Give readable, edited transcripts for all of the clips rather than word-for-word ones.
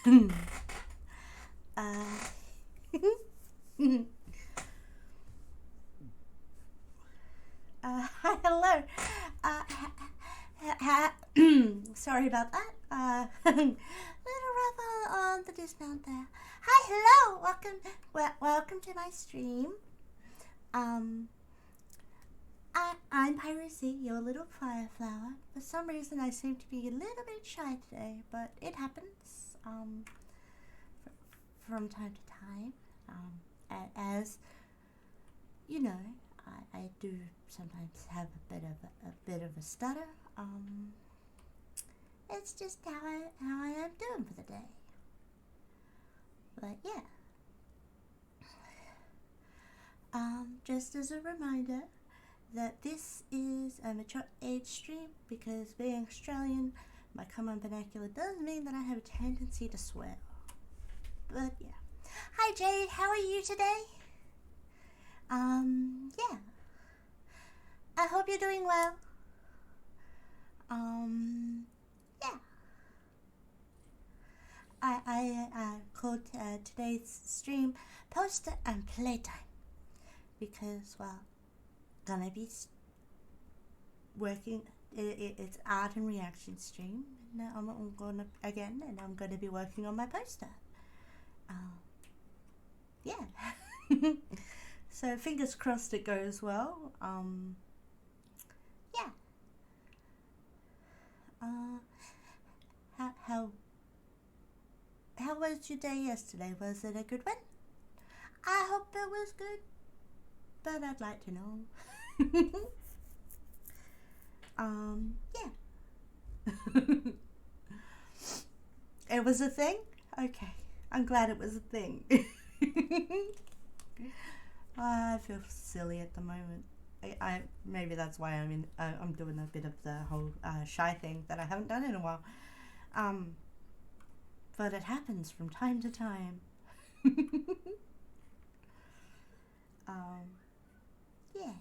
uh, Hi, hello. Sorry about that. Little rough on the dismount there. Hi, hello. Welcome to my stream. I'm Pyra Z, your little fireflower. For some reason, I seem to be a little bit shy today, but it happens. From time to time. As you know, I do sometimes have a bit of a stutter. It's just how I am doing for the day. But yeah. Just as a reminder that this is a mature age stream, because being Australian, my common vernacular does mean that I have a tendency to swear. But yeah. Hi Jade, how are you today? Yeah. I hope you're doing well. Yeah. I called today's stream Poster and Playtime because, well, gonna be working. It's art and reaction stream. And I'm gonna be working on my poster. Yeah. So fingers crossed it goes well. Yeah. How was your day yesterday? Was it a good one? I hope it was good, but I'd like to know. Yeah. It was a thing? Okay. I'm glad it was a thing. I feel silly at the moment. I maybe that's why I'm doing a bit of the whole shy thing that I haven't done in a while. But it happens from time to time. Yeah.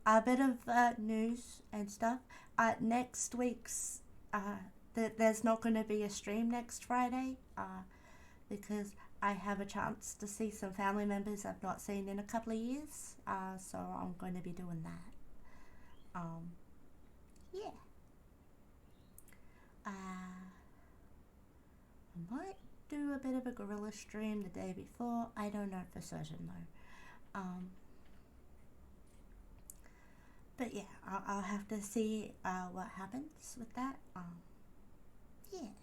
A bit of news and stuff. Next week's there's not going to be a stream next Friday. Because I have a chance to see some family members I've not seen in a couple of years. So I'm going to be doing that. Yeah. I might do a bit of a gorilla stream the day before. I don't know for certain though. But yeah, I'll have to see what happens with that. Yeah.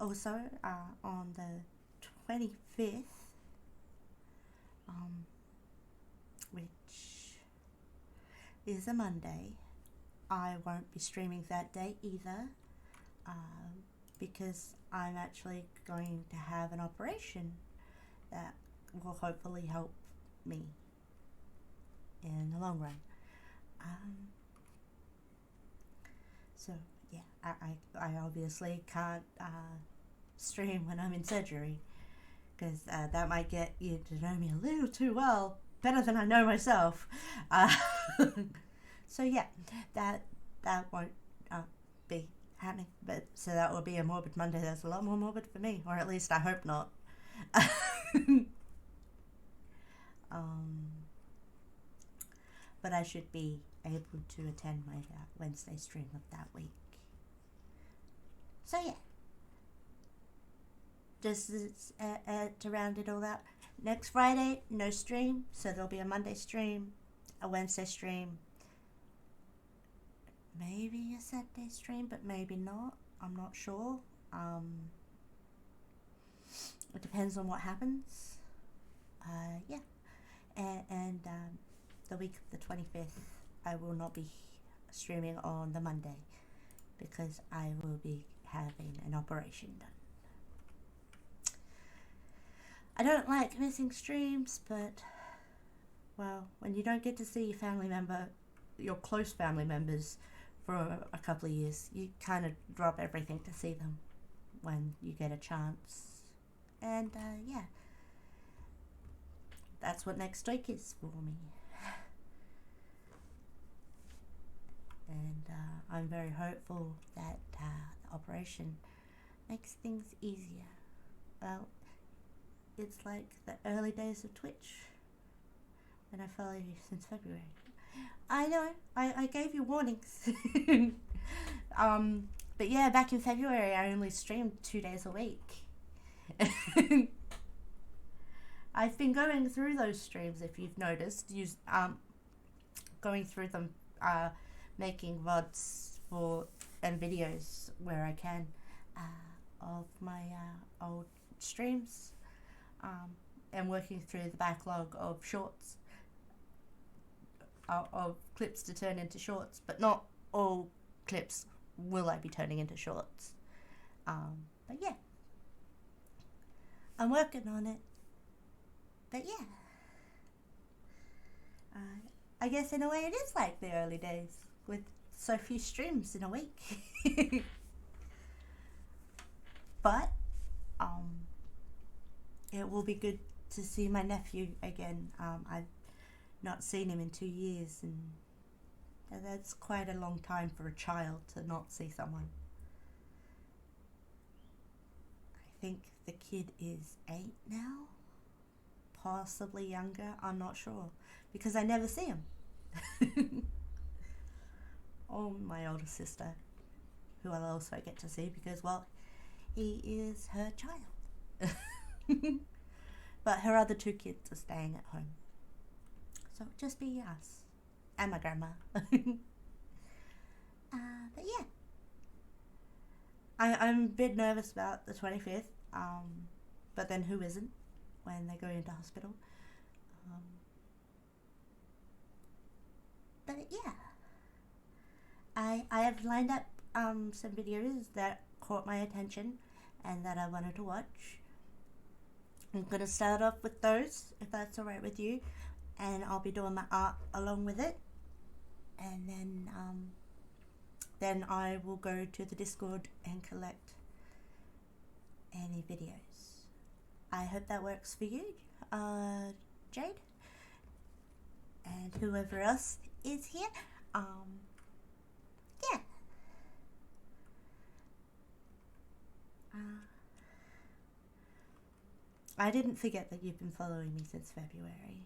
Also, on the 25th, which is a Monday, I won't be streaming that day either, because I'm actually going to have an operation that will hopefully help me in the long run. So yeah, I obviously can't stream when I'm in surgery, because that might get you to know me a little too well, better than I know myself. So yeah, that won't be happening. But so that will be a morbid Monday. That's a lot more morbid for me, or at least I hope not. But I should be able to attend my Wednesday stream of that week. So yeah, just to round it all out, next Friday no stream, so there'll be a Monday stream, a Wednesday stream, maybe a Saturday stream, but maybe not. I'm not sure. It depends on what happens. Yeah, and the week of the 25th, I will not be streaming on the Monday because I will be having an operation done. I don't like missing streams, but, well, when you don't get to see your close family members, for a couple of years, you kind of drop everything to see them when you get a chance. And, yeah, that's what next week is for me. And I'm very hopeful that the operation makes things easier. Well, it's like the early days of Twitch when I follow you since February. I know, I gave you warnings. But yeah, back in February I only streamed 2 days a week. I've been going through those streams, if you've noticed, going through them, making VODs and videos where I can of my old streams, and working through the backlog of shorts, of clips to turn into shorts, but not all clips will I be turning into shorts. But yeah, I'm working on it. But yeah, I guess in a way it is like the early days with so few streams in a week. But it will be good to see my nephew again. I've not seen him in 2 years, and that's quite a long time for a child to not see someone. I think the kid is 8 now. Possibly younger, I'm not sure, because I never see him. Or my older sister, who I'll also get to see because, well, he is her child. But her other 2 kids are staying at home, so it'll just be us and my grandma. But yeah, I'm a bit nervous about the 25th, but then who isn't when they go into hospital? But yeah, I have lined up some videos that caught my attention and that I wanted to watch. I'm going to start off with those, if that's alright with you, and I'll be doing my art along with it, and then I will go to the Discord and collect any videos. I hope that works for you, Jade, and whoever else is here. Yeah. I didn't forget that you've been following me since February.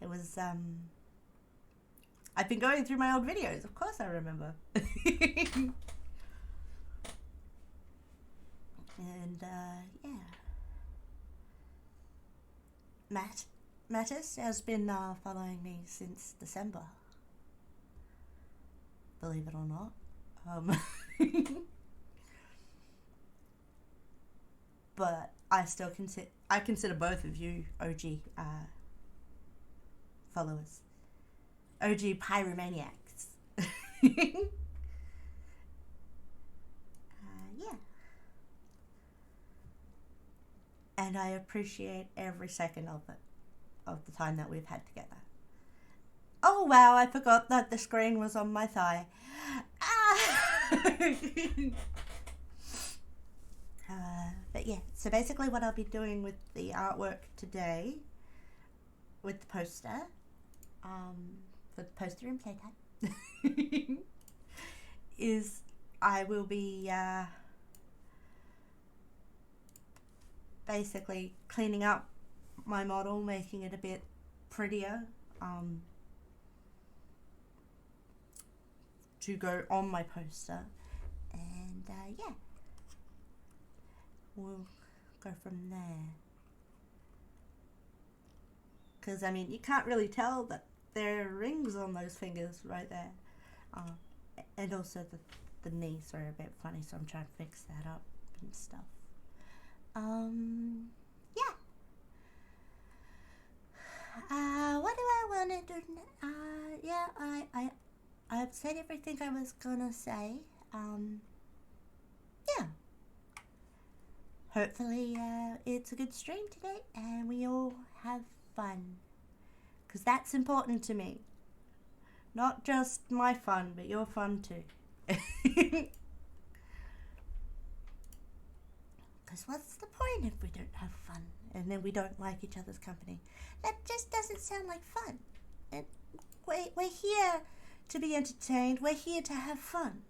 It was, I've been going through my old videos, of course I remember. And, yeah. Mattis has been following me since December. Believe it or not. But I still consider both of you OG followers. OG pyromaniacs. Yeah. And I appreciate every second of it, of the time that we've had together. Oh wow, I forgot that the screen was on my thigh. But yeah, so basically what I'll be doing with the artwork today, with the poster, for the poster and playtime, is I will be basically cleaning up my model, making it a bit prettier, to go on my poster, and yeah, we'll go from there. Because I mean, you can't really tell that there are rings on those fingers right there, and also the knees are a bit funny, so I'm trying to fix that up and stuff. Yeah. What do I want to do? Yeah, I've said everything I was gonna say. Yeah. Hopefully, it's a good stream today, and we all have fun. Because that's important to me. Not just my fun, but your fun too. Because what's the point if we don't have fun and then we don't like each other's company? That just doesn't sound like fun. And we're here to be entertained. We're here to have fun.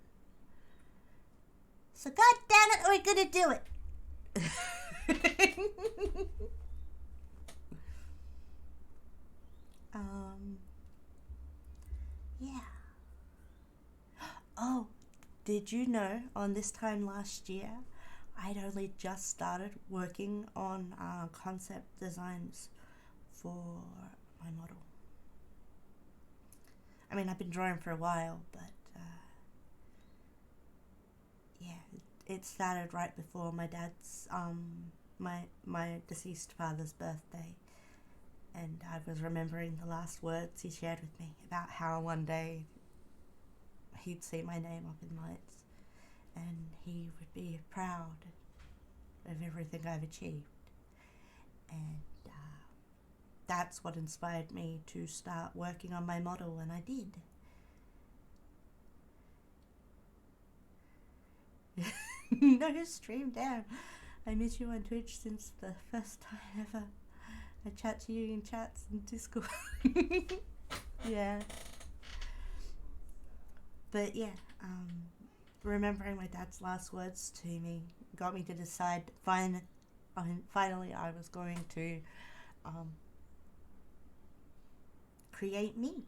So God damn it, we're gonna do it. Yeah. Oh, did you know on this time last year, I'd only just started working on concept designs for my model. I mean, I've been drawing for a while, but yeah, it started right before my dad's, my deceased father's birthday. And I was remembering the last words he shared with me about how one day he'd see my name up in lights and he would be proud of everything I've achieved. And that's what inspired me to start working on my model, and I did. No stream down. I miss you on Twitch since the first time ever. I chat to you in chats and Discord. Yeah. But yeah, remembering my dad's last words to me got me to decide finally I was going to create me.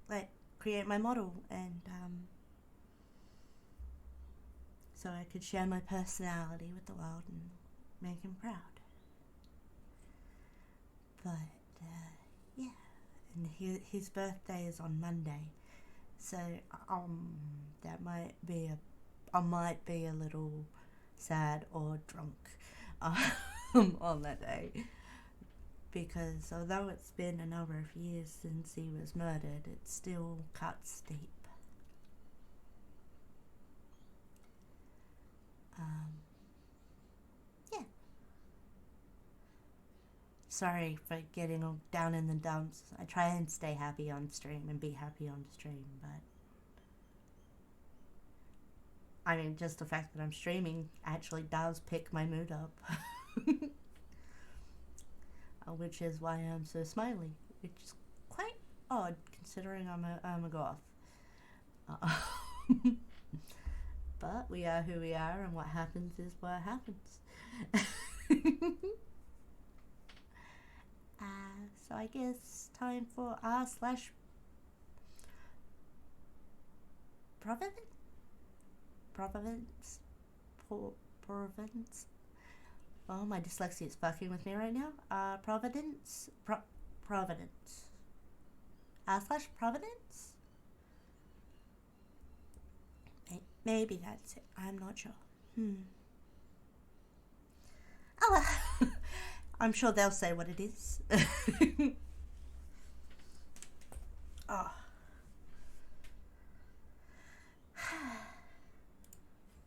Like, create my model, and so I could share my personality with the world and make him proud. But yeah, and his birthday is on Monday, so that might be I might be a little sad or drunk on that day, because although it's been a number of years since he was murdered, it still cuts deep. Yeah. Sorry for getting all down in the dumps. I try and stay happy on stream and be happy on stream, but I mean, just the fact that I'm streaming actually does pick my mood up. Which is why I'm so smiley, which is quite odd considering I'm a goth. But we are who we are, and what happens is what happens. So I guess time for r/Providence. Providence. Oh, my dyslexia is fucking with me right now. Providence. Providence. r/Providence? Maybe that's it. I'm not sure. Oh, well. I'm sure they'll say what it is. Oh.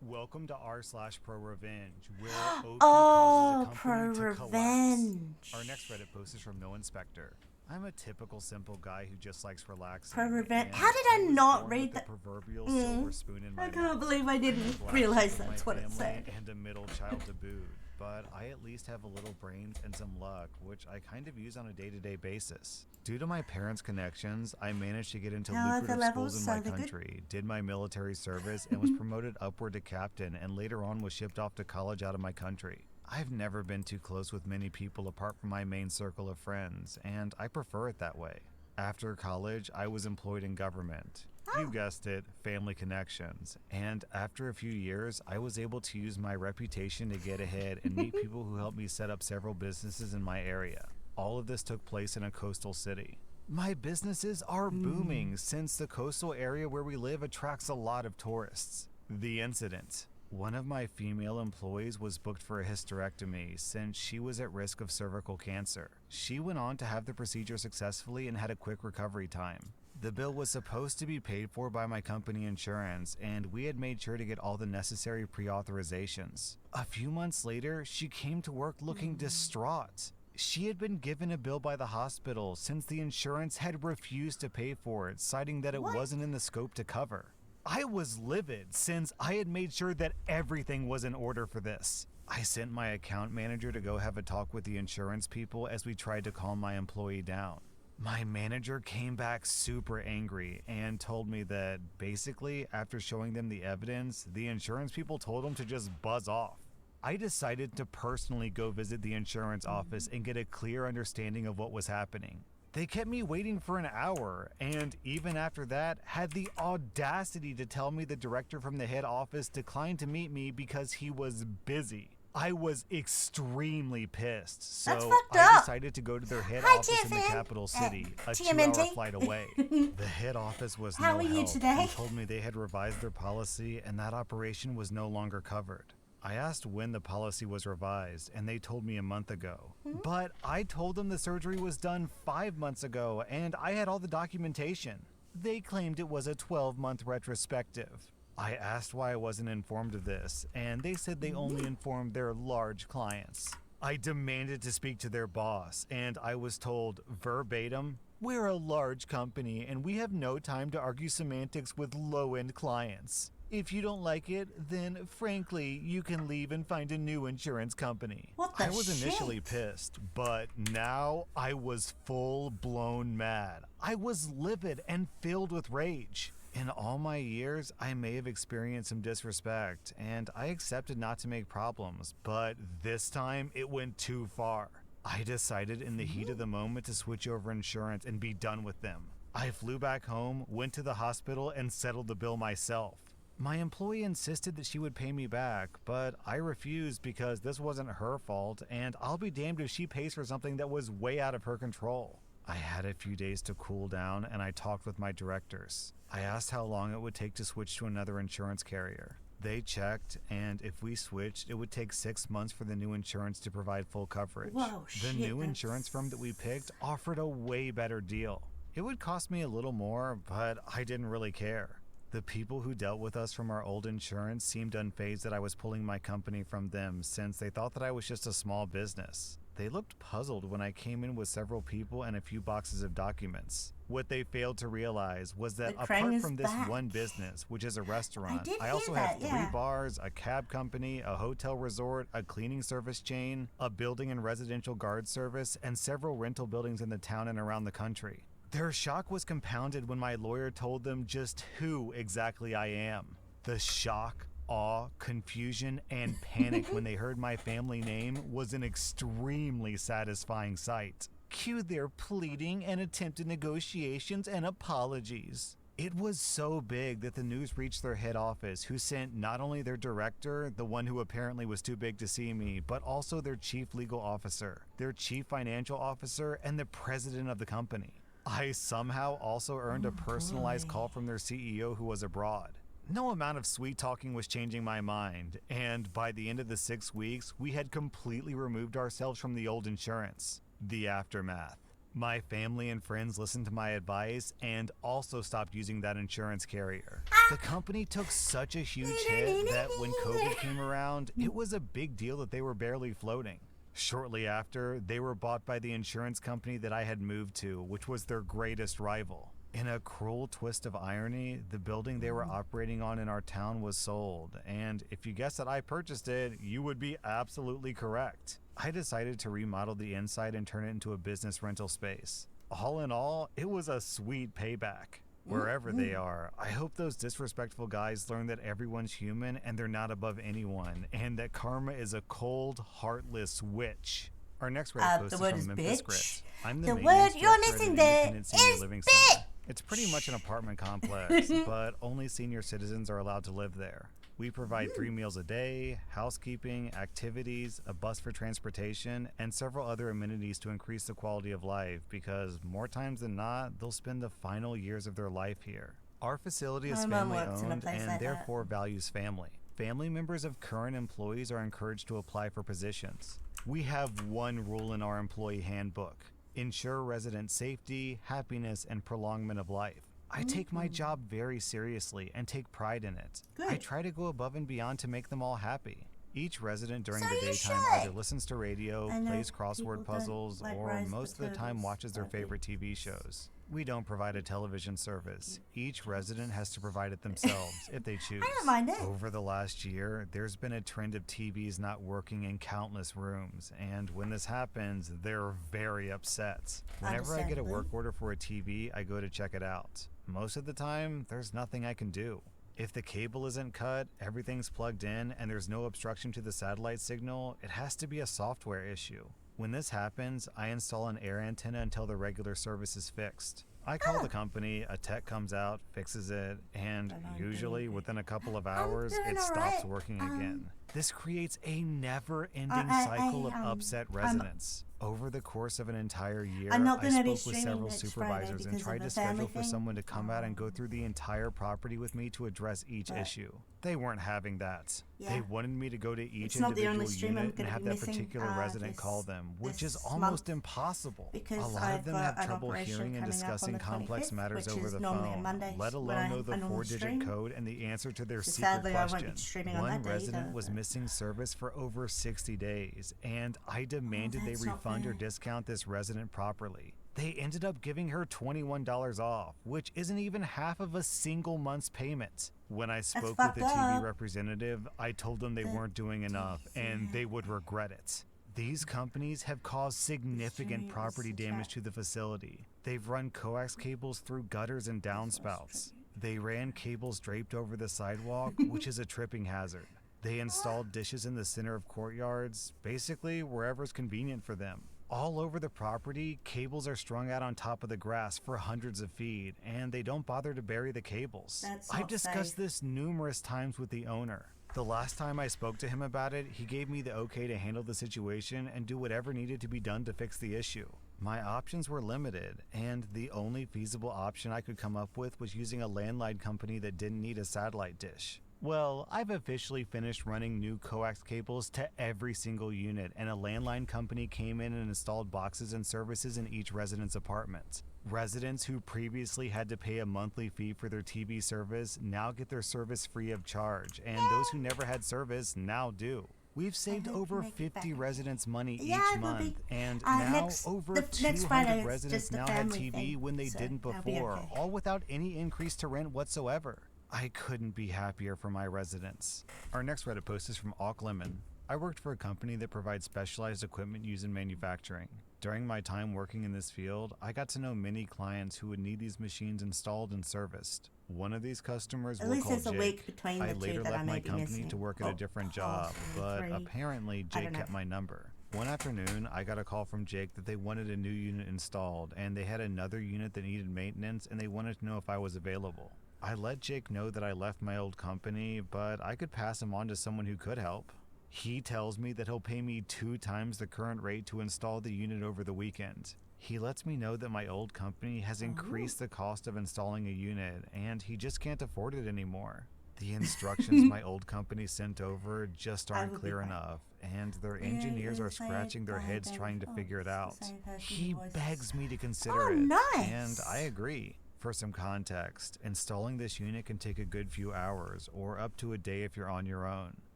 Welcome to r/Pro Revenge, where OP causes a company to collapse. Our next Reddit post is from No Inspector. I'm a typical simple guy who just likes relaxing. Pro Revenge. How did I not read that? Proverbial silver spoon in my I can't mouth. believe I didn't realize that's what it said. And a middle child to boot. But I at least have a little brains and some luck, which I kind of use on a day-to-day basis. Due to my parents' connections, I managed to get into lucrative schools in my country, did my military service, and was promoted upward to captain, and later on was shipped off to college out of my country. I've never been too close with many people apart from my main circle of friends, and I prefer it that way. After college, I was employed in government. You guessed it, family connections. And after a few years, I was able to use my reputation to get ahead and meet people who helped me set up several businesses in my area. All of this took place in a coastal city. My businesses are booming since the coastal area where we live attracts a lot of tourists. The incident. One of my female employees was booked for a hysterectomy since she was at risk of cervical cancer. She went on to have the procedure successfully and had a quick recovery time. The bill was supposed to be paid for by my company insurance, and we had made sure to get all the necessary pre-authorizations. A few months later, she came to work looking distraught. She had been given a bill by the hospital since the insurance had refused to pay for it, citing that it wasn't in the scope to cover. I was livid since I had made sure that everything was in order for this. I sent my account manager to go have a talk with the insurance people as we tried to calm my employee down. My manager came back super angry and told me that basically after showing them the evidence, the insurance people told him to just buzz off. I decided to personally go visit the insurance office and get a clear understanding of what was happening. They kept me waiting for an hour, and even after that, had the audacity to tell me the director from the head office declined to meet me because he was busy. I was extremely pissed, so I decided to go to their head office in the capital city, a 2-hour flight away. The head office was no help and told me they had revised their policy and that operation was no longer covered. I asked when the policy was revised, and they told me a month ago. But I told them the surgery was done 5 months ago, and I had all the documentation. They claimed it was a 12-month retrospective. I asked why I wasn't informed of this, and they said they only informed their large clients. I demanded to speak to their boss, and I was told verbatim, "We're a large company, and we have no time to argue semantics with low-end clients. If you don't like it, then frankly, you can leave and find a new insurance company." I was initially pissed, but now I was full-blown mad. I was livid and filled with rage. In all my years, I may have experienced some disrespect, and I accepted not to make problems, but this time it went too far. I decided in the heat of the moment to switch over insurance and be done with them. I flew back home, went to the hospital, and settled the bill myself. My employee insisted that she would pay me back, but I refused because this wasn't her fault, and I'll be damned if she pays for something that was way out of her control. I had a few days to cool down, and I talked with my directors. I asked how long it would take to switch to another insurance carrier. They checked, and if we switched, it would take 6 months for the new insurance to provide full coverage. The new insurance firm that we picked offered a way better deal. It would cost me a little more, but I didn't really care. The people who dealt with us from our old insurance seemed unfazed that I was pulling my company from them since they thought that I was just a small business. They looked puzzled when I came in with several people and a few boxes of documents. What they failed to realize was that apart from this one business, which is a restaurant, I also have 3 bars, a cab company, a hotel resort, a cleaning service chain, a building and residential guard service, and several rental buildings in the town and around the country. Their shock was compounded when my lawyer told them just who exactly I am. The shock, awe, confusion, and panic when they heard my family name was an extremely satisfying sight. Cue their pleading and attempted negotiations and apologies. It was so big that the news reached their head office, who sent not only their director, the one who apparently was too big to see me, but also their chief legal officer, their chief financial officer, and the president of the company. I somehow also earned a personalized call from their CEO who was abroad. No amount of sweet talking was changing my mind, and by the end of the 6 weeks, we had completely removed ourselves from the old insurance. The aftermath. My family and friends listened to my advice and also stopped using that insurance carrier. The company took such a huge hit that when COVID came around, it was a big deal that they were barely floating. Shortly after, they were bought by the insurance company that I had moved to, which was their greatest rival. In a cruel twist of irony, the building they were operating on in our town was sold, and if you guessed that I purchased it, you would be absolutely correct. I decided to remodel the inside and turn it into a business rental space. All in all, it was a sweet payback. Wherever they are, I hope those disrespectful guys learn that everyone's human and they're not above anyone, and that karma is a cold, heartless witch. Our next Reddit post is from Memphis Grit. I'm the word you're missing there is bitch. It's pretty much an apartment complex, but only senior citizens are allowed to live there. We provide 3 meals a day, housekeeping, activities, a bus for transportation, and several other amenities to increase the quality of life because more times than not, they'll spend the final years of their life here. Our facility is family-owned and therefore values family. Family members of current employees are encouraged to apply for positions. We have one rule in our employee handbook: ensure resident safety, happiness, and prolongment of life. I take my job very seriously and take pride in it. I try to go above and beyond to make them all happy. Each resident during the daytime either listens to radio, plays crossword puzzles, or most of the time watches their favorite TV shows. We don't provide a television service. Each resident has to provide it themselves if they choose. I don't mind it. Over the last year, there's been a trend of TVs not working in countless rooms, and when this happens, they're very upset. Whenever I get a work order for a TV, I go to check it out. Most of the time, there's nothing I can do. If the cable isn't cut, everything's plugged in, and there's no obstruction to the satellite signal, it has to be a software issue. When this happens, I install an air antenna until the regular service is fixed. I call the company, a tech comes out, fixes it, and usually within a couple of hours, it stops working again. This creates a never-ending cycle of upset residents. Over the course of an entire year, I spoke with several supervisors and tried to schedule for someone to come out and go through the entire property with me to address each issue. They weren't having that. They wanted me to go to each individual unit and have that particular resident call them, which is almost impossible. A lot of them have trouble hearing and discussing complex matters over the phone, let alone know the 4-digit code and the answer to their secret question. One resident was missing service for over 60 days, and I demanded they refund or discount this resident properly. They ended up giving her $21 off, which isn't even half of a single month's payment. When I spoke with the TV representative, I told them they weren't doing enough and they would regret it. These companies have caused significant property damage to the facility. They've run coax cables through gutters and downspouts. They ran cables draped over the sidewalk, which is a tripping hazard. They installed dishes in the center of courtyards, basically wherever's convenient for them. All over the property, cables are strung out on top of the grass for hundreds of feet, and they don't bother to bury the cables. I've discussed this numerous times with the owner. The last time I spoke to him about it, he gave me the okay to handle the situation and do whatever needed to be done to fix the issue. My options were limited, and the only feasible option I could come up with was using a landline company that didn't need a satellite dish. Well, I've officially finished running new coax cables to every single unit, and a landline company came in and installed boxes and services in each resident's apartment. Residents who previously had to pay a monthly fee for their TV service now get their service free of charge, and those who never had service now do. We've saved over 50 residents money each month, and now over 200 residents now had TV when they didn't before, all without any increase to rent whatsoever. I couldn't be happier for my residents. Our next Reddit post is from Awk Lemon. I worked for a company that provides specialized equipment used in manufacturing. During my time working in this field, I got to know many clients who would need these machines installed and serviced. One of these customers was called Jake. I later left my company to work at a different job, but apparently Jake kept my number. One afternoon, I got a call from Jake that they wanted a new unit installed, and they had another unit that needed maintenance, and they wanted to know if I was available. I let Jake know that I left my old company, but I could pass him on to someone who could help. He tells me that he'll pay me 2 times the current rate to install the unit over the weekend. He lets me know that my old company has increased the cost of installing a unit, and he just can't afford it anymore. The instructions my old company sent over just aren't clear enough, and their engineers are scratching their heads trying to figure it out. He begs me to consider it, and I agree. For some context, installing this unit can take a good few hours, or up to a day if you're on your own.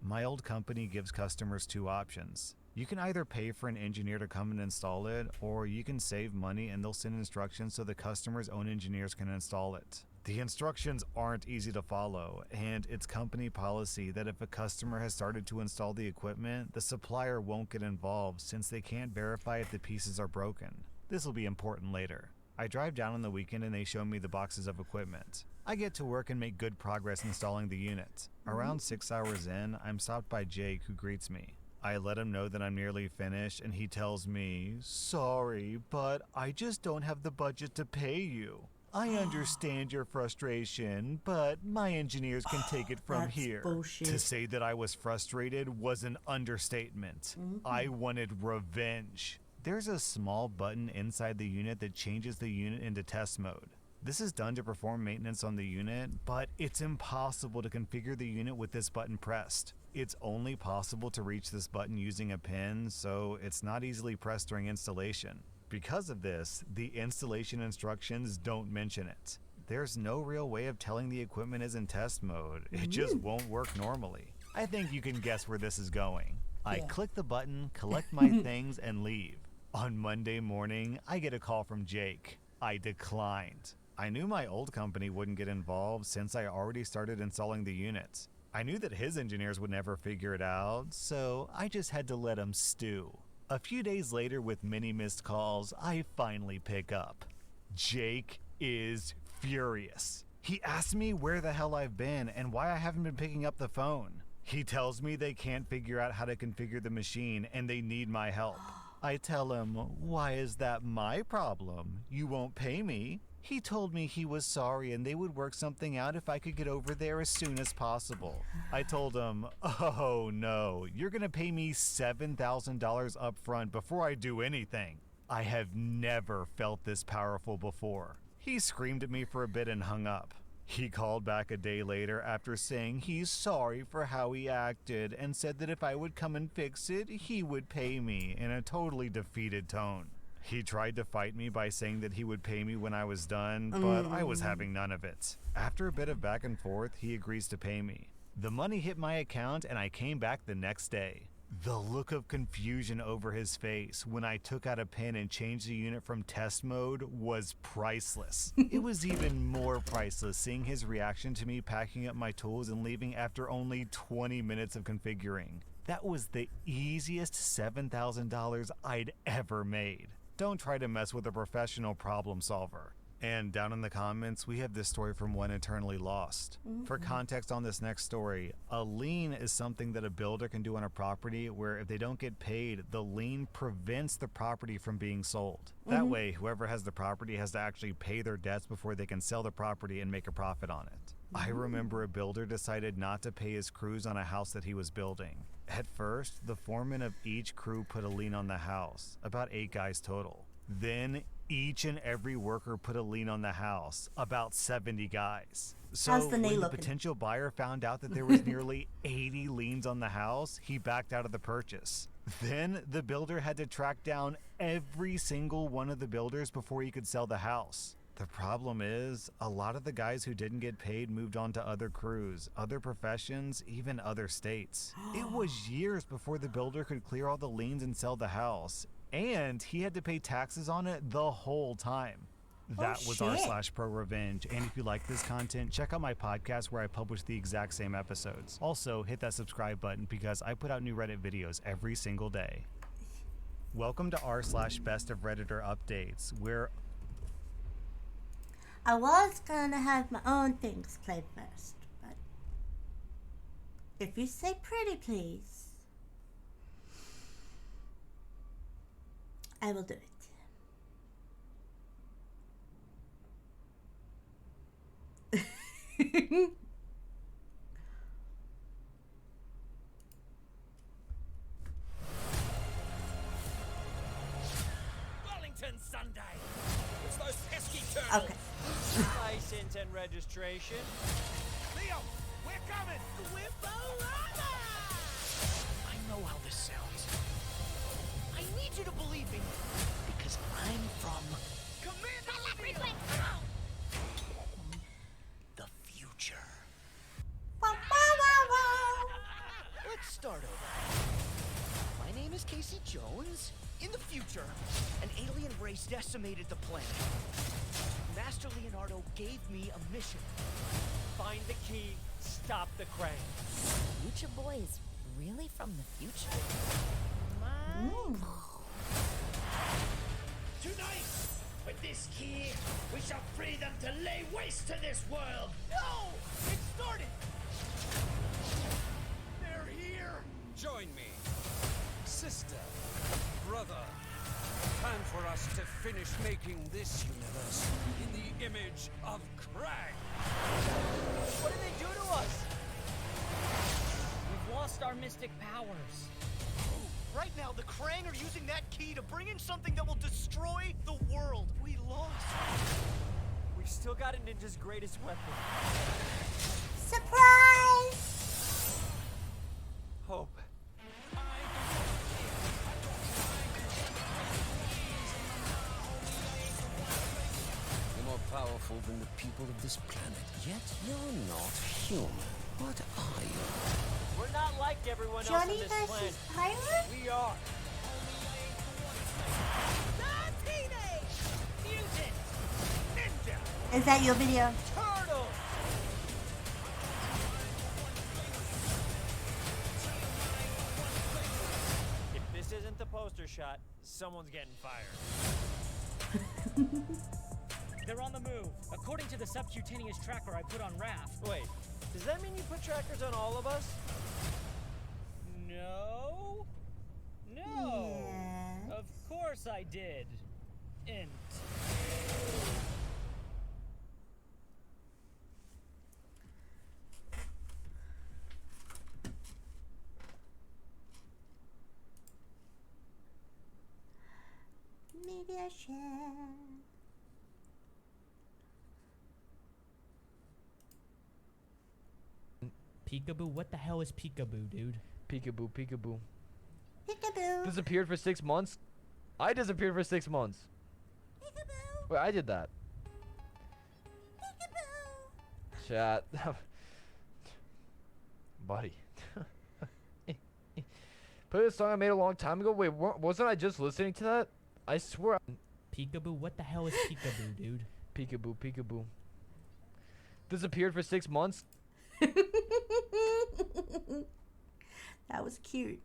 My old company gives customers 2 options. You can either pay for an engineer to come and install it, or you can save money and they'll send instructions so the customer's own engineers can install it. The instructions aren't easy to follow, and it's company policy that if a customer has started to install the equipment, the supplier won't get involved since they can't verify if the pieces are broken. This will be important later. I drive down on the weekend and they show me the boxes of equipment. I get to work and make good progress installing the unit. Around 6 hours in, I'm stopped by Jake, who greets me. I let him know that I'm nearly finished, and he tells me, "Sorry, but I just don't have the budget to pay you. I understand your frustration, but my engineers can take it from here." Bullshit. To say that I was frustrated was an understatement. I wanted revenge. There's a small button inside the unit that changes the unit into test mode. This is done to perform maintenance on the unit, but it's impossible to configure the unit with this button pressed. It's only possible to reach this button using a pin, so it's not easily pressed during installation. Because of this, the installation instructions don't mention it. There's no real way of telling the equipment is in test mode. It just won't work normally. I think you can guess where this is going. I click the button, collect my things, and leave. On Monday morning, I get a call from Jake. I declined. I knew my old company wouldn't get involved since I already started installing the units. I knew that his engineers would never figure it out, so I just had to let him stew. A few days later, with many missed calls, I finally pick up. Jake is furious. He asks me where the hell I've been and why I haven't been picking up the phone. He tells me they can't figure out how to configure the machine and they need my help. I tell him, why is that my problem? You won't pay me. He told me he was sorry and they would work something out if I could get over there as soon as possible. I told him, oh no, you're gonna pay me $7,000 up front before I do anything. I have never felt this powerful before. He screamed at me for a bit and hung up. He called back a day later after saying he's sorry for how he acted and said that if I would come and fix it, he would pay me in a totally defeated tone. He tried to fight me by saying that he would pay me when I was done, but I was having none of it. After a bit of back and forth, he agrees to pay me. The money hit my account and I came back the next day. The look of confusion over his face when I took out a pen and changed the unit from test mode was priceless. It was even more priceless seeing his reaction to me packing up my tools and leaving after only 20 minutes of configuring. That was the easiest $7,000 I'd ever made. Don't try to mess with a professional problem solver. And down in the comments, we have this story from One Eternally Lost. For context on this next story, a lien is something that a builder can do on a property where if they don't get paid, the lien prevents the property from being sold. That way, whoever has the property has to actually pay their debts before they can sell the property and make a profit on it. I remember a builder decided not to pay his crews on a house that he was building. At first, the foreman of each crew put a lien on the house, about 8 guys total. Then each and every worker put a lien on the house, about 70 guys. So when the potential buyer found out that there was nearly 80 liens on the house, he backed out of the purchase. Then the builder had to track down every single one of the builders before he could sell the house. The problem is, a lot of the guys who didn't get paid moved on to other crews, other professions, even other states. It was years before the builder could clear all the liens and sell the house, and he had to pay taxes on it the whole time. That was r/pro revenge, and if you like this content, check out my podcast where I publish the exact same episodes. Also, hit that subscribe button because I put out new Reddit videos every single day. Welcome to r/best of Redditor updates, where I was gonna have my own things played first, but if you say pretty please, I will do it. Wellington Sunday. It's those pesky turtles. Okay. License and registration. Leo, we're coming. We're forever. I know how this sounds. I need you to believe me because I'm from the future. Wow, wow, wow, wow. Let's start over. My name is Casey Jones. In the future, an alien race decimated the planet. Master Leonardo gave me a mission. Find the key, stop the crane. Future Boy is really from the future? Tonight, with this key, we shall free them to lay waste to this world. No! It started! They're here. Join me, sister, brother. Time for us to finish making this universe in the image of Krang. What did they do to us? We've lost our mystic powers. Right now, the Krang are using that key to bring in something that will destroy the world. We lost. We still got a ninja's greatest weapon. Surprise! Hope. You're more powerful than the people of this planet, yet you're not human. What are you? We're not like everyone else Johnny on this versus planet. Pyra? We are. Is that your video? Turtle! If this isn't the poster shot, someone's getting fired. They're on the move. According to the subcutaneous tracker I put on Raph. Wait, does that mean you put trackers on all of us? No. No. Yeah. Of course I did. Int. Media share. Peekaboo? What the hell is peekaboo, dude? Peekaboo, peekaboo. Peekaboo. Disappeared for 6 months? I disappeared for 6 months. Peekaboo. Wait, I did that. Peekaboo. Chat. Buddy. Play this song I made a long time ago? Wait, wasn't I just listening to that? I swear. Peekaboo? What the hell is peekaboo, dude? Peekaboo, peekaboo. Disappeared for 6 months? That was cute.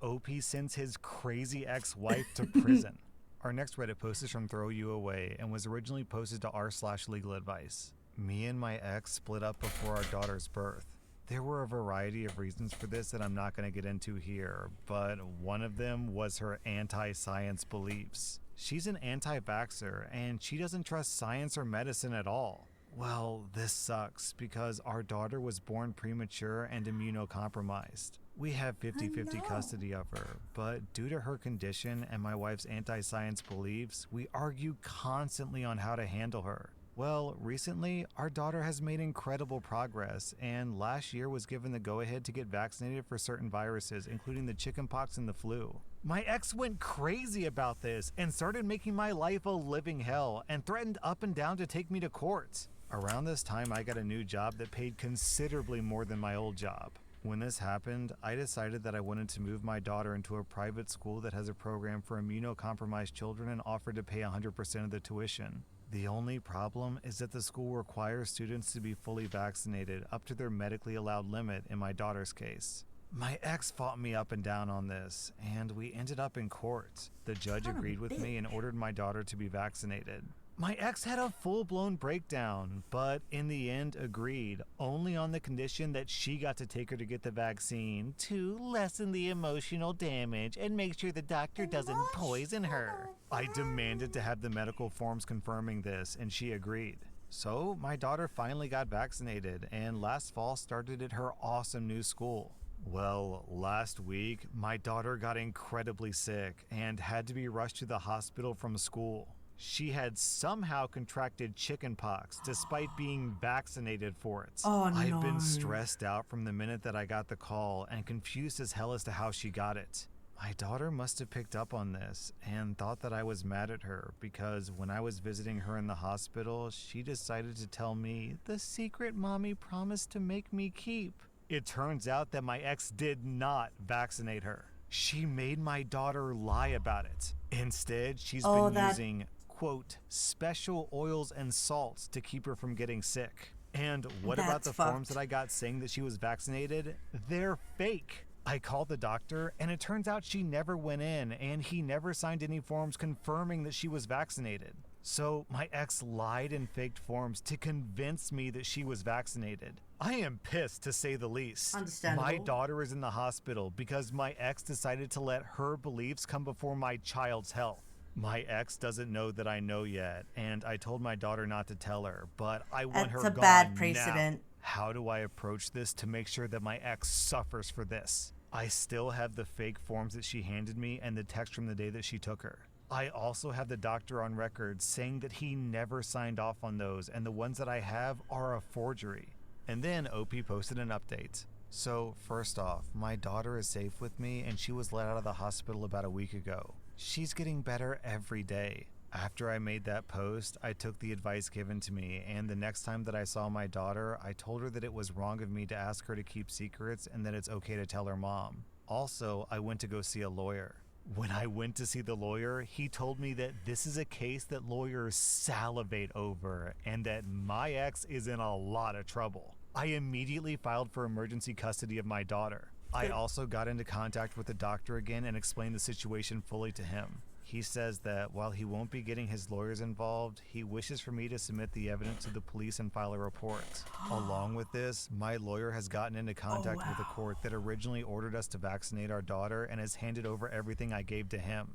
OP sends his crazy ex-wife to prison. Our next Reddit post is from Throw You Away and was originally posted to r/legal advice. Me and my ex split up before our daughter's birth. There were a variety of reasons for this that I'm not going to get into here, but one of them was her anti-science beliefs. She's an anti-vaxxer, and she doesn't trust science or medicine at all. Well, this sucks because our daughter was born premature and immunocompromised. We have 50-50 custody of her, but due to her condition and my wife's anti-science beliefs, we argue constantly on how to handle her. Well, recently, our daughter has made incredible progress, and last year was given the go-ahead to get vaccinated for certain viruses, including the chickenpox and the flu. My ex went crazy about this and started making my life a living hell and threatened up and down to take me to court. Around this time, I got a new job that paid considerably more than my old job. When this happened, I decided that I wanted to move my daughter into a private school that has a program for immunocompromised children and offered to pay 100% of the tuition. The only problem is that the school requires students to be fully vaccinated up to their medically allowed limit in my daughter's case. My ex fought me up and down on this, and we ended up in court. The judge agreed with me and ordered my daughter to be vaccinated. My ex had a full-blown breakdown, but in the end agreed, only on the condition that she got to take her to get the vaccine to lessen the emotional damage and make sure the doctor doesn't poison her. I demanded to have the medical forms confirming this, and she agreed. So my daughter finally got vaccinated, and last fall started at her awesome new school. Well, last week, my daughter got incredibly sick and had to be rushed to the hospital from school. She had somehow contracted chickenpox despite being vaccinated for it. Oh, no. I've been stressed out from the minute that I got the call and confused as hell as to how she got it. My daughter must have picked up on this and thought that I was mad at her because when I was visiting her in the hospital, she decided to tell me the secret mommy promised to make me keep. It turns out that my ex did not vaccinate her. She made my daughter lie about it. Instead, she's been using, quote, special oils and salts to keep her from getting sick. And what about the forms that I got saying that she was vaccinated? They're fake. I called the doctor, and it turns out she never went in, and he never signed any forms confirming that she was vaccinated. So my ex lied and faked forms to convince me that she was vaccinated. I am pissed, to say the least. Understandable. My daughter is in the hospital because my ex decided to let her beliefs come before my child's health. My ex doesn't know that I know yet, and I told my daughter not to tell her, but I want her gone now. That's a bad precedent. How do I approach this to make sure that my ex suffers for this? I still have the fake forms that she handed me and the text from the day that she took her. I also have the doctor on record saying that he never signed off on those, and the ones that I have are a forgery. And then OP posted an update. So first off, my daughter is safe with me and she was let out of the hospital about a week ago. She's getting better every day. After I made that post, I took the advice given to me, and the next time that I saw my daughter, I told her that it was wrong of me to ask her to keep secrets and that it's okay to tell her mom. Also, I went to go see a lawyer. When I went to see the lawyer, he told me that this is a case that lawyers salivate over and that my ex is in a lot of trouble. I immediately filed for emergency custody of my daughter. I also got into contact with the doctor again and explained the situation fully to him. He says that while he won't be getting his lawyers involved, he wishes for me to submit the evidence to the police and file a report. Along with this, my lawyer has gotten into contact with the court that originally ordered us to vaccinate our daughter and has handed over everything I gave to him.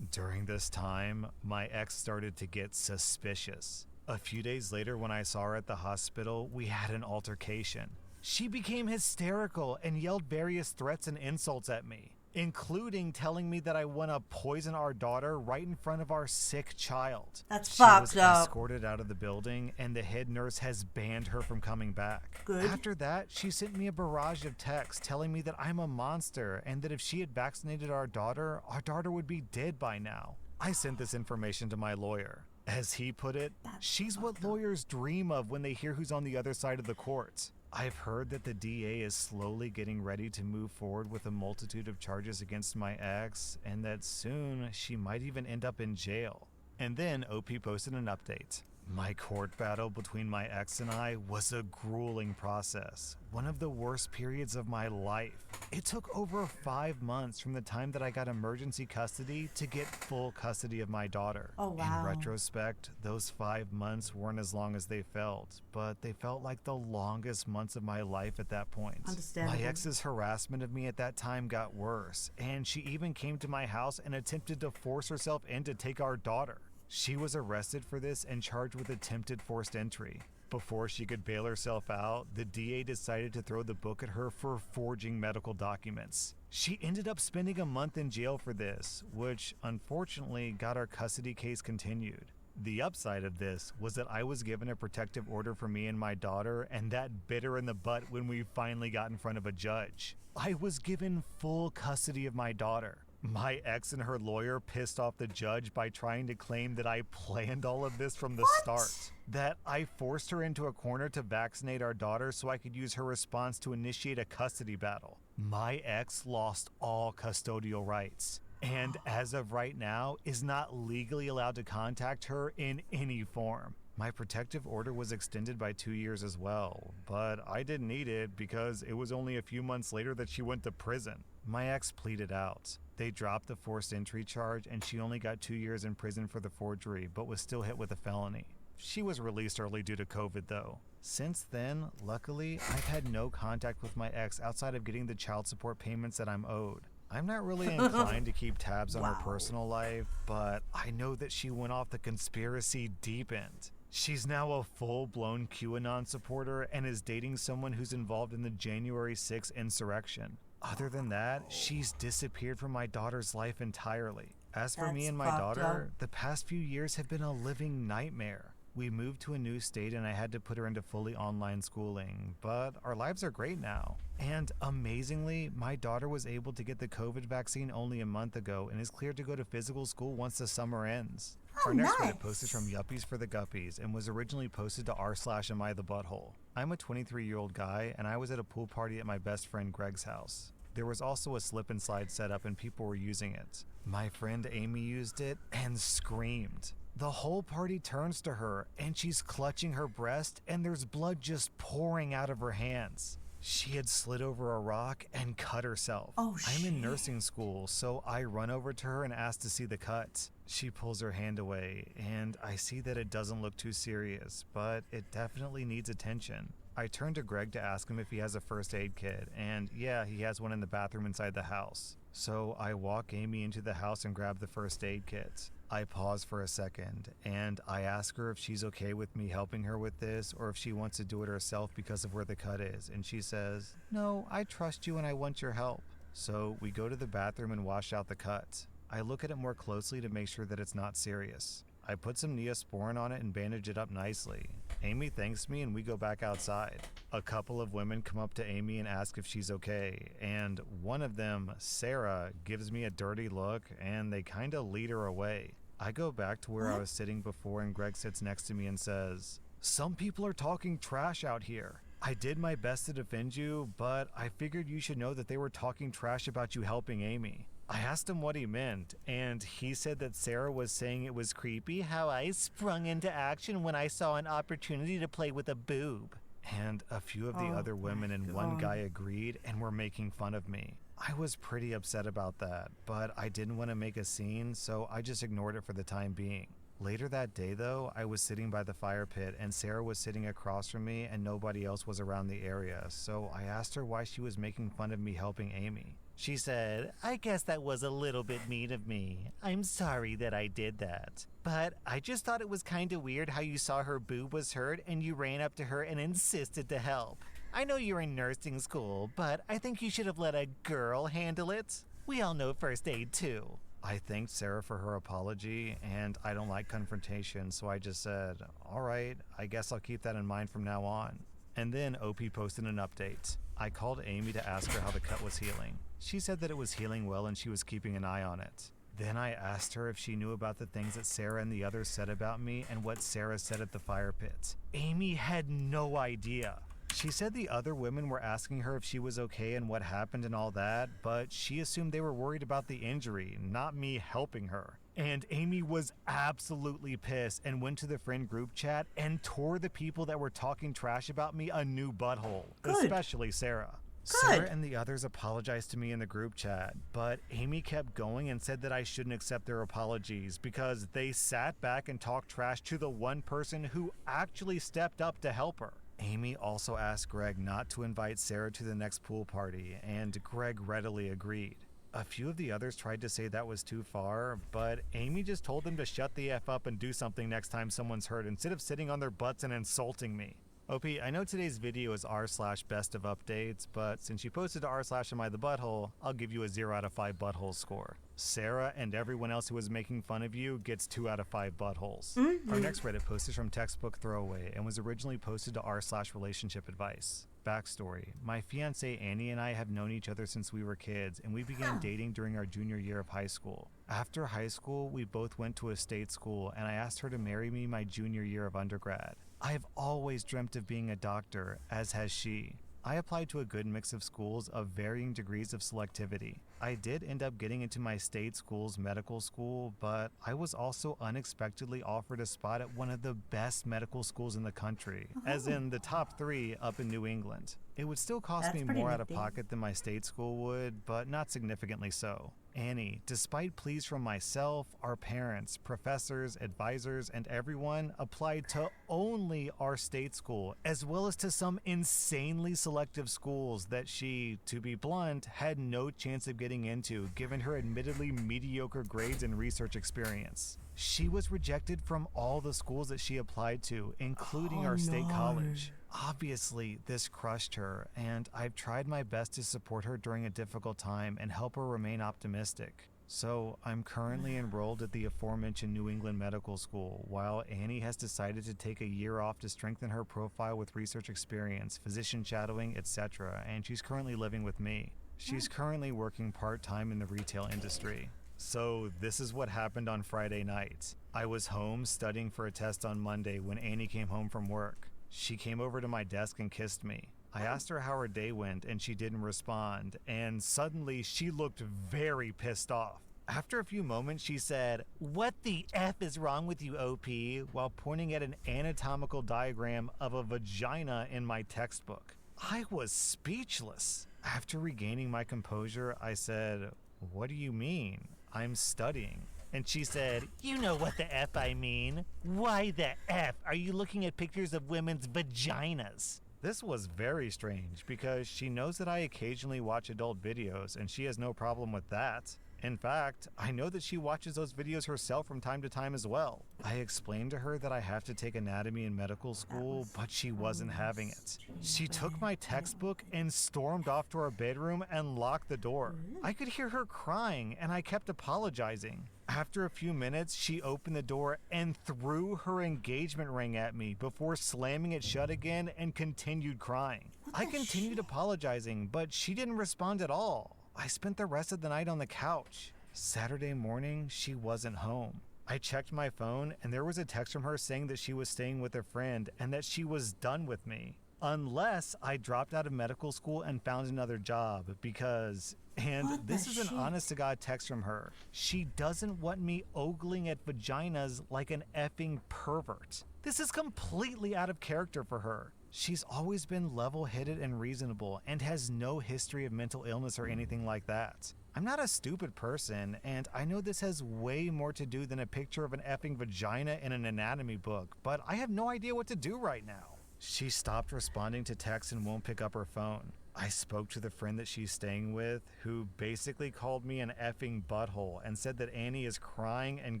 During this time, my ex started to get suspicious. A few days later, when I saw her at the hospital, we had an altercation. She became hysterical and yelled various threats and insults at me, including telling me that I want to poison our daughter right in front of our sick child. That's fucked up. She was escorted out of the building, and the head nurse has banned her from coming back. Good. After that, she sent me a barrage of texts telling me that I'm a monster and that if she had vaccinated our daughter would be dead by now. I sent this information to my lawyer. As he put it, she's what lawyers dream of when they hear who's on the other side of the court. I've heard that the DA is slowly getting ready to move forward with a multitude of charges against my ex, and that soon she might even end up in jail. And then OP posted an update. My court battle between my ex and I was a grueling process, one of the worst periods of my life. It took over 5 months from the time that I got emergency custody to get full custody of my daughter. Oh, wow. In retrospect, those 5 months weren't as long as they felt, but they felt like the longest months of my life at that point. Understandable. My ex's harassment of me at that time got worse, and she even came to my house and attempted to force herself in to take our daughter. She was arrested for this and charged with attempted forced entry. Before she could bail herself out, the DA decided to throw the book at her for forging medical documents. She ended up spending a month in jail for this, which unfortunately got our custody case continued. The upside of this was that I was given a protective order for me and my daughter, and that bit her in the butt when we finally got in front of a judge. I was given full custody of my daughter. My ex and her lawyer pissed off the judge by trying to claim that I planned all of this from the start. That I forced her into a corner to vaccinate our daughter so I could use her response to initiate a custody battle. My ex lost all custodial rights, and as of right now, is not legally allowed to contact her in any form. My protective order was extended by 2 years as well, but I didn't need it because it was only a few months later that she went to prison. My ex pleaded out. They dropped the forced entry charge and she only got 2 years in prison for the forgery, but was still hit with a felony. She was released early due to COVID though. Since then, luckily, I've had no contact with my ex outside of getting the child support payments that I'm owed. I'm not really inclined to keep tabs on her personal life, but I know that she went off the conspiracy deep end. She's now a full-blown QAnon supporter and is dating someone who's involved in the January 6th insurrection. Other than that, she's disappeared from my daughter's life entirely. As for me and my daughter, the past few years have been a living nightmare. We moved to a new state and I had to put her into fully online schooling, but our lives are great now. And amazingly, my daughter was able to get the COVID vaccine only a month ago and is cleared to go to physical school once the summer ends. Our next one posted from Yuppies for the Guppies and was originally posted to r/am I the Butthole. I'm a 23-year-old guy and I was at a pool party at my best friend Greg's house. There was also a slip and slide set up and people were using it. My friend Amy used it and screamed. The whole party turns to her and she's clutching her breast and there's blood just pouring out of her hands. She had slid over a rock and cut herself. Oh, shit. I'm in nursing school, so I run over to her and ask to see the cut. She pulls her hand away and I see that it doesn't look too serious, but it definitely needs attention. I turn to Greg to ask him if he has a first aid kit, and yeah, he has one in the bathroom inside the house. So I walk Amy into the house and grab the first aid kit. I pause for a second, and I ask her if she's okay with me helping her with this, or if she wants to do it herself because of where the cut is, and she says, "No, I trust you and I want your help." So we go to the bathroom and wash out the cut. I look at it more closely to make sure that it's not serious. I put some Neosporin on it and bandage it up nicely. Amy thanks me and we go back outside. A couple of women come up to Amy and ask if she's okay, and one of them, Sarah, gives me a dirty look and they kinda lead her away. I go back to where I was sitting before, and Greg sits next to me and says, "Some people are talking trash out here. I did my best to defend you, but I figured you should know that they were talking trash about you helping Amy." I asked him what he meant, and he said that Sarah was saying it was creepy how I sprung into action when I saw an opportunity to play with a boob. And a few of the other women and one guy agreed and were making fun of me. I was pretty upset about that, but I didn't want to make a scene, so I just ignored it for the time being. Later that day though, I was sitting by the fire pit and Sarah was sitting across from me and nobody else was around the area, so I asked her why she was making fun of me helping Amy. She said, "I guess that was a little bit mean of me. I'm sorry that I did that. But I just thought it was kinda weird how you saw her boob was hurt and you ran up to her and insisted to help. I know you're in nursing school, but I think you should have let a girl handle it. We all know first aid too." I thanked Sarah for her apology, and I don't like confrontation, so I just said, "Alright, I guess I'll keep that in mind from now on." And then OP posted an update. I called Amy to ask her how the cut was healing. She said that it was healing well and she was keeping an eye on it. Then I asked her if she knew about the things that Sarah and the others said about me and what Sarah said at the fire pit. Amy had no idea. She said the other women were asking her if she was okay and what happened and all that, but she assumed they were worried about the injury, not me helping her. And Amy was absolutely pissed and went to the friend group chat and tore the people that were talking trash about me a new butthole, especially Sarah. Sarah and the others apologized to me in the group chat, but Amy kept going and said that I shouldn't accept their apologies because they sat back and talked trash to the one person who actually stepped up to help her. Amy also asked Greg not to invite Sarah to the next pool party, and Greg readily agreed. A few of the others tried to say that was too far, but Amy just told them to shut the F up and do something next time someone's hurt instead of sitting on their butts and insulting me. OP, I know today's video is r/best of updates, but since you posted r/am I the butthole, I'll give you a 0 out of 5 butthole score. Sarah and everyone else who was making fun of you gets 2 out of 5 buttholes. Our next Reddit post is from Textbook Throwaway and was originally posted to r/relationship advice. Backstory: my fiancée Annie and I have known each other since we were kids, and we began dating during our junior year of high school. After high school, we both went to a state school, and I asked her to marry me my junior year of undergrad. I've always dreamt of being a doctor, as has she. I applied to a good mix of schools of varying degrees of selectivity. I did end up getting into my state school's medical school, but I was also unexpectedly offered a spot at one of the best medical schools in the country, as in the top 3 up in New England. It would still cost me more out of pocket than my state school would, but not significantly so. Annie, despite pleas from myself, our parents, professors, advisors, and everyone, applied to only our state school, as well as to some insanely selective schools that she, to be blunt, had no chance of getting into, given her admittedly mediocre grades and research experience. She was rejected from all the schools that she applied to, including our state college. Obviously, this crushed her, and I've tried my best to support her during a difficult time and help her remain optimistic. So, I'm currently enrolled at the aforementioned New England Medical School, while Annie has decided to take a year off to strengthen her profile with research experience, physician shadowing, etc., and she's currently living with me. She's currently working part-time in the retail industry. So, this is what happened on Friday night. I was home studying for a test on Monday when Annie came home from work. She came over to my desk and kissed me. I asked her how her day went and she didn't respond, and suddenly she looked very pissed off. After a few moments she said, "What the F is wrong with you, OP?" while pointing at an anatomical diagram of a vagina in my textbook. I was speechless. After regaining my composure, I said, "What do you mean? I'm studying." And she said, "You know what the F I mean. Why the F are you looking at pictures of women's vaginas?" This was very strange because she knows that I occasionally watch adult videos and she has no problem with that. In fact, I know that she watches those videos herself from time to time as well. I explained to her that I have to take anatomy in medical school, but she wasn't having it. She took my textbook and stormed off to our bedroom and locked the door. I could hear her crying and I kept apologizing. After a few minutes, she opened the door and threw her engagement ring at me before slamming it shut again and continued crying. I continued apologizing, but she didn't respond at all. I spent the rest of the night on the couch. Saturday morning, she wasn't home. I checked my phone and there was a text from her saying that she was staying with a friend and that she was done with me. Unless I dropped out of medical school and found another job because, and What this the is an shit? honest to God text from her, she doesn't want me ogling at vaginas like an effing pervert. This is completely out of character for her. She's always been level-headed and reasonable and has no history of mental illness or anything like that. I'm not a stupid person, and I know this has way more to do than a picture of an effing vagina in an anatomy book, but I have no idea what to do right now. She stopped responding to texts and won't pick up her phone. I spoke to the friend that she's staying with, who basically called me an effing butthole and said that Annie is crying and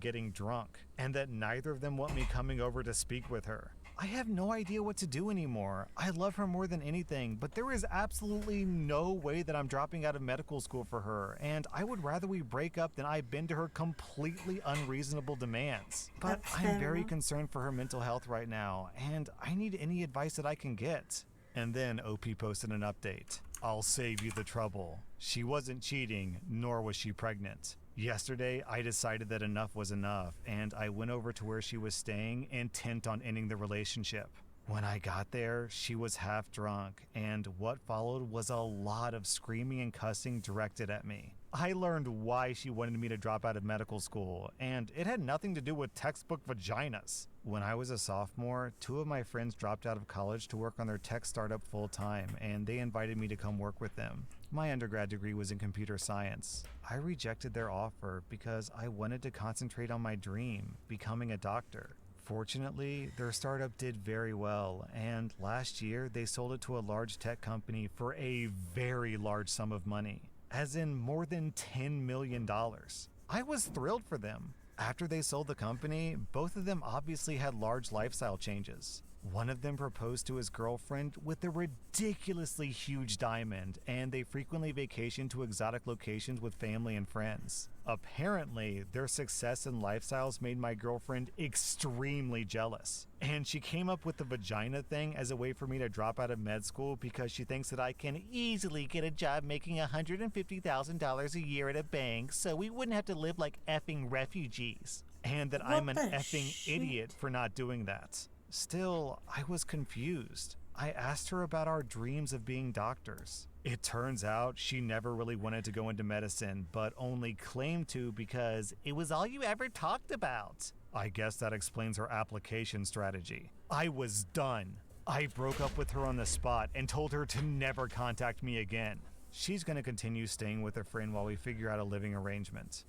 getting drunk, and that neither of them want me coming over to speak with her. I have no idea what to do anymore. I love her more than anything, but there is absolutely no way that I'm dropping out of medical school for her, and I would rather we break up than I bend to her completely unreasonable demands. But That's I'm fair very enough. concerned for her mental health right now, and I need any advice that I can get. And then OP posted an update. I'll save you the trouble. She wasn't cheating, nor was she pregnant. Yesterday, I decided that enough was enough, and I went over to where she was staying, intent on ending the relationship. When I got there, she was half drunk, and what followed was a lot of screaming and cussing directed at me. I learned why she wanted me to drop out of medical school, and it had nothing to do with textbook vaginas. When I was a sophomore, 2 of my friends dropped out of college to work on their tech startup full time, and they invited me to come work with them. My undergrad degree was in computer science. I rejected their offer because I wanted to concentrate on my dream, becoming a doctor. Fortunately, their startup did very well, and last year they sold it to a large tech company for a very large sum of money, as in more than $10 million. I was thrilled for them. After they sold the company, both of them obviously had large lifestyle changes. One of them proposed to his girlfriend with a ridiculously huge diamond, and they frequently vacationed to exotic locations with family and friends. Apparently, their success and lifestyles made my girlfriend extremely jealous, and she came up with the vagina thing as a way for me to drop out of med school because she thinks that I can easily get a job making $150,000 a year at a bank so we wouldn't have to live like effing refugees, and that I'm an What the effing shit? idiot for not doing that. Still, I was confused. I asked her about our dreams of being doctors. It turns out she never really wanted to go into medicine, but only claimed to because it was all you ever talked about. I guess that explains her application strategy. I was done. I broke up with her on the spot and told her to never contact me again. She's going to continue staying with a friend while we figure out a living arrangement.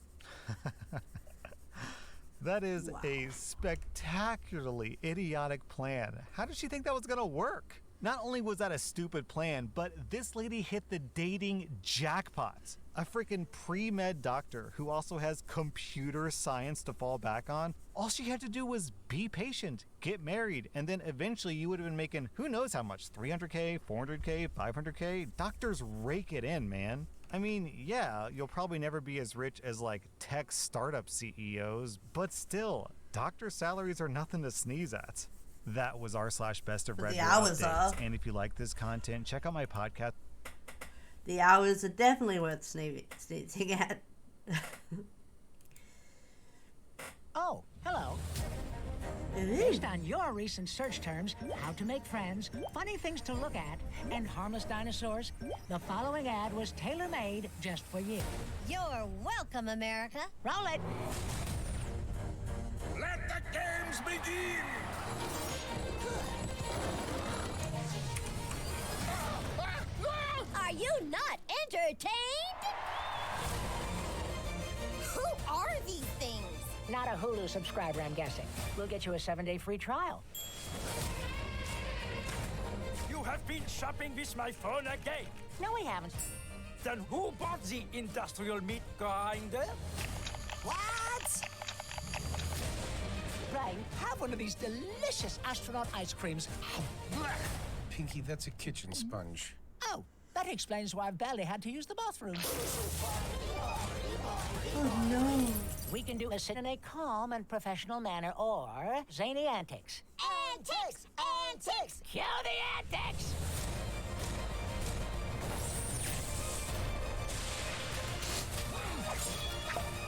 That is a spectacularly idiotic plan. How did she think that was gonna work? Not only was that a stupid plan, but this lady hit the dating jackpot. A freaking pre-med doctor who also has computer science to fall back on. All she had to do was be patient, get married, and then eventually you would have been making who knows how much, 300K, 400K, 500K. Doctors rake it in, man. I mean, yeah, you'll probably never be as rich as like tech startup CEOs, but still, doctor salaries are nothing to sneeze at. That was r/best of But Red the Bull hours updates. are. And if you like this content, check out my podcast. The hours are definitely worth sneezing at. Oh, hello. Based on your recent search terms, how to make friends, funny things to look at, and harmless dinosaurs, the following ad was tailor-made just for you. You're welcome, America. Roll it. Let the games begin! Are you not entertained? Who are these things? Not a Hulu subscriber, I'm guessing. We'll get you a 7-day free trial. You have been shopping with my phone again. No, we haven't. Then who bought the industrial meat grinder? What? Brian, have one of these delicious astronaut ice creams. Pinky, that's a kitchen sponge. Oh, that explains why I've barely had to use the bathroom. Oh no. We can do this in a calm and professional manner, or zany antics. Antics! Antics! Cue the antics!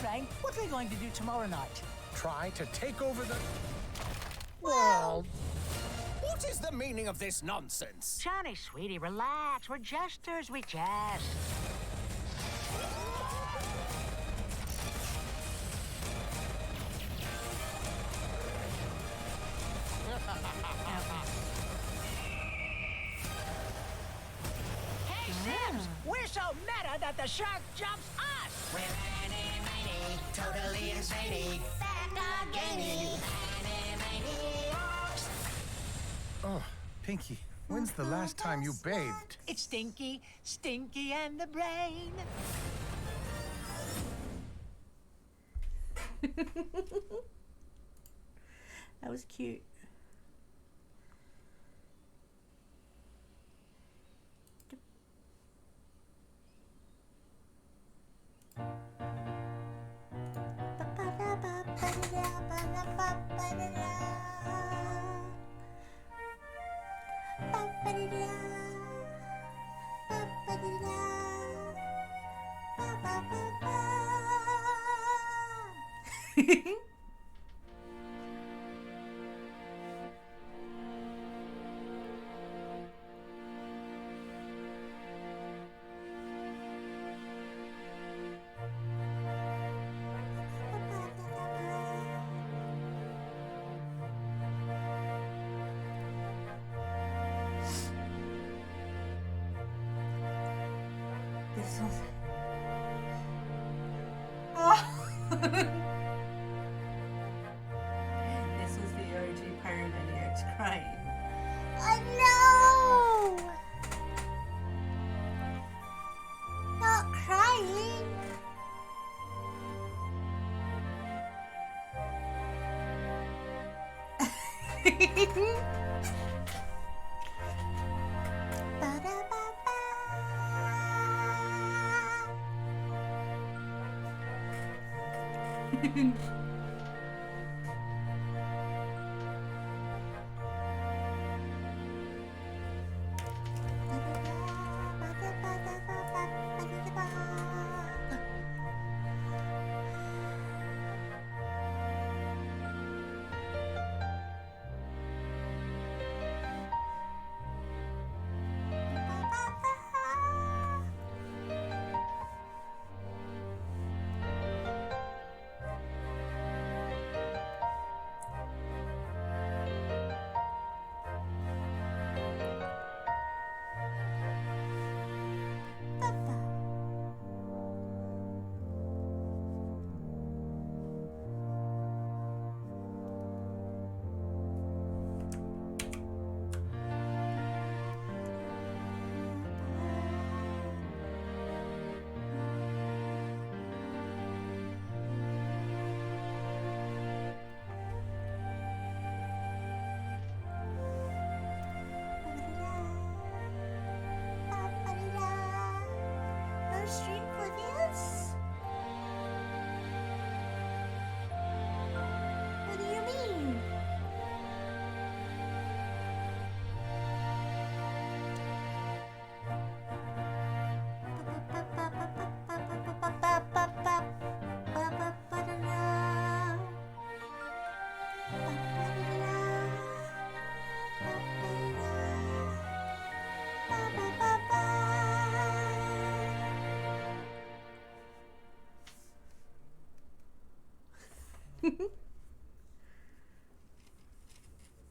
Brian, what are we going to do tomorrow night? try to take over the... Well... What is the meaning of this nonsense? Johnny, sweetie, relax. We're jesters, we jest. Hey, Sims, we're so meta that the shark jumps us. We're many, totally insane. Back again. Oh, Pinky, when's the last time you bathed? It's Stinky, Stinky and the Brain. That was cute. This was... Oh. This was the OG Pyromaniacs crying. Oh no! Not crying. Stream for this? What do you mean?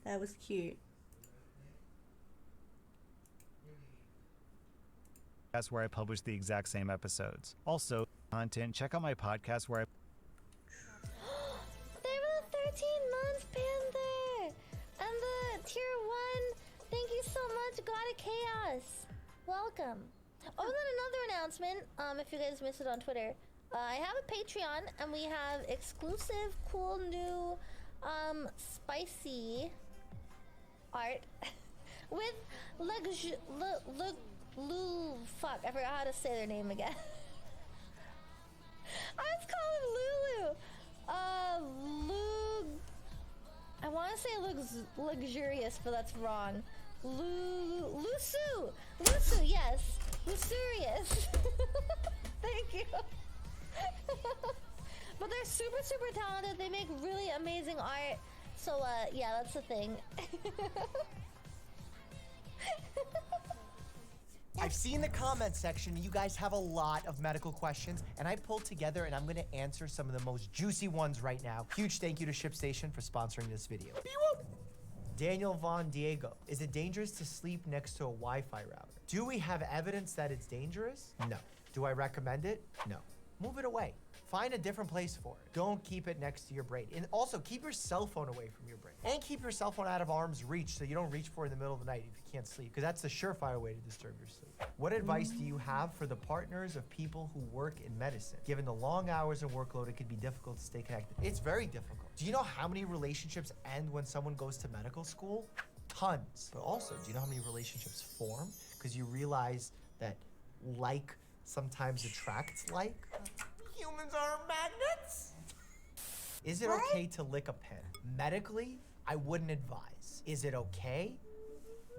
That was cute. That's where I publish the exact same episodes. Also, content, check out my podcast where I... There were 13 months, Panther! And the tier 1, thank you so much, God of Chaos. Welcome. Oh, and then another announcement, if you guys missed it on Twitter. I have a Patreon, and we have exclusive, cool, new, spicy art with fuck, I forgot how to say their name again. I was calling Lulu. I want to say luxurious, but that's wrong. Lusu, yes. Lusurious. Thank you. But they're super, super talented. They make really amazing art. So, yeah, that's the thing. I've seen the comment section. You guys have a lot of medical questions, and I pulled together and I'm going to answer some of the most juicy ones right now. Huge thank you to ShipStation for sponsoring this video. Daniel Von Diego, is it dangerous to sleep next to a Wi-Fi router? Do we have evidence that it's dangerous? No. Do I recommend it? No. Move it away. Find a different place for it. Don't keep it next to your brain. And also, keep your cell phone away from your brain. And keep your cell phone out of arm's reach so you don't reach for it in the middle of the night if you can't sleep, because that's the surefire way to disturb your sleep. What advice do you have for the partners of people who work in medicine? Given the long hours and workload, it can be difficult to stay connected. It's very difficult. Do you know how many relationships end when someone goes to medical school? Tons. But also, do you know how many relationships form? Because you realize that like sometimes attracts like. Humans are magnets. Is it okay to lick a pen? Medically, I wouldn't advise. Is it okay?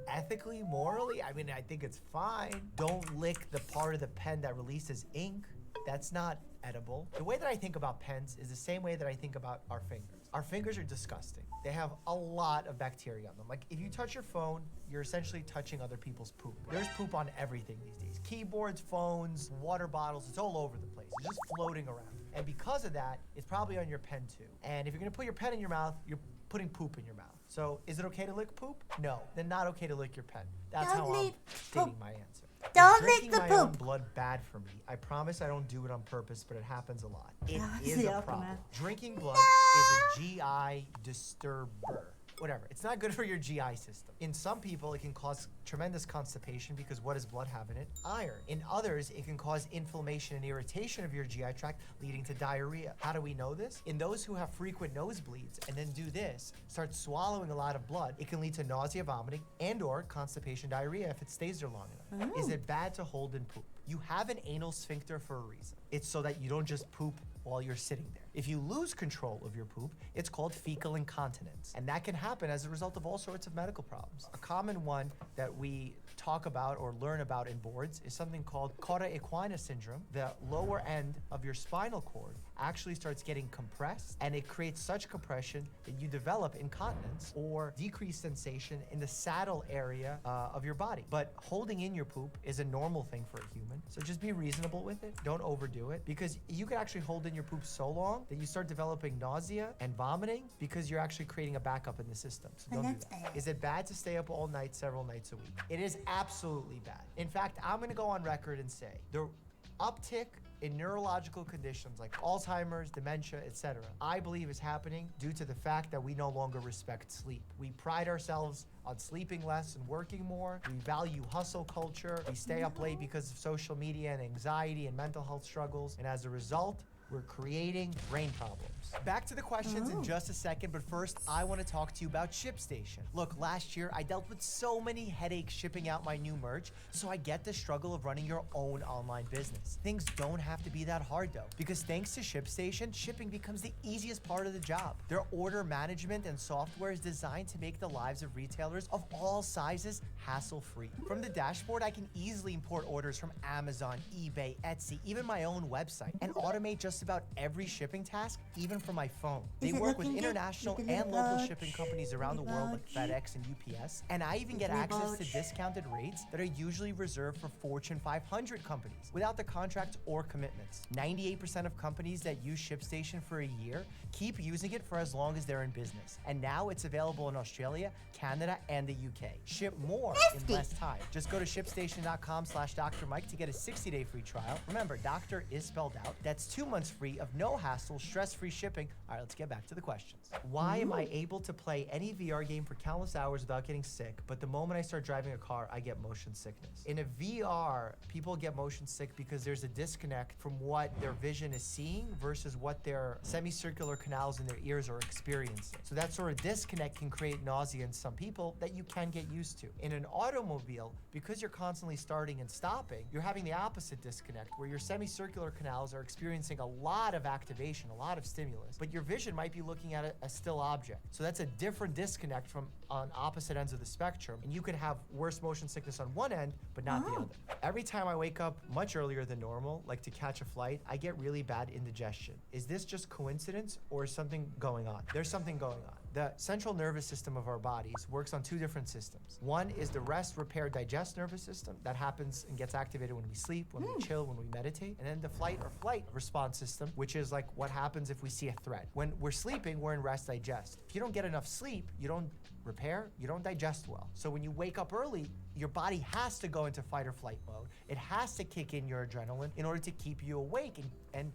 Ethically, morally, I mean, I think it's fine. Don't lick the part of the pen that releases ink. That's not edible. The way that I think about pens is the same way that I think about our fingers. Our fingers are disgusting. They have a lot of bacteria on them. Like, if you touch your phone, you're essentially touching other people's poop. There's poop on everything these days. Keyboards, phones, water bottles, it's all over the place. It's just floating around. And because of that, it's probably on your pen too. And if you're gonna put your pen in your mouth, you're putting poop in your mouth. So is it okay to lick poop? No, then not okay to lick your pen. That's how I'm stating my answer. Don't Drinking lick the my own poop. blood bad for me. I promise I don't do it on purpose, but it happens a lot. It is the a optimum. problem. Drinking blood is a GI disturber. Whatever. It's not good for your GI system. In some people, it can cause tremendous constipation because what does blood have in it? Iron. In others, it can cause inflammation and irritation of your GI tract, leading to diarrhea. How do we know this? In those who have frequent nosebleeds and then do this, start swallowing a lot of blood, it can lead to nausea, vomiting, and or constipation, diarrhea if it stays there long enough. Is it bad to hold and poop? You have an anal sphincter for a reason. It's so that you don't just poop while you're sitting there. If you lose control of your poop, it's called fecal incontinence. And that can happen as a result of all sorts of medical problems. A common one that we talk about or learn about in boards is something called cauda equina syndrome. The lower end of your spinal cord actually starts getting compressed, and it creates such compression that you develop incontinence or decreased sensation in the saddle area of your body. But holding in your poop is a normal thing for a human, so just be reasonable with it. Don't overdo it, because you can actually hold in your poop so long that you start developing nausea and vomiting because you're actually creating a backup in the system. So don't do that. Is it bad to stay up all night, several nights a week? It is absolutely bad. In fact, I'm gonna go on record and say the uptick in neurological conditions like Alzheimer's, dementia, etc., I believe is happening due to the fact that we no longer respect sleep. We pride ourselves on sleeping less and working more. We value hustle culture. We stay up late because of social media and anxiety and mental health struggles. And as a result, we're creating brain problems. Back to the questions in just a second, but first, I want to talk to you about ShipStation. Look, last year, I dealt with so many headaches shipping out my new merch, so I get the struggle of running your own online business. Things don't have to be that hard, though, because thanks to ShipStation, shipping becomes the easiest part of the job. Their order management and software is designed to make the lives of retailers of all sizes hassle-free. From the dashboard, I can easily import orders from Amazon, eBay, Etsy, even my own website, and automate just about every shipping task, even from my phone. They work with international and local shipping companies around the world like FedEx and UPS, and I even get access to discounted rates that are usually reserved for Fortune 500 companies without the contracts or commitments. 98% of companies that use ShipStation for a year keep using it for as long as they're in business. And now it's available in Australia, Canada, and the UK. Ship more in less time. Just go to shipstation.com/Dr. Mike to get a 60-day free trial. Remember, doctor is spelled out. That's 2 months free of no hassle, stress-free shipping. All right, let's get back to the questions. Why am I able to play any VR game for countless hours without getting sick, but the moment I start driving a car, I get motion sickness? In a VR, people get motion sick because there's a disconnect from what their vision is seeing versus what their semicircular canals in their ears are experiencing. So that sort of disconnect can create nausea in some people that you can get used to. In an automobile, because you're constantly starting and stopping, you're having the opposite disconnect where your semicircular canals are experiencing a lot of activation, a lot of stimulus, but your vision might be looking at a still object. So that's a different disconnect from on opposite ends of the spectrum, and you could have worse motion sickness on one end, but not the other. Every time I wake up much earlier than normal, like to catch a flight, I get really bad indigestion. Is this just coincidence or is something going on? There's something going on. The central nervous system of our bodies works on two different systems. One is the rest, repair, digest nervous system that happens and gets activated when we sleep, when we chill, when we meditate. And then the flight or flight response system, which is like what happens if we see a threat. When we're sleeping, we're in rest, digest. If you don't get enough sleep, you don't repair, you don't digest well. So when you wake up early, your body has to go into fight or flight mode. It has to kick in your adrenaline in order to keep you awake and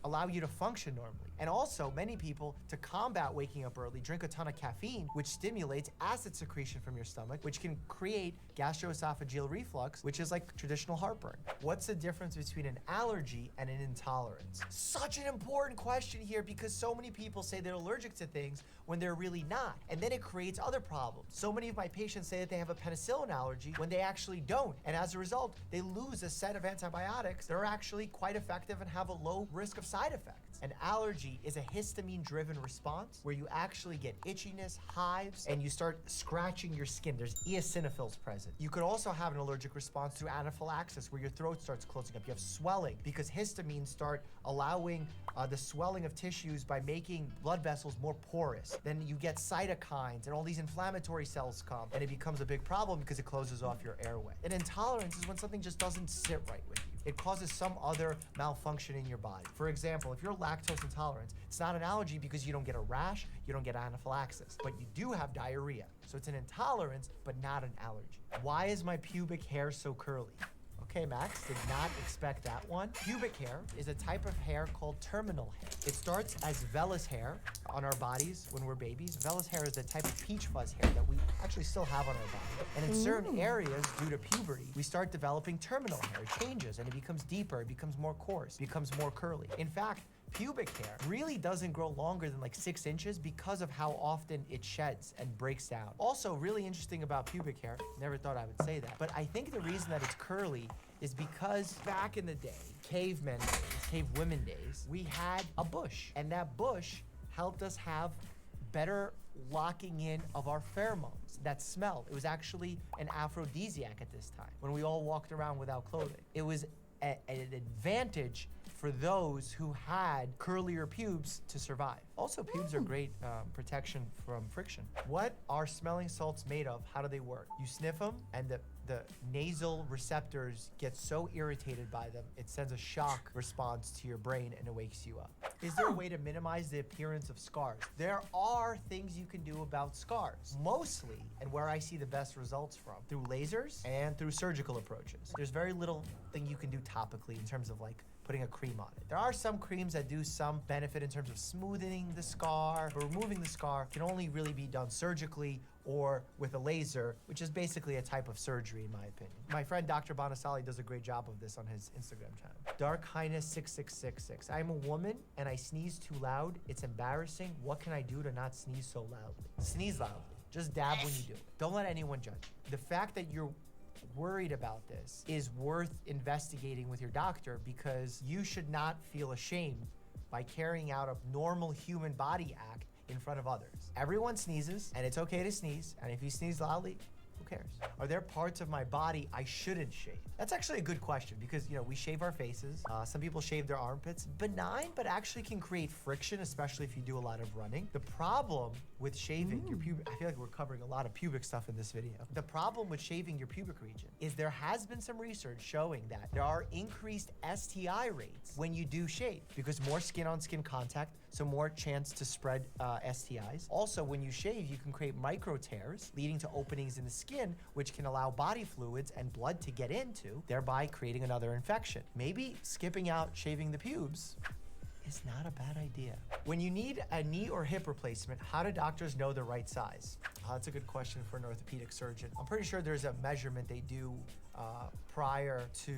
allow you to function normally. And also, many people, to combat waking up early, drink a ton of caffeine, which stimulates acid secretion from your stomach, which can create gastroesophageal reflux, which is like traditional heartburn. What's the difference between an allergy and an intolerance? Such an important question here because so many people say they're allergic to things when they're really not. And then it creates other problems. So many of my patients say that they have a penicillin allergy when they actually don't. And as a result, they lose a set of antibiotics that are actually quite effective and have a low risk of side effects. An allergy is a histamine-driven response where you actually get itchiness, hives, and you start scratching your skin. There's eosinophils present. You could also have an allergic response to anaphylaxis where your throat starts closing up. You have swelling because histamines start allowing the swelling of tissues by making blood vessels more porous. Then you get cytokines and all these inflammatory cells come and it becomes a big problem because it closes off your airway. An intolerance is when something just doesn't sit right with you. It causes some other malfunction in your body. For example, if you're lactose intolerant, it's not an allergy because you don't get a rash, you don't get anaphylaxis, but you do have diarrhea. So it's an intolerance, but not an allergy. Why is my pubic hair so curly? Okay, Max, did not expect that one. Pubic hair is a type of hair called terminal hair. It starts as vellus hair on our bodies when we're babies. Vellus hair is the type of peach fuzz hair that we actually still have on our body. And in certain areas, due to puberty, we start developing terminal hair. It changes and it becomes deeper, it becomes more coarse, it becomes more curly. In fact, pubic hair really doesn't grow longer than like 6 inches because of how often it sheds and breaks down. Also, really interesting about pubic hair, never thought I would say that, but I think the reason that it's curly is because back in the day, cavemen days, cavewomen days, we had a bush, and that bush helped us have better locking in of our pheromones that smelled. It was actually an aphrodisiac at this time when we all walked around without clothing. It was an advantage for those who had curlier pubes to survive. Also, pubes are great protection from friction. What are smelling salts made of? How do they work? You sniff them and the nasal receptors get so irritated by them, it sends a shock response to your brain and it wakes you up. Is there a way to minimize the appearance of scars? There are things you can do about scars. Mostly, and where I see the best results from, through lasers and through surgical approaches. There's very little thing you can do topically in terms of like putting a cream on it. There are some creams that do some benefit in terms of smoothing the scar, but removing the scar can only really be done surgically or with a laser, which is basically a type of surgery in my opinion. My friend Dr. Bonasali does a great job of this on his Instagram channel. Dark Highness 6666. I'm a woman and I sneeze too loud. It's embarrassing. What can I do to not sneeze so loudly? Sneeze loudly. Just dab when you do it. Don't let anyone judge you. The fact that you're worried about this is worth investigating with your doctor because you should not feel ashamed by carrying out a normal human body act in front of others. Everyone sneezes and it's okay to sneeze, and if you sneeze loudly, who cares? Are there parts of my body I shouldn't shave? That's actually a good question because, you know, we shave our faces. Some people shave their armpits. Benign, but actually can create friction, especially if you do a lot of running. The problem with shaving your pubic, I feel like we're covering a lot of pubic stuff in this video. The problem with shaving your pubic region is there has been some research showing that there are increased STI rates when you do shave because more skin-on-skin contact, so more chance to spread STIs. Also, when you shave, you can create micro tears leading to openings in the skin, which can allow body fluids and blood to get into, thereby creating another infection. Maybe skipping out shaving the pubes is not a bad idea. When you need a knee or hip replacement, how do doctors know the right size? That's a good question for an orthopedic surgeon. I'm pretty sure there's a measurement they do prior to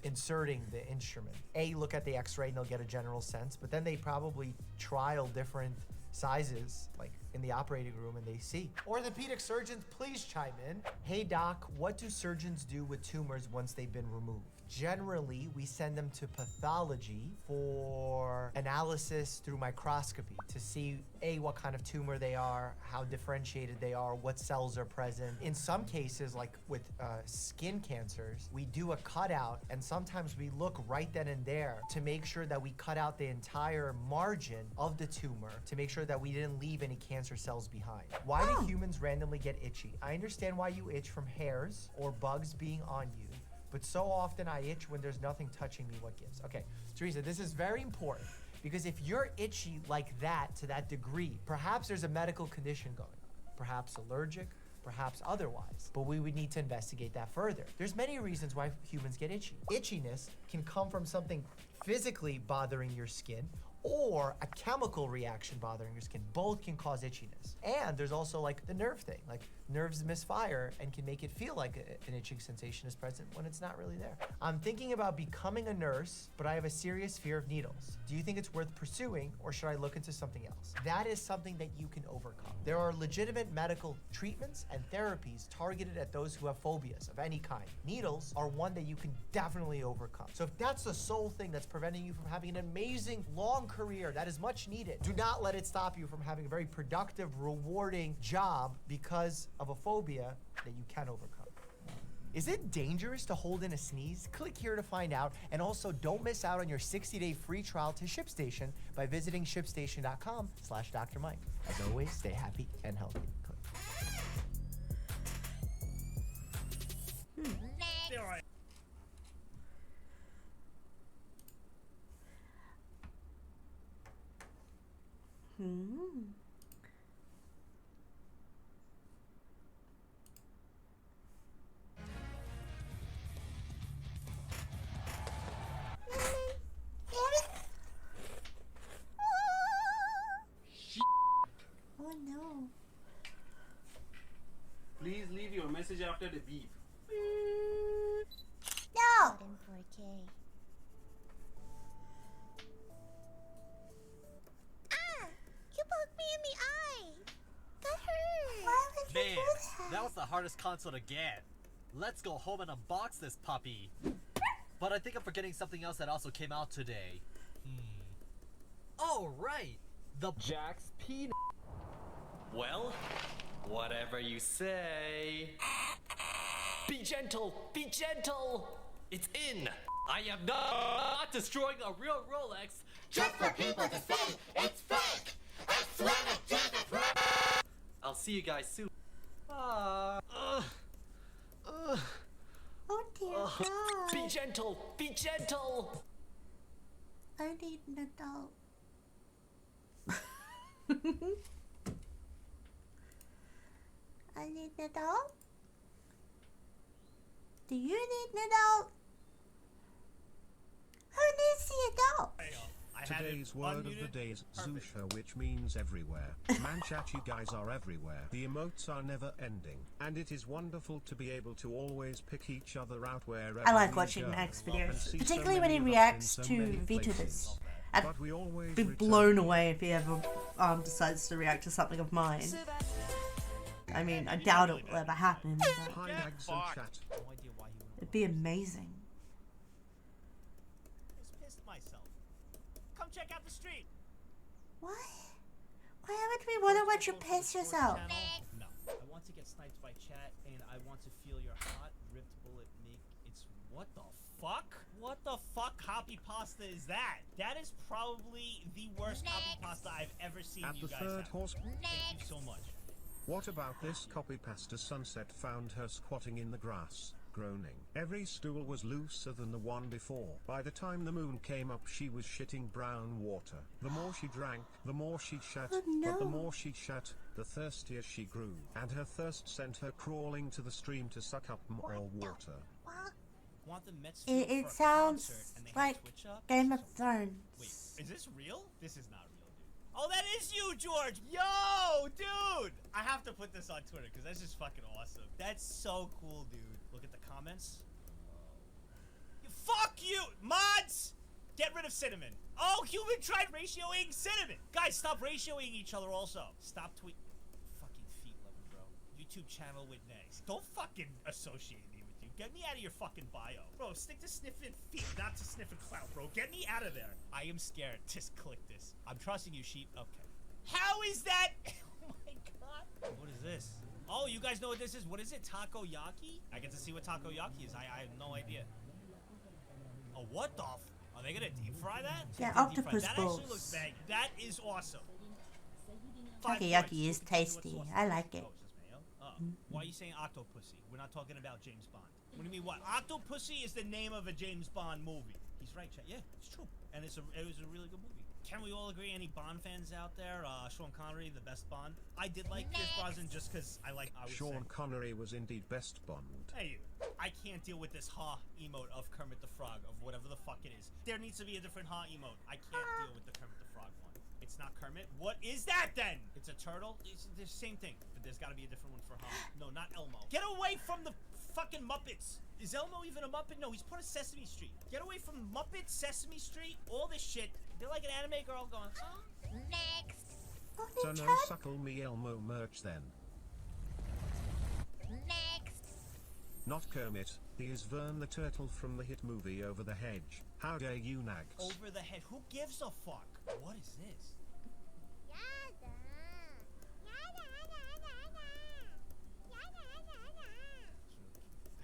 inserting the instrument. Look at the x-ray and they'll get a general sense, but then they probably trial different sizes, like in the operating room and they see. Orthopedic surgeons, please chime in. Hey doc, what do surgeons do with tumors once they've been removed? Generally, we send them to pathology for analysis through microscopy to see what kind of tumor they are, how differentiated they are, what cells are present. In some cases, like with skin cancers, we do a cutout, and sometimes we look right then and there to make sure that we cut out the entire margin of the tumor to make sure that we didn't leave any cancer cells behind. Why do humans randomly get itchy? I understand why you itch from hairs or bugs being on you, but so often I itch when there's nothing touching me. What gives? Okay, Teresa, this is very important because if you're itchy like that to that degree, perhaps there's a medical condition going on, perhaps allergic, perhaps otherwise, but we would need to investigate that further. There's many reasons why humans get itchy. Itchiness can come from something physically bothering your skin or a chemical reaction bothering your skin. Both can cause itchiness. And there's also like the nerve thing, like nerves misfire and can make it feel like an itching sensation is present when it's not really there. I'm thinking about becoming a nurse, but I have a serious fear of needles. Do you think it's worth pursuing, or should I look into something else? That is something that you can overcome. There are legitimate medical treatments and therapies targeted at those who have phobias of any kind. Needles are one that you can definitely overcome. So if that's the sole thing that's preventing you from having an amazing long career that is much needed, do not let it stop you from having a very productive, rewarding job because of a phobia that you can overcome. Is it dangerous to hold in a sneeze? Click here to find out, and also don't miss out on your 60-day free trial to ShipStation by visiting shipstation.com/Dr. Mike. As always, stay happy and healthy. Oh no. Please leave your message after the beep. No! In 4K. Ah! You poked me in the eye! That hurt! Why would you Man, do that? that was the hardest console to get. Let's go home and unbox this puppy. But I think I'm forgetting something else that also came out today. Oh, right! The Jack's Peanut. Well, whatever you say. Be gentle! Be gentle! It's in. I am not destroying a real Rolex Just for people to say it's fake! I swear to Jesus Christ! I'll see you guys soon. Oh dear God. Be gentle! Be gentle! I need an adult. I need an adult? Do you need an adult? Who needs the adult? Today's word of the day is Zusha, which means everywhere. Manchat, you guys are everywhere. The emotes are never ending, and it is wonderful to be able to always pick each other out wherever I like we watching go, Max and videos, see particularly so when he many of us reacts in so to many VTubers. places. I'd But we always be return. blown away if he ever decides to react to something of mine. I mean, I doubt it will ever happen, but Hi, Mags and chat. it'd be amazing. Just pissed myself. Come check out the stream. What? Why would we want to watch you piss yourself? No. I want to get sniped by chat, and I want to feel your hot, ripped bullet make its... What the fuck? What the fuck copy pasta is that? That is probably the worst copy pasta I've ever seen At you the guys third have. horse. Thank you so much. What about this copy pasta? Sunset found her squatting in the grass, groaning. Every stool was looser than the one before. By the time the moon came up, she was shitting brown water. The more she drank, the more she shat, but the more she shat, the thirstier she grew. And her thirst sent her crawling to the stream to suck up more water. Want the Mets It sounds like Game of Thrones. Wait, is this real? This is not real, dude. Oh, that is you, George! Yo, dude! I have to put this on Twitter, because that's just fucking awesome. That's so cool, dude. Look at the comments. Fuck you! Mods! Get rid of Cinnamon. Oh, human tried ratioing Cinnamon! Guys, stop ratioing each other also. Stop tweet... YouTube channel with Nags. Don't fucking associate me with you. Get me out of your fucking bio. Bro, stick to sniffing feet, not to sniffing clout, bro. Get me out of there. I am scared. Just click this. I'm trusting you, sheep. Okay. How is that? Oh my god. What is this? Oh, you guys know what this is? What is it? Takoyaki? I get to see what takoyaki is. I have no idea. Oh, what the are they gonna deep fry that? Yeah, That octopus actually looks balls. bang. That is awesome. Takoyaki is tasty. I like it. Why are you saying Octopussy? We're not talking about James Bond. What do you mean what? Octopussy is the name of a James Bond movie. He's right, Chet. Yeah, it's true. And it was a really good movie. Can we all agree? Any Bond fans out there? Sean Connery, the best Bond. I did like Pierce Brosnan just because I would Sean say. Connery was indeed best Bond. Hey, I can't deal with this ha emote of Kermit the Frog, of whatever the fuck it is. There needs to be a different ha emote. I can't deal with the Kermit the Frog one. It's not Kermit. What is that then? It's a turtle? It's the same thing. But there's gotta be a different one for ha. No, not Elmo. Get away from the fucking Muppets. Is Elmo even a Muppet? No, he's part of Sesame Street. Get away from Muppets, Sesame Street, all this shit. They're like an anime girl going, oh. Next. So no Suckle Me Elmo merch then. Next. Not Kermit, he is Vern the Turtle from the hit movie Over the Hedge. How dare you, Nags? Over the head. Who gives a fuck? What is this? I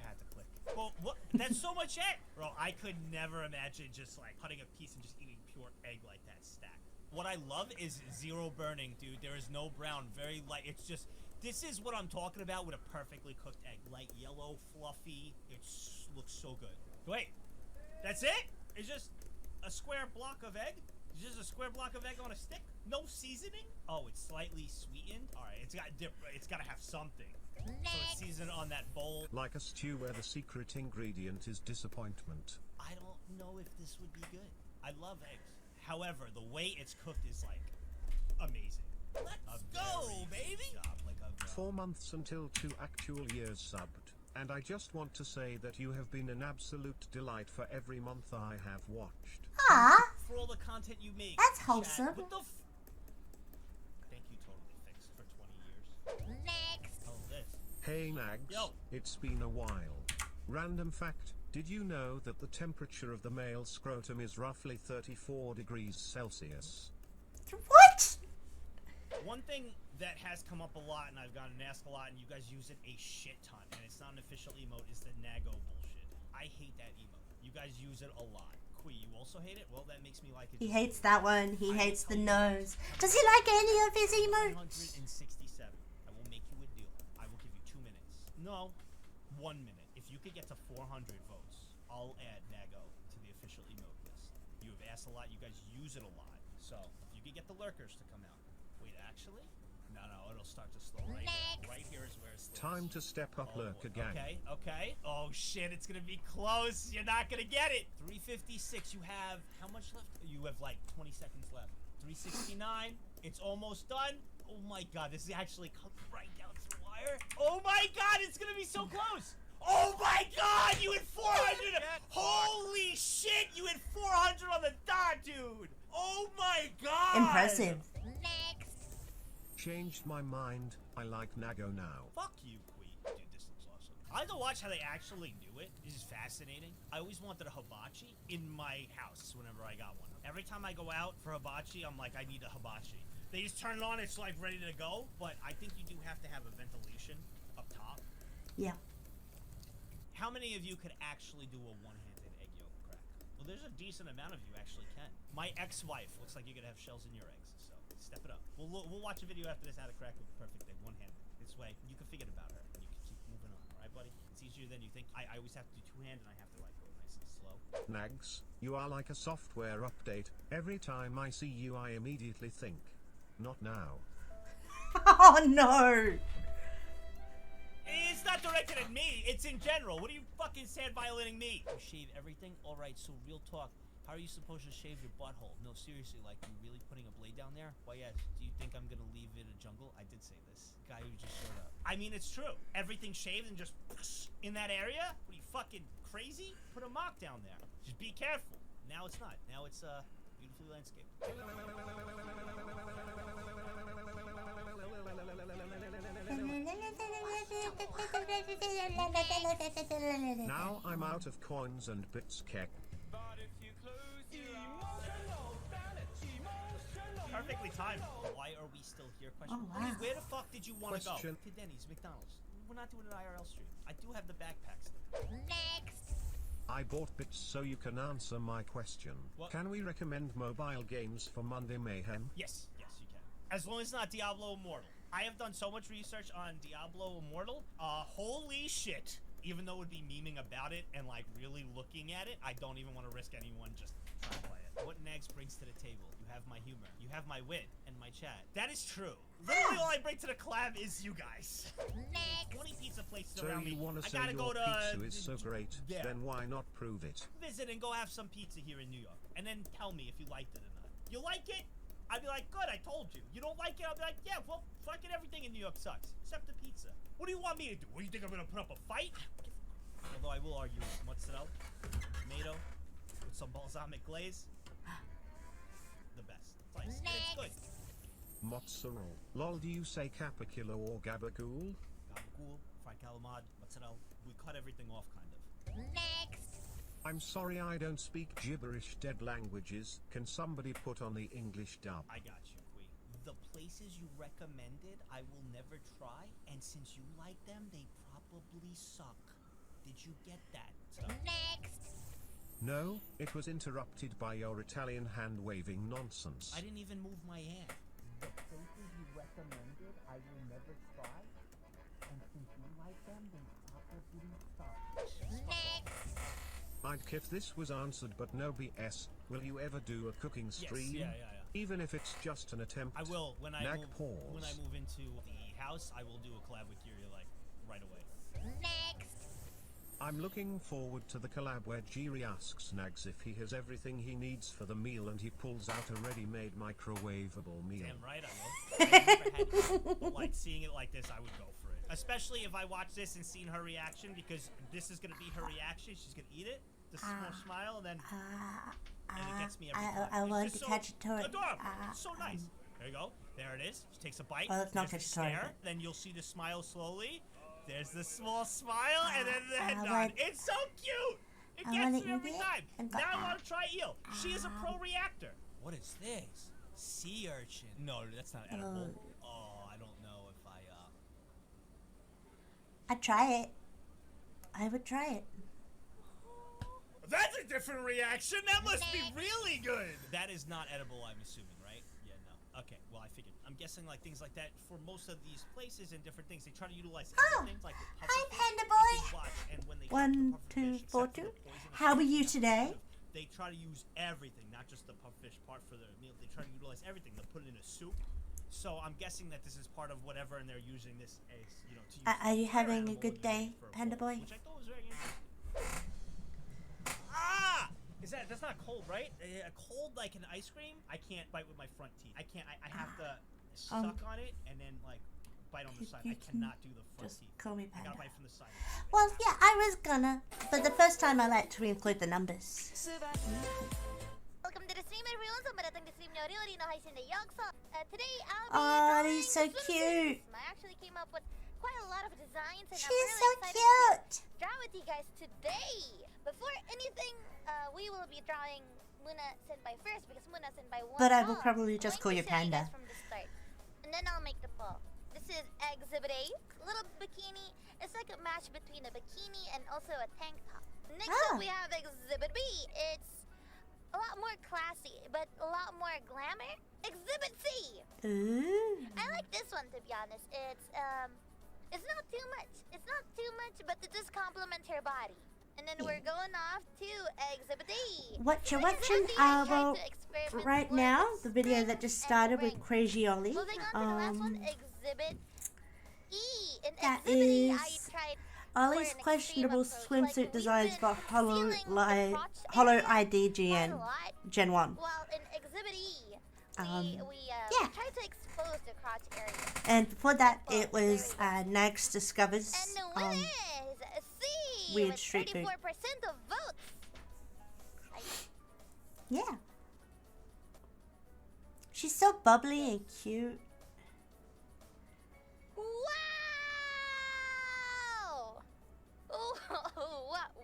had to click. Well, what? That's so much egg! Bro, I could never imagine just like cutting a piece and just eating pure egg like that stacked. What I love is zero burning, dude. There is no brown, very light. It's just, this is what I'm talking about with a perfectly cooked egg. Light yellow, fluffy. It looks so good. Wait, that's it? It's just a square block of egg? It's just a square block of egg on a stick? No seasoning? Oh, it's slightly sweetened? Alright, it's gotta have something. So it's seasoned on that bowl. Like a stew where the secret ingredient is disappointment. I don't know if this would be good. I love eggs. However, the way it's cooked is like amazing. Let's go, baby! Job, like 4 months until 2 actual years subbed. And I just want to say that you have been an absolute delight for every month I have watched. Ah, for all the content you make. That's wholesome. Chat. What the Thank you, Totally Fixed, for 20 years. Next. Oh, this. Hey Nags, Yo. It's been a while. Random fact, did you know that the temperature of the male scrotum is roughly 34 degrees Celsius? What? One thing that has come up a lot, and I've gotten asked a lot, and you guys use it a shit ton, and it's not an official emote, is the Nago bullshit. I hate that emote. You guys use it a lot. Kui, you also hate it? Well, that makes me like it. He hates that one. He hates the nose. Does he like any of his emotes? 167. I will make you a deal. I will give you 2 minutes. No, 1 minute. If you could get to 400 votes, I'll add Nago to the official emote list. You have asked a lot. You guys use it a lot. So, if you could get the lurkers to come out. Wait, actually? No, it'll start to slow right here. Right here is where it's Time to step up, lurker gang. Okay. Oh shit, it's gonna be close. You're not gonna get it. 356. You have how much left? You have like 20 seconds left. 369. It's almost done. Oh my god, this is actually cut right down to the wire. Oh my god, it's gonna be so close. Oh my god, you hit 400. Holy shit, you hit 400 on the dot, dude. Oh my god. Impressive. Next. Changed my mind. I like Nago now. Fuck you, Queen. Dude, this looks awesome. I like to watch how they actually do it. This is fascinating. I always wanted a hibachi in my house whenever I got one. Every time I go out for hibachi, I'm like, I need a hibachi. They just turn it on, it's like ready to go. But I think you do have to have a ventilation up top. Yeah. How many of you could actually do a one-handed egg yolk crack? Well, there's a decent amount of you actually can. My ex-wife looks like you could have shells in your eggs. So step it up. We'll watch a video after this how to crack a perfect egg one-handed. This way you can forget about her and you can keep moving on. All right, buddy? It's easier than you think. I always have to do two-handed and I have to like go nice and slow. Nags, you are like a software update. Every time I see you, I immediately think, not now. Oh no! It's not directed at me. It's in general. What are you fucking sand violating me? You shave everything? All right. So real talk. How are you supposed to shave your butthole? No, seriously, like, you really putting a blade down there? Why, yes. Do you think I'm gonna leave it a jungle? I did say this. Guy who just showed up. I mean, it's true. Everything shaved and just in that area? What are you, fucking crazy? Put a mock down there. Just be careful. Now it's not. Now it's, beautifully landscaped. Now I'm out of coins and bits, Keck. Perfectly timed. Why are we still here? Question. Oh, wow. Where the fuck did you want to go? Question. To Denny's, McDonald's. We're not doing an IRL stream. I do have the backpack still. Next. I bought bits so you can answer my question. What? Can we recommend mobile games for Monday Mayhem? Yes, you can. As long as it's not Diablo Immortal. I have done so much research on Diablo Immortal. Holy shit. Even though it would be memeing about it and like really looking at it, I don't even want to risk anyone just trying to play it. What Nags brings to the table? You have my humor. You have my wit and my chat. That is true. Literally all I bring to the collab is you guys. Next. 20 pizza places So around you me. want to I say gotta your go to pizza is so great, yeah. then why not prove it? Visit and go have some pizza here in New York. And then tell me if you liked it or not. You like it? I'd be like, good, I told you. You don't like it? I'll be like, yeah, well, fucking everything in New York sucks. Except the pizza. What do you want me to do? What, do you think I'm gonna put up a fight? Although I will argue mozzarella, tomato, with some balsamic glaze. The best. It's nice. And it's good. Mozzarella. Lol, do you say Capicula or Gabagool? Gabagool, fried calamari, mozzarella. We cut everything off, kind of. Next. I'm sorry I don't speak gibberish dead languages. Can somebody put on the English dub? I got you, Quee. The places you recommended, I will never try. And since you like them, they probably suck. Did you get that? Next. No, it was interrupted by your Italian hand-waving nonsense. I didn't even move my hand. The places you recommended, I will never try. And since you like them, they probably suck. Next. I'd if this was answered, but no BS. Will you ever do a cooking stream? Yes, yeah. Even if it's just an attempt. I will. When I Nag move, pause. when I move into the house, I will do a collab with Yuri like right away. Next. I'm looking forward to the collab where Jiri asks Nags if he has everything he needs for the meal and he pulls out a ready-made microwavable meal. Damn right I will. I've never had, like, seeing it like this, I would go for it. Especially if I watch this and seen her reaction, because this is going to be her reaction. She's going to eat it, the small smile, and then and it gets me every time. I It's want just to so catch a toy. adorable. It's so nice. There you go. There it is. She takes a bite. Well, it's not There's the catch a toy, stare. but- Then you'll see the smile slowly. There's the small smile, and then the head I nod. want- It's so cute. It I gets wanna me every eat it time. and go, Now I want to try eel. She is a pro reactor. What is this? Sea urchin. No, that's not edible. Oh, I don't know if I'd try it. I would try it. That's a different reaction. That must be really good. That is not edible, I'm assuming, right? Yeah, no. Okay, well, I figured. I'm guessing like things like that for most of these places and different things. They try to utilize everything, like with Hi, pufferfish. Panda I Boy. did watch, and when they 1, cook the 2, pufferfish, 4, except for 2. the poisonous How are you stuff, today? They try to use everything, not just the pufferfish part for their meal. They try to utilize everything. They put it in a soup. So I'm guessing that this is part of whatever, and they're using this as, you know, to use Are you their having a animal good and use day, it for a Panda bowl, Boy? Which I thought was very interesting. Ah! That's not cold, right? Cold like an ice cream? I can't bite with my front teeth. I can't. I have to suck on it and then like bite on the side. I cannot do the front teeth. Call me I Panda. gotta bite from the side. Well, yeah, I was gonna, but the first time I like to include the numbers. Welcome to the stream, everyone. So, marathon the stream nyo rin no haisin de yokso. Today I'll be Oh, drawing he's so swimsuits. cute. I actually came up with quite a lot of designs, and I'm She's really so excited cute. to draw with you guys today. Before anything, we will be drawing Muna Senpai first because Muna Senpai won. But I will all. probably I'm just going call you to show Panda. guys from the start, and then I'll make the poll. This is Exhibit A, little bikini. It's like a match between a bikini and also a tank top. Next up, we have Exhibit B. It's a lot more classy, but a lot more glamour. Exhibit C. Ooh. I like this one, to be honest. It's not too much. It's not too much, but it does complement her body. And then we're going off to Exhibit D. What you're Exhibit watching, D, I tried well, to experiment right more now, with the video that just started with rings. Crazy Ollie. Moving on to the last one, Exhibit E. In that Exhibit E, I is tried Ollie's for an questionable extreme approach, swimsuit like designs for feeling the crotch Hollow area ID quite a GN lot. Gen 1. Well, in Exhibit E, we yeah. tried to expose the crotch area. And before that, it was Nags Discovers And the winner is C Weird with Street 34% Food. of votes. Yeah. She's so bubbly and cute. Wow!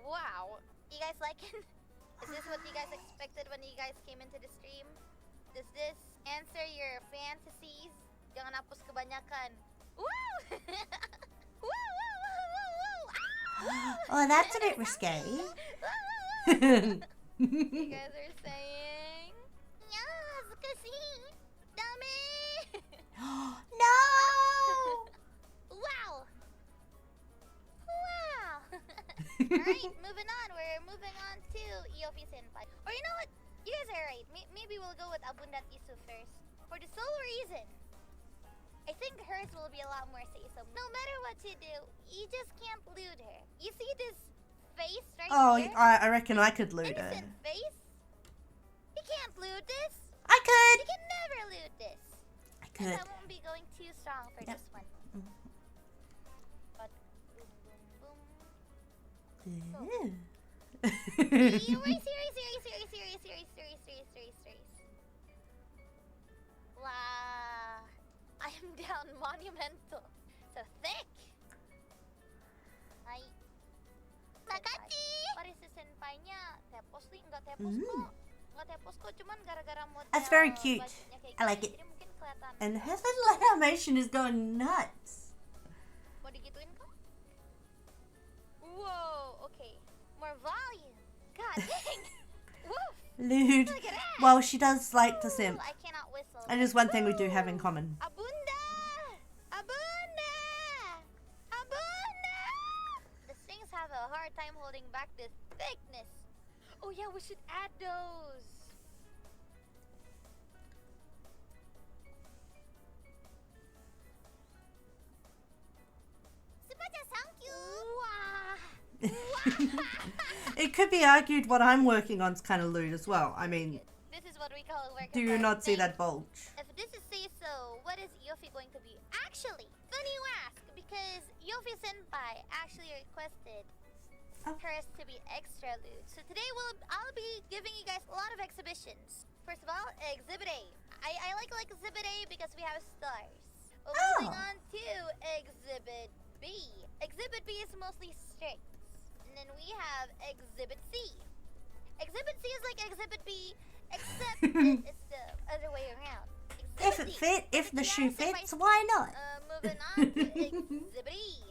Wow. You guys like it? Is this what you guys expected when you guys came into the stream? Does this answer your fantasies? Jangan hapus kebanyakan. Woo! Woo, woo, woo, woo, woo! Ah! Oh, that's a bit risque. You guys are saying, yes, kasi dami. No! Wow! Wow! Alright, moving on. We're moving on to Yofi Senpai. Or you know what? You guys are right. Maybe we'll go with Abundat Isu first. For the sole reason, I think hers will be a lot more safe. So no matter what you do, you just can't loot her. You see this face right here? I reckon I could loot her. Innocent face? You can't loot this. I could. You can never loot this. I could. I won't be going too strong for this one. But boom, boom, boom. You were serious. Wow. I am down monumental. So thick. Ay. Nakachi! Paris senpai niya. Tepos nih, enggak tepos kok. Enggak tepos kok, cuman gara-gara model. That's very cute. bajunya kayak I like gini, it. jadi mungkin kelihatan. And his little animation is going nuts. Mau digituin kok? Whoa, okay. More volume. God dang. Woof. Lewd. Look at that. Well, she does like to simp. I cannot whistle. And there's one thing we do have in common. Abunda! Abunda! Abunda! The strings have a hard time holding back this thickness. Oh yeah, we should add those. Thank you. It could be argued what I'm working on is kind of lewd as well. I mean, This is what we call a work do of you art. not see that bulge? If this is say so, what is Yofi going to be? Actually, funny you ask, because Yofi Senpai actually requested hers to be extra lewd. So today I'll be giving you guys a lot of exhibitions. First of all, Exhibit A. I like Exhibit A because we have stars. Moving on to Exhibit B. Exhibit B is mostly strings. And then we have Exhibit C. Exhibit C is like Exhibit B, except it's the other way around. If it fit, if the shoe fits, why not? Moving on to Exhibit E.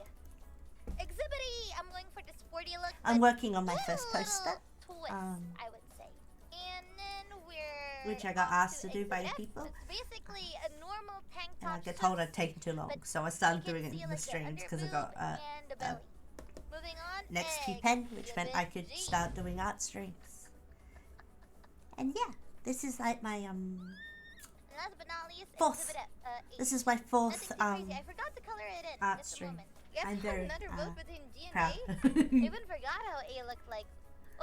Exhibit E, I'm going for the sporty look. I'm but working on my with a first poster, twist, I would say. And then we're which I got asked to do by Exhibit F. people. It's basically a normal tank And I top. get told I'd taken too long, so I started doing it in the like, streams because I underboob got and the belly. Moving on, next Q pen, which meant I could Exhibit G. start doing art streams. And yeah, this is like my And last but not least, fourth. Exhibit H. This is my fourth Nothing too crazy. I forgot to color it in. art Just a stream. moment. You guys I'm have very another vote between G and proud. A? I even forgot how A looked like.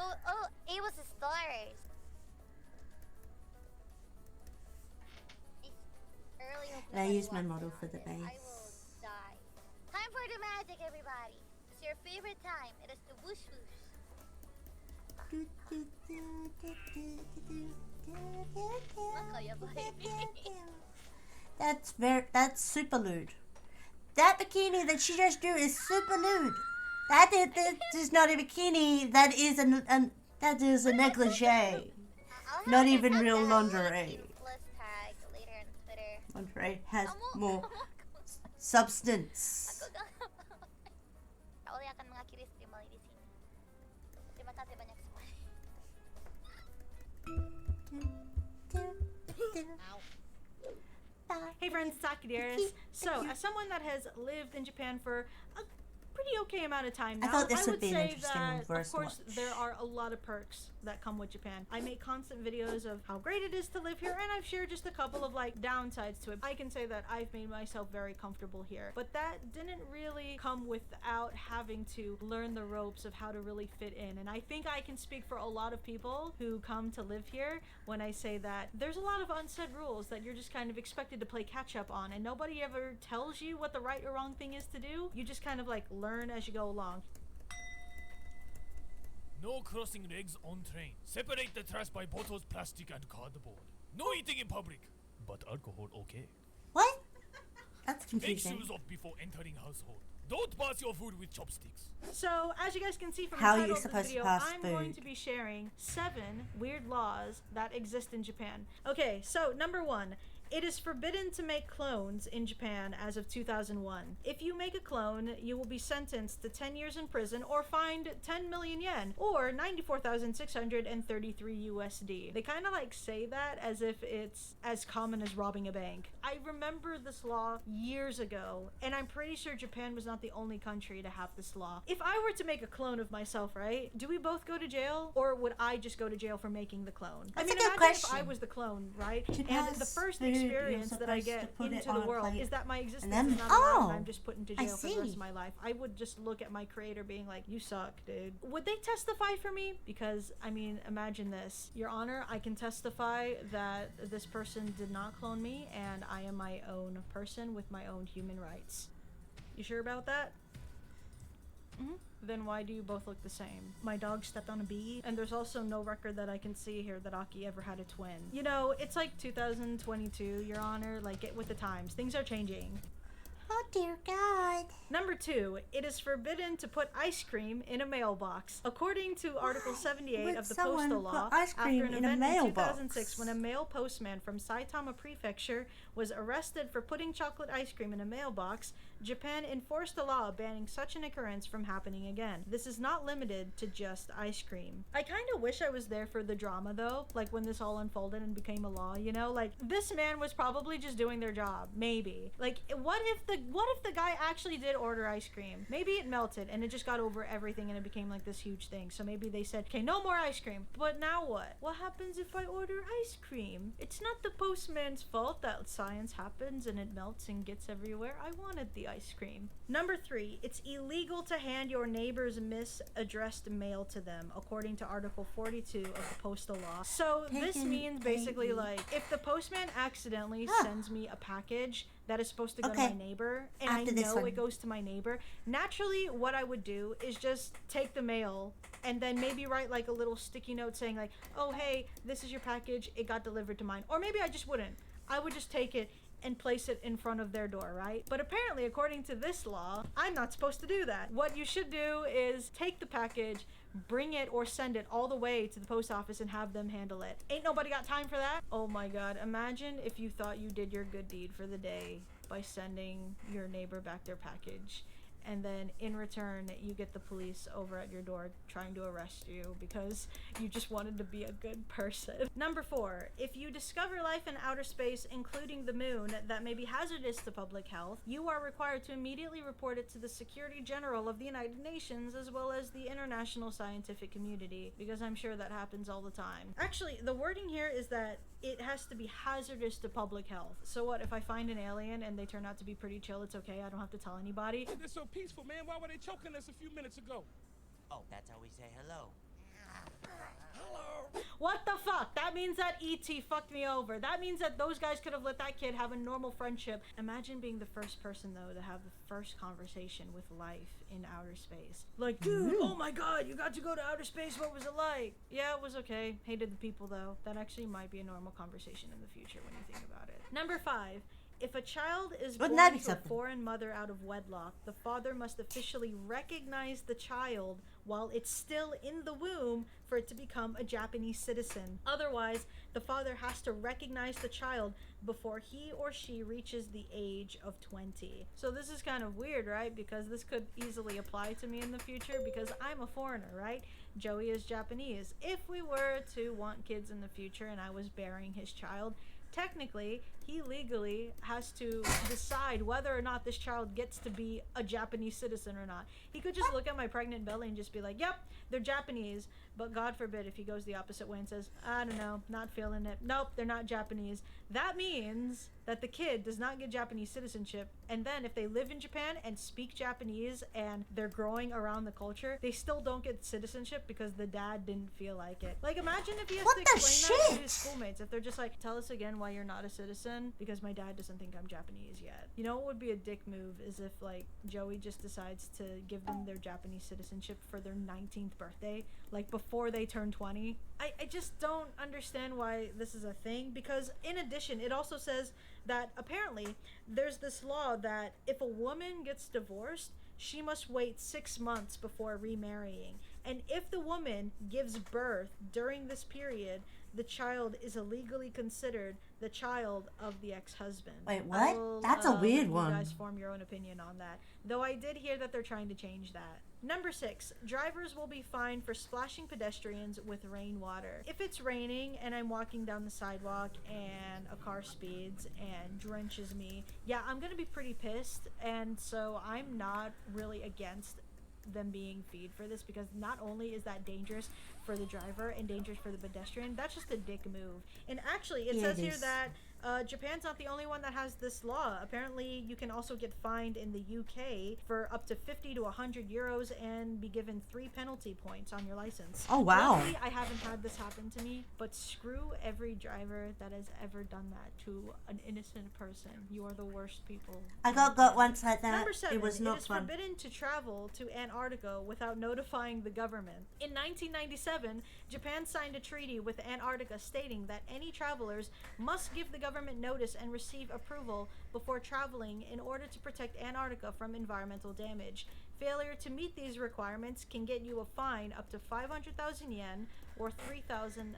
Oh, A was the stars. And I use my model for the I will base. die. Time for the magic, everybody. It's your favorite time. It is the whoosh whoosh. That's super lewd. That bikini that she just drew is super lewd. That is not a bikini. That is that is a negligee. Not even real lingerie. Lingerie has more substance. Oli akan mengakhiri stream Molly di sini. Terima kasih banyak semuanya. Hey friends, Sakideris. So, as someone that has lived in Japan for a pretty okay amount of time now, I thought this would be an say interesting one that, for of us to course, watch. there are a lot of perks that come with Japan. I make constant videos of how great it is to live here, and I've shared just a couple of like downsides to it. I can say that I've made myself very comfortable here, but that didn't really come without having to learn the ropes of how to really fit in. And I think I can speak for a lot of people who come to live here when I say that there's a lot of unsaid rules that you're just kind of expected to play catch up on, and nobody ever tells you what the right or wrong thing is to do. You just kind of like learn as you go along. No crossing legs on train. Separate the trash by bottles, plastic, and cardboard. No eating in public. But alcohol okay. What? That's Take confusing. shoes off before entering household. Don't pass your food with chopsticks. So, as you guys can see from How are the you title of this supposed to video, pass I'm going food? to be sharing 7 weird laws that exist in Japan. Okay, so number 1. It is forbidden to make clones in Japan as of 2001. If you make a clone, you will be sentenced to 10 years in prison or fined 10 million yen or 94,633 USD. They kind of like say that as if it's as common as robbing a bank. I remember this law years ago, and I'm pretty sure Japan was not the only country to have this law. If I were to make a clone of myself, right, do we both go to jail, or would I just go to jail for making the clone? That's I mean, a good imagine if question. I was the clone, right? Japan's And the first food, you're experience that I supposed to get put it into on the a world plate. is that my existence then- is not allowed oh, and I'm just put into I jail for the rest see. of my life. I would just look at my creator being like, you suck, dude. Would they testify for me? Because, I mean, imagine this. Your Honor, I can testify that this person did not clone me and I am my own person with my own human rights. You sure about that? Then why do you both look the same? My dog stepped on a bee, and there's also no record that I can see here that Aki ever had a twin. You know, it's like 2022, Your Honor, like, get with the times. Things are changing. Oh dear God. Number 2, it is forbidden to put ice cream in a mailbox. According to Article 78 would of the someone Postal Law, put ice cream after an in a event in mailbox? 2006 when a male postman from Saitama Prefecture was arrested for putting chocolate ice cream in a mailbox, Japan enforced a law banning such an occurrence from happening again. This is not limited to just ice cream. I kind of wish I was there for the drama though, like when this all unfolded and became a law, you know? Like, this man was probably just doing their job, maybe. Like, what if the guy actually did order ice cream? Maybe it melted and it just got over everything and it became like this huge thing. So maybe they said, okay, no more ice cream. But now what? What happens if I order ice cream? It's not the postman's fault that science happens and it melts and gets everywhere. I wanted the ice cream. Number 3, it's illegal to hand your neighbor's misaddressed mail to them, according to Article 42 of the Postal Law. So this means basically like, if the postman accidentally sends me a package that is supposed to go to my neighbor, and After I this know one. it goes to my neighbor, naturally what I would do is just take the mail and then maybe write like a little sticky note saying like, oh hey, this is your package, it got delivered to mine. Or maybe I just wouldn't. I would just take it and place it in front of their door, right? But apparently, according to this law, I'm not supposed to do that. What you should do is take the package, bring it or send it all the way to the post office and have them handle it. Ain't nobody got time for that. Oh my God, imagine if you thought you did your good deed for the day by sending your neighbor back their package, and then in return you get the police over at your door trying to arrest you because you just wanted to be a good person. Number 4, if you discover life in outer space, including the moon, that may be hazardous to public health, you are required to immediately report it to the Secretary General of the United Nations as well as the international scientific community, because I'm sure that happens all the time. Actually, the wording here is that it has to be hazardous to public health. So what, if I find an alien and they turn out to be pretty chill, it's okay, I don't have to tell anybody? They're so peaceful, man. Why were they choking us a few minutes ago? Oh, that's how we say hello. What the fuck? That means that E.T. fucked me over. That means that those guys could have let that kid have a normal friendship. Imagine being the first person, though, to have the first conversation with life in outer space. Like, dude, oh my God, you got to go to outer space. What was it like? Yeah, it was okay. Hated the people, though. That actually might be a normal conversation in the future when you think about it. Number 5. If a child is born Wouldn't that be to a something? foreign mother out of wedlock, the father must officially recognize the child while it's still in the womb for it to become a Japanese citizen. Otherwise, the father has to recognize the child before he or she reaches the age of 20. So this is kind of weird, right? Because this could easily apply to me in the future because I'm a foreigner, right? Joey is Japanese. If we were to want kids in the future and I was bearing his child, technically, he legally has to decide whether or not this child gets to be a Japanese citizen or not. He could just look at my pregnant belly and just be like, yep, they're Japanese. But God forbid if he goes the opposite way and says, I don't know, not feeling it. Nope, they're not Japanese. That means that the kid does not get Japanese citizenship. And then if they live in Japan and speak Japanese and they're growing around the culture, they still don't get citizenship because the dad didn't feel like it. Like, imagine if he has to explain that to his schoolmates. If they're just like, tell us again why you're not a citizen because my dad doesn't think I'm Japanese yet. You know what would be a dick move is if like Joey just decides to give them their Japanese citizenship for their 19th birthday, like before they turn 20. I just don't understand why this is a thing, because in addition it also says that apparently there's this law that if a woman gets divorced, she must wait 6 months before remarrying. And if the woman gives birth during this period, the child is illegally considered the child of the ex-husband. Wait, what? That's a weird one. You guys form your own opinion on that. Though I did hear that they're trying to change that. Number 6, drivers will be fined for splashing pedestrians with rainwater. If it's raining and I'm walking down the sidewalk and a car speeds and drenches me, yeah, I'm gonna be pretty pissed. And so I'm not really against them being feed for this, because not only is that dangerous for the driver and dangerous for the pedestrian, that's just a dick move. And actually, it says here that Japan's not the only one that has this law. Apparently, you can also get fined in the UK for up to 50 to 100 euros and be given 3 penalty points on your license. Oh, wow. Luckily, I haven't had this happen to me, but screw every driver that has ever done that to an innocent person. You are the worst people. I got once like that. Number 7, it was not is fun. forbidden to travel to Antarctica without notifying the government. In 1997, Japan signed a treaty with Antarctica stating that any travelers must give the government notice and receive approval before traveling in order to protect Antarctica from environmental damage. Failure to meet these requirements can get you a fine up to 500,000 yen or $3,900.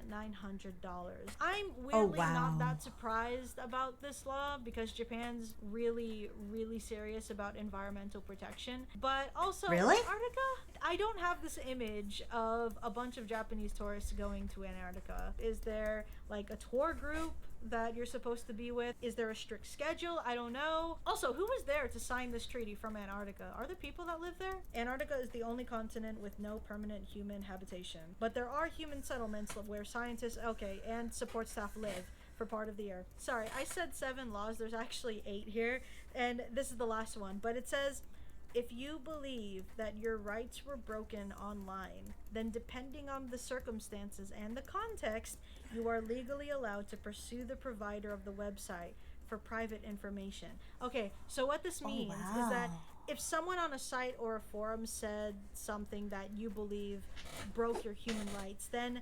I'm weirdly not that surprised about this law, because Japan's really, really serious about environmental protection. But also, Antarctica? I don't have this image of a bunch of Japanese tourists going to Antarctica. Is there like a tour group that you're supposed to be with? Is there a strict schedule? I don't know. Also, who was there to sign this treaty from Antarctica? Are there people that live there? Antarctica is the only continent with no permanent human habitation, but there are human settlements where scientists, and support staff live for part of the year. Sorry, I said 7 laws. There's actually 8 here, and this is the last one, but it says, if you believe that your rights were broken online, then depending on the circumstances and the context, you are legally allowed to pursue the provider of the website for private information. Okay, so what this means is that if someone on a site or a forum said something that you believe broke your human rights, then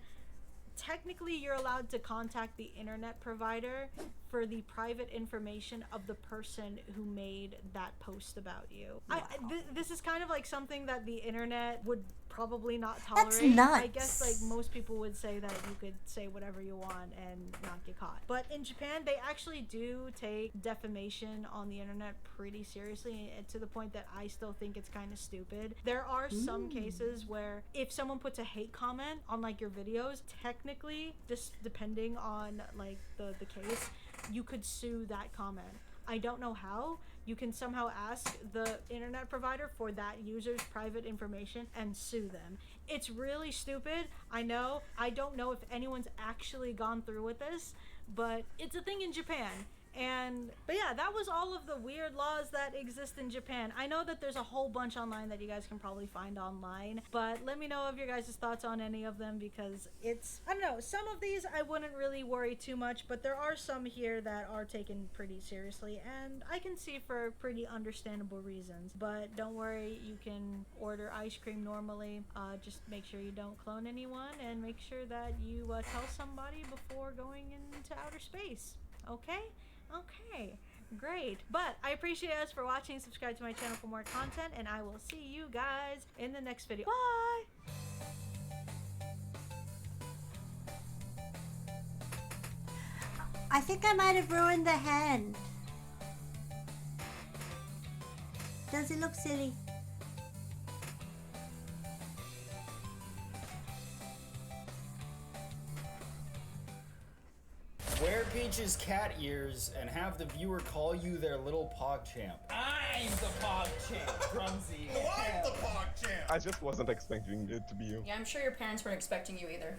technically you're allowed to contact the internet provider for the private information of the person who made that post about you. Wow. This is kind of like something that the internet would probably not tolerate. That's nuts. I guess like most people would say that you could say whatever you want and not get caught. But in Japan, they actually do take defamation on the internet pretty seriously, to the point that I still think it's kind of stupid. There are some cases where if someone puts a hate comment on like your videos, technically, just depending on like the case, you could sue that comment. I don't know how. You can somehow ask the internet provider for that user's private information and sue them. It's really stupid, I know. I don't know if anyone's actually gone through with this, but it's a thing in Japan. But yeah, that was all of the weird laws that exist in Japan. I know that there's a whole bunch online that you guys can probably find online, but let me know of your guys' thoughts on any of them, because I don't know, some of these I wouldn't really worry too much, but there are some here that are taken pretty seriously, and I can see for pretty understandable reasons. But don't worry, you can order ice cream normally. Just make sure you don't clone anyone, and make sure that you tell somebody before going into outer space. Okay, great. But I appreciate you guys for watching. Subscribe to my channel for more content, and I will see you guys in the next video. Bye! I think I might have ruined the hand. Does it look silly? Wear Peach's cat ears and have the viewer call you their little PogChamp. I'm the PogChamp, Drumsy. I'm the PogChamp. I just wasn't expecting it to be you. Yeah, I'm sure your parents weren't expecting you either.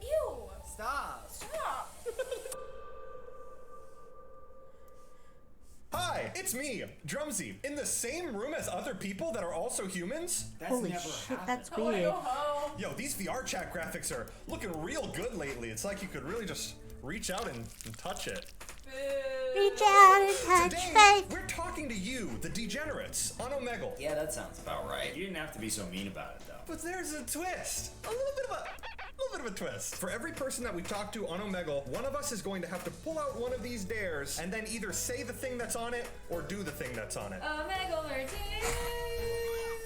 Ew! Stop. Stop! Hi, it's me, Drumsy, in the same room as other people that are also humans. That's Holy never shit, happened. that's weird. Yo, these VR chat graphics are looking real good lately. It's like you could really just reach out and touch it. Reach out and touch Today, faith. we're talking to you, the degenerates, on Omegle. Yeah, that sounds about right. You didn't have to be so mean about it, though. But there's a twist. A little bit of a little bit of a twist. For every person that we talk to on Omegle, one of us is going to have to pull out one of these dares and then either say the thing that's on it or do the thing that's on it. Omegle routine.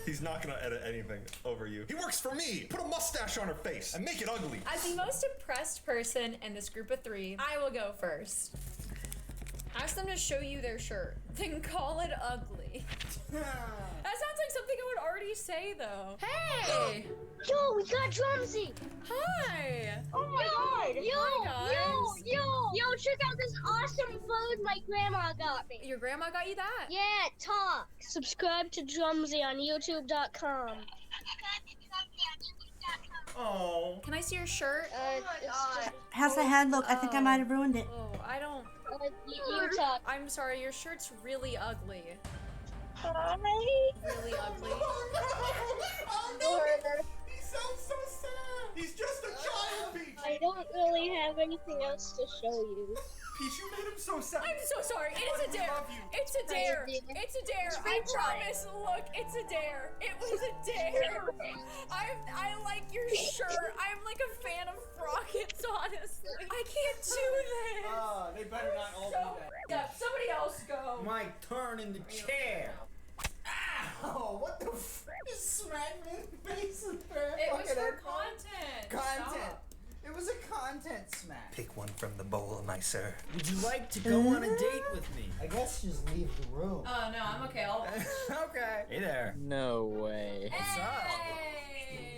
He's not gonna edit anything over you. He works for me! Put a mustache on her face and make it ugly. As the most impressed person in this group of 3, I will go first. Ask them to show you their shirt, then call it ugly. That sounds like something I would already say, though. Hey! Yo, we got Drumsy! Hi! Oh my god! Yo, check out this awesome food my grandma got me. Your grandma got you that? Yeah, talk. Subscribe to Drumsy on youtube.com. Oh. Can I see your shirt? Oh my god. How's the hand look? I think I might have ruined it. Oh, I don't... You talk. I'm sorry, your shirt's really ugly. Hi. Really ugly. Oh no! He sounds so sad! He's just a child, Peach! I don't really have anything else to show you. Peach, you made him so sad. I'm so sorry. It's a dare. It's a dare. It's a dare. I promise. Look, it's a dare. It was a dare. I like your shirt. I'm like a fan of Frockets, honestly. I can't do this. They better not all do that. Yeah, somebody else go. My turn in the chair. Ow! What the f? Just smacked me in the face with her. It was for content. Content. Stop. It was a content smack. Pick one from the bowl, my sir. Would you like to go on a date with me? I guess just leave the room. Oh no, I'm okay. I'll. Okay. Hey there. No way. What's up?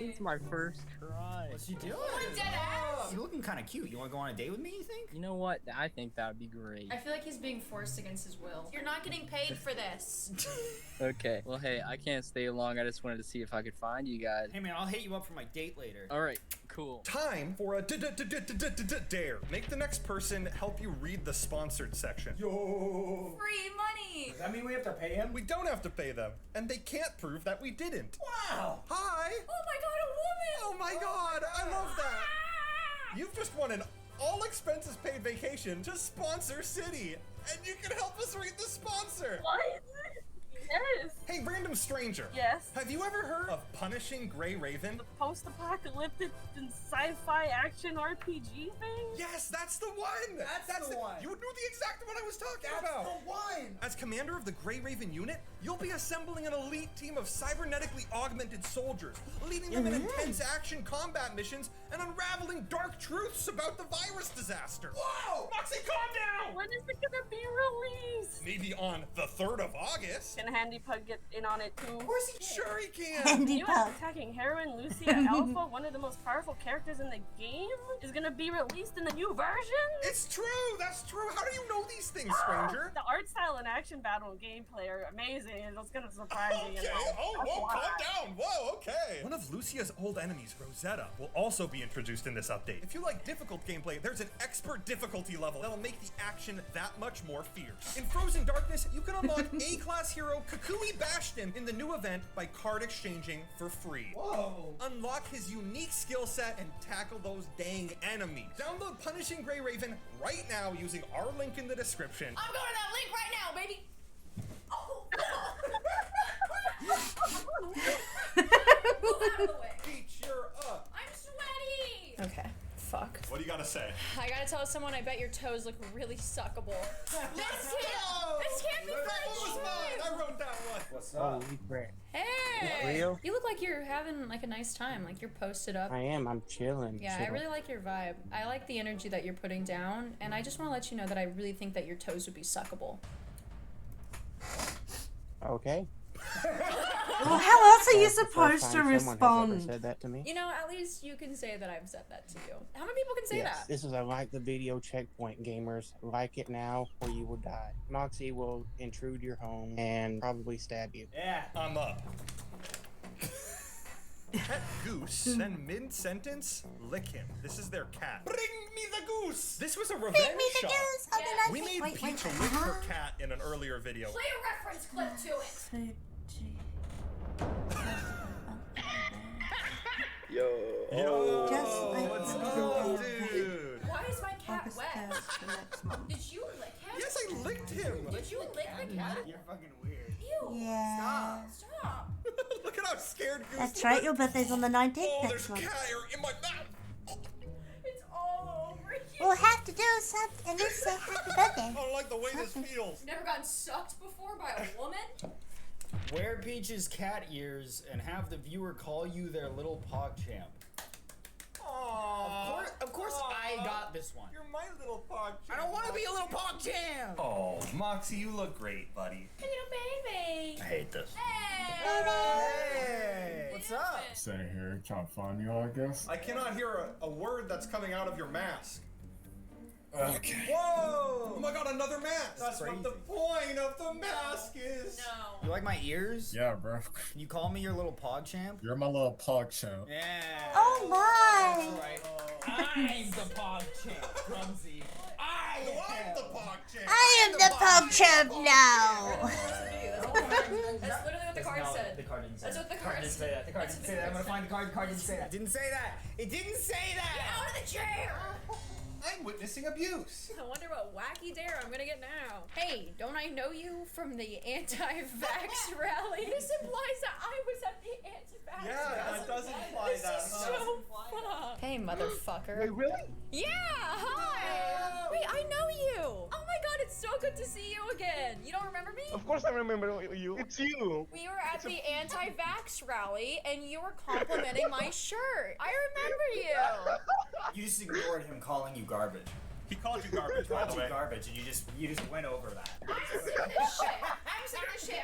This is my first try. What you doing? We're dead ass. You're looking kind of cute. You want to go on a date with me, you think? You know what? I think that would be great. I feel like he's being forced against his will. You're not getting paid for this. Okay. Well, hey, I can't stay long. I just wanted to see if I could find you guys. Hey man, I'll hit you up for my date later. All right. Cool. Time for a dare. Make the next person help you read the sponsored section. Yo! Free money. Does that mean we have to pay him? We don't have to pay them, and they can't prove that we didn't. Wow! Hi! Oh my god, a woman! Oh my god, I love that! You've just won an all expenses paid vacation to Sponsor City, and you can help us read the sponsor! What? Yes. Hey, random stranger. Yes. Have you ever heard of Punishing Gray Raven? Post-apocalyptic and sci-fi action RPG thing? Yes, that's the one! That's the one! You knew the exact one I was talking That's about! the one! As commander of the Gray Raven unit, you'll be assembling an elite team of cybernetically augmented soldiers, leading them in intense action combat missions and unraveling dark truths about the virus disaster. Whoa! Moxie, calm down! When is it gonna be released? Maybe on the 3rd of August. Can Handy Pug get in on it too? Of course he sure he can! Handy You Pug. attacking Heroine Lucia Alpha, one of the most powerful characters in the game, is gonna be released in the new version? It's true! That's true! How do you know these things, stranger? The art style and action battle and gameplay are amazing, and it's gonna surprise you. Okay, oh, That's whoa, why. calm down, whoa, okay. One of Lucia's old enemies, Rosetta, will also be introduced in this update. If you like difficult gameplay, there's an expert difficulty level that'll make the action that much more fierce. In Frozen Darkness, you can unlock A-class hero Kukui Bastion in the new event by card exchanging for free. Whoa! Unlock his unique skill set and tackle those dang enemies. Download Punishing Gray Raven right now using our link in the description. I'm going to that link right now, baby! Move out of the way. Peach, you're up. I'm sweaty! Okay, fuck. What do you gotta say? I gotta tell someone I bet your toes look really suckable. This can't be What was mine? I wrote that one. What's up? Holy crap. Hey! Real? You look like you're having like a nice time, like you're posted up. I am. I'm chilling. Yeah, I really like your vibe. I like the energy that you're putting down, and I just want to let you know that I really think that your toes would be suckable. Okay. Well, how else are you That's the first supposed time to someone has respond? ever said that to me. You know, at least you can say that I've said that to you. How many people can say Yes, that? this is a like the video checkpoint, gamers. Like it now or you will die. Moxie will intrude your home and probably stab you. Yeah. I'm up. Pet goose, then mid-sentence, lick him. This is their cat. Bring me the goose! This was a revenge Bring me the shot. goose! I'll be like, We made Peach lick her cat in an earlier video. Play a reference clip to it. Yo, Just like what's the up, video. dude? Why is my cat August wet? 1st to next month. Did you lick him? Yes, I licked him. Did you lick the cat? You're fucking weird. Ew. Yeah. Stop. Look at how scared Goose That's right, your birthday's on the 19th Oh, next there's month. cat hair in my mouth. We'll have to do something and just say happy birthday. I don't like the way this feels. Never gotten sucked before by a woman? Wear Peach's cat ears and have the viewer call you their little PogChamp. Of course I got this one. You're my little PogChamp. I don't want to be a little PogChamp! Oh, Moxie, you look great, buddy. Hey, little baby. I hate this. Hey! What's up? Sitting here trying to find you, I guess. I cannot hear a word that's coming out of your mask. Okay. Whoa! Oh my god, another mask! That's crazy. what the point of the mask is! No. You like my ears? Yeah, bro. Can you call me your little PogChamp? You're my little PogChamp. Yeah. Oh my! I'm the PogChamp, Clumsy. I'm the PogChamp! I am the PogChamp now! That's literally what the card said. The card didn't say That's that. what the card didn't say that. The card didn't say that. I'm gonna find the card. The card didn't say that. It didn't say that. It didn't say that. Get out of the chair! I'm witnessing abuse. I wonder what wacky dare I'm gonna get now. Hey, don't I know you from the anti-vax rally? This implies that I was at the anti-vax rally. Yeah, that does imply this that. Is so fun. Hey, motherfucker. Wait, really? Yeah, hi! Wait, I know you! Oh my god, it's so good to see you again! You don't remember me? Of course I remember you. It's you. We were at the anti-vax rally, and you were complimenting my shirt. I remember you! You just ignored him calling you garbage. He called you garbage, by Called the you way. garbage, and you just went over that. I'm sick of this shit! I'm sick of this shit!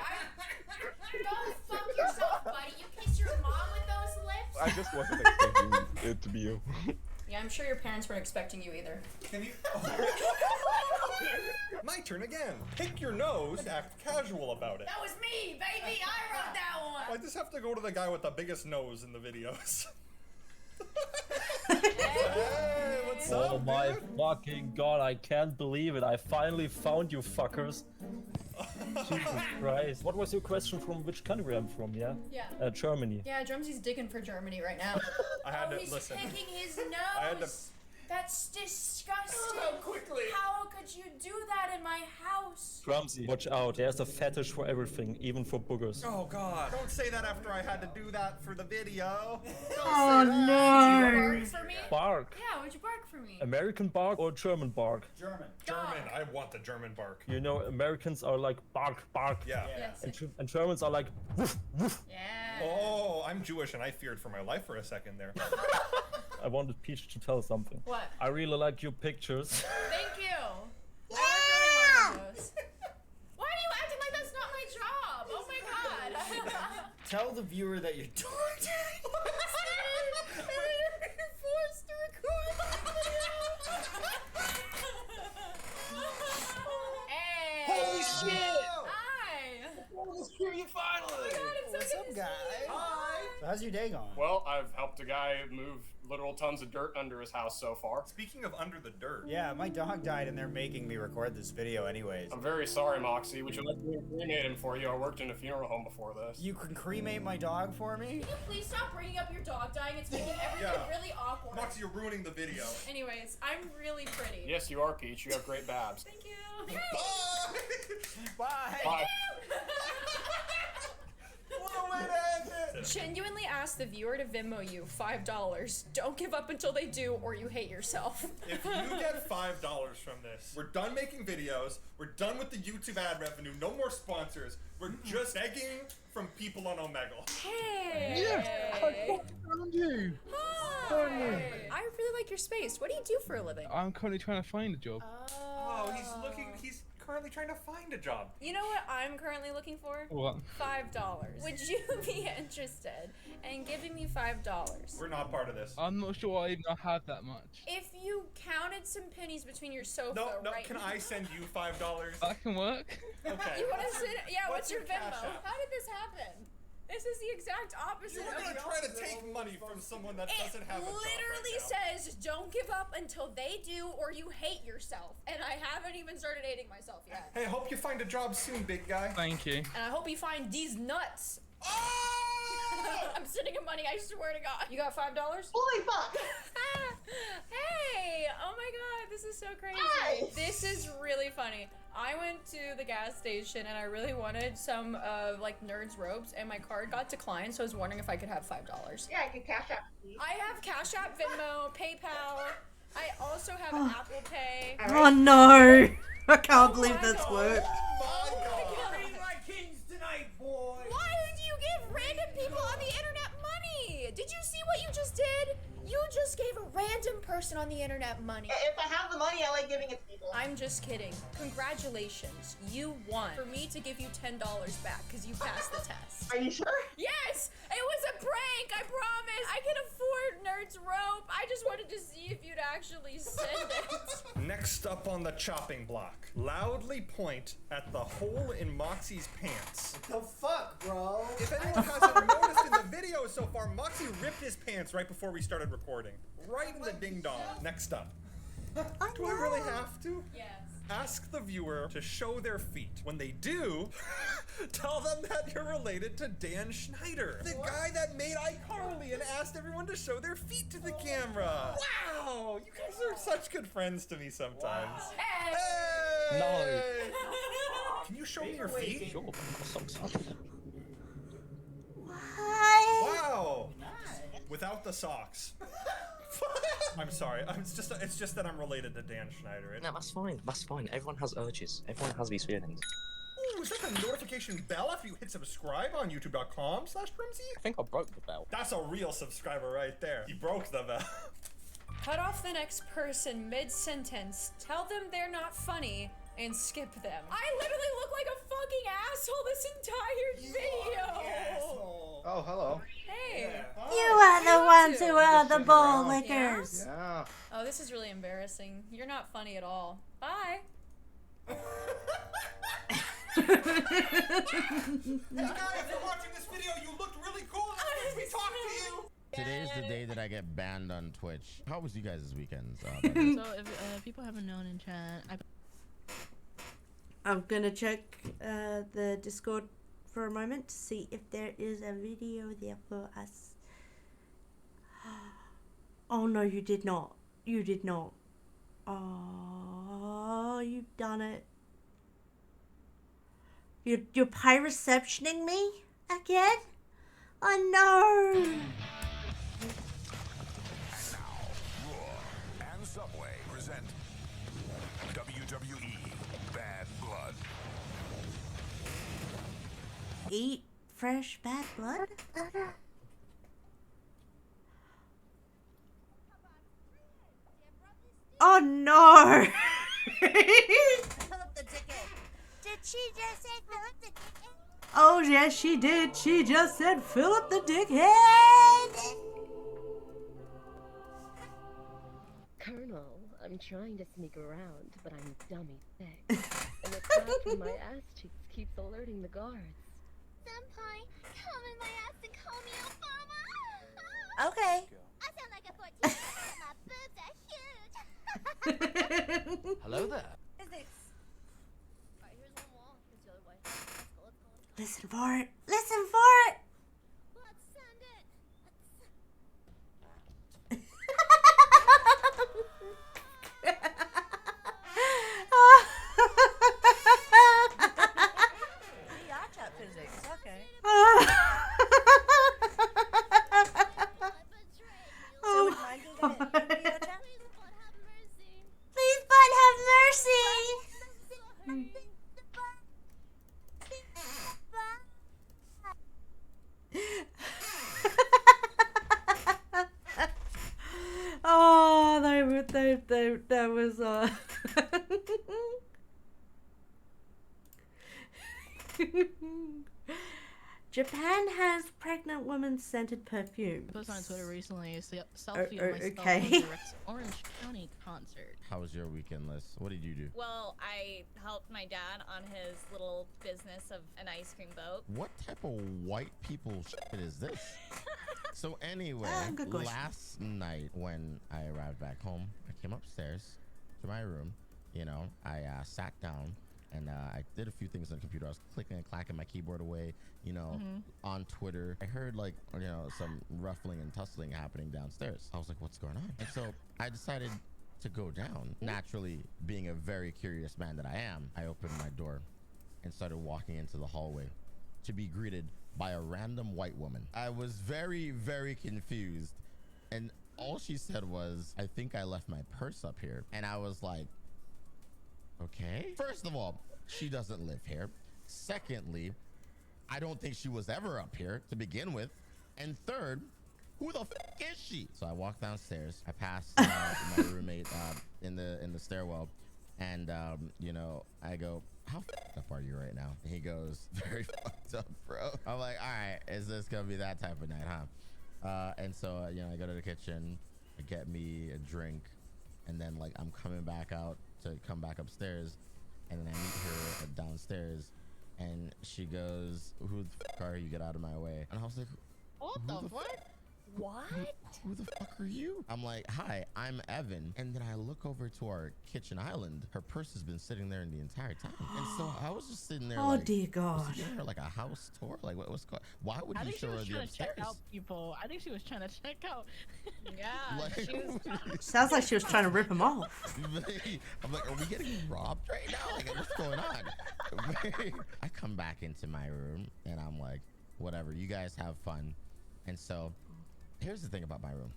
Go fuck yourself, buddy! You kiss your mom with those lips? I just wasn't expecting it to be you. Yeah, I'm sure your parents weren't expecting you either. Can you? My turn again. Pick your nose and act casual about it. That was me, baby! I wrote that one! I just have to go to the guy with the biggest nose in the videos. Hey, what's Oh up, my dude? fucking god, I can't believe it. I finally found you fuckers. Jesus Christ. What was your question from which country I'm from, yeah? Yeah. Germany. Yeah, Drumsy's digging for Germany right now. I had to he's listen. picking his nose. I had to. That's disgusting. How quickly? How could you do that in my house? Drumsy, watch out. There's a fetish for everything, even for boogers. Oh god! Don't say that after I had to do that for the video. Oh no! Bark for me? Bark. Yeah, would you bark for me? American bark or German bark? German. German. I want the German bark. You know, Americans are like bark, bark. Yeah. Yes. And Germans are like woof, woof. Yeah. Oh, I'm Jewish and I feared for my life for a second there. I wanted Peach to tell something. What? I really like your pictures. Thank you. I worked really hard on those. Why are you acting like that's not my job? Oh my god. Tell the viewer that you're You're forced to record Hey. Holy shit! Hi. Let's hear you finally! What's up, guys? Hi. So how's your day going? Well, I've helped a guy move literal tons of dirt under his house so far. Speaking of under the dirt. Yeah, my dog died and they're making me record this video anyways. I'm very sorry, Moxie. Would you like me to cremate him for you? I worked in a funeral home before this. You can cremate my dog for me? Can you please stop bringing up your dog dying? It's making everything really awkward. Moxie, you're ruining the video. Anyways, I'm really pretty. Yes, you are, Peach. You have great babs. Thank you. Bye! Bye. What a way to end it! Genuinely ask the viewer to Venmo you $5. Don't give up until they do, or you hate yourself. If you get $5 from this, we're done making videos. We're done with the YouTube ad revenue. No more sponsors. We're just begging from people on Omegle. Hey. Yes, I found you. Hi. I really like your space. What do you do for a living? I'm currently trying to find a job. Oh, he's currently trying to find a job. You know what I'm currently looking for? What? $5. Would you be interested in giving me $5? We're not part of this. I'm not sure I even have that much. If you counted some pennies between your sofa No, right can now. I send you $5? That can work. Okay. You want to sit? Yeah, what's your Cash Venmo? App? How did this happen? This is the exact opposite You were of gonna your try to take money from someone that doesn't have a job literally right now. says don't give up until they do or you hate yourself. And I haven't even started hating myself yet. Hey, hope you find a job soon, big guy. Thank you. And I hope you find these nuts. Oh! I'm sending him money, I swear to God. You got $5? Holy fuck! Hey! Oh my god, this is so crazy. Nice. This is really funny. I went to the gas station and I really wanted some like Nerds robes and my card got declined, so I was wondering if I could have $5. Yeah, I can cash out. I have Cash App, Venmo, PayPal. I also have Apple Pay. Oh no! I can't believe this worked. Green like kings tonight, boy. Why do you give random people on the internet money? Did you see what you just did? You just gave a random person on the internet money. If I have the money, I like giving it to people. I'm just kidding. Congratulations. You won. For me to give you $10 back because you passed the test. Are you sure? Yes! It was a prank, I promise. I can afford Nerd's rope. I just wanted to see if you'd actually send it. Next up on the chopping block, loudly point at the hole in Moxie's pants. The fuck, bro? If anyone hasn't noticed in the video so far, Moxie ripped his pants right before we started recording. Right in the ding dong. Next up. Do I really have to? Yes. Ask the viewer to show their feet. When they do, tell them that you're related to Dan Schneider, the guy that made iCarly and asked everyone to show their feet to the camera. Wow, you guys are such good friends to me sometimes. Hey! No. Can you show me your feet? Sure, socks off. Wow. Without the socks. I'm sorry. It's just that I'm related to Dan Schneider. No, that's fine. That's fine. Everyone has urges. Everyone has these feelings. Ooh, is that the notification bell after you hit subscribe on youtube.com/Primzy? I think I broke the bell. That's a real subscriber right there. He broke the bell. Cut off the next person mid-sentence, tell them they're not funny, and skip them. I literally look like a fucking asshole this entire video! Oh, hello. Hey! You are the ones who are the ball lickers. Yeah. Oh, this is really embarrassing. You're not funny at all. Bye! Hey guys, for watching this video, you looked really cool. Let me talk to you. Today's the day that I get banned on Twitch. How was you guys' weekends? So if people haven't known in chat, I'm gonna check the Discord for a moment to see if there is a video there for us. Oh no, you did not. You did not. Oh, you've done it. You're pyreceptioning me again? Oh no! And Subway present WWE Bad Blood. Eat fresh bad blood? Oh no! Did she just say Philip the Dickhead? Oh yes, she did. She just said Philip the Dickhead. Colonel, I'm trying to sneak around, but I'm dummy thick. And the crack in my ass cheeks keeps alerting the guards. Senpai, come in my ass and call me Obama. Okay. I sound like a 14-year-old and my boobs are huge. Hello there. Physics. Alright, here's one wall. Here's the other way. Let's go. Listen for it. Listen for it. Let's send it. Yeah, chat physics. Okay. Oh would mind being in a video chat? Please, God, have mercy. Oh, that was Japan has pregnant women scented perfume. I posted on Twitter recently a selfie of myself okay. at the Orange County concert. How was your weekend, Liz? What did you do? Well, I helped my dad on his little business of an ice cream boat. What type of white people shit is this? So anyway, good question. last night when I arrived back home, I came upstairs to my room. You know, I sat down and I did a few things on the computer. I was clicking and clacking my keyboard away, you know, on Twitter. I heard like, you know, some ruffling and tussling happening downstairs. I was like, what's going on? And so I decided to go down. Naturally, being a very curious man that I am, I opened my door and started walking into the hallway to be greeted by a random white woman. I was very, very confused. And all she said was, I think I left my purse up here. And I was like, okay. First of all, she doesn't live here. Secondly, I don't think she was ever up here to begin with. And third, who the fuck is she? So I walk downstairs. I pass my roommate in the stairwell, and you know, I go, how fucked up are you right now? And he goes, very fucked up, bro. I'm like, all right, is this gonna be that type of night, huh? And so you know, I go to the kitchen, I get me a drink, and then like I'm coming back out to come back upstairs, and then I meet her downstairs, and she goes, who the fuck are you? Get out of my way. And I was like, What the fuck? What? Who the fuck are you? I'm like, hi, I'm Evan. And then I look over to our kitchen island. Her purse has been sitting there in the entire time. And so I was just sitting there Oh, like, dear God. was he giving her like a house tour? Like, what's going? Why would I he think show she her was the trying to check upstairs? out people. I think she was trying to check out. Yeah, Like, she was. Sounds like she was trying to rip him off. I'm like, are we getting robbed right now? Like, what's going on? I come back into my room and I'm like, whatever, you guys have fun. And so here's the thing about my room.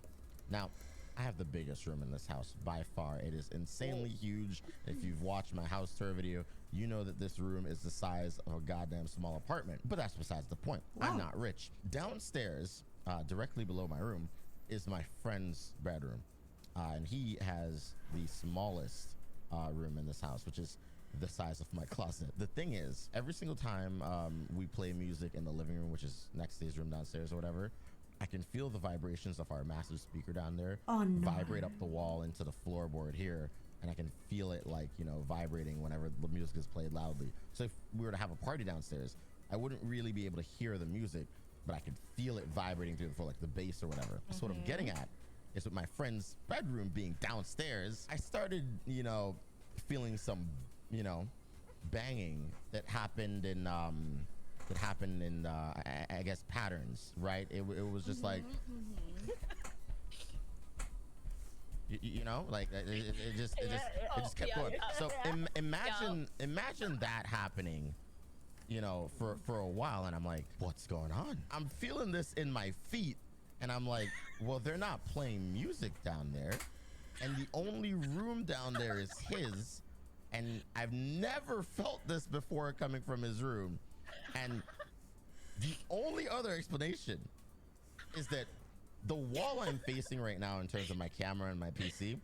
Now, I have the biggest room in this house by far. It is insanely huge. If you've watched my house tour video, you know that this room is the size of a goddamn small apartment. But that's besides the point. Wow. I'm not rich. Downstairs, directly below my room, is my friend's bedroom. And he has the smallest room in this house, which is the size of my closet. The thing is, every single time we play music in the living room, which is next to his room downstairs or whatever, I can feel the vibrations of our massive speaker down there vibrate up the wall into the floorboard here, and I can feel it, like, you know, vibrating whenever the music is played loudly. So if we were to have a party downstairs, I wouldn't really be able to hear the music, but I could feel it vibrating through the floor, like the bass or whatever. So what I'm getting at is, with my friend's bedroom being downstairs, I started, you know, feeling some, you know, banging that happened in I guess patterns, right? It was just like, you know, like it just kept going. So imagine that happening, you know, for a while, and I'm like, what's going on? I'm feeling this in my feet, and I'm like, well, they're not playing music down there, and the only room down there is his, and I've never felt this before coming from his room. And the only other explanation is that the wall I'm facing right now, in terms of my camera and my PC,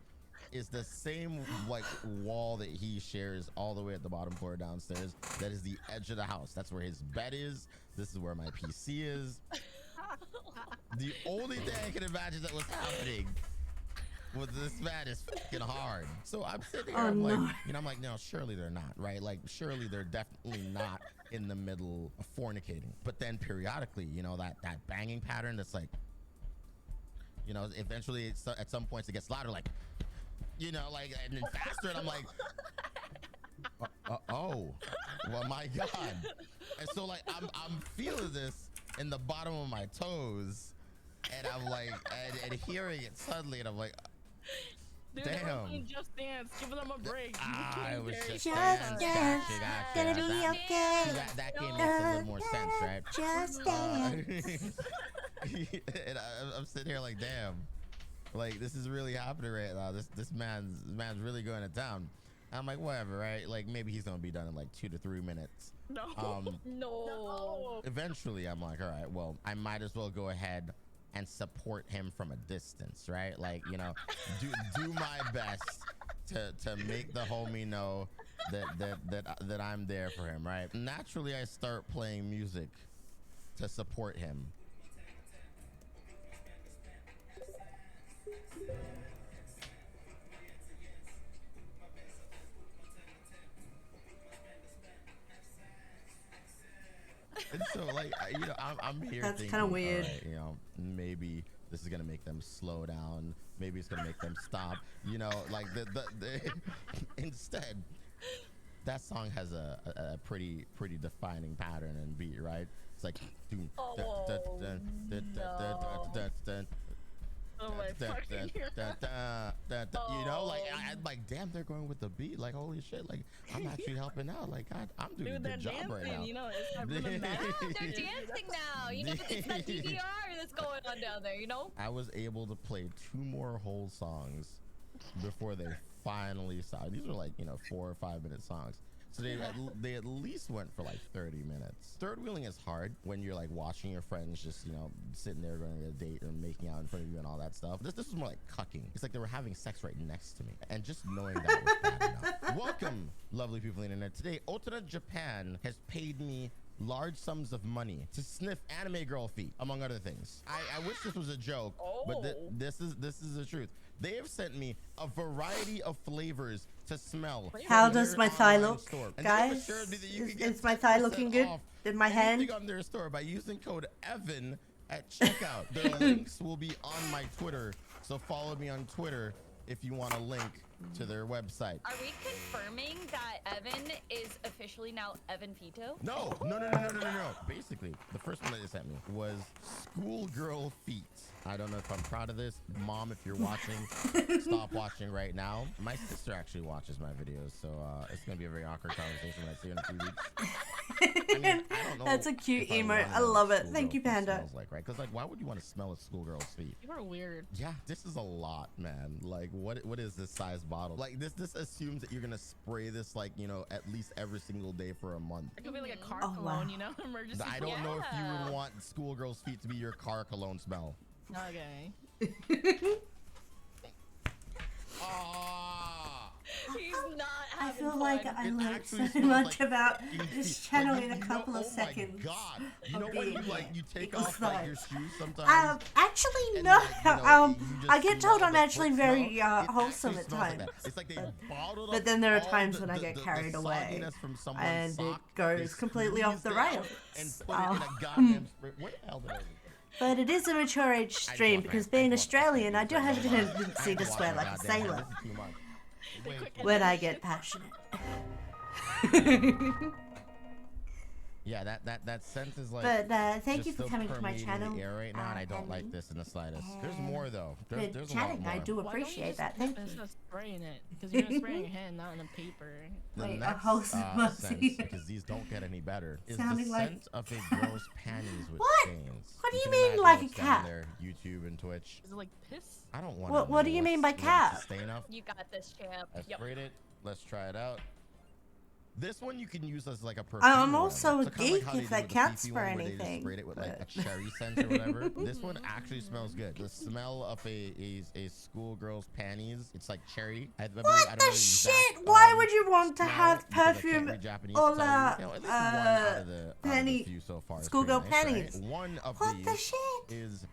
is the same like wall that he shares all the way at the bottom floor downstairs. That is the edge of the house. That's where his bed is. This is where my PC is. The only thing I can imagine that was happening was, this man is fucking hard. So I'm sitting here, I'm like, you know, I'm like, no, surely they're not, right? Like, surely they're definitely not in the middle of fornicating. But then periodically, you know, that banging pattern that's like, you know, eventually at some points it gets louder, like, you know, like, and then faster, and I'm like, oh, well, my God. And so, like, I'm feeling this in the bottom of my toes, and I'm like, and hearing it suddenly, and I'm like, Dude, damn. Just Dance, give them a break. It was just Dance, Gotcha. gonna be okay. That game makes a little more sense, right? Just dance. And I'm sitting here like, damn, like, this is really happening right now. This man's really going to town. I'm like, whatever, right? Like, maybe he's gonna be done in like 2 to 3 minutes. No. No. Eventually, I'm like, all right, well, I might as well go ahead and support him from a distance, right? Like, you know, do my best to make the homie know that I'm there for him, right? Naturally, I start playing music to support him. And so, like, you know, I'm here That's thinking, kind of weird. all right, you know, maybe this is gonna make them slow down. Maybe it's gonna make them stop. You know, like instead, that song has a pretty defining pattern and beat, right? It's like, Oh my fucking You know, like I'm like, damn, they're going with the beat. Like, holy shit, like I'm actually helping out. Like, I'm doing a good job right now. You know, it's not really They're dancing now. You know, it's that DDR that's going on down there. You know. I was able to play 2 more whole songs before they finally stopped. These were like, you know, 4 or 5 minute songs. So they at least went for like 30 minutes. Third wheeling is hard when you're like watching your friends just, you know, sitting there going to a date or making out in front of you and all that stuff. This was more like cucking. It's like they were having sex right next to me. And just knowing that was bad enough. Welcome, lovely people on the internet. Today, Otara Japan has paid me large sums of money to sniff anime girl feet, among other things. I wish this was a joke, but this is the truth. They have sent me a variety of flavors to smell. How does my thigh look, And guys? Is my thigh looking good in my hand? On their store by using code EVAN at checkout. Their links will be on my Twitter, so follow me on Twitter if you want a link to their website. Are we confirming that Evan is officially now Evan Fito? No. Basically, the first one that they sent me was schoolgirl feet. I don't know if I'm proud of this. Mom, if you're watching, stop watching right now. My sister actually watches my videos, so it's going to be a very awkward conversation when I see her in a few weeks. I mean, I don't know. That's a cute emote. I love it. Thank you, Panda. Smells like, right? Because like, why would you want to smell a schoolgirl's feet? You are weird. Yeah, this is a lot, man. Like, what is this size bottle? Like, this assumes that you're gonna spray this, like, you know, at least every single day for a month. It could be like a car cologne, you know, emergency. I don't know if you would want schoolgirl's feet to be your car cologne smell. Okay. He's not I having feel fun. like I learned so much about this channel in a couple of seconds. God, you know when you take off like your shoes sometimes? Actually no. I get told I'm actually very wholesome at times. It's like they bottled But then there are times when I get carried away and it goes completely off the rails. And put it in a goddamn spray. What the hell did I do? But it is a mature age stream because being Australian, I do have a tendency to swear like a sailor when I get passionate. Yeah, that sense is like. But thank you for coming to my channel. The air right now, and I don't like this in the slightest. There's more though. There's a lot chatting. more. I do appreciate that. Thank you. Just spraying it because you're gonna spray in your hand, not in the paper. The Wait, next sense, because these don't get any better, is Sounding the like... scent of a girl's panties with What? stains. What do you can mean imagine like a what's down cat? there, YouTube and Twitch. Is it like piss? I don't want. What do you mean by cat? You got this, champ. I sprayed it. Let's try it out. This one you can use as like a perfume. I'm also a so geek like if that counts for anything. They just sprayed it with like a cherry scent or whatever. This one actually smells good. The smell of a schoolgirl's panties. It's like cherry. What the shit? Why would you want to have perfume or panty? Schoolgirl panties. One of what the these shit? is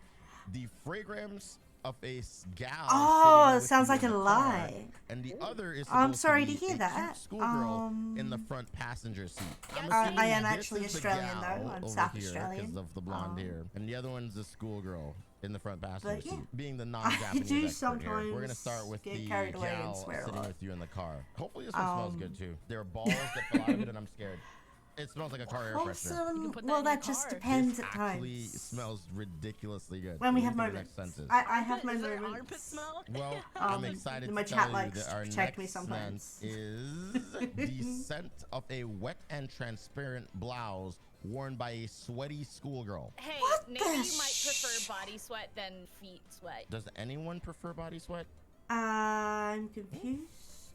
the fragrance of a gal. Oh, it sounds like a lie. And the other is. I'm sorry to be hear a that. cute schoolgirl in the front passenger seat. I am actually Australian though. I'm South because Australian. of the blonde hair, and the other one's the schoolgirl in the front passenger But yeah, seat. Being the non-Japanese I do expert here, we're gonna sometimes start with get the carried away and gal swear a sitting lot. with you in the car. Hopefully this one smells good too. There are balls that fell out of it, and I'm scared. It smells like a car air freshener. Wholesome. Well, that just depends This at actually times. smells ridiculously good. When we What have do you think the moments. next scent is? I have my moments. Well, I'm excited my to chat tell likes you that our to check me next sometimes. scent is the scent of a wet and transparent blouse worn by a sweaty schoolgirl. Hey, maybe you might prefer body sweat than feet sweat. Does anyone prefer body sweat? I'm confused.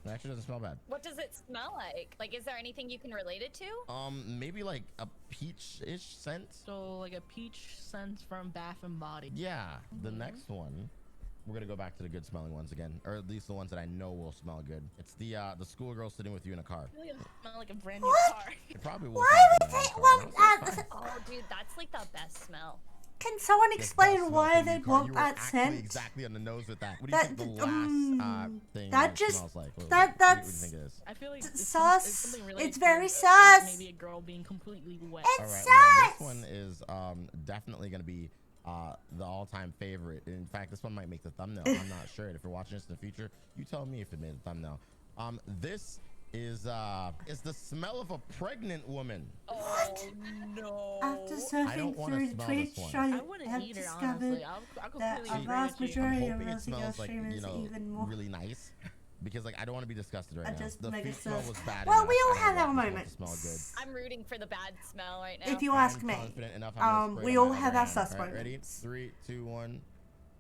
It actually doesn't smell bad. What does it smell like? Like, is there anything you can relate it to? Maybe like a peach-ish scent. So like a peach scent from Bath and Body. Yeah. The next one, we're gonna go back to the good smelling ones again, or at least the ones that I know will smell good. It's the schoolgirl sitting with you in a car. I feel like it smell like a brand new car. It probably will. Why would they want that? Oh, dude, that's like the best smell. Can someone explain why they want that actually scent? Exactly on the nose with that. What do you think the last thing that just smells like? that's what do you think it is? I feel like sus. It's something related It's very to, sus. Maybe a girl being completely wet. It's All right, sus. well, this one is definitely gonna be the all-time favorite. In fact, this one might make the thumbnail. I'm not sure. If you're watching this in the future, you tell me if it made the thumbnail. This is the smell of a pregnant woman. Oh no! After I surfing don't wanna through smell Twitch, this I one. I wouldn't have eat it, discovered honestly. I'll that completely a agree vast with you. I'm majority of hoping it Rosy Girl smells like, streamers you know, even more. really nice. Because like I don't want to be disgusted right I now. just The mega feet smell sus. was bad. Well, enough. we all I have don't our want this one to moments. smell good. I'm rooting for the bad smell right now. If you I'm ask me, confident enough, I'm gonna spray we it on all my have other our hand. sus All right, ready? moments. 3, 2, 1.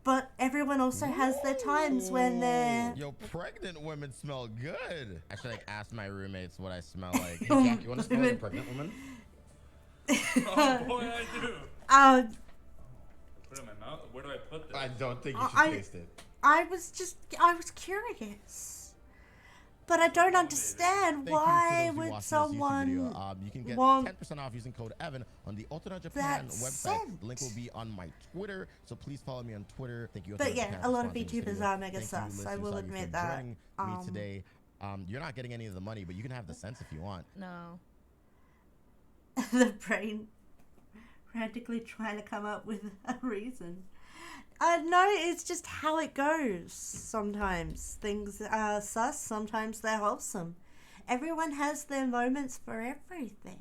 But everyone also has their times when they're. Yo, pregnant women smell good. I should like ask my roommates what I smell like. Hey, Jack, you want to smell like a pregnant woman? Oh boy, I do. Put it in my mouth. Where do I put this? I don't think you should taste it. I was curious. But I don't understand why would someone you can get want 10% off using code Evan on the Alternate Japan that website. scent. The link will be on my Twitter, so please follow me on Twitter. Thank you. But Alternate yeah, Japan, a lot for of sponsoring this VTubers video. are mega Thank you, sus. Liz I will Usagi, admit for that. joining me today. You're not getting any of the money, but you can have the sense if you want. No. The brain frantically trying to come up with a reason. No, it's just how it goes. Sometimes things are sus, sometimes they're wholesome. Everyone has their moments for everything.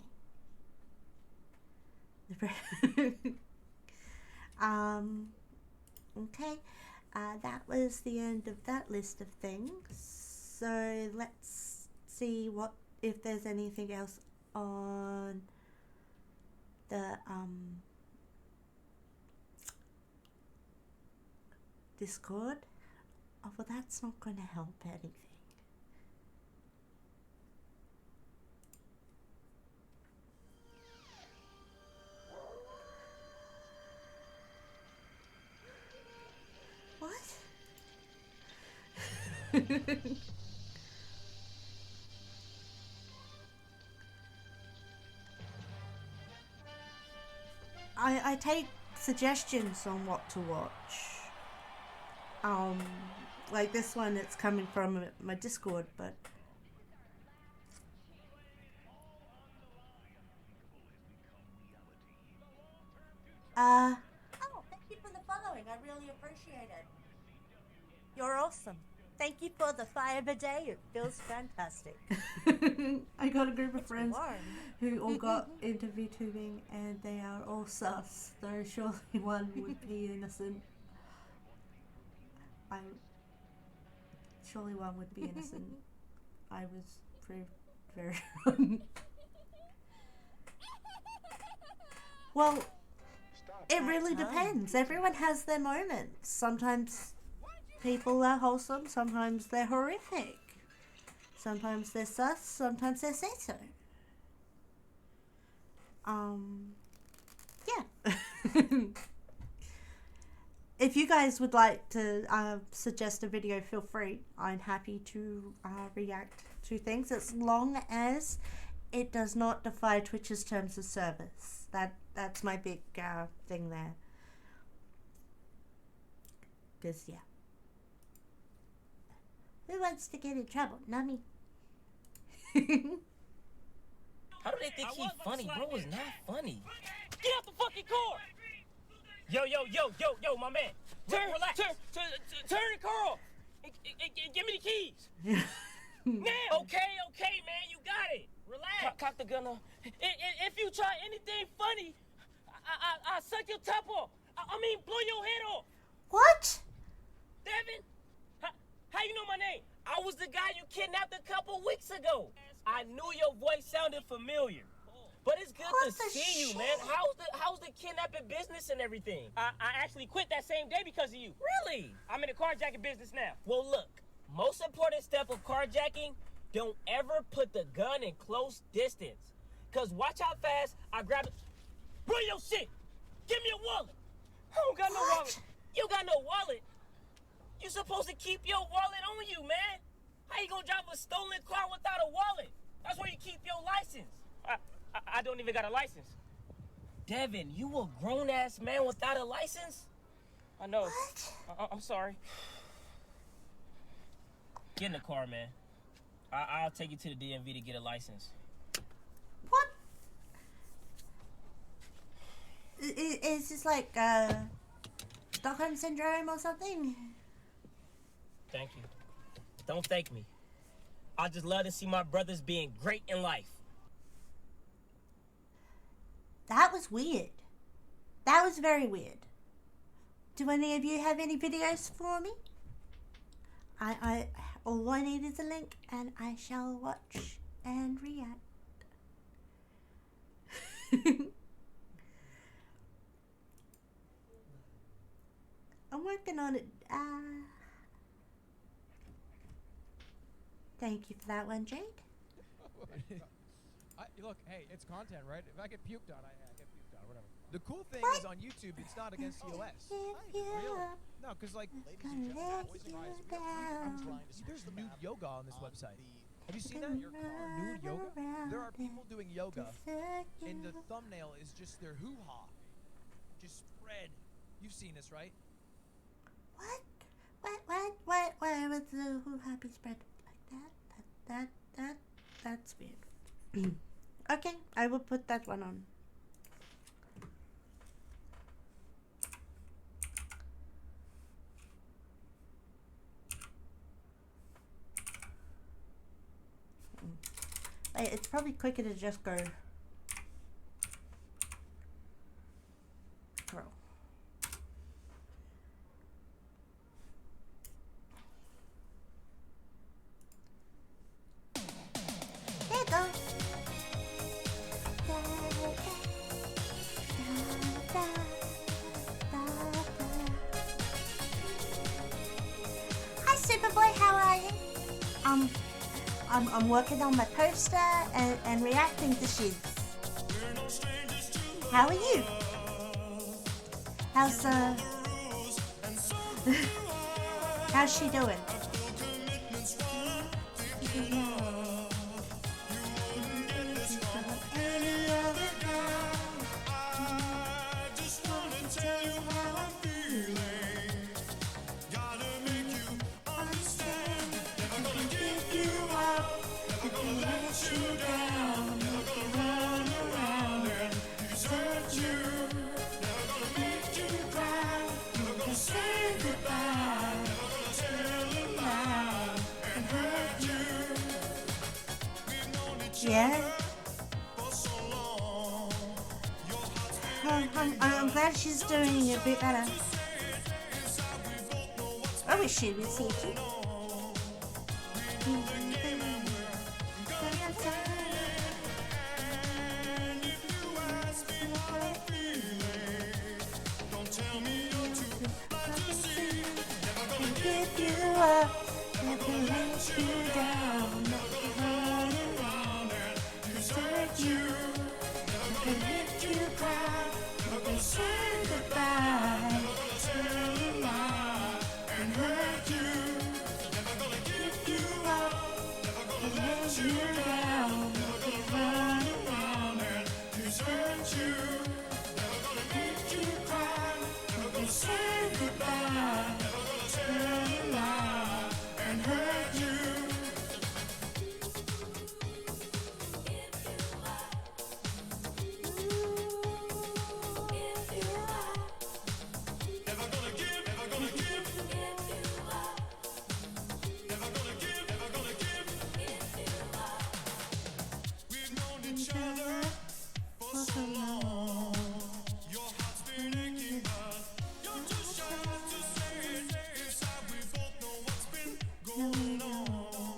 Okay, that was the end of that list of things. So let's see if there's anything else on the Discord. Oh, well, that's not going to help anything. What? I take suggestions on what to watch. Like this one, it's coming from my Discord, but Oh, thank you for the following. I really appreciate it. You're awesome. Thank you for the fire bidet. It feels fantastic. I got a group of friends warm. who all got into VTubing, and they are all sus. Though surely one would be innocent. Surely one would be innocent. I was proved very wrong. Well, it really depends. Everyone has their moments. Sometimes people are wholesome, sometimes they're horrific. Sometimes they're sus, sometimes they're say-so. Yeah. If you guys would like to suggest a video, feel free. I'm happy to react to things as long as it does not defy Twitch's terms of service. That's my big thing there. Because, yeah. Who wants to get in trouble? Not me. How do they think he's funny? Bro is not funny. Get out the fucking car! Yo, my man. Relax. Turn the car off. And give me the keys. Now. Okay, man, you got it. Relax. Cock the gun off. If you try anything funny, I'll suck your top off. I mean, blow your head off. What? Devin, how you know my name? I was the guy you kidnapped a couple weeks ago. I knew your voice sounded familiar. But it's good to see you, man. How's the kidnapping business and everything? I actually quit that same day because of you. Really? I'm in the carjacking business now. Well, look, most important step of carjacking, don't ever put the gun in close distance. Because watch how fast I grab it. Bring your shit. Give me a wallet. I don't got no wallet. You got no wallet? You supposed to keep your wallet on you, man. How you gonna drive a stolen car without a wallet? That's where you keep your license. I don't even got a license. Devin, you a grown-ass man without a license? I know. I'm sorry. Get in the car, man. I'll take you to the DMV to get a license. What? Is this like Stockholm Syndrome or something? Thank you. Don't thank me. I just love to see my brothers being great in life. That was weird. That was very weird. Do any of you have any videos for me? All I need is a link and I shall watch and react. I'm working on it. Thank you for that one, Jake. Look, hey, it's content, right? If I get puked on, I get puked on, whatever. The cool thing is on YouTube, it's not against COS. Really? No, because like, ladies and gentlemen, boys and guys, I'm trying to there's nude yoga on this website. Have you seen that? Your car nude yoga? There are people doing yoga, and the thumbnail is just their hoo-ha. Just spread. You've seen this, right? What was the hoo-ha be spread like that? That's weird. Okay, I will put that one on. Wait, it's probably quicker to just go. Girl. There it goes. Hi Superboy, how are you? I'm working on my poster and reacting to shit. How are you? How's how's she doing? Yeah. I'm glad she's doing a bit better. I wish she was here too. Give you up, never let you down, never run around and desert you, never make you cry, never say goodbye, tell you lie and hurt you, never gonna give you up, never let you down, never run around and desert you, never gonna make you cry, never say goodbye. And hurt you. Never gonna give, never gonna give. Never gonna give, never gonna give. We've known each other for so long. Your heart's been aching, but you're too shy to say it. Inside we both know what's been going on.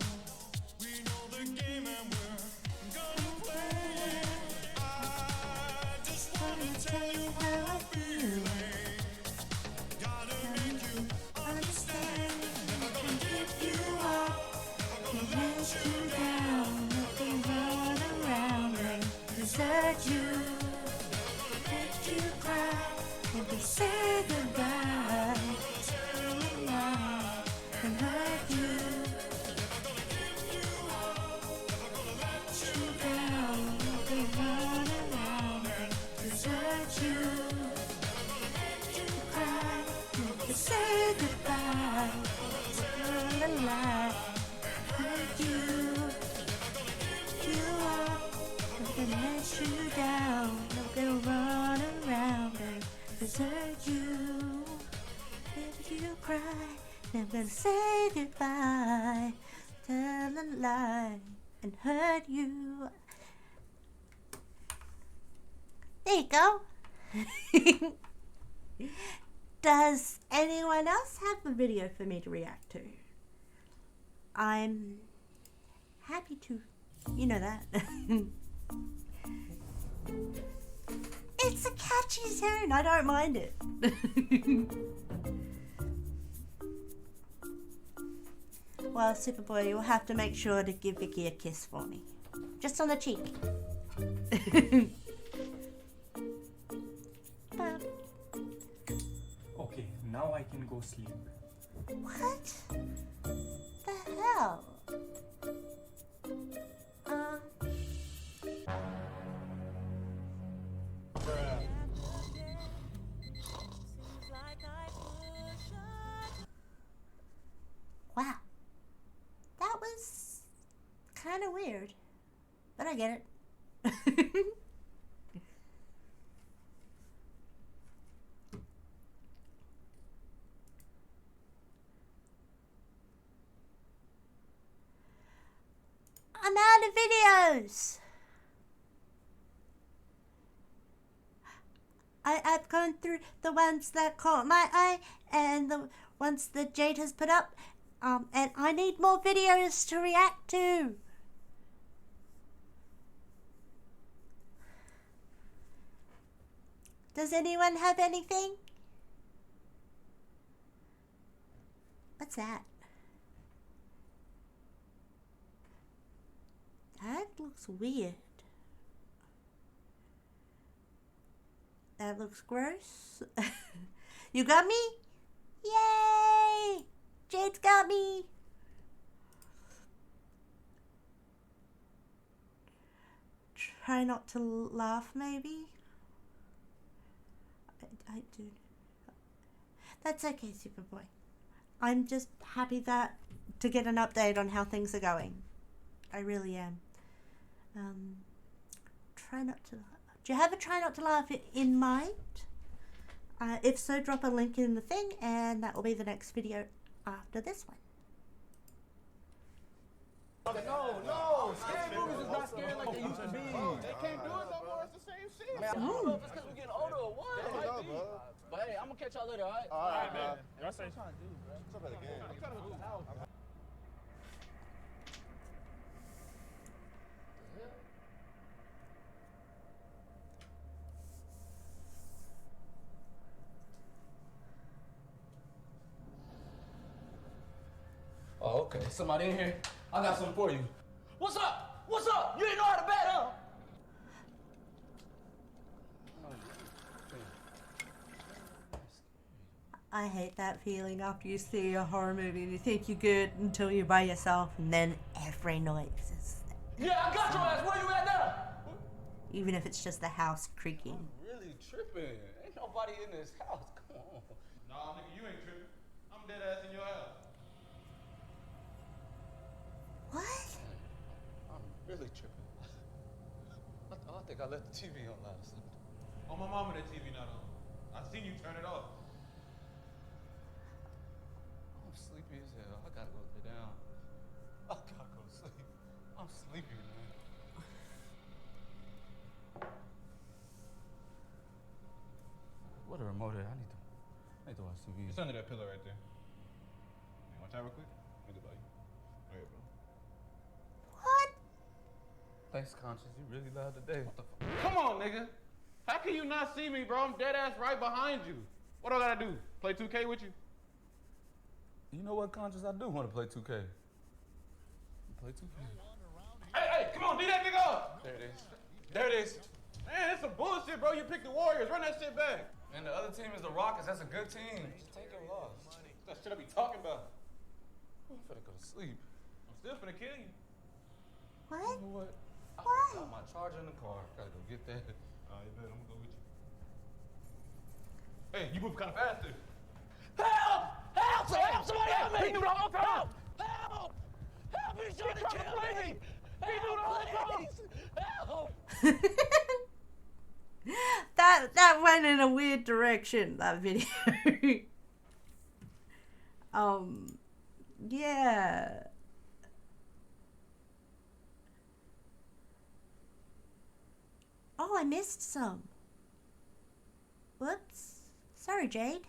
We know the game and we're gonna play it. I just wanna tell you how I'm feeling. Gotta make you understand. Never gonna give you up. Never gonna let you down. Never run around and desert you. Never gonna make you cry. Never say goodbye. Tell a lie and hurt you. Never gonna give you up. Never gonna let you down. Never run around and desert you. Never gonna make you cry. Never say goodbye. Tell a lie and hurt you. Never gonna give you up. Never let you down. Never run around and desert you. If you cry, never gonna say goodbye. tell a lie and hurt you. There you go. Does anyone else have a video for me to react to? I'm happy to. You know that. It's a catchy tune. I don't mind it. Well, Superboy, you'll have to make sure to give Vicky a kiss for me. Just on the cheek. Okay, now I can go sleep. What the hell? Wow. That was kind of weird, but I get it. I'm out of videos. I've gone through the ones that caught my eye and the ones that Jade has put up, and I need more videos to react to. Does anyone have anything? What's that? That looks weird. That looks gross. You got me? Yay! Jade's got me. Try not to laugh, maybe? I do. That's okay, Superboy. I'm just happy to get an update on how things are going. I really am. Try not to. Do you have a try not to laugh in mind? If so, drop a link in the thing, and that will be the next video after this one. No, scary movies is not scary like they used to be. They can't do it no more. It's the same shit. Man, I don't know if it's because we're getting older or what. But hey, I'm gonna catch y'all later, all right? All right, man. Y'all say trying to do, bro. What's up at the game? I'm trying to move out. Oh, okay. Somebody in here? I got something for you. What's up? What's up? You ain't know how to bet, huh? I hate that feeling after you see a horror movie and you think you're good until you're by yourself, and then every noise is there. Yeah, I got your ass. Where you at now? Even if it's just the house creaking. I'm really tripping. Ain't nobody in this house. Come on. Nah, nigga, you ain't tripping. I'm dead ass in your house. What? I'm really tripping. I think I left the TV on last night. Oh, my mama, that TV not on. I seen you turn it off. I'm sleepy as hell. I gotta go lay down. I gotta go to sleep. I'm sleepy, man. What a remote is. I need to watch TV. It's under that pillow right there. You want to try real quick? Let me get by you. Right here, bro. What? Thanks, Conscious. You really loud today. What the fuck? Come on, nigga. How can you not see me, bro? I'm dead ass right behind you. What do I gotta do? Play 2K with you? You know what, Conscious? I do want to play 2K. Play 2K. Hey, come on, D that nigga up! There it is. There it is. Man, that's some bullshit, bro. You picked the Warriors. Run that shit back. And the other team is the Rockets. That's a good team. Just take your loss. That shit I be talking about. I'm finna go to sleep. I'm still finna kill you. What? You know what? I Why? got my charger in the car. Gotta go get that. Alright, bet. I'm gonna go with you. Hey, you move kind of faster. Help! Help! Help! Somebody help me! Help! Help! Help! Help! He's trying to kill me! Help! Please! Help! That went in a weird direction, that video. Yeah. Oh, I missed some. Whoops. Sorry, Jade.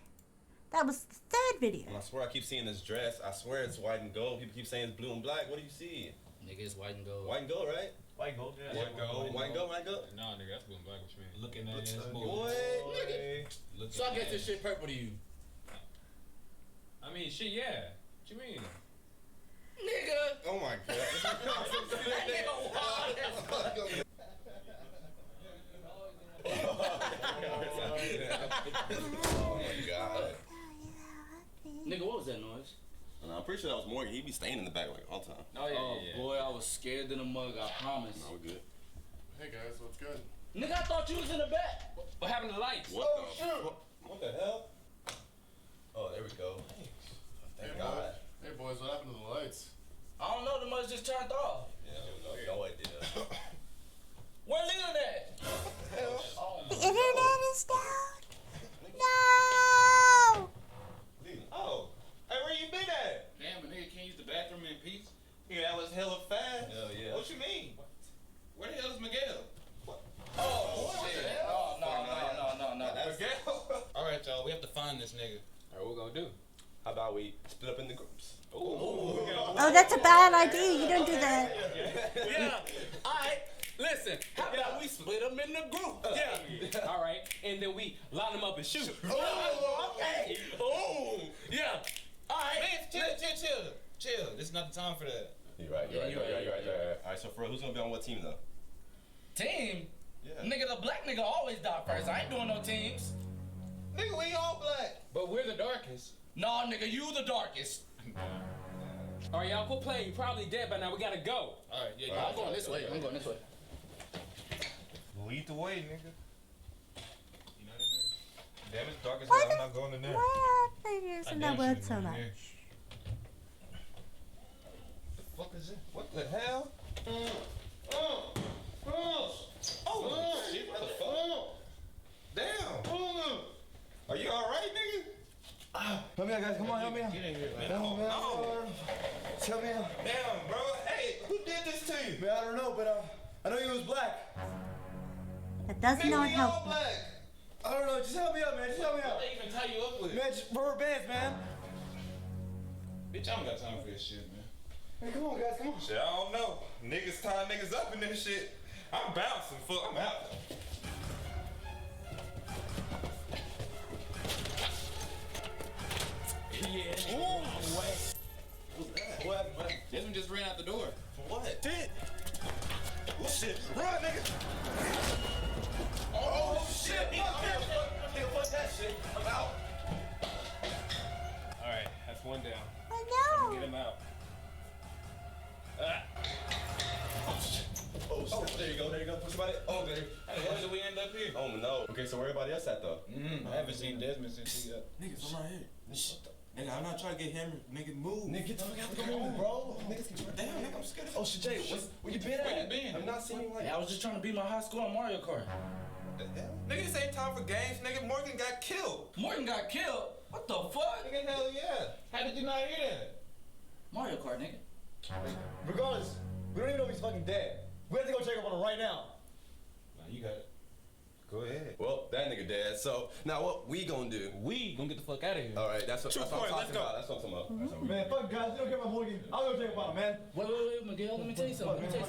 That was the third video. And I swear I keep seeing this dress. I swear it's white and gold. People keep saying it's blue and black. What do you see? Nigga, it's white and gold. White and gold, right? White and gold, yeah. White and gold. White and gold. White and gold. Nah, nigga, that's blue and black. What you mean? Looking at ass Boy. nigga. So I guess this shit purple to you. I mean, shit, yeah. What you mean? Nigga. Oh my god. Oh my god. Nigga, what was that noise? And I'm pretty sure that was Morgan. He'd be staying in the back like all the time. Oh, yeah, boy, I was scared than a mug, I promise. No, we're good. Hey guys, what's good? Nigga, I thought you was in the back. What happened to the lights? What What the hell? Oh, there we go. Thank God. Hey boys, what happened to the lights? I don't know, the mug's just turned off. Yeah, no idea. Where Leland at? The internet is down. No. Oh, hey, where you been at? Damn, a nigga can't use the bathroom in peace. Yeah, that was hella fast. Hell yeah. What you mean? Where the hell is Miguel? What? Oh, shit. No. Miguel? Alright, y'all, we have to find this nigga. Alright, what we gonna do? How about we split up in the groups? Oh, that's a bad idea. You don't do that. Yeah. Alright, listen. How about we split them in the group? Yeah. Alright, and then we line them up and shoot. Oh, okay. Oh, yeah. Alright. Man, chill. This is not the time for that. You're right. Alright, so for real, who's gonna be on what team though? Team? Yeah. Nigga, the black nigga always die first. I ain't doing no teams. Nigga, we all black. But we're the darkest. No, nigga, you the darkest. Alright, y'all, quit playing. You probably dead by now. We gotta go. Alright, yeah, I'm going this way. Lead the way, nigga. You know what I mean? Damn, it's dark as Why hell. I'm not going in there. Why are they using that word so much? The fuck is it? What the hell? Oh, shit, what the fuck? Damn. Are you alright, nigga? Help me out, guys. Come on, help me out. Get in here, man. Help me out. Help me out. Damn, bro. Hey, who did this to you? Man, I don't know, but I know he was black. That does Nigga, not we help. all black. I don't know. Just help me out, man. Just help me out. What they even tie you up with? Man, just rubber bands, man. Bitch, I don't got time for this shit, man. Hey, come on, guys. Come on. Shit, I don't know. Niggas tying niggas up in this shit. I'm bouncing, fuck. I'm out. Yeah. Ooh. What? This one just ran out the door. For what? Shit. Oh shit. Run, nigga. Oh shit. Fuck that shit. I'm out. Alright, that's one down. I know. Get him out. Oh shit. There you go. Push somebody. Oh, there. How the hell did we end up here? Oh no. Okay, so where everybody else at though? I haven't seen Desmond since he got. Niggas, I'm right here. Nigga, I'm not trying to get hammered. Nigga, move. Nigga, get the fuck out the room, bro. Niggas can damn, nigga, I'm scared. Oh shit, Jay, where you been at? Where you been? I'm not seeing you like. Hey, I was just trying to beat my high score on Mario Kart. Nigga, this ain't time for games. Nigga, Morgan got killed. Morgan got killed? What the fuck? Nigga, hell yeah. How did you not hear that? Mario Kart, nigga. Regardless, we don't even know if he's fucking dead. We have to go check up on him right now. Nah, you got it. Go ahead. Well, that nigga dead. So now what we gonna do? We gonna get the fuck out of here. All right, that's what I'm talking about. That's what I'm talking about. Man, fuck guys, we don't care about Morgan. I'll go check up on him, man. Wait, Miguel, let me tell you something. God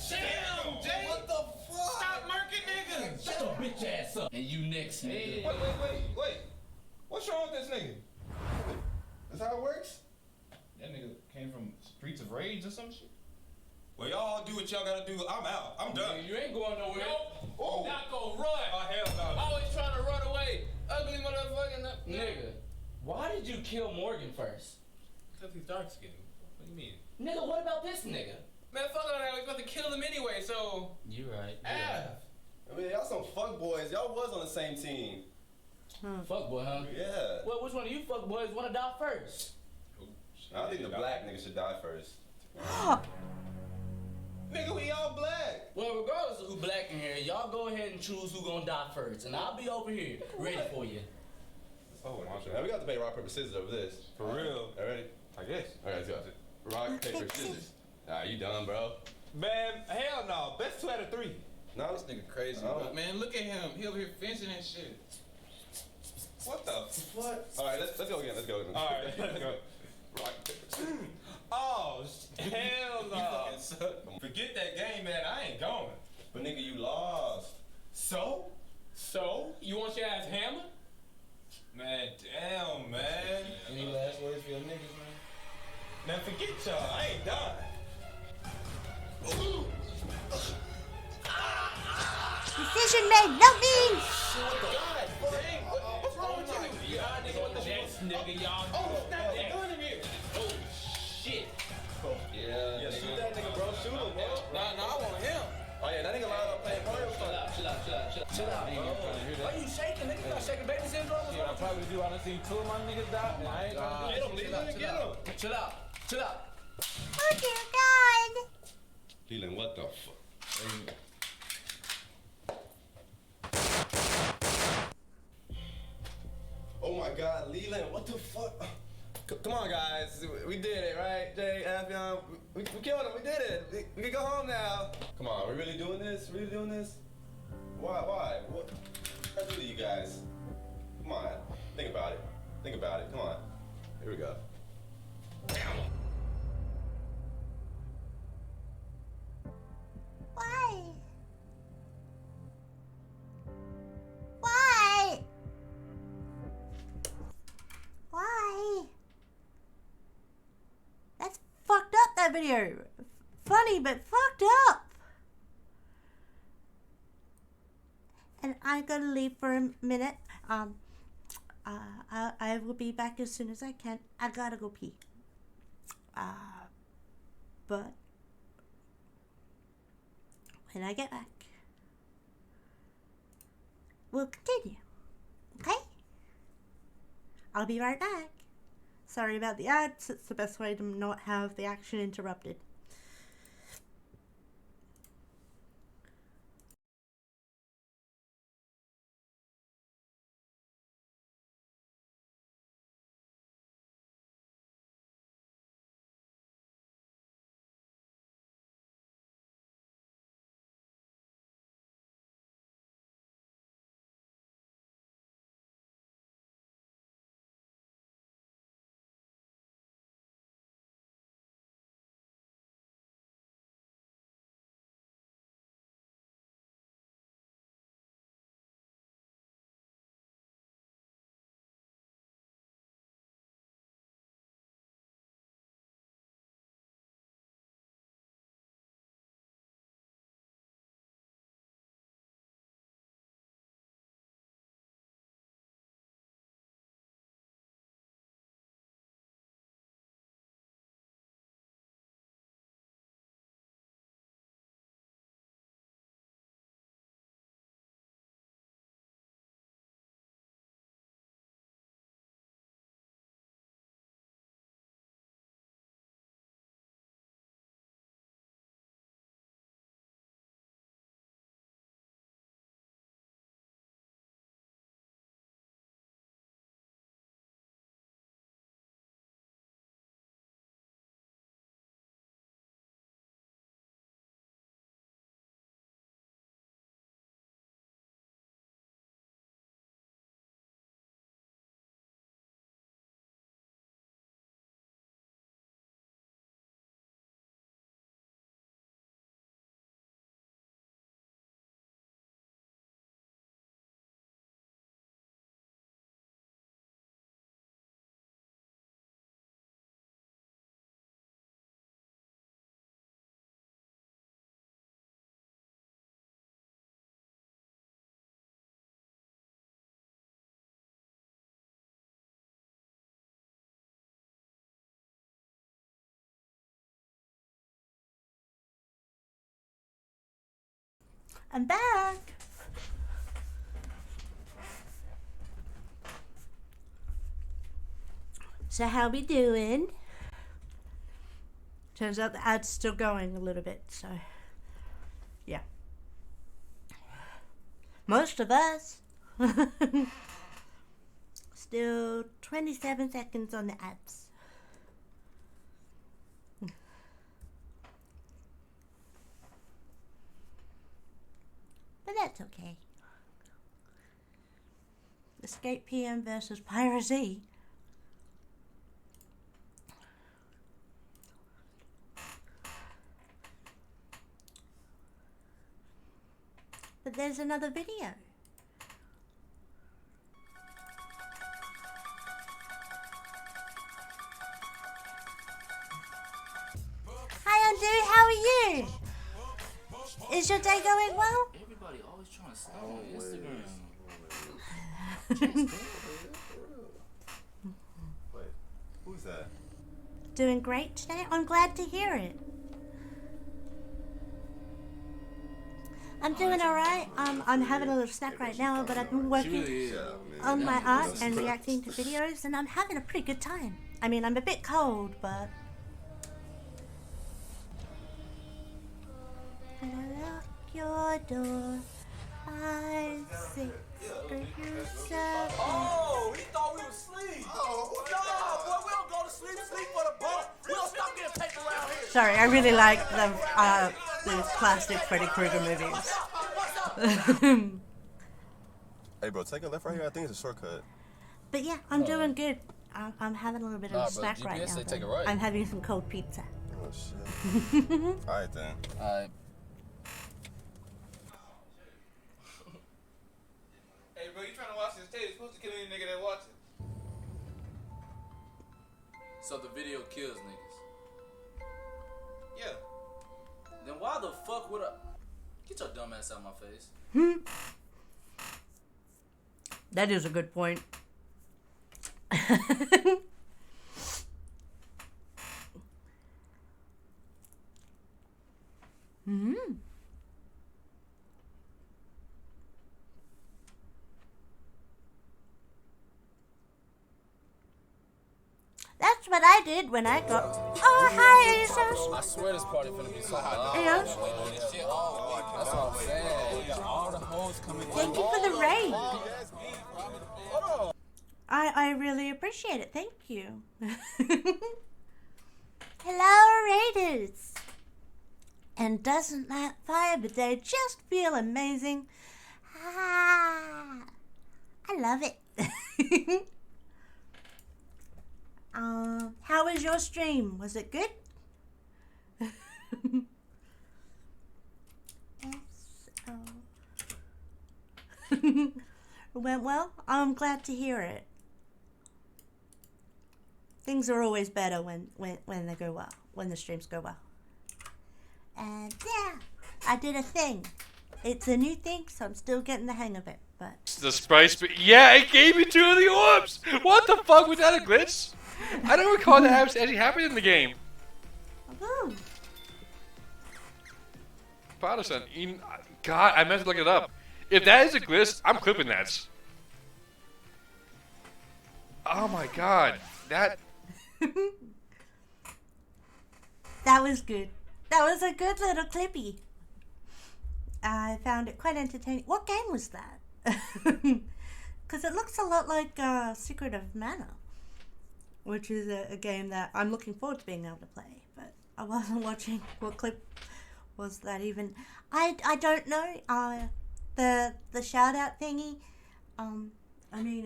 damn, Jay! What the fuck? Stop murking niggas! Shut your bitch ass up. And you next, nigga. Wait. What's wrong with this nigga? That's how it works? That nigga came from Streets of Rage or some shit. Well, y'all do what y'all gotta do. I'm out. I'm done. Nigga, you ain't going nowhere. Nope. You're not gonna run. Oh, hell no. Always trying to run away. Ugly motherfucking nigga. Why did you kill Morgan first? Because he's dark skinned. What do you mean? Nigga, what about this nigga? Man, fuck all that. We about to kill him anyway, so. You right. I mean, y'all some fuck boys. Y'all was on the same team. Fuck boy, huh? Yeah. Well, which one of you fuck boys wanna die first? I think the black nigga should die first. Nigga, we all black. Well, regardless of who black in here, y'all go ahead and choose who gonna die first, and I'll be over here ready for you. Oh, my God. Now we got to debate rock, paper, scissors over this. For real? All ready? I guess. All right, let's go. Rock, paper, scissors. Alright, you done, bro. Man, hell no. Best 2 out of 3. No, this nigga crazy. But man, look at him. He over here fencing and shit. What the? What? All right, let's go again. Let's go again. All right, let's go. Oh, hell no. Forget that game, man. I ain't going. But nigga, you lost. So? You want your ass hammered? Man, damn, man. Any last words for your niggas, man? Man, forget y'all. I ain't done. Decision made, no me! God dang, what's wrong with you? Y'all nigga with the next nigga, y'all. Oh, snap, they're doing him here. Oh, shit. Yeah, shoot that nigga, bro. Shoot him, bro. Nah, I want him. Oh, yeah, that nigga lining up playing Mario. Chill out, bro. Why you shaking, nigga? You got shaking baby syndrome? Yeah, I probably do. I done seen 2 of my niggas die, and I ain't gonna Get him, Leland, get him. Chill out. Oh dear God! Leland, what the fuck? Oh my God, Leland, what the fuck? Come on, guys. We did it, right? Jay, Affion, we killed him. We did it. We can go home now. Come on, we really doing this? Really doing this? Why? What I do to you guys? Come on. Think about it. Come on. Here we go. Why? Why? Why? That's fucked up, that video. Funny, but fucked up. And I gotta leave for a minute. I will be back as soon as I can. I gotta go pee. But when I get back, we'll continue. Okay? I'll be right back. Sorry about the ads. It's the best way to not have the action interrupted. I'm back. So how we doing? Turns out the ad's still going a little bit, so yeah. Most of us. Still 27 seconds on the ads. Skate PM versus Pyra Z. But there's another video. Hi, Undo, how are you? Is your day going well? Everybody always trying to stay on Instagram. Wait, who's that? Doing great today? I'm glad to hear it. I'm doing alright. I'm having a little snack right now, but I've been working on my art and reacting to videos, and I'm having a pretty good time. I mean, I'm a bit cold, but... Lock your door. 5, 6, 3, 7. Oh, he thought we was asleep. Oh, no, boy, we don't go to sleep. Sleep for the boat. We don't stop getting paper around here. Sorry, I really like the classic Freddy Krueger movies. Hey, bro, take a left right here. I think it's a shortcut. But yeah, I'm doing good. I'm having a little bit of a snack GPS right now. say take a though. right. I'm having some cold pizza. Oh, shit. Alright, then. Alright. Hey, bro, you trying to watch this tape? You're supposed to kill any nigga that watch it. So the video kills niggas. Yeah. Then why the fuck would I... Get your dumb ass out of my face. That is a good point. That's what I did when I got... Oh, hi, ASOS. I swear this party finna be so hot. Yes. That's what I'm saying. We got all the hoes coming. Thank you for the raid. I really appreciate it. Thank you. Hello, Raiders. And doesn't that fire bidet just feel amazing? Ah, I love it. How was your stream? Was it good? Went well? I'm glad to hear it. Things are always better when they go well, when the streams go well. And yeah, I did a thing. It's a new thing, so I'm still getting the hang of it, but... The spice, yeah, it gave me 2 of the orbs! What the fuck, was that a glitch? I don't recall that actually happened in the game. Ooh. Protestant, God, I meant to look it up. If that is a glitch, I'm clipping that. Oh my god, that... That was good. That was a good little clippy. I found it quite entertaining. What game was that? Because it looks a lot like Secret of Mana, which is a game that I'm looking forward to being able to play. But I wasn't watching what clip was that even. I don't know. The shout out thingy. I mean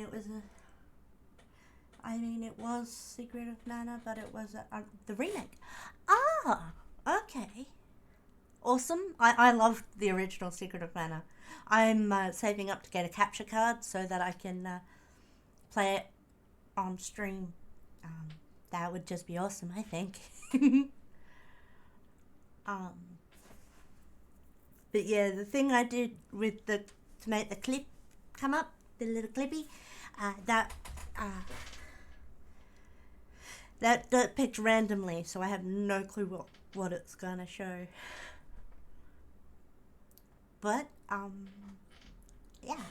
it was Secret of Mana, but it was the remake. Ah, okay. Awesome. I love the original Secret of Mana. I'm saving up to get a capture card so that I can play it on stream. That would just be awesome, I think. But yeah, the thing I did with to make the clip come up, the little clippy, that picked randomly, so I have no clue what it's gonna show. But yeah,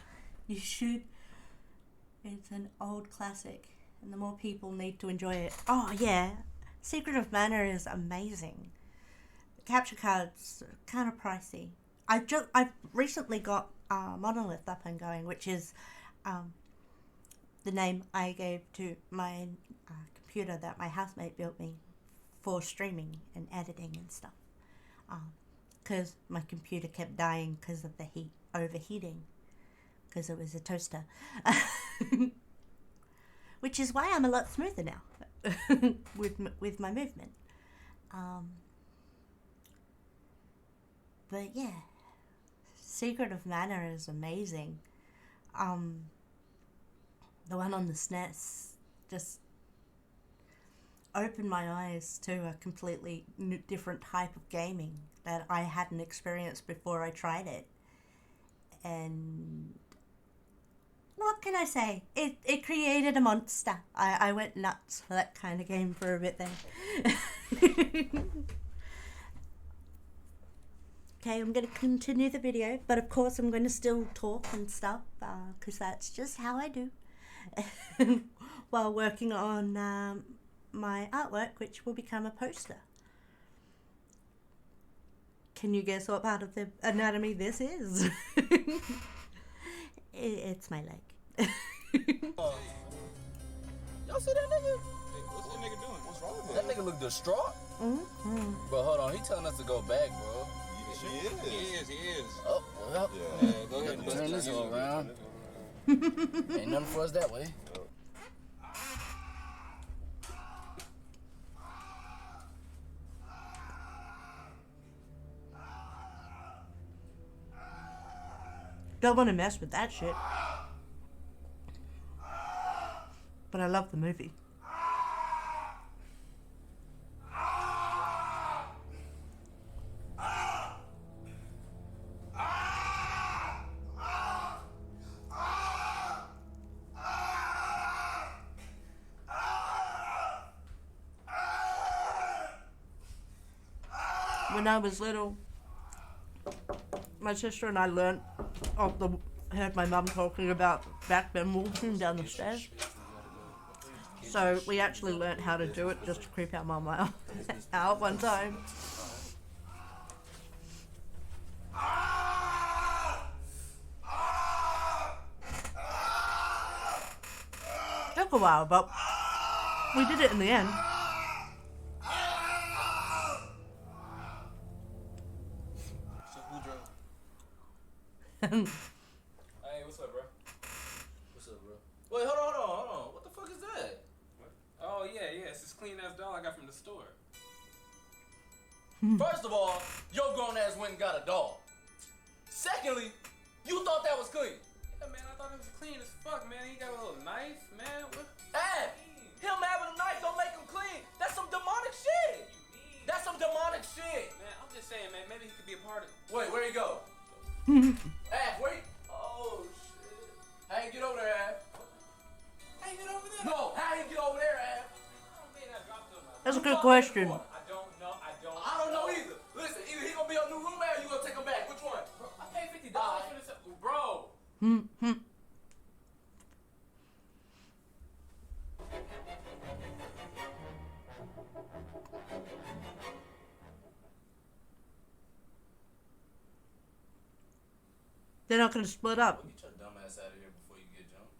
you should. It's an old classic, and the more people need to enjoy it. Oh yeah, Secret of Mana is amazing. The capture cards are kind of pricey. I've recently got Monolith up and going, which is the name I gave to my computer that my housemate built me for streaming and editing and stuff. Because my computer kept dying because of the heat, overheating, because it was a toaster. Which is why I'm a lot smoother now with my movement. But yeah, Secret of Mana is amazing. The one on the SNES just opened my eyes to a completely different type of gaming that I hadn't experienced before I tried it. And what can I say? It created a monster. I went nuts for that kind of game for a bit there. Okay, I'm going to continue the video, but of course I'm going to still talk and stuff, because that's just how I do. While working on my artwork, which will become a poster. Can you guess what part of the anatomy this is? It's my leg. Y'all see that nigga? What's that nigga doing? What's wrong with him? That nigga look distraught. But hold on, he telling us to go back, bro. He is. Oh, well. Yeah, go ahead and turn this all around. Ain't nothing for us that way. Don't want to mess with that shit. But I love the movie. When I was little, my sister and I heard my mum talking about back then walking down the stairs. So we actually learnt how to do it just to creep our mum out one time. Took a while, but we did it in the end. Hey, what's up, bro? What's up, bro? Wait, hold on. What the fuck is that? What? Oh, yeah, it's this clean ass doll I got from the store. First of all, your grown ass went and got a doll. Secondly, you thought that was clean. Yeah, man, I thought it was clean as fuck, man. He got a little knife, man. What? Hey, him having a knife don't make him clean. That's some demonic shit. That's some demonic shit. Man, I'm just saying, man, maybe he could be a part of it. Wait, where'd he go? Ash, wait. Oh, shit. How you get over there, Ash? How you get over there? No, how you get over there, Ash? That's a good question. I don't know either. Listen, either he gonna be a new roommate or you gonna take him back. Which one? Bro, I paid $50 for this. Bro. They're not going to split up. Get your dumb ass out of here before you get jumped.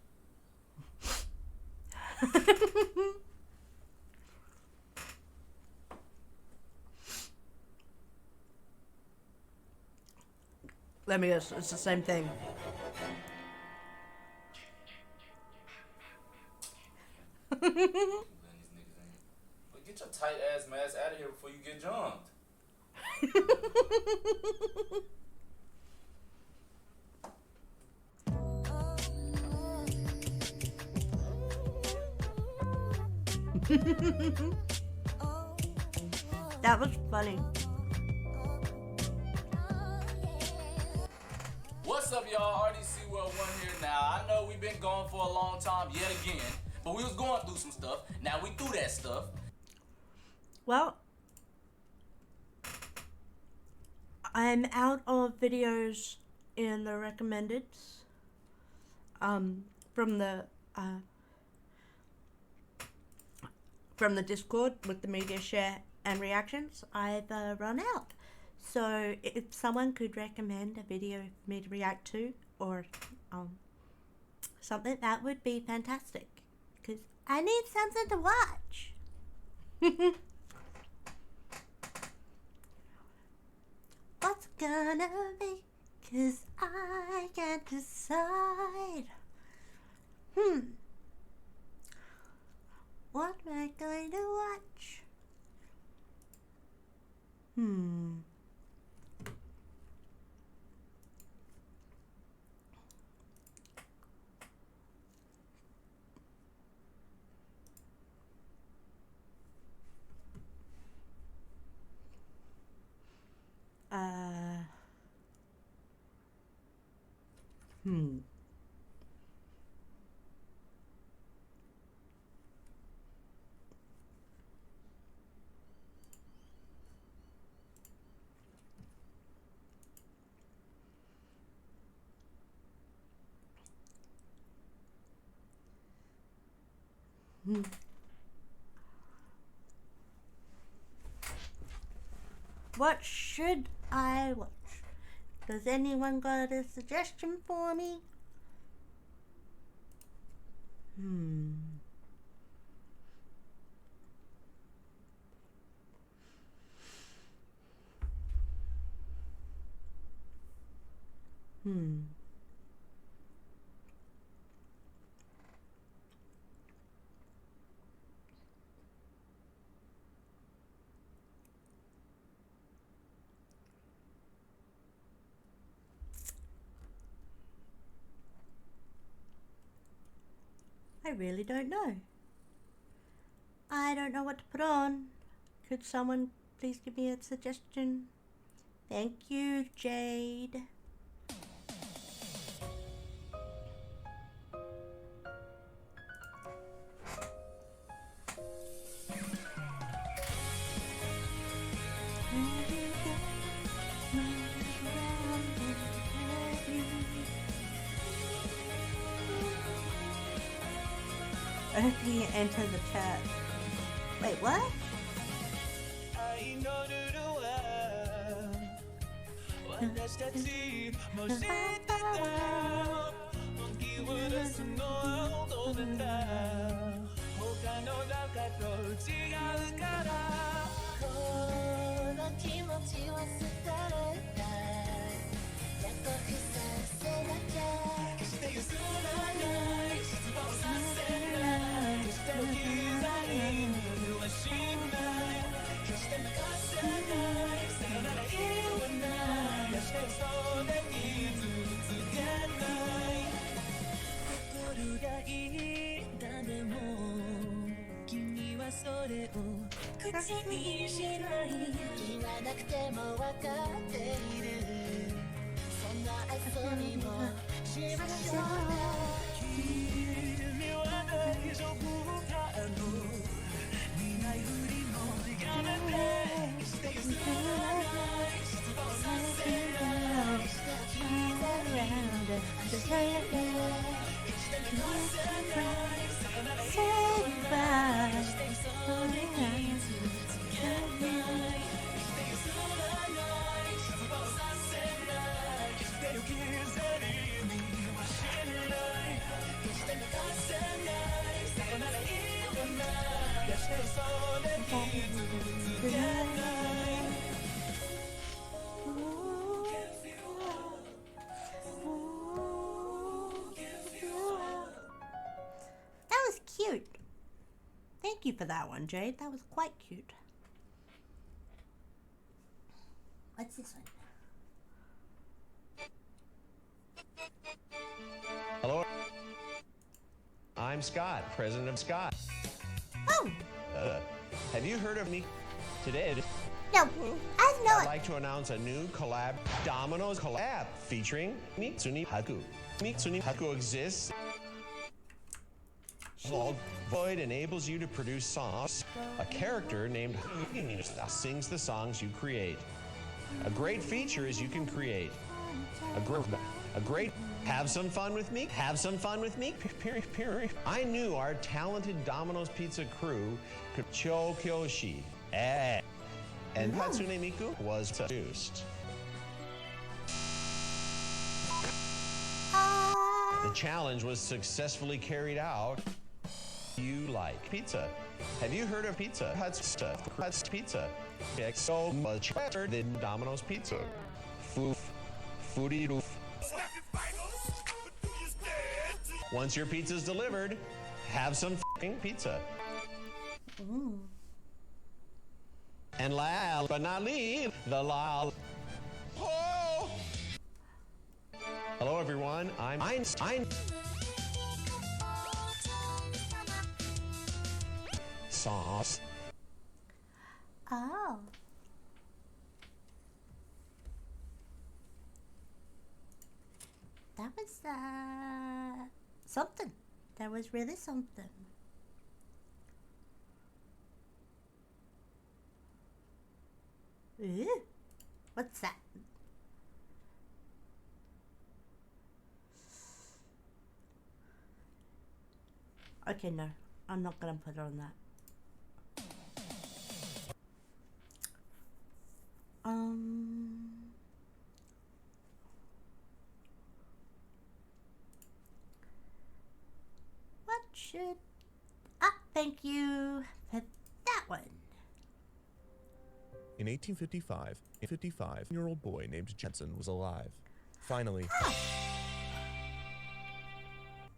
Let me guess, it's the same thing. But get your tight ass mask out of here before you get jumped. That was funny. What's up, y'all? RDC World 1 here now. I know we've been gone for a long time yet again, but we was going through some stuff. Now we through that stuff. Well, I'm out of videos in the recommendeds from the Discord with the media share and reactions. I've run out. So if someone could recommend a video for me to react to or something, that would be fantastic. Because I need something to watch. What's gonna be? 'Cause I can't decide. What am I going to watch? What should I watch? Does anyone got a suggestion for me? I really don't know. I don't know what to put on. Could someone please give me a suggestion? Thank you, Jade. Opening it enter the chat. Wait, what? That was cute. Thank you for that one, Jade. That was quite cute. What's this one? Hello. I'm Scott, president of Scott. Oh. Have you heard of me today? No, I've not. I'd like to announce a new collab, Domino's collab, featuring Mitsuni Haku. Mitsuni Haku exists. Void enables you to produce songs. A character named that sings the songs you create. A great feature is you can create a great. Have some fun with me. Have some fun with me. I knew our talented Domino's Pizza crew could Chokyoshi. And Hatsune Miku was seduced. The challenge was successfully carried out. You like pizza? Have you heard of pizza? Hut's pizza. It's so much better than Domino's Pizza. Foodie roof. Once your pizza's delivered, have some fucking pizza. Ooh. And last but not least, the lol. Oh! Hello everyone, I'm Einstein. Sauce. Oh. That was something. That was really something. Ooh. What's that? Okay, no. I'm not gonna put it on that. What should... thank you for that one. In 1855, a 55-year-old boy named Jensen was alive. Finally,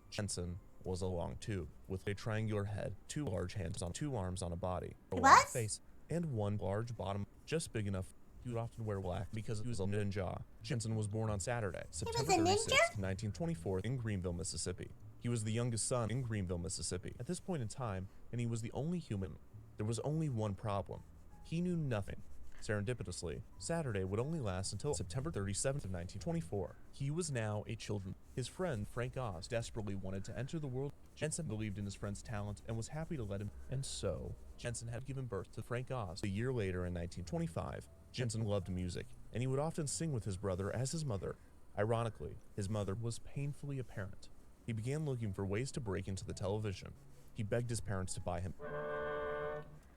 Jensen was a long tube with a triangular head, 2 large hands on 2 arms on a body, a long face, and 1 large bottom, just big enough. He would often wear black because he was a ninja. Jensen was born on Saturday, September 36, 1924, in Greenville, Mississippi. He was the youngest son in Greenville, Mississippi. At this point in time, and he was the only human, there was only one problem. He knew nothing. Serendipitously, Saturday would only last until September 37th of 1924. He was now a children. His friend, Frank Oz, desperately wanted to enter the world. Jensen believed in his friend's talent and was happy to let him. And so, Jensen had given birth to Frank Oz. A year later, in 1925, Jensen loved music, and he would often sing with his brother as his mother. Ironically, his mother was painfully apparent. He began looking for ways to break into the television. He begged his parents to buy him.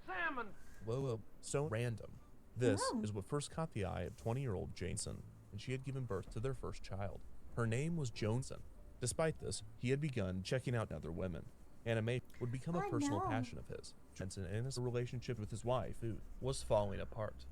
Salmon! Whoa, so random. This is what first caught the eye of 20-year-old Jensen, and she had given birth to their first child. Her name was Johnson. Despite this, he had begun checking out other women. Anime would become a personal passion of his. Jensen and his relationship with his wife, Food, was falling apart.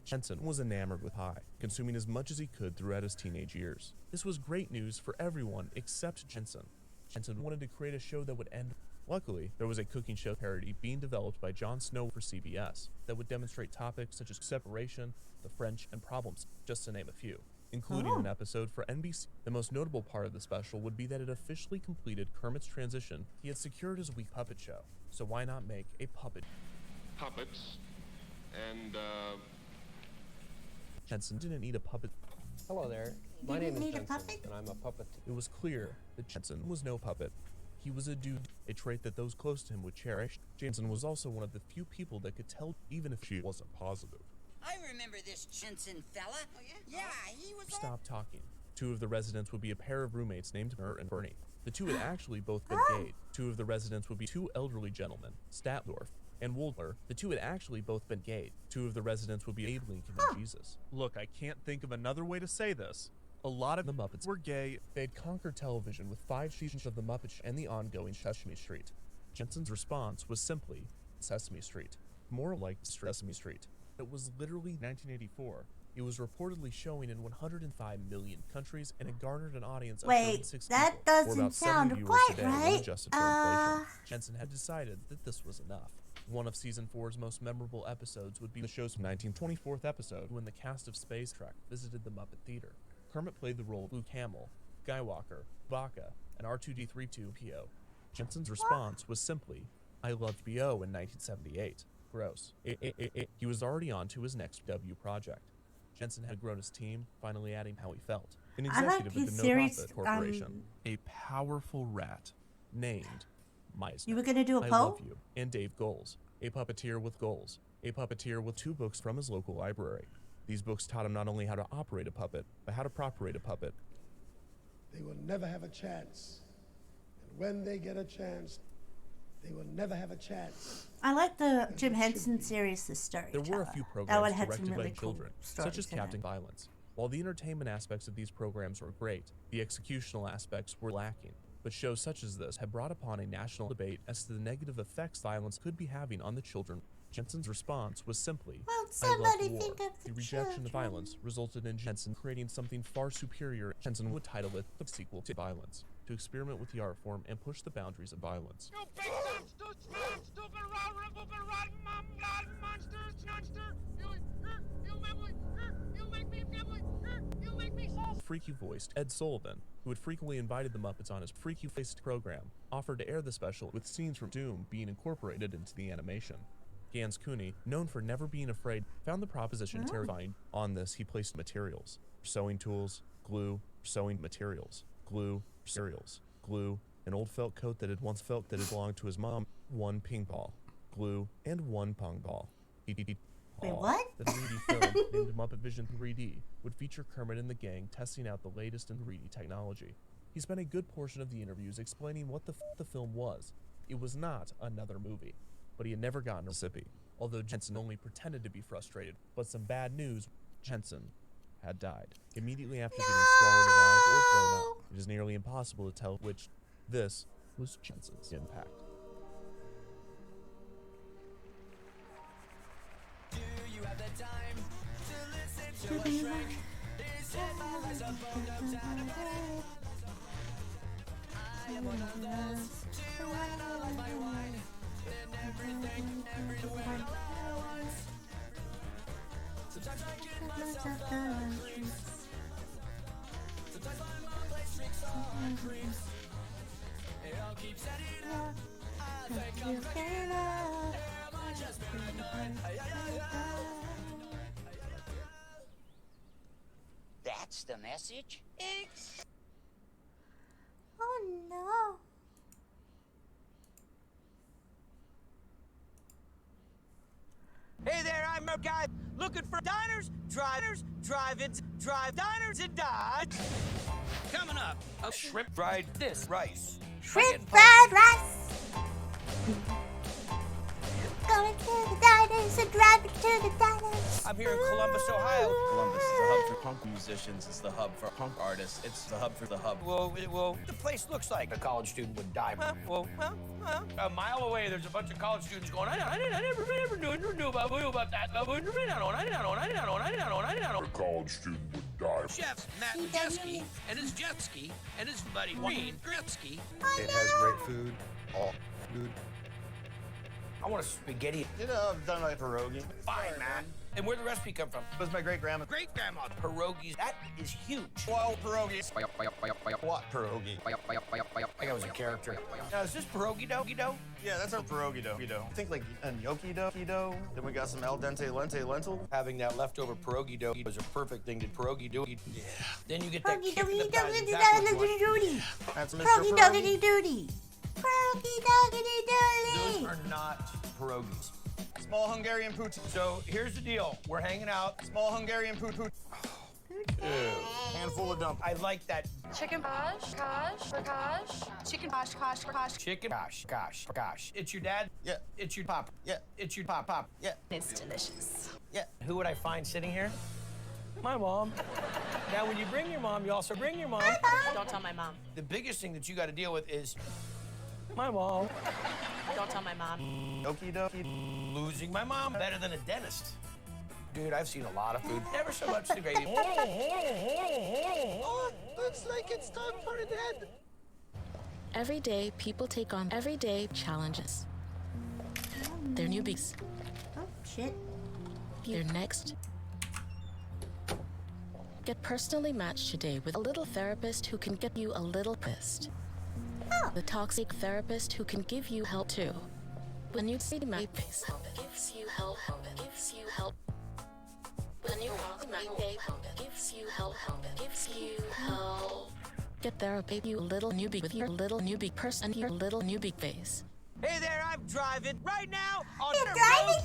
Jensen was enamored with pie, consuming as much as he could throughout his teenage years. This was great news for everyone except Jensen. Jensen wanted to create a show that would end. Luckily, there was a cooking show parody being developed by Jon Snow for CBS that would demonstrate topics such as separation, the French, and problems, just to name a few, including an episode for NBC. The most notable part of the special would be that it officially completed Kermit's transition. He had secured his week puppet show, so why not make a puppet? Puppets, and Jensen didn't need a puppet. Hello there. My name is Jensen, and I'm a puppet. It was clear that Jensen was no puppet. He was a dude, a trait that those close to him would cherish. Jensen was also one of the few people that could tell even if she wasn't positive. I remember this Jensen fella. Oh, yeah? Yeah, he was... Stop talking. 2 of the residents would be a pair of roommates named Mert and Bernie. The 2 had actually both been gay. 2 of the residents would be 2 elderly gentlemen, Statdorf and Woldler. The 2 had actually both been gay. 2 of the residents would be Abe Lincoln and Jesus. Look, I can't think of another way to say this. A lot of the Muppets were gay. They'd conquered television with 5 seasons of The Muppet Show and the ongoing Sesame Street. Jensen's response was simply Sesame Street, more like Sesame Street. It was literally 1984. It was reportedly showing in 105 million countries and it garnered an audience of 36 that people, doesn't or about 70 sound viewers quite today when right. adjusted for inflation. Jensen had decided that this was enough. One of season 4's most memorable episodes would be the show's 1924th episode when the cast of Space Trek visited the Muppet Theater. Kermit played the role of Luke Hamill, Skywalker, Chewbacca, and R2-D3-2PO. Jensen's response was simply, I loved BO in 1978. Gross. He was already on to his next W project. Jensen had grown his team, finally adding how he felt. An executive at the no-profit corporation. A powerful rat named Meisner. You were gonna do a I poll? Love You, and Dave Goals. A puppeteer with goals. A puppeteer with 2 books from his local library. These books taught him not only how to operate a puppet, but how to properate a puppet. They will never have a chance. And when they get a chance, they will never have a chance. I like the Jim Henson series, The Storyteller. There were a few That one programs had some directed really by cool children, stories such as in it. Captain Violence. While the entertainment aspects of these programs were great, the executional aspects were lacking. But shows such as this have brought upon a national debate as to the negative effects violence could be having on the children. Jensen's response was simply, I somebody love war. think of the rejection children. of violence resulted in Jensen creating something far superior. Jensen would title it the sequel to Violence. to experiment with the art form and push the boundaries of violence. You big dumb, stupid, rotten monster! You make me so. Freaky voiced Ed Sullivan, who had frequently invited the Muppets on his Freaky Faced program, offered to air the special with scenes from Doom being incorporated into the animation. Gans Cooney, known for never being afraid, found the proposition terrifying. On this, he placed materials: sewing tools, glue, sewing materials, glue, cereals, glue, an old felt coat that had once felt that it belonged to his mom, one ping ball, glue, and one pong ball. Wait, what? The 3D film, named Muppet Vision 3D, would feature Kermit and the gang testing out the latest in 3D technology. He spent a good portion of the interviews explaining what the film was. It was not another movie, but he had never gotten a Mississippi, although Jensen only pretended to be frustrated. But some bad news, Jensen had died immediately after getting swallowed alive or blown up. It is nearly impossible to tell which. This was Jensen's impact. Do you have the time to listen to a shrink? Is it always a bone up down a bed? I am one of those to analyze my wine and everything, everywhere, all at once. Sometimes I get myself the creeps. Sometimes my mom plays tricks on creeps. It all keeps adding up. I think I'm cracking up. Am I just paranoid? That's the message? Oh no. Hey there, I'm a guy looking for diners, drive-ins, drive diners and dives. Coming up, a shrimp fried this rice. Shrimp fried rice. Going to the diners and driving to the diners. I'm here in Columbus, Ohio. Columbus is the hub for punk musicians. It's the hub for punk artists. It's the hub for the hub. Whoa, the place looks like a college student would die. A mile away, there's a bunch of college students going, I never knew about that. I don't know. A college student would die. Chef Matt Majeski and his jet ski and his buddy Wayne Gretzky. It has great food. All food. I want a spaghetti. You know, I've done my pierogi. Fine, man. And where'd the recipe come from? It was my great-grandma. Great-grandma. Pierogies. That is huge. Well, pierogies. What pierogi? I think I was a character. Now, is this pierogi dough? Yeah, that's our pierogi dough. Think like a gnocchi dough. Then we got some al dente lentil. Having that leftover pierogi dough was a perfect thing to pierogi dough. Yeah. Then you get that Pierogi kick in the thighs doggity backwards doggity doody. That's Mr. Pierogi Pierogi. doggity doody. Pierogi doggity Those doody. are not pierogies. Small Hungarian pout. So here's the deal. We're hanging out. Small Hungarian pout. Handful of dump. I like that. Chicken gosh. Chicken gosh. Chicken gosh. It's your dad? Yeah. It's your pop? Yeah. It's your pop? Yeah. It's delicious. Yeah. Who would I find sitting here? My mom. Now, when you bring your mom, you also bring your mom. Don't tell my mom. The biggest thing that you got to deal with is my mom. Don't tell my mom. Okie dokie. Losing my mom. Better than a dentist. Dude, I've seen a lot of food. Never so much the gravy. Looks like it's time for an end. Every day, people take on everyday challenges. Their newbies. Oh, shit. Their next. Get personally matched today with a little therapist who can get you a little pissed. The toxic therapist who can give you help too. When you see my face, gives you help, gives you help. When you walk my babe, gives you help, gives you help. Get therapy, you little newbie with your little newbie person, your little newbie face. Hey there, I'm driving right now on You're the driving? road.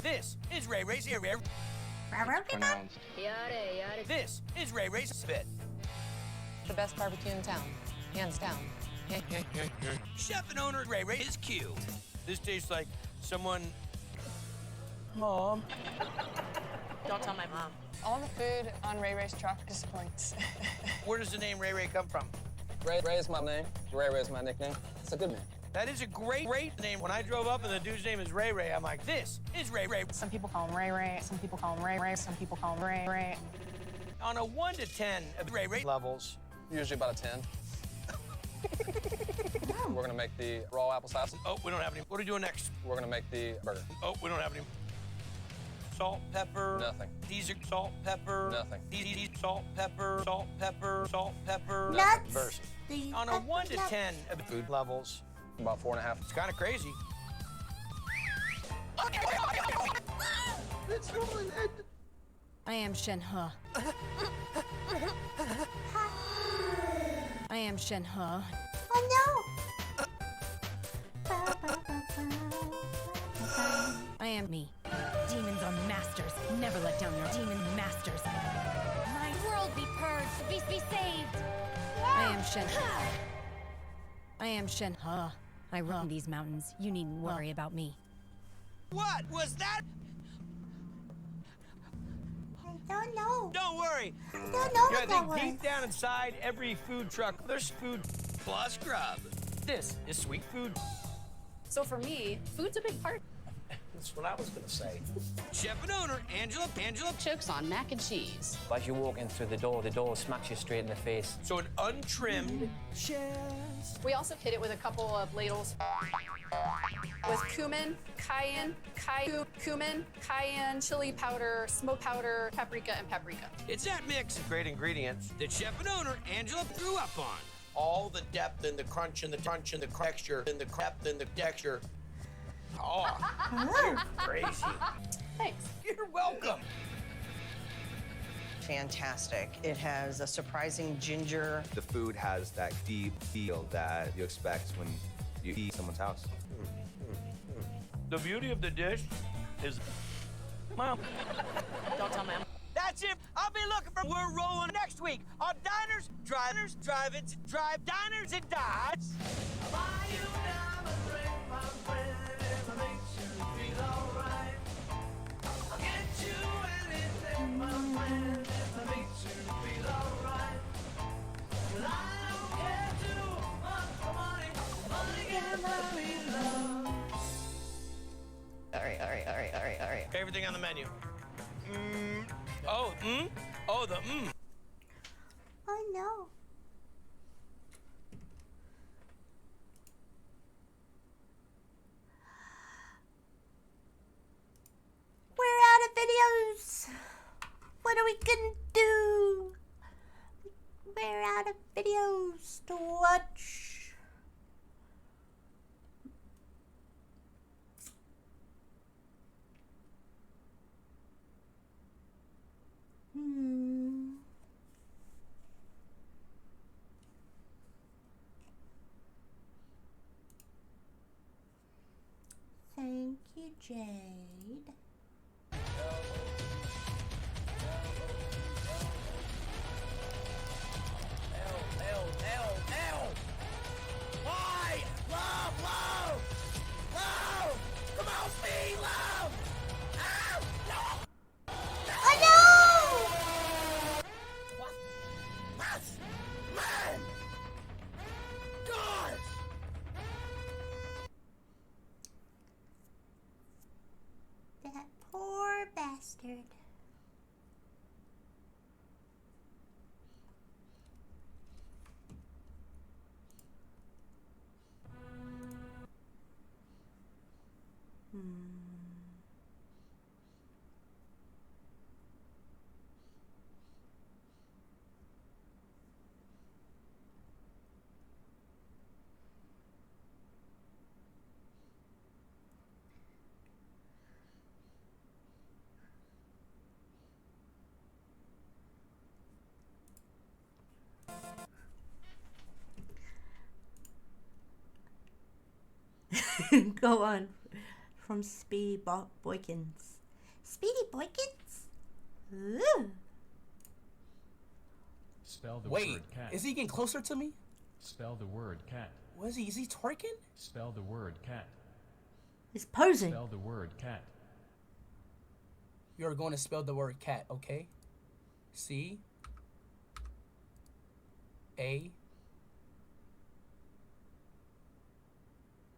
This is Ray Ray's ear. This is Ray Ray's spit. The best barbecue in town. Hands down. Chef and owner Ray Ray is cute. This tastes like someone. Mom. Don't tell my mom. All the food on Ray Ray's truck disappoints. Where does the name Ray Ray come from? Ray is my name. Ray is my nickname. It's a good name. That is a great name. When I drove up and the dude's name is Ray Ray, I'm like, this is Ray Ray. Some people call him Ray Ray. Some people call him Ray Ray. Some people call him Ray Ray. On a 1 to 10 rate levels. Usually about a 10. We're gonna make the raw apple sauce. Oh, we don't have any. What are we doing next? We're gonna make the burger. Oh, we don't have any. Salt, pepper. Nothing. These are salt, pepper. Nothing. These salt, pepper, salt, pepper, salt, pepper. Nuts. Versus. On a 1 to 10 food levels. About 4.5. It's kind of crazy. It's rolling. I am Shenhe. I am Shenhe. Oh I am me. Demons are masters. Never let down your demon masters. My world be purged. Be saved. I am Shenhe. I am Shenhe. I run these mountains. You needn't worry about me. What was that? I don't know. Don't worry. I don't know I what that think was. deep down inside every food truck, there's food plus grub. This is sweet food. So for me, food's a big part. That's what I was gonna say. Chef and owner, Angela chokes on mac and cheese. As you walk in through the door smacks you straight in the face. So an untrimmed We also hit it with a couple of ladles with cumin, cayenne, chili powder, smoke powder, paprika, and paprika. It's that mix of great ingredients that chef and owner Angela grew up on. All the depth and the crunch and the texture and the depth and the texture. Oh, you're crazy. Thanks. You're welcome. Fantastic. It has a surprising ginger. The food has that deep feel that you expect when you eat someone's house. The beauty of the dish is, Mom. Don't tell Mom. That's it. I'll be looking for. We're rolling next week on Diners, Drive-Ins, Drive Diners and Dives. All right. Everything on the menu. Oh, the Oh no. We're out of videos. What are we gonna do? We're out of videos to watch. Thank you, Jade. Why? Love! Come on, speed, love! Ow! No! Oh no! Yes! Man! God! That poor bastard. Go on. From Speedy Boykins. Speedy Boykins? Ooh. Spell the Wait, word cat. is he getting closer to me? Spell the word cat. What is he? Is he twerking? Spell the word cat. He's posing. Spell the word cat. You're going to spell the word cat, okay? C A.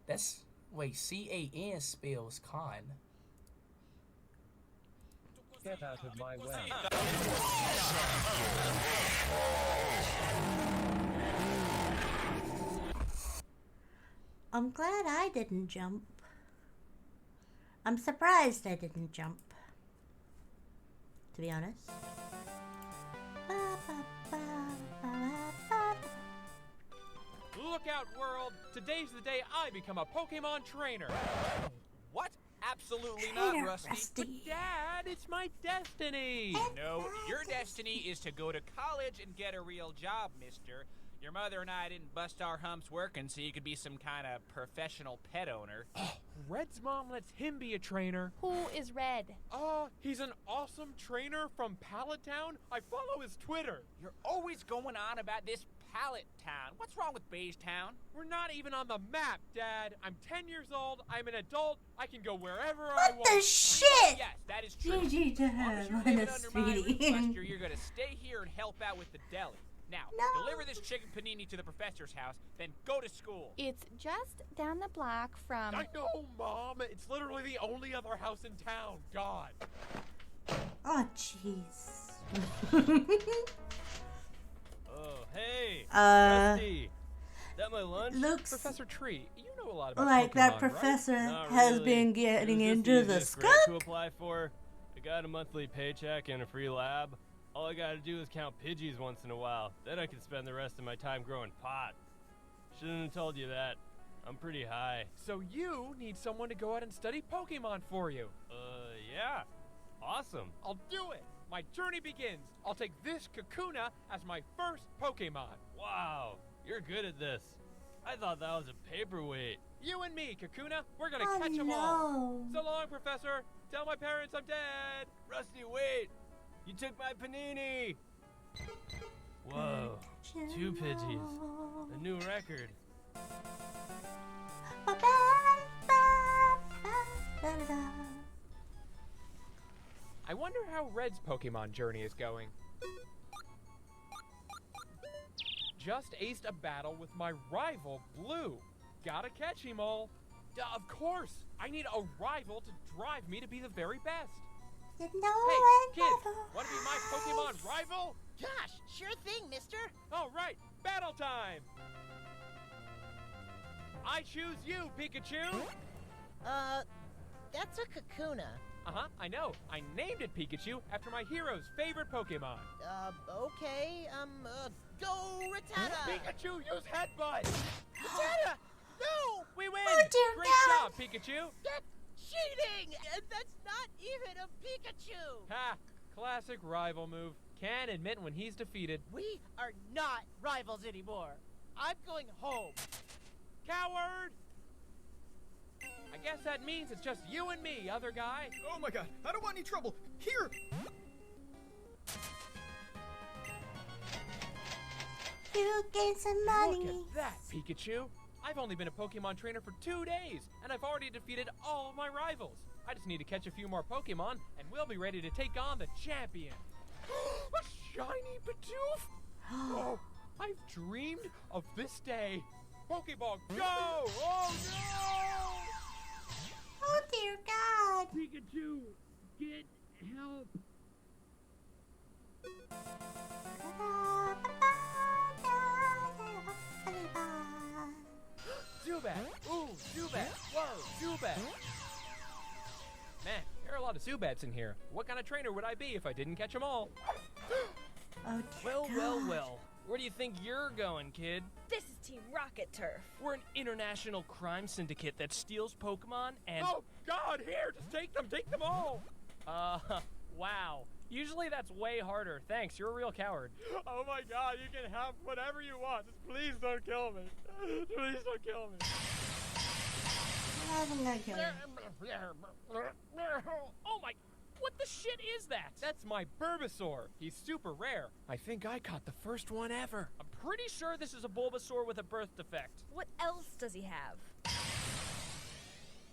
That's wait. CAN spells con. Get out of my way. I'm glad I didn't jump. I'm surprised I didn't jump, to be honest. Look out, world! Today's the day I become a Pokemon trainer. What? Absolutely not, Rusty. But Dad, it's my destiny. No, your destiny is to go to college and get a real job, mister. Your mother and I didn't bust our humps working so you could be some kind of professional pet owner. Red's mom lets him be a trainer. Who is Red? He's an awesome trainer from Pallet Town. I follow his Twitter. You're always going on about this Pallet Town. What's wrong with Beige Town? We're not even on the map, Dad. I'm 10 years old. I'm an adult. I can go wherever I want. What the shit? Yes, that is true. GG to her, Linus Speedy. You're gonna stay here and help out with the deli. Now, deliver this chicken panini to the professor's house, then go to school. It's just down the block from... I know, Mom. It's literally the only other house in town. God. Oh, jeez. Oh, hey. Rusty. Is that my lunch? Looks Professor Tree, you know a lot about like Pokemon, that professor Not has really. been getting It was just into the the easiest grant skunk. to apply for. I got a monthly paycheck and a free lab. All I gotta do is count Pidgeys once in a while. Then I can spend the rest of my time growing pot. Shouldn't have told you that. I'm pretty high. So you need someone to go out and study Pokemon for you. Yeah. Awesome. I'll do it. My journey begins. I'll take this Kakuna as my first Pokemon. Wow, you're good at this. I thought that was a paperweight. You and me, Kakuna, we're gonna Oh, catch them all. no. So long, Professor. Tell my parents I'm dead. Rusty, wait. You took my panini. Whoa, 2 Pidgeys. A new record. I wonder how Red's Pokemon journey is going. Just aced a battle with my rival, Blue. Gotta catch him all. Duh, of course. I need a rival to drive me to be the very best. No Hey, kids, want to be my Pokemon rival? Gosh, sure thing, mister. All right, battle time. I choose you, Pikachu. That's a Kakuna. Uh-huh, I know. I named it Pikachu after my hero's favorite Pokemon. Okay, go Rattata! Pikachu, use Headbutt! Rattata! No! We win! Oh, dear Great God. job, Pikachu! That's cheating! That's not even a Pikachu! Ha! Classic rival move. Can admit when he's defeated. We are not rivals anymore. I'm going home. Coward! I guess that means it's just you and me, other guy. Oh my god, I don't want any trouble. Here! You gain some money. Look at that, Pikachu. I've only been a Pokemon trainer for 2 days, and I've already defeated all of my rivals. I just need to catch a few more Pokemon, and we'll be ready to take on the champion. A shiny Bidoof! Oh, I've dreamed of this day. Pokeball, go! Oh no! Oh dear God. Pikachu, get help. Zubat! Ooh, Zubat! Whoa, Zubat! Man, there are a lot of Zubats in here. What kind of trainer would I be if I didn't catch them all? Oh, Well, well, well. Where do you think you're going, kid? This is Team Rocket Turf. We're an international crime syndicate that steals Pokemon and... Oh, God, here! Just take them all! Wow. Usually that's way harder. Thanks, you're a real coward. Oh my God, you can have whatever you want. Just please don't kill me. Please don't kill me. I'm gonna kill him. Oh my, what the shit is that? That's my Bulbasaur. He's super rare. I think I caught the first one ever. I'm pretty sure this is a Bulbasaur with a birth defect. What else does he have?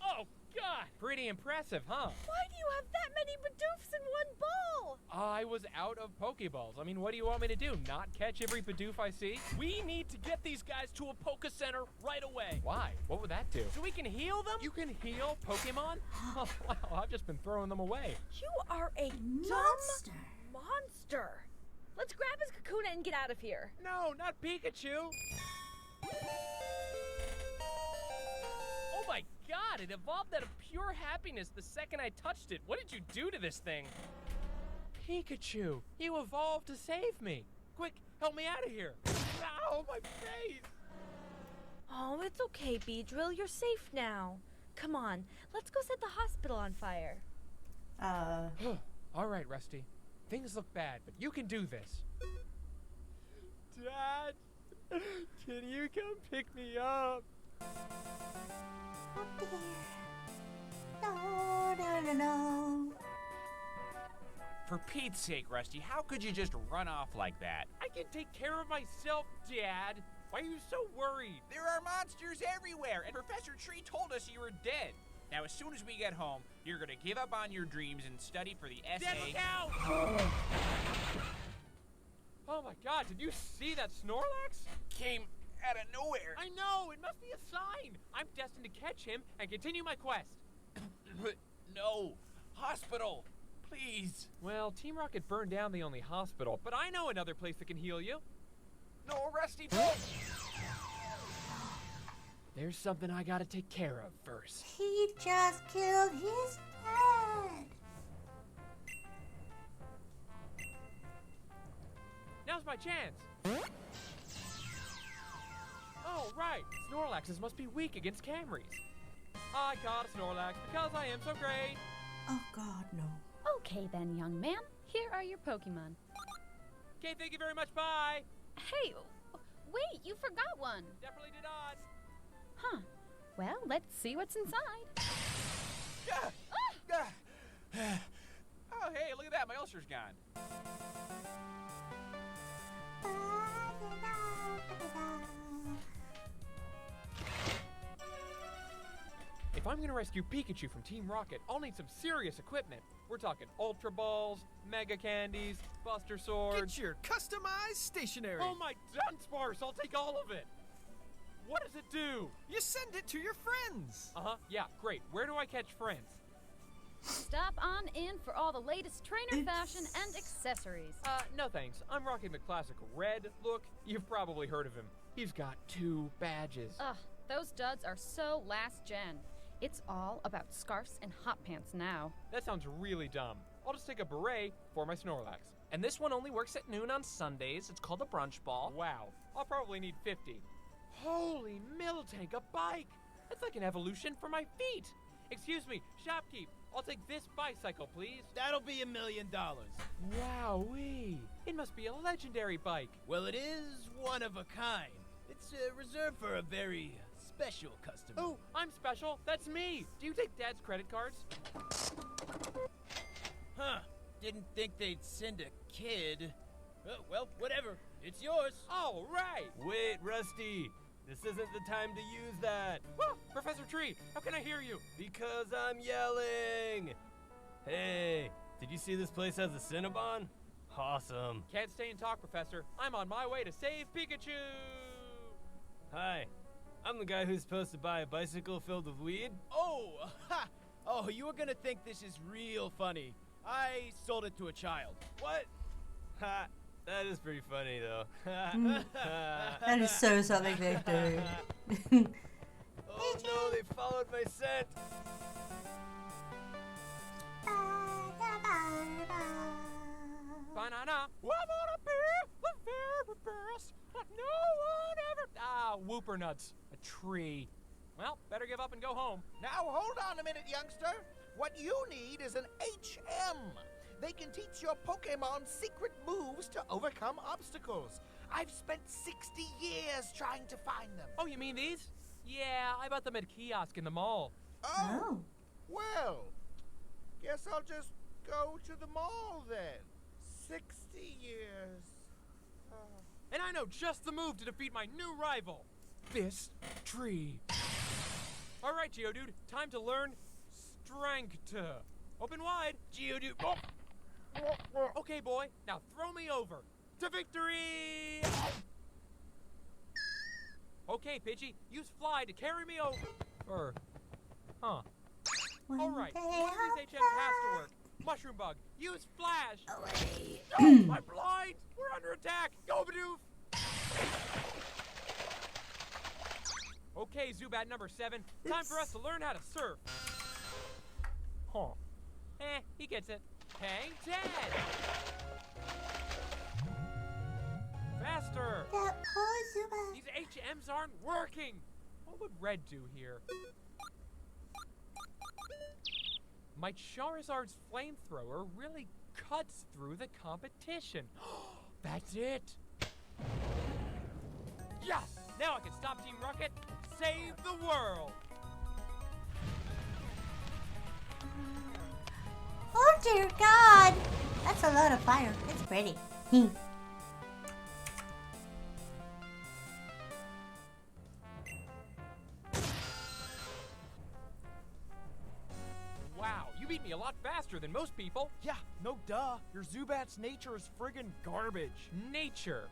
Oh God, pretty impressive, huh? Why do you have that many Bidoofs in one ball? I was out of Pokeballs. I mean, what do you want me to do? Not catch every Bidoof I see? We need to get these guys to a Poke Center right away. Why? What would that do? So we can heal them? You can heal Pokemon? Oh, wow, I've just been throwing them away. You are a Monster. dumb monster. Let's grab his Kakuna and get out of here. No, not Pikachu. Oh my God, it evolved out of pure happiness the second I touched it. What did you do to this thing? Pikachu, you evolved to save me. Quick, help me out of here. Ow, my face. Oh, it's okay, Beedrill. You're safe now. Come on, let's go set the hospital on fire. All right, Rusty. Things look bad, but you can do this. Dad, can you come pick me up? Oh dear. No. For Pete's sake, Rusty, how could you just run off like that? I can take care of myself, Dad. Why are you so worried? There are monsters everywhere, and Professor Tree told us you were dead. Now, as soon as we get home, you're gonna give up on your dreams and study for the SA. Dad, look out! Oh my God, did you see that Snorlax? Came out of nowhere. I know, it must be a sign. I'm destined to catch him and continue my quest. No, hospital, please. Well, Team Rocket burned down the only hospital, but I know another place that can heal you. No, Rusty, don't. There's something I gotta take care of first. He just killed his dad. Now's my chance. Oh, right. Snorlaxes must be weak against Camrys. I caught a Snorlax because I am so great. Oh God, no. Okay then, young man. Here are your Pokemon. Okay, thank you very much. Bye. Hey, wait, you forgot one. Definitely did not. Huh. Well, let's see what's inside. Oh, hey, look at that. My ulcer's gone. If I'm gonna rescue Pikachu from Team Rocket, I'll need some serious equipment. We're talking Ultra Balls, Mega Candies, Buster Swords. Get your customized stationery. Oh my Dunsparce, I'll take all of it. What does it do? You send it to your friends. Uh-huh, yeah, great. Where do I catch friends? Stop on in for all the latest trainer fashion and accessories. No thanks. I'm rocking the classic red look. You've probably heard of him. He's got 2 badges. Ugh, those duds are so last gen. It's all about scarves and hot pants now. That sounds really dumb. I'll just take a beret for my Snorlax. And this one only works at noon on Sundays. It's called a brunch ball. Wow, I'll probably need 50. Holy Miltank, a bike! That's like an evolution for my feet. Excuse me, shopkeep. I'll take this bicycle, please. That'll be $1 million. Wowee! It must be a legendary bike. Well, it is one of a kind. It's reserved for a very special customer. Oh, I'm special. That's me. Do you take Dad's credit cards? Huh. Didn't think they'd send a kid. Oh, well, whatever. It's yours. All right. Wait, Rusty. This isn't the time to use that. Whoa, Professor Tree, how can I hear you? Because I'm yelling. Hey, did you see this place has a Cinnabon? Awesome. Can't stay and talk, Professor. I'm on my way to save Pikachu. Hi, I'm the guy who's supposed to buy a bicycle filled with weed. Oh, ha! Oh, you were gonna think this is real funny. I sold it to a child. What? Ha! That is pretty funny, though. That is so something they do. Oh no, they followed my scent. Banana, I wanna be the very best, but no one ever. Ah, whooper nuts. A tree. Well, better give up and go home. Now hold on a minute, youngster. What you need is an HM. They can teach your Pokemon secret moves to overcome obstacles. I've spent 60 years trying to find them. Oh, you mean these? Yeah, I bought them at a kiosk in the mall. Oh. Well, guess I'll just go to the mall then. 60 years. And I know just the move to defeat my new rival. This tree. All right, Geodude, time to learn strength. Open wide. Geodude. Okay, boy. Now throw me over. To victory! Okay, Pidgey. Use fly to carry me over. Huh. Alright, one of these HMs has to work. Mushroom Bug, use Flash! Away! Oh, I'm blind! We're under attack! Go, Bidoof! Okay, Zubat number 7. Time for us to learn how to surf. Huh. He gets it. Hang 10! Faster! That poor Zubat. These HMs aren't working! What would Red do here? My Charizard's flamethrower really cuts through the competition. That's it! Yes! Now I can stop Team Rocket and save the world! Oh dear God! That's a lot of fire. It's pretty. Wow, you beat me a lot faster than most people. Yeah, no duh. Your Zubat's nature is friggin' garbage. Nature?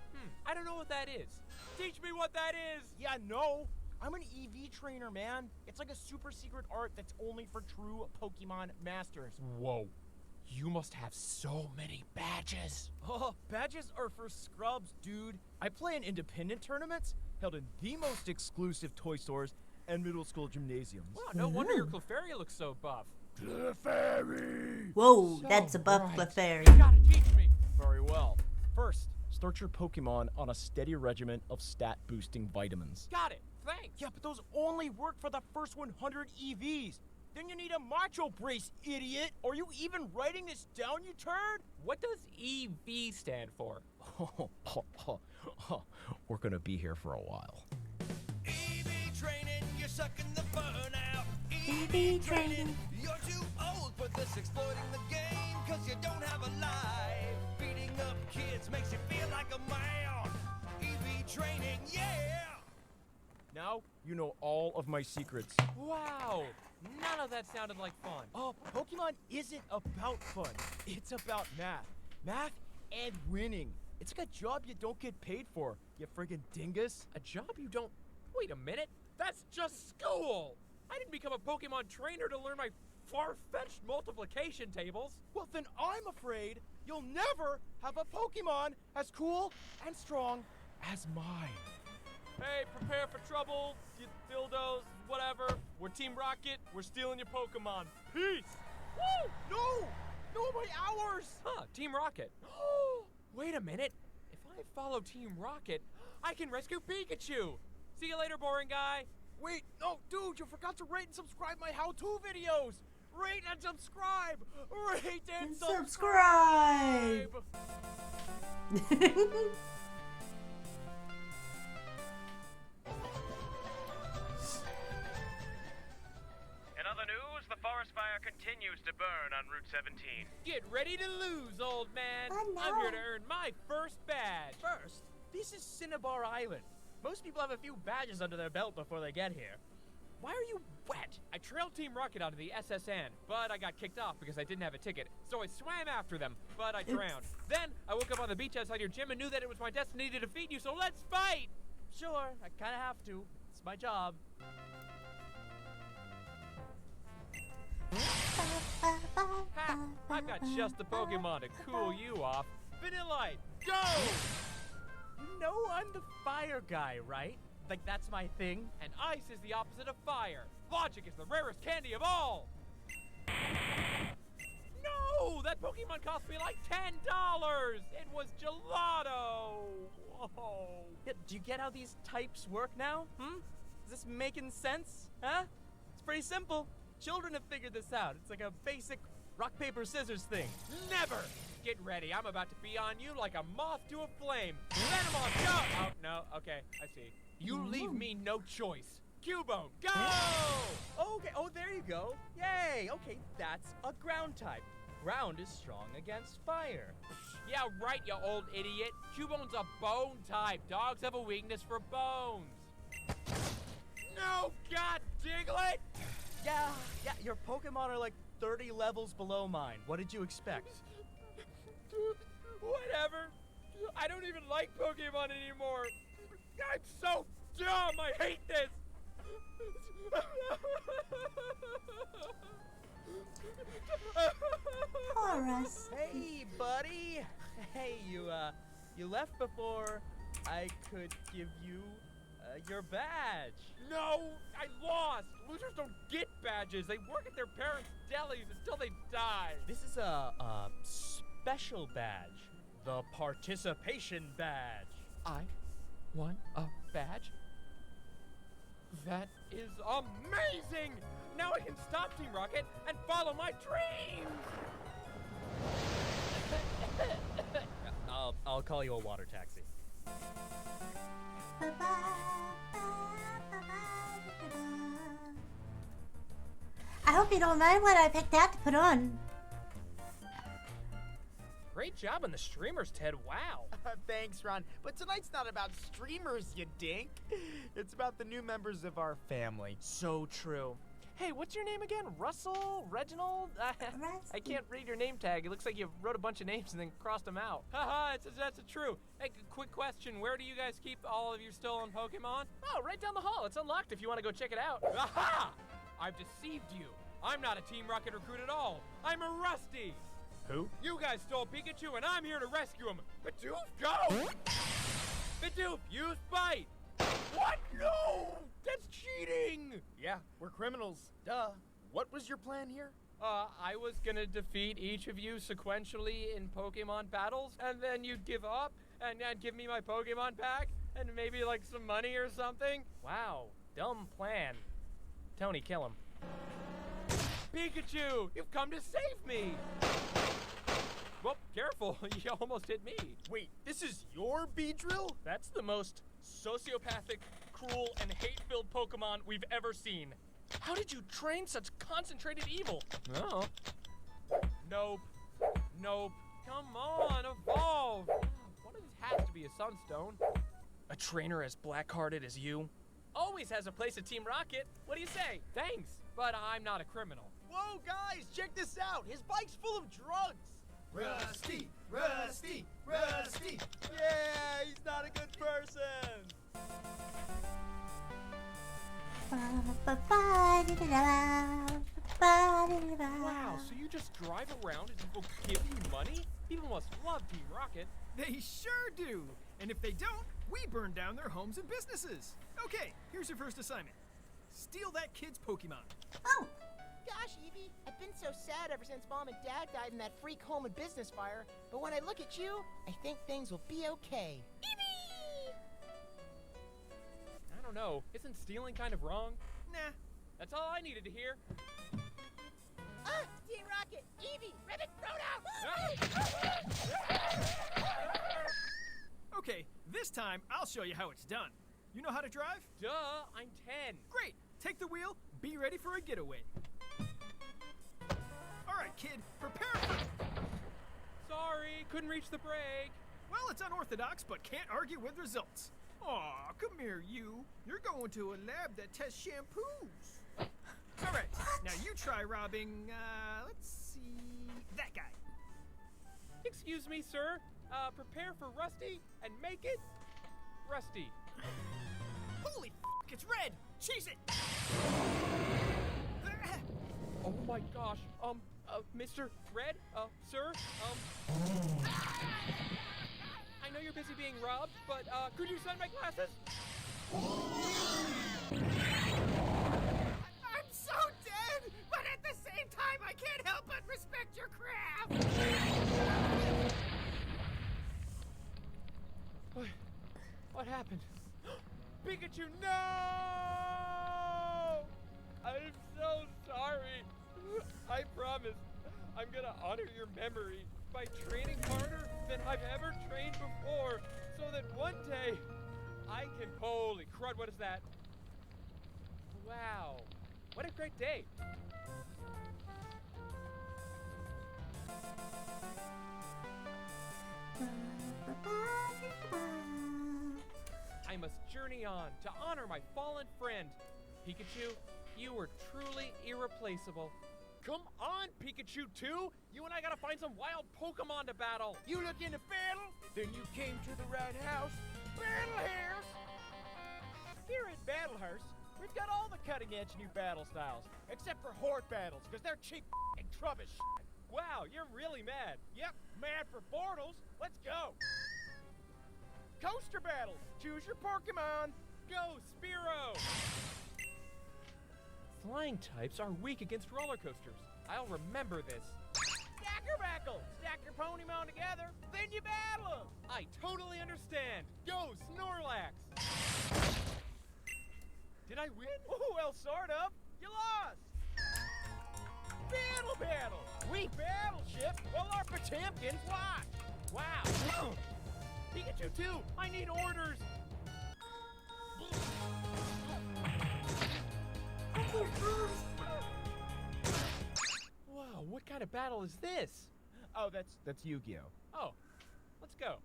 I don't know what that is. Teach me what that is! Yeah, no. I'm an EV trainer, man. It's like a super secret art that's only for true Pokemon masters. Whoa. You must have so many badges. Oh, badges are for scrubs, dude. I play in independent tournaments held in the most exclusive toy stores and middle school gymnasiums. Wow, no wonder your Clefairy looks so buff. Clefairy! Whoa, So that's a buff bright. Clefairy. You gotta teach me. Very well. First, start your Pokemon on a steady regimen of stat-boosting vitamins. Got it. Thanks. Yeah, but those only work for the first 100 EVs. Then you need a macho brace, idiot. Are you even writing this down, you turd? What does EV stand for? We're gonna be here for a while. EV training, you're sucking the burnout. EV training. You're too old for this, exploiting the game, cause you don't have a life. Beating up kids makes you feel like a man. EV training, yeah! Now, you know all of my secrets. Wow. None of that sounded like fun. Oh, Pokemon isn't about fun. It's about math. Math and winning. It's like a job you don't get paid for, you friggin' dingus. A job you don't... Wait a minute. That's just school. I didn't become a Pokemon trainer to learn my far-fetched multiplication tables. Well, then I'm afraid you'll never have a Pokemon as cool and strong as mine. Hey, prepare for trouble, you dildos, whatever. We're Team Rocket, we're stealing your Pokemon. Peace! Woo! No! No, my hours! Huh, Team Rocket. Wait a minute. If I follow Team Rocket, I can rescue Pikachu. See you later, boring guy. Wait, no, dude, you forgot to rate and subscribe my how-to videos. Rate and subscribe. Rate and subscribe. In other news, the forest fire continues to burn on Route 17. Get ready to lose, old man. I'm here to earn my first badge. First, this is Cinnabar Island. Most people have a few badges under their belt before they get here. Why are you wet? I trailed Team Rocket onto the SSN, but I got kicked off because I didn't have a ticket. So I swam after them, but I drowned. Then I woke up on the beach outside your gym and knew that it was my destiny to defeat you, so let's fight! Sure, I kinda have to. It's my job. Ha! I've got just the Pokemon to cool you off. Vanillite, go! You know I'm the fire guy, right? Like that's my thing? And ice is the opposite of fire. Logic is the rarest candy of all. No! That Pokemon cost me like $10! It was gelato! Whoa! Yeah, do you get how these types work now? Is this making sense? Huh? It's pretty simple. Children have figured this out. It's like a basic rock, paper, scissors thing. Never! Get ready. I'm about to be on you like a moth to a flame. Venomon, go! Oh, no. Okay, I see. You leave me no choice. Cubone, go! Okay, oh, there you go. Yay! Okay, that's a ground type. Ground is strong against fire. Yeah, right, you old idiot. Cubone's a bone type. Dogs have a weakness for bones. No, God, Diglett! Yeah, you're your Pokemon are like 30 levels below mine. What did you expect? Whatever. I don't even like Pokemon anymore. I'm so dumb. I hate this. Horace. Hey, buddy. Hey, you left before I could give you your badge. No, I lost. Losers don't get badges. They work at their parents' delis until they die. This is a special badge. The participation badge. I won a badge? That is amazing! Now I can stop Team Rocket and follow my dreams! I'll call you a water taxi. I hope you don't mind what I picked out to put on. Great job on the streamers, Ted. Wow. Thanks, Ron. But tonight's not about streamers, you dink. It's about the new members of our family. So true. Hey, what's your name again? Russell? Reginald? I can't read your name tag. It looks like you wrote a bunch of names and then crossed them out. Haha, that's true. Hey, quick question. Where do you guys keep all of your stolen Pokemon? Oh, right down the hall. It's unlocked if you want to go check it out. Aha! I've deceived you. I'm not a Team Rocket recruit at all. I'm a Rusty. Who? You guys stole Pikachu, and I'm here to rescue him. Bidoof, go! Bidoof, use Bite! What? No! That's cheating! Yeah, we're criminals. Duh. What was your plan here? I was gonna defeat each of you sequentially in Pokemon battles, and then you'd give up, and give me my Pokemon pack, and maybe like some money or something. Wow, dumb plan. Tony, kill him. Pikachu, you've come to save me! Well, careful, you almost hit me. Wait, this is your Beedrill? That's the most sociopathic, cruel, and hate-filled Pokemon we've ever seen. How did you train such concentrated evil? Oh. Nope. Nope. Come on, evolve! One of these has to be a Sunstone. A trainer as black-hearted as you always has a place at Team Rocket. What do you say? Thanks, but I'm not a criminal. Whoa, guys, check this out. His bike's full of drugs. Rusty, Rusty, Rusty. Yeah, he's not a good person. Wow, so you just drive around and people give you money? People must love Team Rocket. They sure do. And if they don't, we burn down their homes and businesses. Okay, here's your first assignment. Steal that kid's Pokemon. Oh. Gosh, Evie, I've been so sad ever since Mom and Dad died in that freak home and business fire. But when I look at you, I think things will be okay. Evie! I don't know. Isn't stealing kind of wrong? Nah. That's all I needed to hear. Ah! Team Rocket! Evie! Ribbit thrown out! Okay, this time I'll show you how it's done. You know how to drive? Duh, I'm 10. Great! Take the wheel, be ready for a getaway. Alright, kid, prepare for... Sorry, couldn't reach the brake. Well, it's unorthodox, but can't argue with results. Aw, come here, you. You're going to a lab that tests shampoos. Alright, now you try robbing, let's see, that guy. Excuse me, sir. Prepare for Rusty and make it Rusty. Holy f***, it's red! Cheese it! Oh my gosh. Mr. Red? Sir? I know you're busy being robbed, but, could you sign my glasses? I'm so dead, but at the same time, I can't help but respect your craft! What happened? Pikachu, no! I'm so sorry. I promise I'm gonna honor your memory by training harder than I've ever trained before so that one day I can... Holy crud, what is that? Wow, what a great day. I must journey on to honor my fallen friend. Pikachu, You were truly irreplaceable. Come on, Pikachu 2! You and I gotta find some wild Pokemon to battle! You looking to battle? Then you came to the right house. Battlehurst! Here at Battlehurst, we've got all the cutting-edge new battle styles, except for horde battles, because they're cheap and trubbish. Wow, you're really mad. Yep, mad for Bortles. Let's go! Coaster battle! Choose your Pokemon! Go, Spearow! Flying types are weak against roller coasters. I'll remember this. Stackerbackle! Stack your Pokemon together, then you battle them! I totally understand. Go, Snorlax! Did I win? Oh, well, sort of. You lost! Battle! We battleship while our Potemkins watch! Wow! Pikachu 2, I need orders! Wow, what kind of battle is this? Oh, that's Yu-Gi-Oh! Oh, let's go.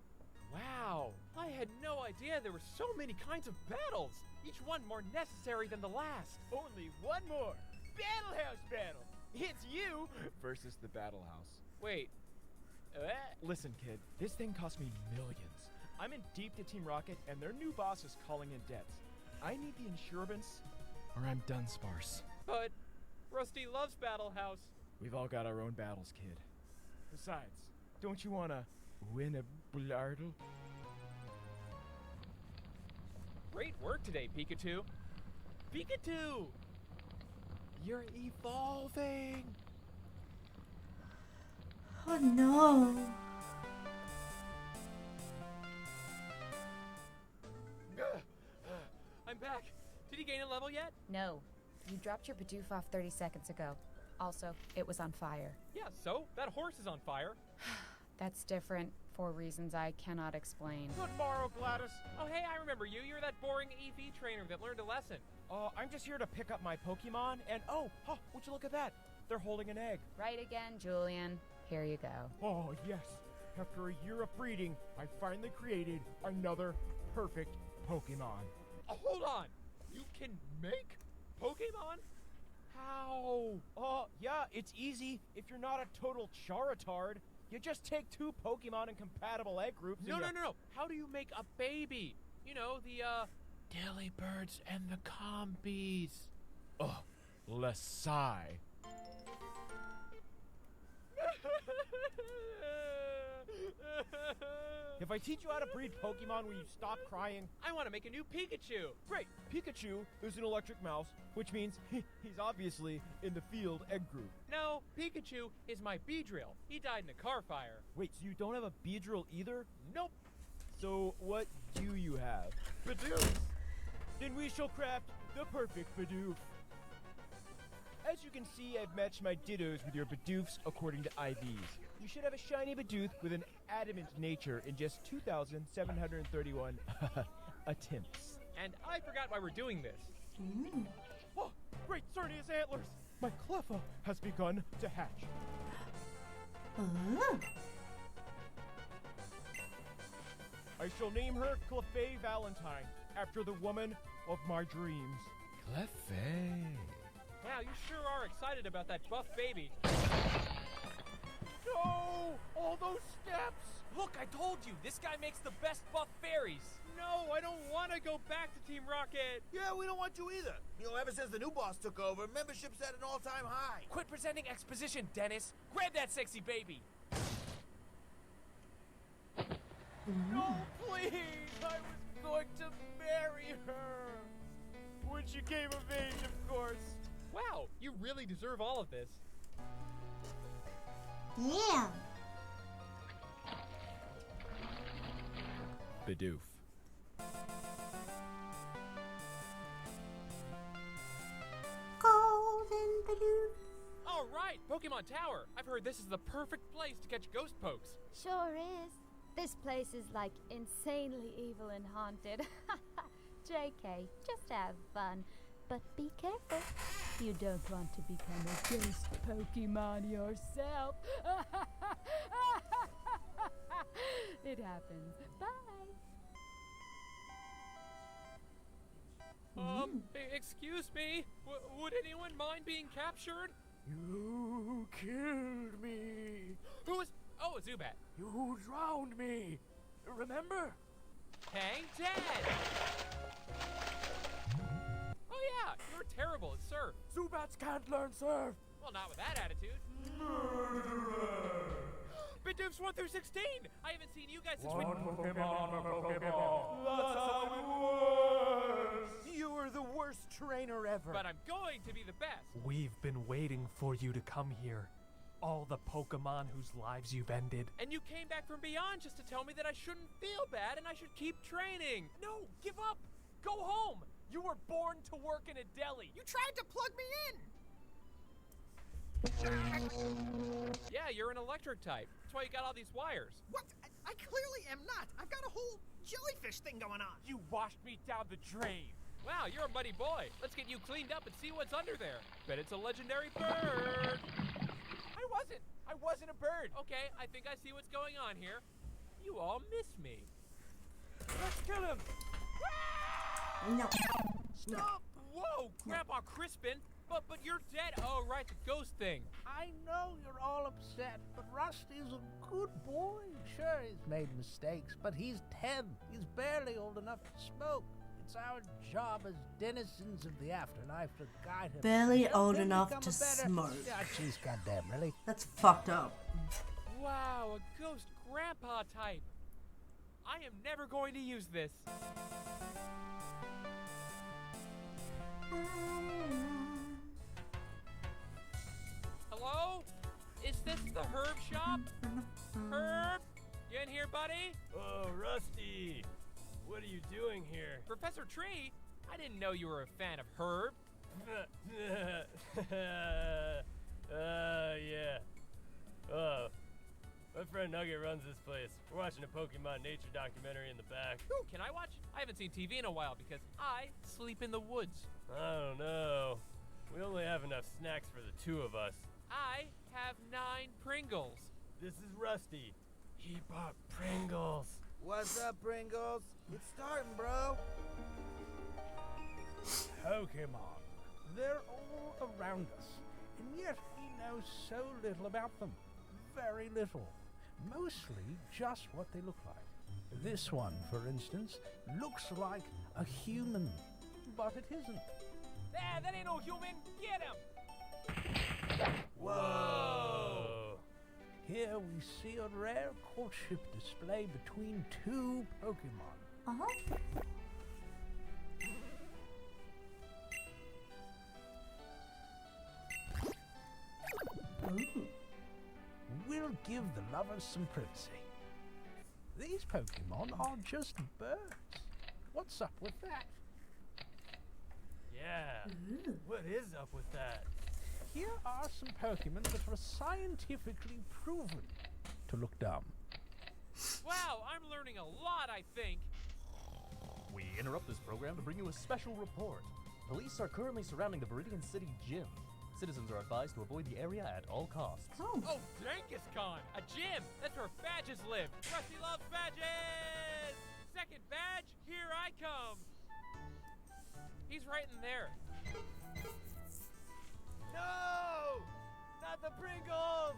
Wow, I had no idea there were so many kinds of battles, each one more necessary than the last. Only one more. Battle House battle. It's you versus the Battle House. Wait. Listen, kid, this thing cost me millions. I'm in deep to Team Rocket, and their new boss is calling in debts. I need the insurance, or I'm done sparse. But Rusty loves Battle House. We've all got our own battles, kid. Besides, don't you want to win a blardle? Great work today, Pikachu. Pikachu! You're evolving! Oh no. I'm back. Did he gain a level yet? No. You dropped your Bidoof off 30 seconds ago. Also, it was on fire. Yeah, so? That horse is on fire. That's different for reasons I cannot explain. Good morrow, Gladys. Oh, hey, I remember you. You're that boring EV trainer that learned a lesson. I'm just here to pick up my Pokemon, and would you look at that? They're holding an egg. Right again, Julian. Here you go. Oh, yes. After a year of breeding, I finally created another perfect Pokemon. Hold on. You can make Pokemon? How? Yeah, it's easy if you're not a total Charizard. You just take 2 Pokemon in compatible egg groups. No. How do you make a baby? You know, the, Delibirds and the Combies. Ugh, less sigh. If I teach you how to breed Pokemon, will you stop crying? I want to make a new Pikachu. Great. Pikachu is an electric mouse, which means he's obviously in the field egg group. No, Pikachu is my Beedrill. He died in a car fire. Wait, so you don't have a Beedrill either? Nope. So what do you have? Bidoof. Then we shall craft the perfect Bidoof. As you can see, I've matched my Dittos with your Bidoofs according to IVs. You should have a shiny Bidoof with an adamant nature in just 2,731 attempts. And I forgot why we're doing this. Oh, great Cernius antlers! My Cleffa has begun to hatch. I shall name her Cleffa Valentine, after the woman of my dreams. Cleffa. Wow, you sure are excited about that buff baby. No! All those steps! Look, I told you, this guy makes the best buff fairies. No, I don't want to go back to Team Rocket. Yeah, we don't want you either. You know, ever since the new boss took over, membership's at an all-time high. Quit presenting exposition, Dennis. Grab that sexy baby. No, please! I was going to marry her! When she came of age, of course. Wow, you really deserve all of this. Yeah. Bidoof. Golden Bidoof. All right, Pokemon Tower. I've heard this is the perfect place to catch ghost pokes. Sure is. This place is like insanely evil and haunted. JK, just have fun. But be careful. You don't want to become a ghost Pokemon yourself. It happens. Bye. Excuse me? Would anyone mind being captured? You killed me. Who is... Oh, Zubat. You drowned me. Remember? Hey, Dad! Oh yeah, you're terrible at surf. Zubats can't learn surf. Well, not with that attitude. Bidoofs 1 through 16! I haven't seen you guys since we... Pokemon. That's how it works. You were the worst trainer ever. But I'm going to be the best. We've been waiting for you to come here. All the Pokemon whose lives you've ended. And you came back from beyond just to tell me that I shouldn't feel bad and I should keep training. No, give up. Go home. You were born to work in a deli. You tried to plug me in. Yeah, you're an electric type. That's why you got all these wires. What? I clearly am not. I've got a whole jellyfish thing going on. You washed me down the drain. Wow, you're a muddy boy. Let's get you cleaned up and see what's under there. Bet it's a legendary bird. I wasn't a bird. Okay, I think I see what's going on here. You all miss me. Let's kill him. No. Stop! Whoa, Grandpa Crispin. But you're dead. Oh, right, the ghost thing. I know you're all upset, but Rusty's a good boy. Sure, he's made mistakes, but he's 10. He's barely old enough to smoke. It's our job as denizens of the afterlife to guide him. Barely Help old him enough become to a better... smoke. Yeah, jeez, goddamn, really? That's fucked up. Wow, a ghost grandpa type. I am never going to use this. Hello? Is this the herb shop? Herb? You in here, buddy? Oh, Rusty. What are you doing here? Professor Tree? I didn't know you were a fan of Herb. Yeah. My friend Nugget runs this place. We're watching a Pokemon nature documentary in the back. Ooh, can I watch? I haven't seen TV in a while because I sleep in the woods. I don't know. We only have enough snacks for the two of us. I have 9 Pringles. This is Rusty. He bought Pringles. What's up, Pringles? It's starting, bro. Pokemon. They're all around us, and yet we know so little about them. Very little. Mostly just what they look like. This one, for instance, looks like a human, but it isn't. That ain't no human. Get him. Whoa! Here we see a rare courtship display between 2 Pokemon. We'll give the lovers some privacy. These Pokemon are just birds. What's up with that? Yeah. What is up with that? Here are some Pokemon that are scientifically proven to look dumb. Wow, I'm learning a lot, I think. We interrupt this program to bring you a special report. Police are currently surrounding the Viridian City gym. Citizens are advised to avoid the area at all costs. Oh, Genghis-Khan, a gym. That's where badges live. Rusty loves badges. Second badge, here I come. He's right in there. No! Not the Pringles!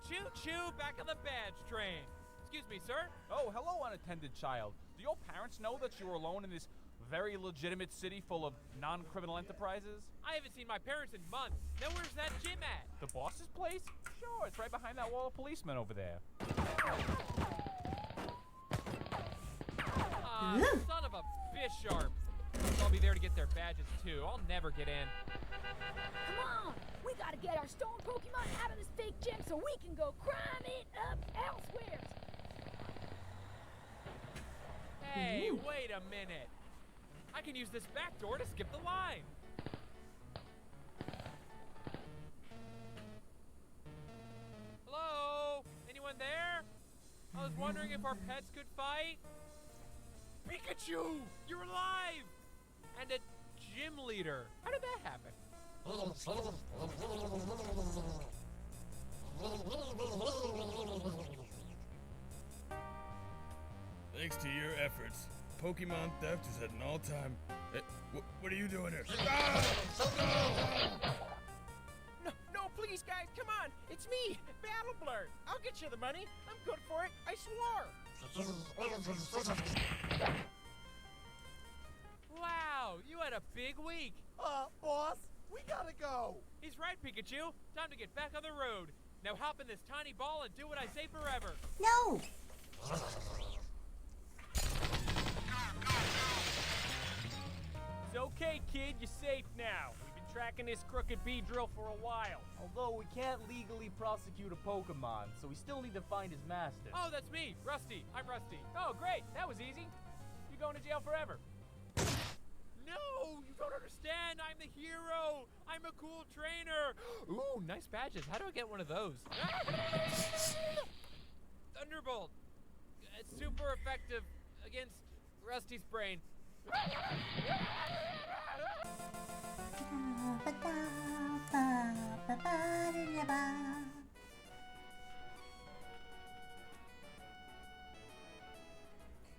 Choo-choo, back on the badge train. Excuse me, sir? Oh, hello, unattended child. Do your parents know that you're alone in this very legitimate city full of non-criminal enterprises? I haven't seen my parents in months. Now where's that gym at? The boss's place? Sure, it's right behind that wall of policemen over there. Son of a Bisharp. I'll be there to get their badges too. I'll never get in. Come on! We gotta get our stone Pokemon out of this fake gym so we can go crime it up elsewhere! Hey, wait a minute. I can use this back door to skip the line. Hello? Anyone there? I was wondering if our pets could fight. Pikachu! You're alive! And a gym leader. How did that happen? Thanks to your efforts, Pokemon theft is at an all-time... what are you doing here? No, please, guys, come on. It's me, Battle Blur. I'll get you the money. I'm good for it. I swore. Wow, you had a big week. Boss, we gotta go. He's right, Pikachu. Time to get back on the road. Now hop in this tiny ball and do what I say forever. No. It's okay, kid. You're safe now. We've been tracking this crooked Beedrill for a while. Although we can't legally prosecute a Pokemon, so we still need to find his master. Oh, that's me, Rusty. I'm Rusty. Oh, great. That was easy. You're going to jail forever. No, you don't understand. I'm the hero. I'm a cool trainer. Ooh, nice badges. How do I get one of those? Thunderbolt. It's super effective against Rusty's brain.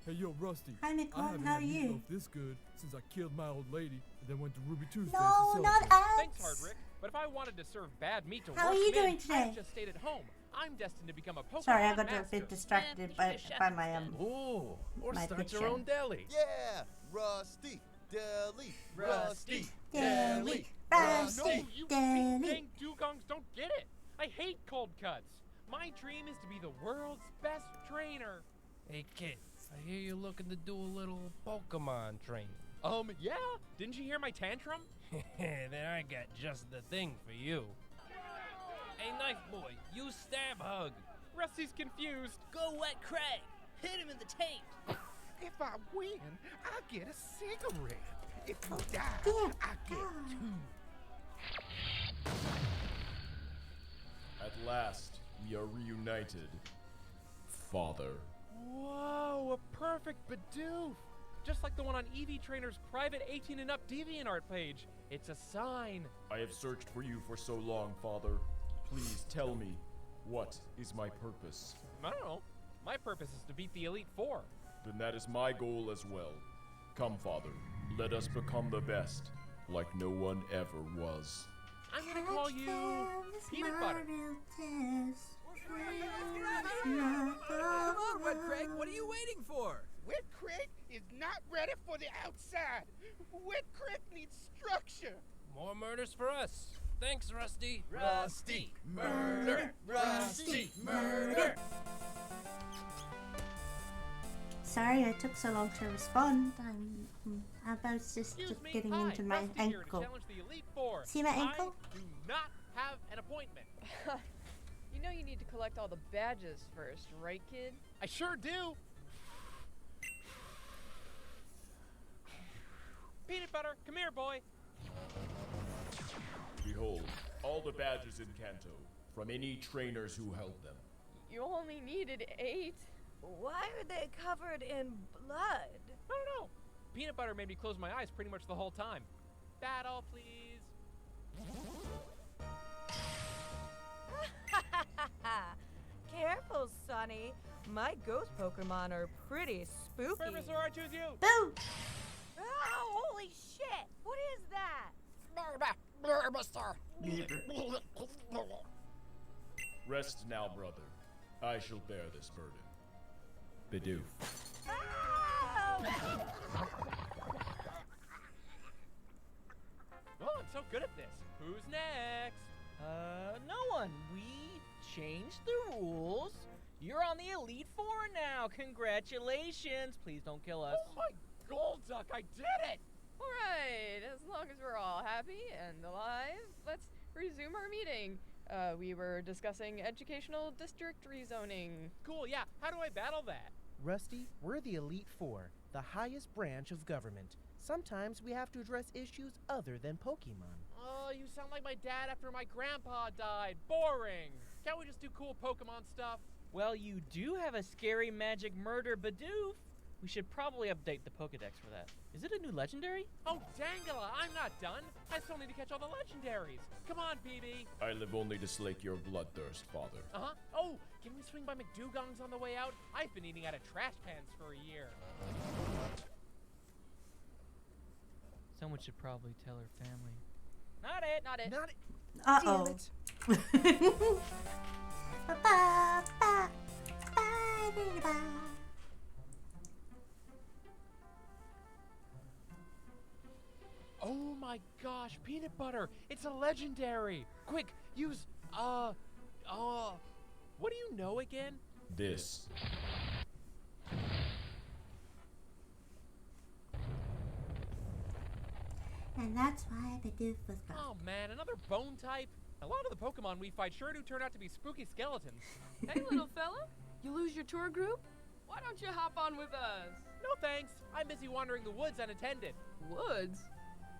Hey, yo, Rusty. Hi, Nicole. I haven't How are had you? meatloaf this good since I killed my old lady and then went to Ruby Tuesdays No, to not celebrate. us. Thanks, Hardrick. But if I wanted to serve bad meat to How are worse you men, doing today? I'd just stayed at home. I'm destined to become a Pokemon Sorry, I got a master. bit distracted by my Ooh, or my start your picture. own deli. Yeah, Rusty, Deli, Rusty, Deli, No, you dang dugongs don't get it. I hate cold cuts. My dream is to be the world's best trainer. Hey kid, I hear you're looking to do a little Pokemon training. Yeah? Didn't you hear my tantrum? Then I got just the thing for you. Hey, Knife Boy, use Stab Hug. Rusty's confused. Go Wet Craig. Hit him in the taint. If I win, I get a cigarette. If you die, I get 2. At last, we are reunited. Father. Whoa, a perfect Bidoof. Just like the one on Eevee Trainer's private 18 and up DeviantArt page. It's a sign. I have searched for you for so long, Father. Please tell me, what is my purpose? I don't know. My purpose is to beat the Elite Four. Then that is my goal as well. Come, Father, let us become the best, like no one ever was. I'm gonna call you Peanut Butter. Come on, Wet Craig. What are you waiting for? Wet Craig is not ready for the outside. Wet Craig needs structure. More murders for us. Thanks, Rusty. Rusty, murder. Rusty, murder. Sorry I took so long to respond. I'm about just getting into my Rusty here to ankle. challenge the Elite Four. See my ankle? I do not have an appointment. You know you need to collect all the badges first, right, kid? I sure do. Peanut Butter, come here, boy. Behold, all the badges in Kanto, from any trainers who held them. You only needed 8. Why are they covered in blood? I don't know. Peanut Butter made me close my eyes pretty much the whole time. Battle, please. Careful, Sonny. My ghost Pokemon are pretty spooky. Professor, I choose you. Boo! Oh, holy shit! What is that? Rest now, brother. I shall bear this burden. Bidoof. Oh, I'm so good at this. Who's next? No one. We changed the rules. You're on the Elite Four now. Congratulations. Please don't kill us. Oh my gold duck, I did it! Alright, as long as we're all happy and alive, let's resume our meeting. We were discussing educational district rezoning. Cool, yeah. How do I battle that? Rusty, we're the Elite Four, the highest branch of government. Sometimes we have to address issues other than Pokemon. Oh, you sound like my dad after my grandpa died. Boring. Can't we just do cool Pokemon stuff? Well, you do have a scary magic murder Bidoof. We should probably update the Pokedex for that. Is it a new legendary? Oh, Dangala, I'm not done. I still need to catch all the legendaries. Come on, PB. I live only to slake your bloodthirst, Father. Uh-huh. Oh, can we swing my McDougongs on the way out? I've been eating out of trash cans for a year. Someone should probably tell her family. Not it. Not it. Not it. Uh-oh. Damn it. Oh my gosh, peanut butter! It's a legendary! Quick, use, what do you know again? This. And that's why the doof was gone. Oh man, another bone type? A lot of the Pokemon we fight sure do turn out to be spooky skeletons. Hey, little fella, you lose your tour group? Why don't you hop on with us? No thanks, I'm busy wandering the woods unattended. Woods?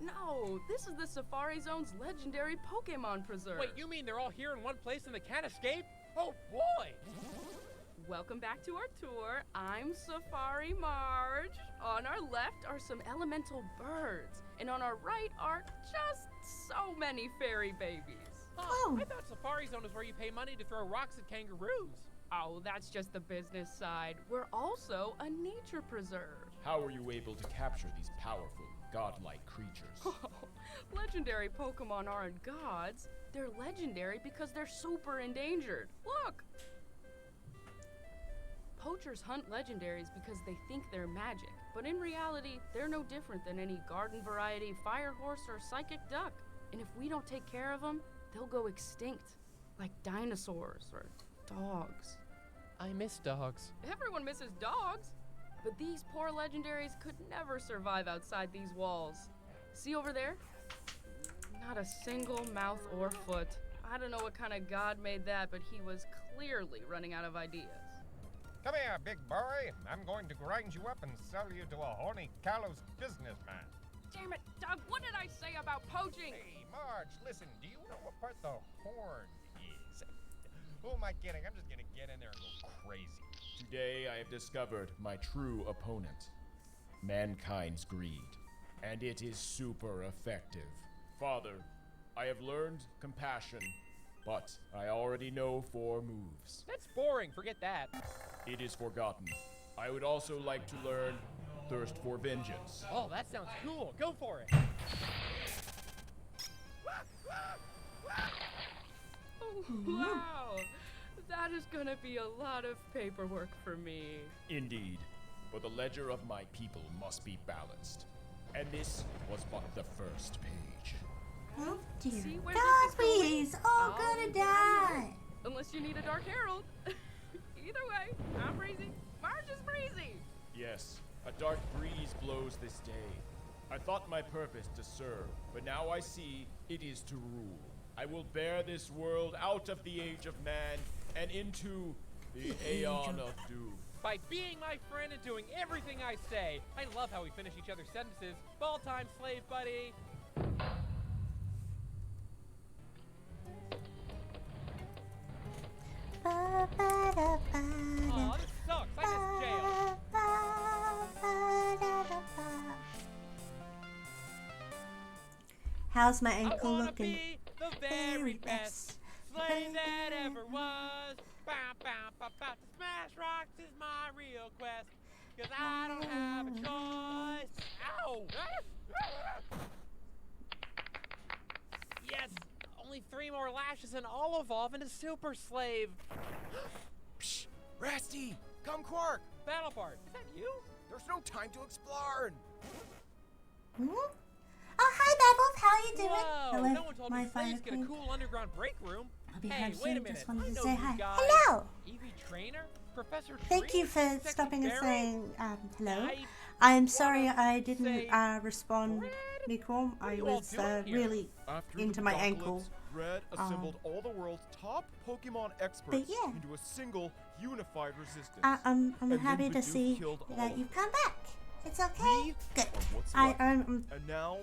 No, this is the Safari Zone's legendary Pokemon preserve. Wait, you mean they're all here in one place and they can't escape? Oh boy! Welcome back to our tour. I'm Safari Marge. On our left are some elemental birds, and on our right are just so many fairy babies. Oh, I thought Safari Zone is where you pay money to throw rocks at kangaroos. Oh, that's just the business side. We're also a nature preserve. How were you able to capture these powerful, godlike creatures? Oh, legendary Pokemon aren't gods. They're legendary because they're super endangered. Look! Poachers hunt legendaries because they think they're magic, but in reality, they're no different than any garden variety fire horse or psychic duck. And if we don't take care of them, they'll go extinct, like dinosaurs or dogs. I miss dogs. Everyone misses dogs, but these poor legendaries could never survive outside these walls. See over there? Not a single mouth or foot. I don't know what kind of god made that, but he was clearly running out of ideas. Come here, big boy. I'm going to grind you up and sell you to a horny, callous businessman. Damn it, Doug, what did I say about poaching? Hey, Marge, listen, do you know what part the horn is? Who am I kidding? I'm just gonna get in there and go crazy. Today I have discovered my true opponent, mankind's greed, and it is super effective. Father, I have learned compassion, but I already know 4 moves. That's boring, forget that. It is forgotten. I would also like to learn thirst for vengeance. Oh, that sounds cool. Go for it. Oh, wow, that is gonna be a lot of paperwork for me. Indeed, but the ledger of my people must be balanced. And this was but the first page. Oh dear See where God, this is going? we's all gonna die. Unless you need a Dark Herald. Either way, I'm breezy. Marge is breezy. Yes, a dark breeze blows this day. I thought my purpose to serve, but now I see it is to rule. I will bear this world out of the age of man and into the Aeon of Doom. By being my friend and doing everything I say. I love how we finish each other's sentences. Ball time, slave buddy. Aw, this sucks. I miss jail. How's my ankle I wanna looking? be the very best slave that ever was. Bow, bow, bow, bow. To smash rocks is my real quest. 'Cause I don't have a choice. Ow! Yes! Only 3 more lashes and I'll evolve into Super Slave. Psh, Rusty, come Quark. Battle Bard, is that you? There's no time to explore. Hmm? Oh, hi, Bubbles. How you doing? Whoa, Hello, no one told my me slaves get a fire cool underground break room. I'll be Hey, home wait a soon. minute. Just wanted I to know say you hi. guys. Hello. Evie Trainer? Professor Thank Tree? you for Sexy stopping and Berry? saying hello. I I am sorry I didn't say respond, Nicole. I you all was doing here? really After into the my Apocalypse, ankle. Red assembled all the world's top Pokemon experts But yeah. into a single unified resistance. I'm And then happy to Bidoof see killed all that of you've them. come back. It's okay. Good. Are what's I left. am. And now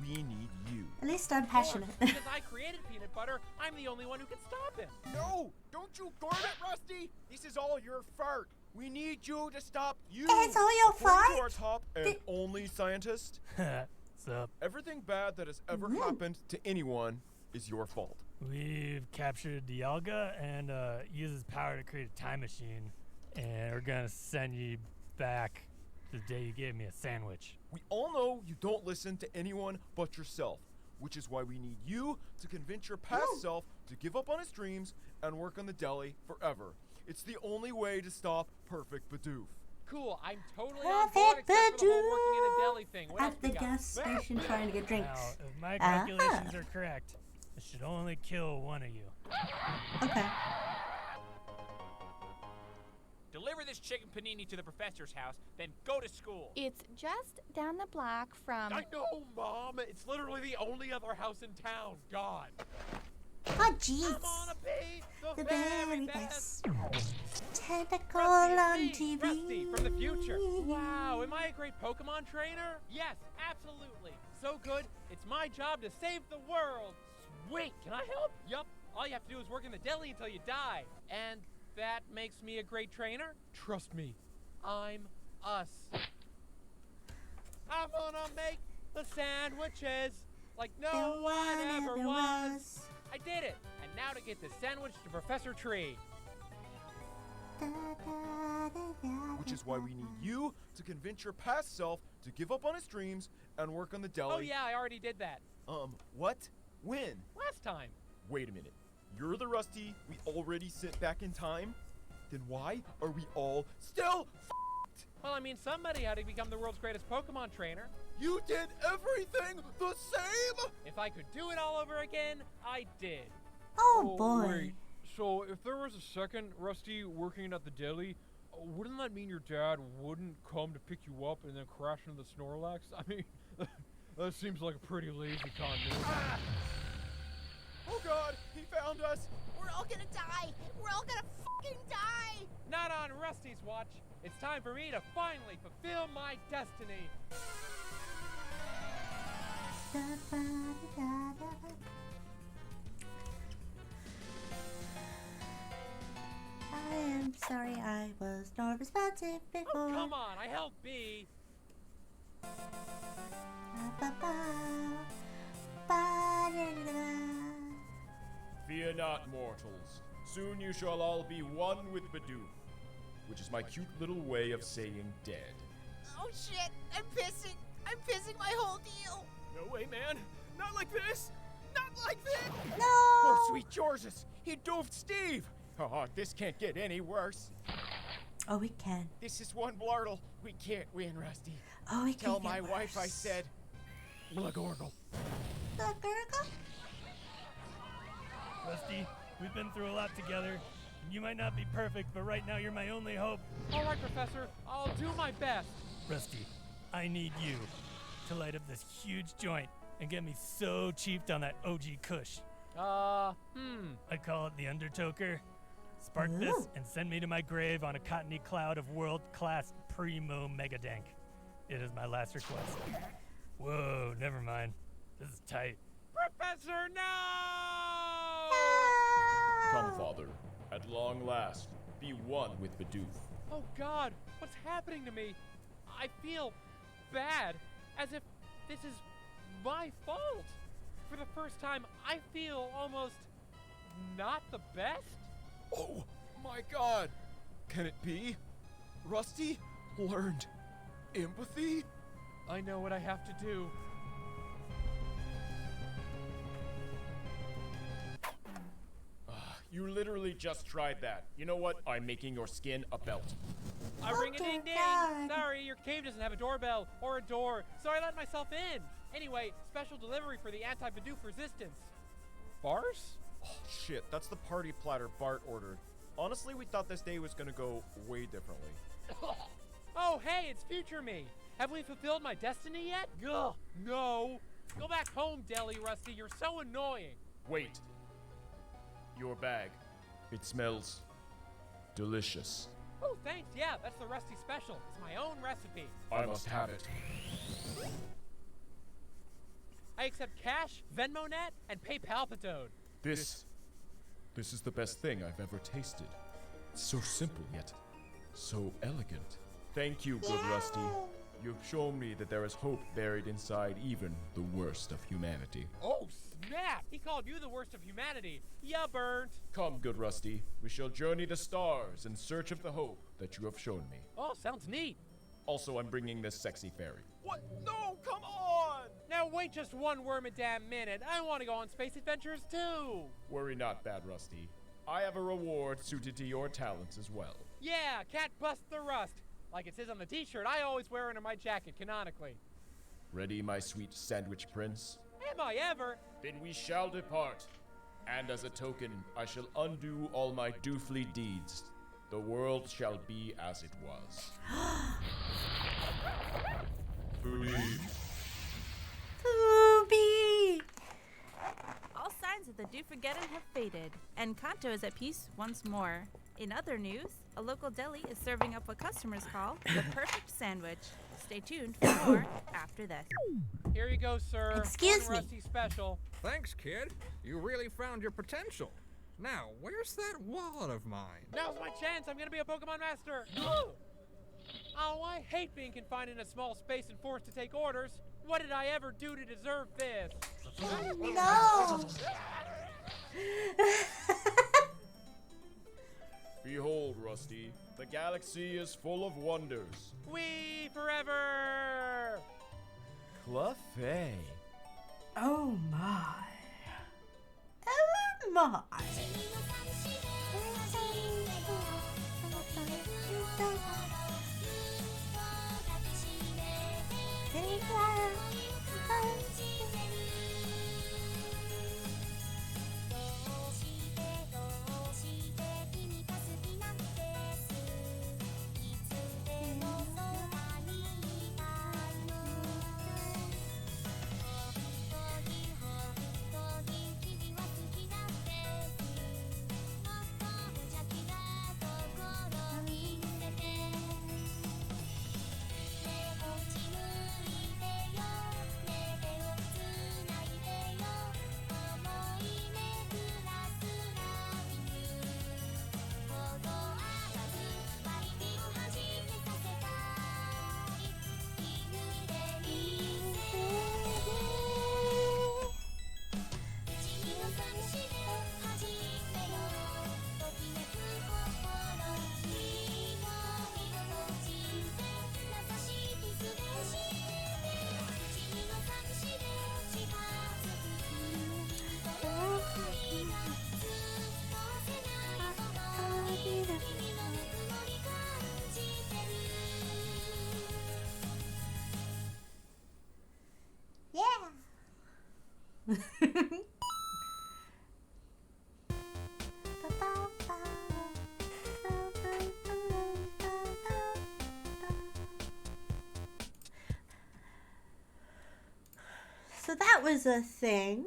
we need you. At least I'm passionate. Because I created peanut butter, I'm the only one who can stop him. No, don't you guard it, Rusty. This is all your fault. We need you to stop you. It's all your According to fault? our top and only scientist, What's up? everything bad that has ever happened to anyone is your fault. We've captured Dialga and uses power to create a time machine. And we're gonna send you back the day you gave me a sandwich. We all know you don't listen to anyone but yourself, which is why we need you to convince your past self to give up on his dreams and work on the deli forever. It's the only way to stop Perfect Bidoof. Cool, I'm totally on board except for the whole working in a deli thing. What else At the we got? gas station trying to get drinks. Now, if my calculations are correct, it should only kill one of you. Okay. Deliver this chicken panini to the professor's house, then go to school. It's just down the block from... I know, Mom. It's literally the only other house in town. God. Oh, jeez. I'm on a beat, The very best. Tentacle Rusty, on it's me, TV. Rusty from the future. Wow, am I a great Pokemon trainer? Yes, absolutely. So good, it's my job to save the world. Sweet, can I help? Yup, all you have to do is work in the deli until you die. And that makes me a great trainer? Trust me, I'm us. I'm gonna make the sandwiches like no one ever was. I did it! And now to get the sandwich to Professor Tree. Which is why we need you to convince your past self to give up on his dreams and work on the deli. Oh yeah, I already did that. What? When? Last time. Wait a minute. You're the Rusty we already sent back in time? Then why are we all still f***ed? Well, I mean, somebody had to become the world's greatest Pokemon trainer. You did everything the same? If I could do it all over again, I did. Oh boy. Wait, so if there was a second Rusty working at the deli, wouldn't that mean your dad wouldn't come to pick you up and then crash into the Snorlax? I mean, that seems like a pretty lazy continuity. Oh God, he found us. We're all gonna die. We're all gonna fucking die. Not on Rusty's watch. It's time for me to finally fulfill my destiny. I am sorry I was not responsive before. Oh, come on, I helped B. Fear not, mortals. Soon you shall all be one with Bidoof, which is my cute little way of saying dead. Oh shit! I'm pissing. I'm pissing my whole deal. No way, man. Not like this. Not like this. No. Oh, sweet Georges. He doofed Steve. Oh, this can't get any worse. Oh, we can. This is one Blartle. We can't win, Rusty. Oh, we Tell can my get wife I worse. said, Blagorgle. The gurgle? Rusty, we've been through a lot together. You might not be perfect, but right now you're my only hope. All right, Professor, I'll do my best. Rusty, I need you to light up this huge joint and get me so cheaped on that OG Kush. I call it the Undertoker. Spark this and send me to my grave on a cottony cloud of world-class primo megadank. It is my last request. Whoa, never mind. This is tight. Professor, no! Come, Father. At long last, be one with Bidoof. Oh God, what's happening to me? I feel bad, as if this is my fault. For the first time, I feel almost not the best. Oh my God! Can it be? Rusty learned empathy? I know what I have to do. You literally just tried that. You know what? I'm making your skin a belt. A ring-a-ding-ding! Sorry, your cave doesn't have a doorbell or a door, so I let myself in. Anyway, special delivery for the anti-Bidoof resistance. Bars? Oh, shit, that's the party platter Bart ordered. Honestly, we thought this day was gonna go way differently. Oh, hey, it's future me. Have we fulfilled my destiny yet? Ugh, no. Go back home, Deli Rusty. You're so annoying. Wait. Your bag. It smells delicious. Oh, thanks. Yeah, that's the Rusty special. It's my own recipe. I must have it. I accept cash, VenmoNet, and PayPal Patode. This is the best thing I've ever tasted. It's so simple yet so elegant. Thank you, good Rusty. You've shown me that there is hope buried inside even the worst of humanity. Oh, snap! He called you the worst of humanity. Ya burnt. Come, good Rusty. We shall journey the stars in search of the hope that you have shown me. Oh, sounds neat. Also, I'm bringing this sexy fairy. What? No, come on! Now wait just one wormadam minute. I want to go on space adventures too. Worry not, Bad Rusty. I have a reward suited to your talents as well. Yeah, cat bust the rust. Like it says on the t-shirt I always wear under my jacket canonically. Ready, my sweet sandwich prince? Am I ever? Then we shall depart. And as a token, I shall undo all my doofly deeds. The world shall be as it was. Booby. All signs of the do-forgetting have faded, and Kanto is at peace once more. In other news, a local deli is serving up what customers call the perfect sandwich. Stay tuned for more after this. Here you go, sir. Excuse One me. Rusty special. Thanks, kid. You really found your potential. Now, where's that wallet of mine? Now's my chance. I'm gonna be a Pokemon master. Oh, I hate being confined in a small space and forced to take orders. What did I ever do to deserve this? No! Behold, Rusty, the galaxy is full of wonders. We forever! Clefairy. Oh my. Oh my. So that was a thing.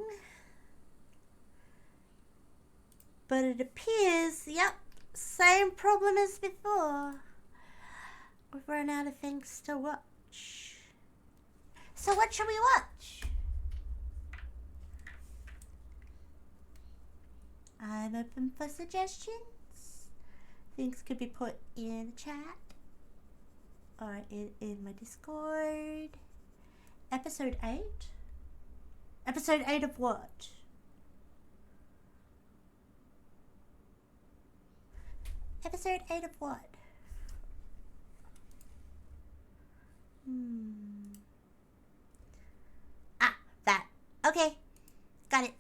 But it appears, yep, same problem as before. We've run out of things to watch. So what should we watch? I'm open for suggestions. Things could be put in the chat or in my Discord. Episode 8? Episode 8 of what? Episode 8 of what? Ah, that. Okay. Got it.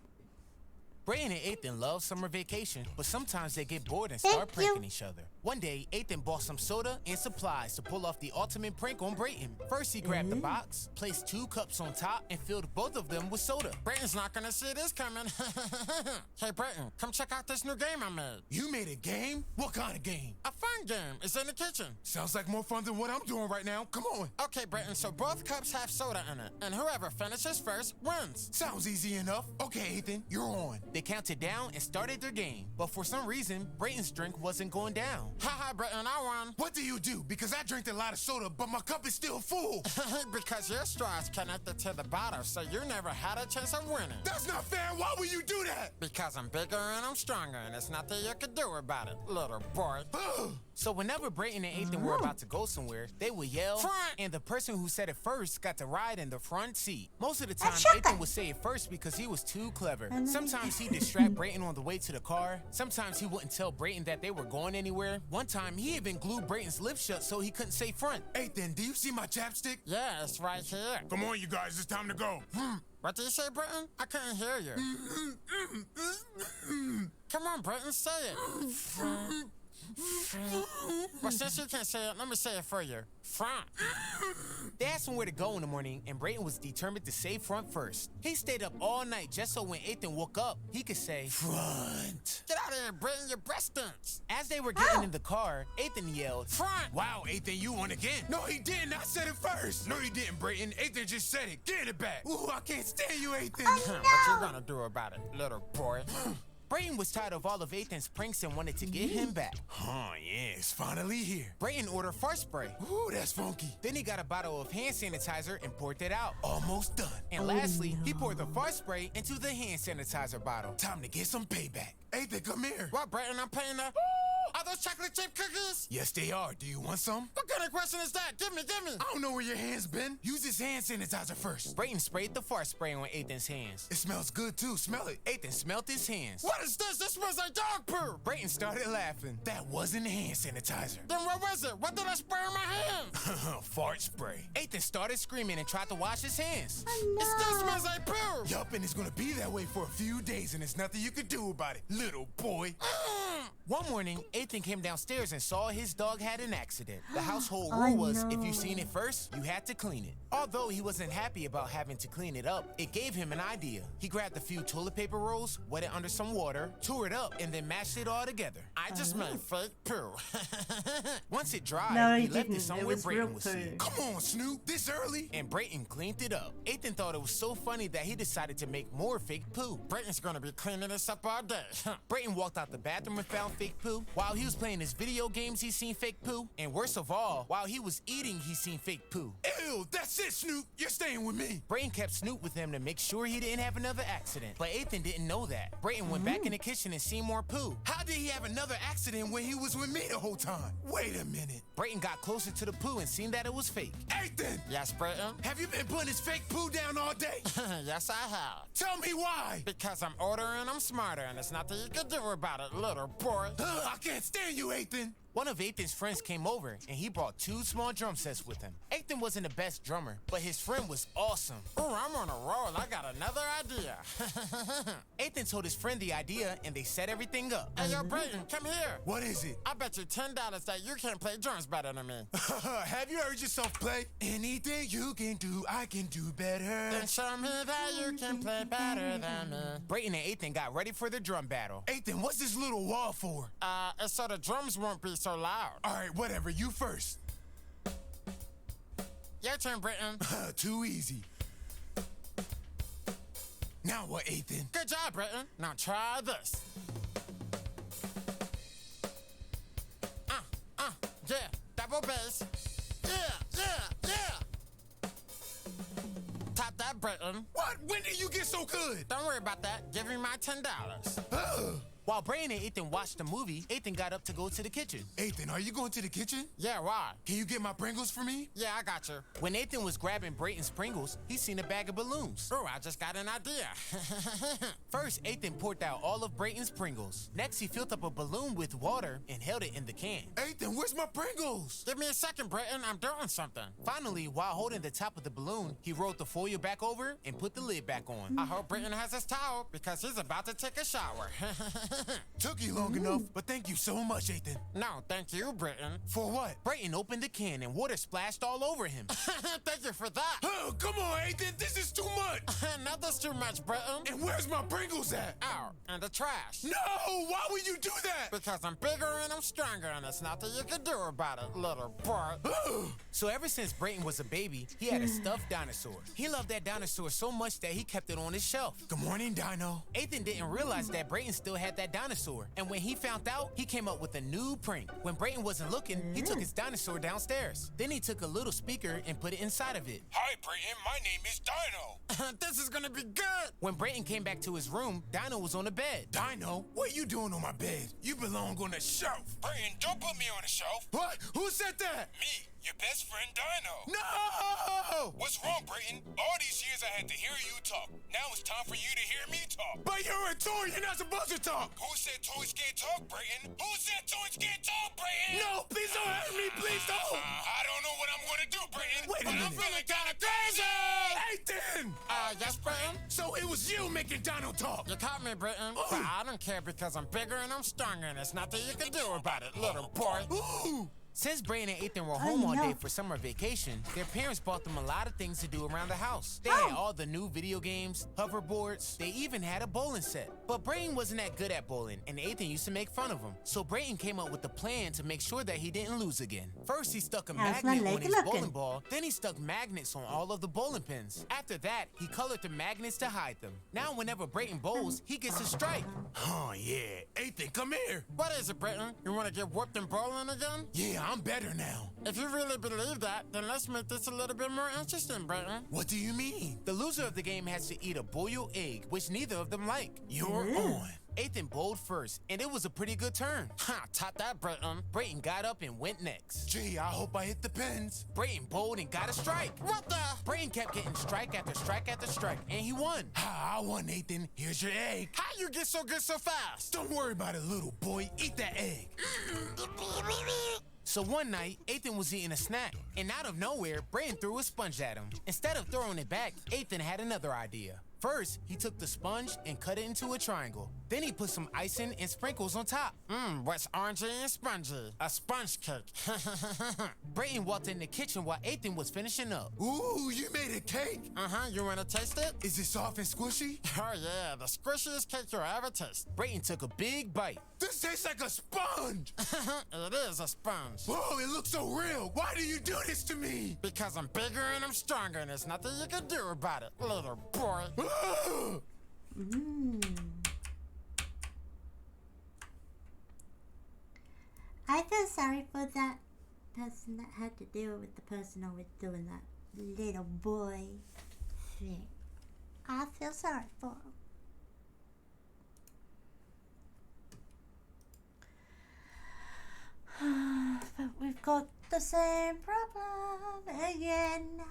Brayden and Ethan love summer vacation, but sometimes they get bored and start pranking each other. One day, Ethan bought some soda and supplies to pull off the ultimate prank on Brayden. First, he grabbed the box, placed 2 cups on top, and filled both of them with soda. Brayden's not gonna see this coming. Hey, Brayden, come check out this new game I made. You made a game? What kind of game? A fun game. It's in the kitchen. Sounds like more fun than what I'm doing right now. Come on. Okay, Brayden, so both cups have soda in it, and whoever finishes first wins. Sounds easy enough. Okay, Ethan, you're on. They counted down and started their game. But for some reason, Brayton's drink wasn't going down. Haha, Brayton, I won. What do you do? Because I drank a lot of soda, but my cup is still full. Because your straw is connected to the bottle, so you never had a chance of winning. That's not fair. Why would you do that? Because I'm bigger and I'm stronger, and there's nothing you can do about it, little boy. So whenever Brayton and Ethan were about to go somewhere, they would yell, "Front!" and the person who said it first got to ride in the front seat. Most of the time, Ethan would say it first because he was too clever. Sometimes he'd distract Brayton on the way to the car. Sometimes he wouldn't tell Brayton that they were going anywhere. One time, he even glued Brayton's lips shut so he couldn't say front. Ethan, do you see my chapstick? Yeah, it's right here. Come on, you guys, it's time to go. What did you say, Brayton? I couldn't hear you. Come on, Brayton, say it. Well, since you can't say it, let me say it for you. Front. They asked him where to go in the morning, and Brayton was determined to say front first. He stayed up all night just so when Ethan woke up, he could say front. Get out of here, Brayton, your breath stinks. As they were getting in the car, Ethan yelled, front. Wow, Ethan, you won again. No, he didn't. I said it first. No, he didn't, Brayton. Ethan just said it. Get it back. Ooh, I can't stand you, Ethan. What you gonna do about it, little boy? Brayton was tired of all of Ethan's pranks and wanted to get him back. Oh, yeah, it's finally here. Brayton ordered fart spray. Ooh, that's funky. Then he got a bottle of hand sanitizer and poured it out. Almost done. And lastly, he poured the fart spray into the hand sanitizer bottle. Time to get some payback. Ethan, come here. What, Brayton, I'm paying the... Are those chocolate chip cookies? Yes, they are. Do you want some? What kind of question is that? Give me. I don't know where your hands been. Use this hand sanitizer first. Brayton sprayed the fart spray on Ethan's hands. It smells good, too. Smell it. Ethan smelled his hands. What is this? This smells like dog poo. Brayton started laughing. That wasn't hand sanitizer. Then what was it? What did I spray on my hands? Fart spray. Ethan started screaming and tried to wash his hands. It still smells like poo. Yup, and it's gonna be that way for a few days, and there's nothing you can do about it, little boy. One morning, Ethan came downstairs and saw his dog had an accident. The household rule was if you seen it first, you had to clean it. Although he wasn't happy about having to clean it up, it gave him an idea. He grabbed a few toilet paper rolls, wet it under some water, tore it up, and then mashed it all together. I just made fake poo. Once it dried, No, he he left didn't. it somewhere It was Brayton real would see it. Come on, Snoop, this early? And Brayton cleaned it up. Ethan thought it was so funny that he decided to make more fake poo. Brayton's gonna be cleaning this up all day. Brayton walked out the bathroom and found fake poo. While he was playing his video games, he seen fake poo. And worst of all, while he was eating, he seen fake poo. Ew, that's it, Snoop. You're staying with me. Brayton kept Snoop with him to make sure he didn't have another accident. But Ethan didn't know that. Brayton went back in the kitchen and seen more poo. How did he have another accident when he was with me the whole time? Wait a minute. Brayton got closer to the poo and seen that it was fake. Ethan! Yes, Brayton? Have you been putting his fake poo down all day? Yes, I have. Tell me why. Because I'm older and I'm smarter, and there's nothing you can do about it, little boy. I can't stand you, Ethan. One of Ethan's friends came over, and he brought 2 small drum sets with him. Ethan wasn't the best drummer, but his friend was awesome. Oh, I'm on a roll. I got another idea. Ethan told his friend the idea, and they set everything up. Hey, yo, Brayton, come here. What is it? I bet you $10 that you can't play drums better than me. Have you heard yourself play? Anything you can do, I can do better. Then show me that you can play better than me. Brayton and Ethan got ready for the drum battle. Ethan, what's this little wall for? It's so the drums won't be so loud. All right, whatever. You first. Your turn, Brayton. Too easy. Now what, Ethan? Good job, Brayton. Now try this. Yeah, double bass. Yeah. Top that, Brayton. What? When did you get so good? Don't worry about that. Give me my $10. While Brayton and Ethan watched the movie, Ethan got up to go to the kitchen. Ethan, are you going to the kitchen? Yeah, why? Can you get my Pringles for me? Yeah, I got you. When Ethan was grabbing Brayton's Pringles, he seen a bag of balloons. Oh, I just got an idea. First, Ethan poured out all of Brayton's Pringles. Next, he filled up a balloon with water and held it in the can. Ethan, where's my Pringles? Give me a second, Brayton. I'm doing something. Finally, while holding the top of the balloon, he rolled the foil back over and put the lid back on. I hope Brayton has his towel because he's about to take a shower. Took you long enough, but thank you so much, Ethan. No, thank you, Britton. For what? Brayton opened the can and water splashed all over him. Thank you for that. Oh, come on, Ethan. This is too much. Not this too much, Britton. And where's my Pringles at? Out in the trash. No, why would you do that? Because I'm bigger and I'm stronger, and there's nothing you can do about it, little boy. So ever since Brayton was a baby, he had a stuffed dinosaur. He loved that dinosaur so much that he kept it on his shelf. Good morning, Dino. Ethan didn't realize that Brayton still had that dinosaur. And when he found out, he came up with a new prank. When Brayton wasn't looking, he took his dinosaur downstairs. Then he took a little speaker and put it inside of it. Hi, Brayton. My name is Dino. This is gonna be good. When Brayton came back to his room, Dino was on the bed. Dino, what are you doing on my bed? You belong on the shelf. Brayton, don't put me on the shelf. What? Who said that? Me, your best friend Dino. No! What's wrong, Brayton? All these years I had to hear you talk. Now it's time for you to hear me talk. But you're a toy. You're not supposed to talk. Who said toys can't talk, Brayton? Who said toys can't talk, Brayton? No, please don't hurt me. Please don't. I don't know what I'm going to do, Brayton. Wait a minute. I'm feeling kind of crazy. Ethan! Yes, Britton? So it was you making Dino talk. You caught me, Britton. But I don't care because I'm bigger and I'm stronger, and there's nothing you can do about it, little boy. Ooh. Since Brayton and Ethan were home all day for summer vacation, their parents bought them a lot of things to do around the house. They had all the new video games, hoverboards, they even had a bowling set. But Brayton wasn't that good at bowling, and Ethan used to make fun of him. So Brayton came up with a plan to make sure that he didn't lose again. First, he stuck a magnet on his bowling ball, then he stuck magnets on all of the bowling pins. After that, he colored the magnets to hide them. Now, whenever Brayton bowls, he gets a strike. Oh, yeah. Ethan, come here. What is it, Britton? You want to get whooped in bowling again? Yeah, I'm better now. If you really believe that, then let's make this a little bit more interesting, Britton. What do you mean? The loser of the game has to eat a boiled egg, which neither of them like. You're on. Ethan bowled first, and it was a pretty good turn. Ha, top that, Britton. Brayton got up and went next. Gee, I hope I hit the pins. Brayton bowled and got a strike. What the? Brayton kept getting strike after strike after strike, and he won. Ha, I won, Ethan. Here's your egg. How you get so good so fast? Don't worry about it, little boy. Eat that egg. So one night, Ethan was eating a snack, and out of nowhere, Brayton threw a sponge at him. Instead of throwing it back, Ethan had another idea. First, he took the sponge and cut it into a triangle. Then he put some icing and sprinkles on top. What's orangey and spongy? A sponge cake. Brayton walked in the kitchen while Ethan was finishing up. Ooh, you made a cake? You wanna taste it? Is it soft and squishy? Oh yeah, the squishiest cake you'll ever taste. Brayton took a big bite. This tastes like a sponge! It is a sponge. Whoa, it looks so real. Why do you do this to me? Because I'm bigger and I'm stronger, and there's nothing you can do about it, little boy. I feel sorry for that person that had to deal with the person always doing that little boy thing. I feel sorry for him. But we've got the same problem again now.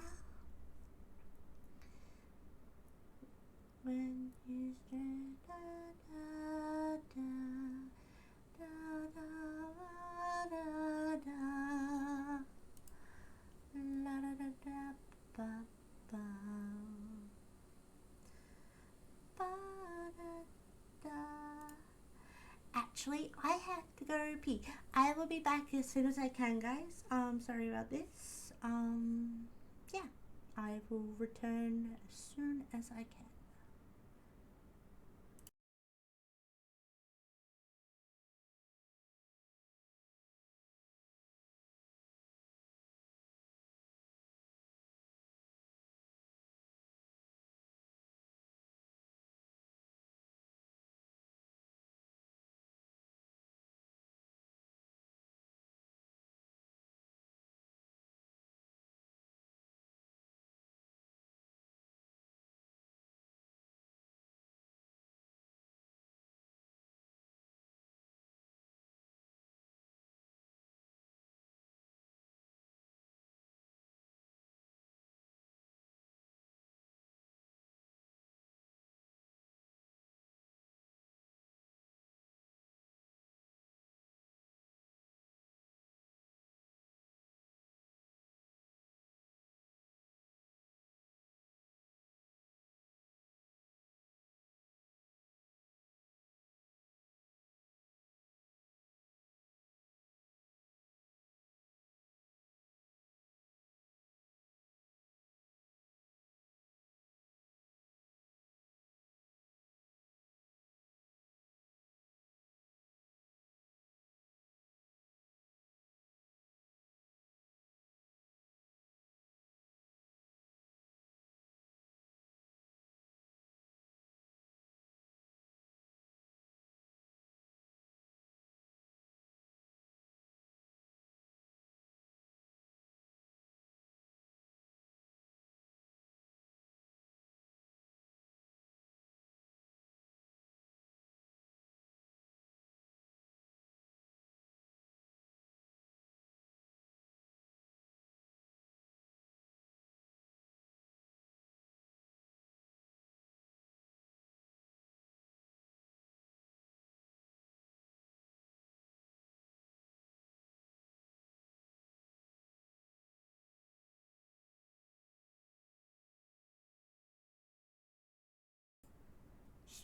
When you stand da da da da da da la da da da ba ba ba da da. Actually, I have to go pee. I will be back as soon as I can, guys. Sorry about this. Yeah, I will return as soon as I can.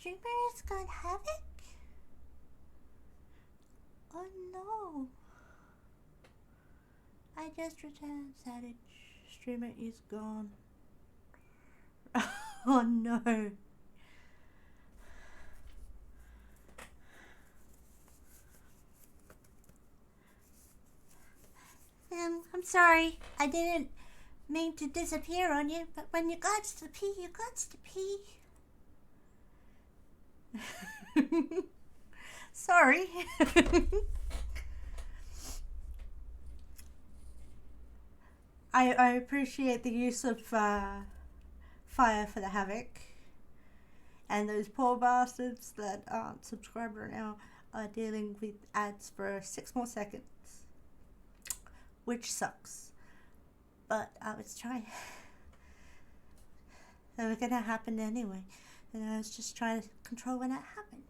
streamer's gone havoc? Oh no. I just returned. Savage. Streamer is gone. Oh no. I'm sorry. I didn't mean to disappear on you, but when you got to pee, you got to pee. Sorry. I appreciate the use of fire for the havoc. And those poor bastards that aren't subscribed right now are dealing with ads for 6 more seconds. Which sucks. But I was trying. They were gonna happen anyway. And I was just trying to control when it happened.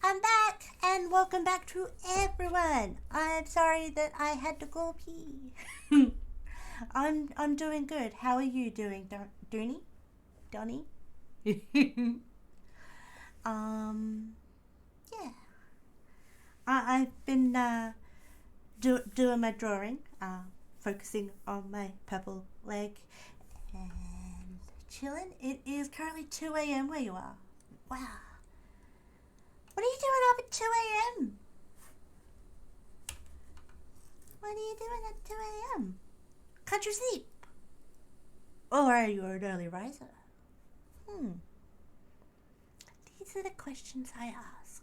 I'm back! And welcome back to everyone! I'm sorry that I had to go pee. I'm doing good. How are you doing, Dooney? Donnie? Yeah. I've been doing my drawing, focusing on my purple leg, and chilling. It is currently 2 a.m. where you are. Wow. What are you doing up at 2 a.m.? What are you doing at 2 a.m.? Can't you sleep? Or are you an early riser? These are the questions I ask.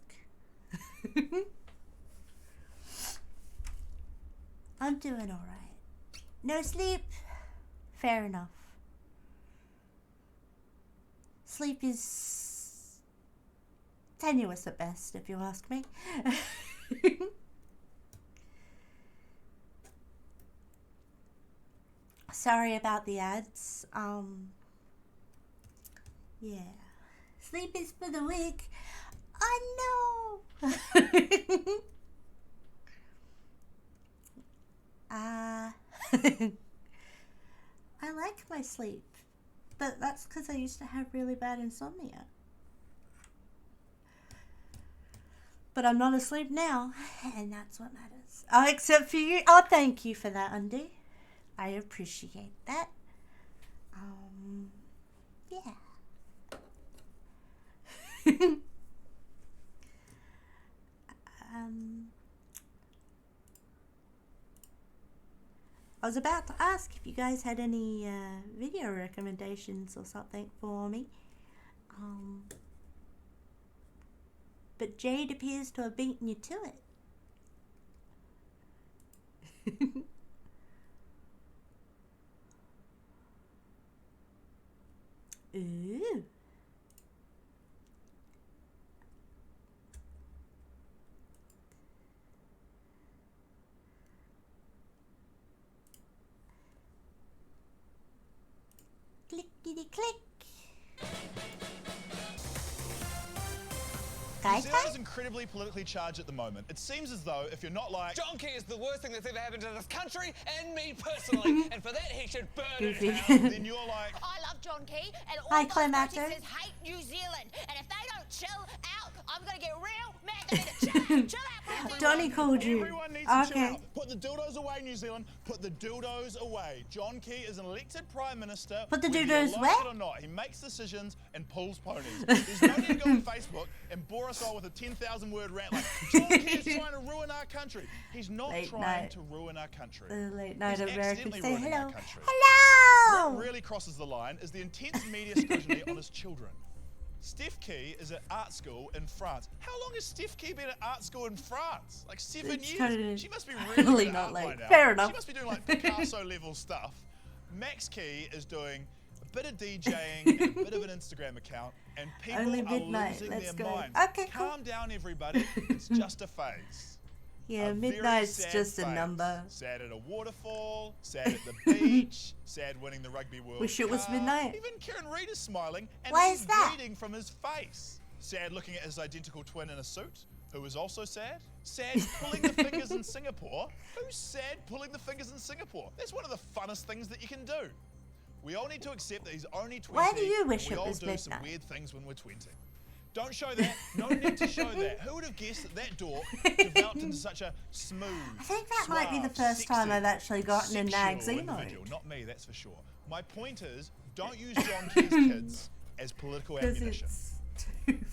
I'm doing alright. No sleep? Fair enough. Sleep is tenuous at best, if you ask me. Sorry about the ads. Yeah. Sleep is for the weak. Oh no! I like my sleep, but that's because I used to have really bad insomnia. But I'm not asleep now, and that's what matters. Oh, except for you. Oh, thank you for that, Undy. I appreciate that. Yeah. I was about to ask if you guys had any video recommendations or something for me. But Jade appears to have beaten you to it. Ooh. Clickety click. New Zealand is incredibly politically charged at the moment. It seems as though if you're not like... John Key is the worst thing that's ever happened to this country and me personally, and for that he should burn in hell. Then you're like... I love John Key, and all Hi, those Climaxer. protesters hate New Zealand. And if they don't chill out, I'm going to get real mad. They need to chill out, chill out. Donnie called you. Everyone needs to chill out. Put the dildos away, New Zealand. Put the dildos away. John Key is an elected Prime Minister. Put the whether dildos you where? like it or not. He makes decisions and pulls ponies. There's no need to go on Facebook and bore us all with a 10,000-word rant like, John Key is trying to ruin our country. He's not trying to ruin our country. The late night He's American accidentally say ruining hello. our country. Hello! What really crosses the line is the intense media scrutiny on his children. Steph Key is at art school in France. How long has Steph Key been at art school in France? Like 7 years? She must be really good at art by now. Fair enough. She must be doing like Picasso level stuff. Max Key is doing a bit of DJing and a bit of an Instagram account, and people Only are midnight. losing Let's their go. minds. Okay, Calm down, everybody. It's just a phase. Yeah, A very midnight's sad just a phase. number. Sad at a waterfall, sad at the beach, sad winning the Rugby World Wish it was Cup. midnight. Even Kieran Reid is smiling, and Why he's is that? bleeding from his face. Sad looking at his identical twin in a suit, who is also sad. Sad pulling the fingers in Singapore. Who's sad pulling the fingers in Singapore? That's one of the funnest things that you can do. We all need to accept that he's only 20. Why do you wish and it was we all do some midnight? weird things when we're 20. Don't show that. No need to show that. Who would have guessed that that door developed into such a smooth, I think that might be the suave, first time sexy, I've actually gotten a Nags sexual emo. individual. Not me, that's for sure. My point is, don't use John Key's kids as political ammunition.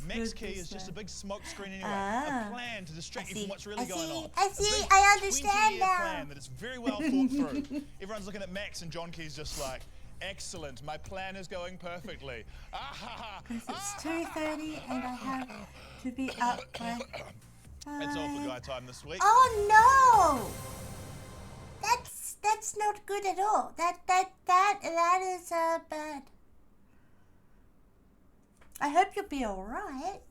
Max Key is just a big smoke screen anyway. A plan to distract you from what's really going on. I see, I understand 20-year now. plan that is very well thought through. Everyone's looking at Max and John Key's just like, excellent, my plan is going perfectly. Because it's 2:30 and I have to be up by... That's all for guy time this week. Oh no! That's not good at all. That is bad. I hope you'll be alright.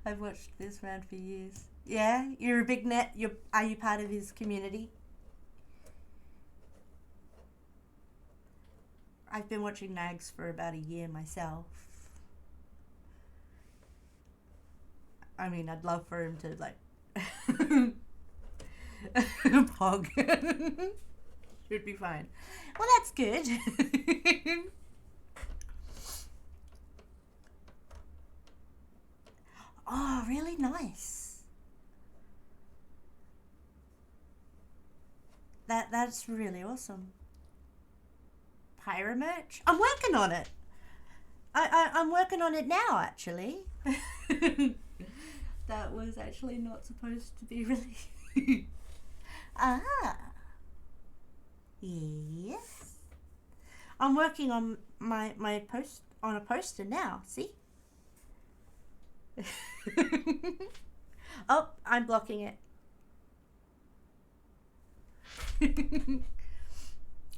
I've watched this man for years. Yeah, you're a big net. Are you part of his community? I've been watching Nags for about a year myself. I mean, I'd love for him to like pog. Should be fine. Well, that's good. Oh, really nice. That's really awesome. Pyra merch? I'm working on it. I'm working on it now, actually. That was actually not supposed to be released. Ah. Yes. I'm working on my a poster now, see? Oh, I'm blocking it.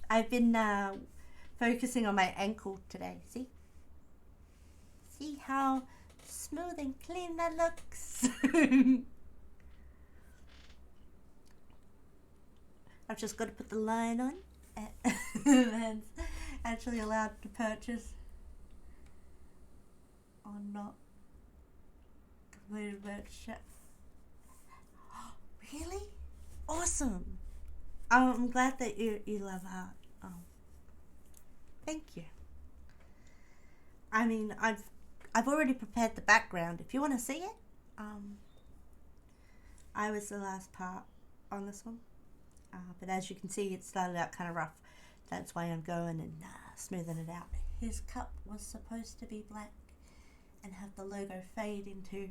I've been focusing on my ankle today, see? See how smooth and clean that looks? I've just got to put the line on and actually allowed to purchase or not completed merch. Really? Awesome. I'm glad that you love art. Thank you. I mean, I've already prepared the background. If you want to see it, I was the last part on this one. But as you can see, it started out kind of rough. That's why I'm going and smoothing it out. His cup was supposed to be black and have the logo fade into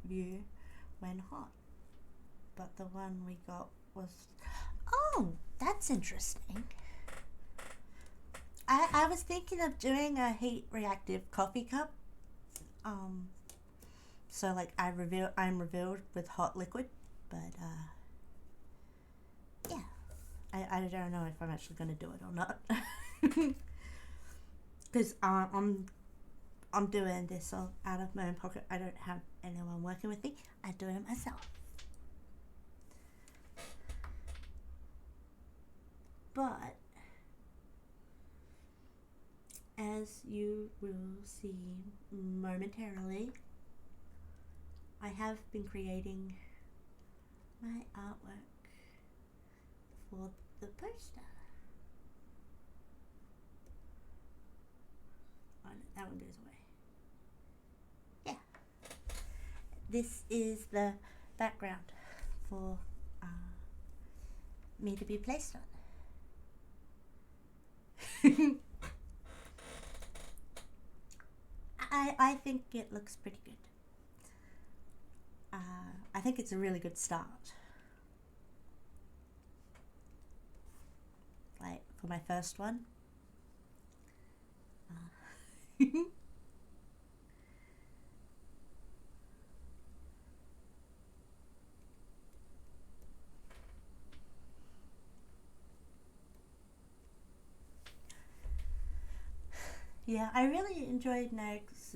view when hot. But the one we got was... Oh, that's interesting. I was thinking of doing a heat reactive coffee cup. So like I'm revealed with hot liquid, but yeah. I don't know if I'm actually going to do it or not. Because I'm doing this all out of my own pocket. I don't have anyone working with me. I do it myself. But as you will see momentarily, I have been creating my artwork for the poster. Oh, no, that one goes away. Yeah. This is the background for me to be placed on. I think it looks pretty good. I think it's a really good start. Like for my first one. Yeah, I really enjoyed Nags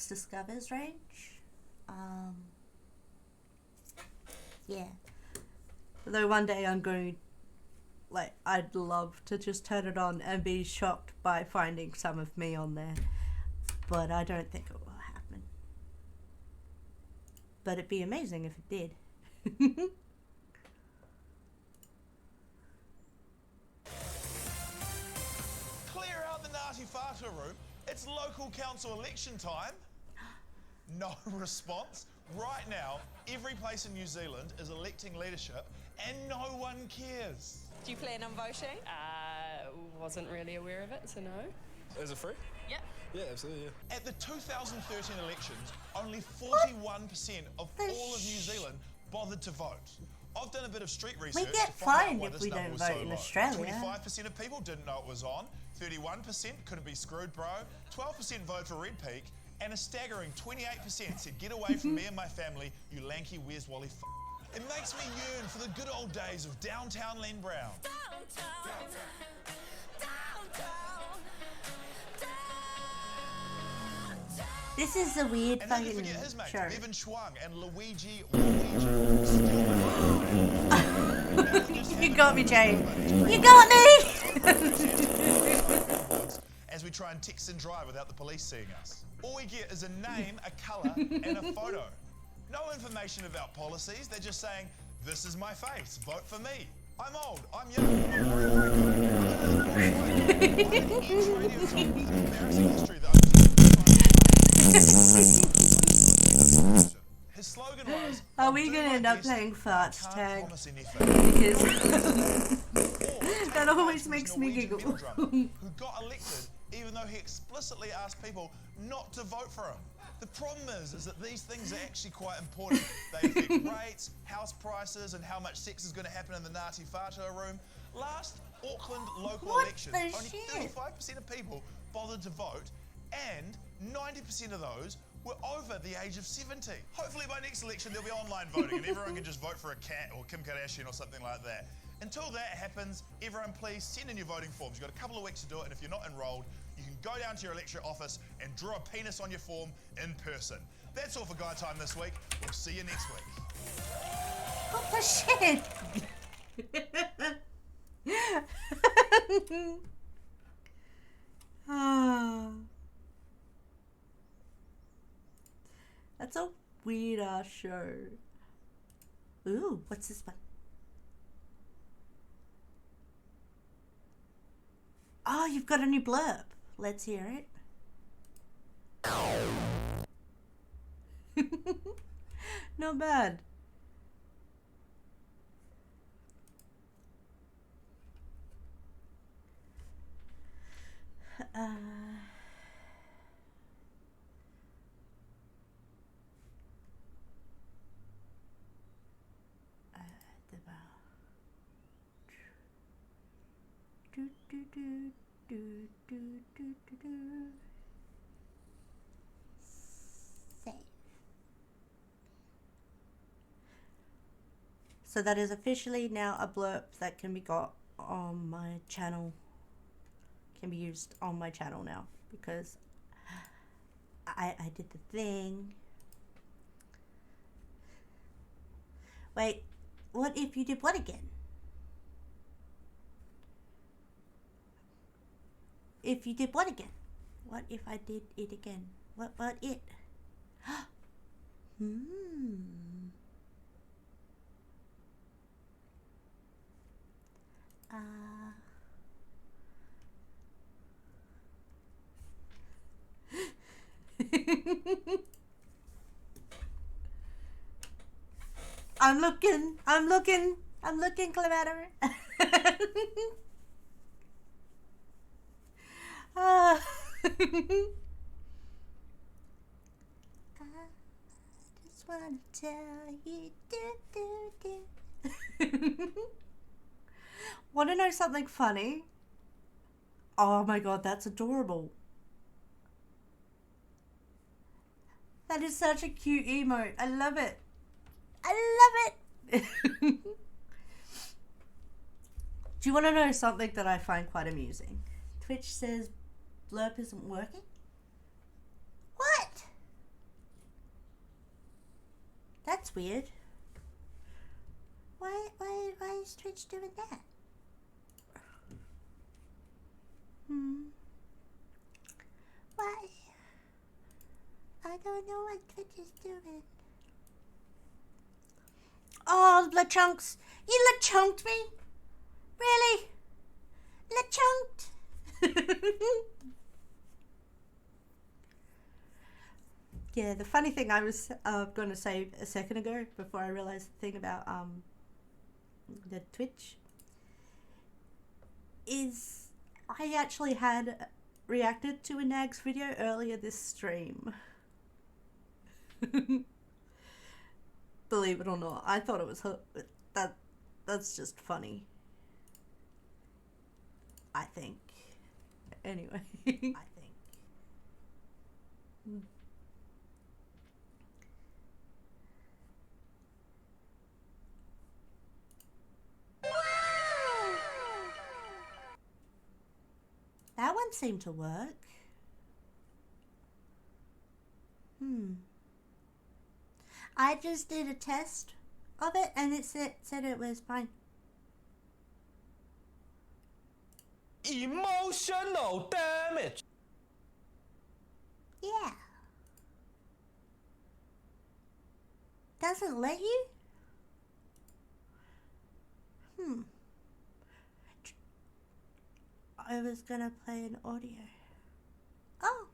Discovers range. Yeah. Though one day I'm going, like, I'd love to just turn it on and be shocked by finding some of me on there. But I don't think it will happen. But it'd be amazing if it did. photo room. It's local council election time. No response. Right now, every place in New Zealand is electing leadership and no one cares. Do you plan on voting? Wasn't really aware of it, so no. Is it free? Yep. Yeah, absolutely, yeah. At the 2013 elections, only 41% of all of New Zealand bothered to vote. I've done a bit of street research We get to find out fined why if this we number don't was vote so in low. Australia. 25% of people didn't know it was on, 31% couldn't be screwed, bro, 12% voted for Red Peak, and a staggering 28% said, get away from me and my family, you lanky Where's Wally f***. It makes me yearn for the good old days of downtown Len Brown. This is a weird And who fucking forget his mates, show. Evan Schwung and Luigi. You got me, Jane. You got me! As we try and text and drive without the police seeing us. All we get is a name, a colour, and a photo. No information about policies, they're just saying, this is my face, vote for me. I'm old, I'm young, His slogan was, Are we gonna end up playing farts tag? Because that always makes me giggle. Who got elected even though he explicitly asked people not to vote for him. The problem is that these things are actually quite important. They affect rates, house prices, and how much sex is going to happen in the Ngāti Whātua room. Last Auckland local elections, only 35% of people bothered to vote, and 90% of those were over the age of 70. Hopefully by next election there'll be online voting and everyone can just vote for a cat or Kim Kardashian or something like that. Until that happens, everyone please send in your voting forms. You've got a couple of weeks to do it, and if you're not enrolled, you can go down to your electorate office and draw a penis on your form in person. That's all for Guy Time this week. We'll see you next week. What the shit? That's a weird ass show. Ooh, what's this one? Oh, you've got a new blurb. Let's hear it. Not bad. Save. So that is officially now a blurb that can be got on my channel. Can be used on my channel now because I did the thing. Wait, what if you did what again? If you did what again? What if I did it again? What it? I'm looking, Clever. I just wanna tell you, Wanna know something funny? Oh my god, that's adorable. That is such a cute emote. I love it. I love it. Do you want to know something that I find quite amusing? Twitch says blurb isn't working. What? That's weird. Why is Twitch doing that? Why? I don't know what Twitch is doing. Oh, blood chunks. You chunked me? Really? Chunked? Yeah, the funny thing I was going to say a second ago before I realized the thing about the Twitch is I actually had reacted to a Nags video earlier this stream. Believe it or not, I thought it was that's just funny. I think. Anyway, I think. That one seemed to work. I just did a test of it and it said it was fine. Emotional damage. Yeah. Doesn't let you? I was gonna play an audio. Oh.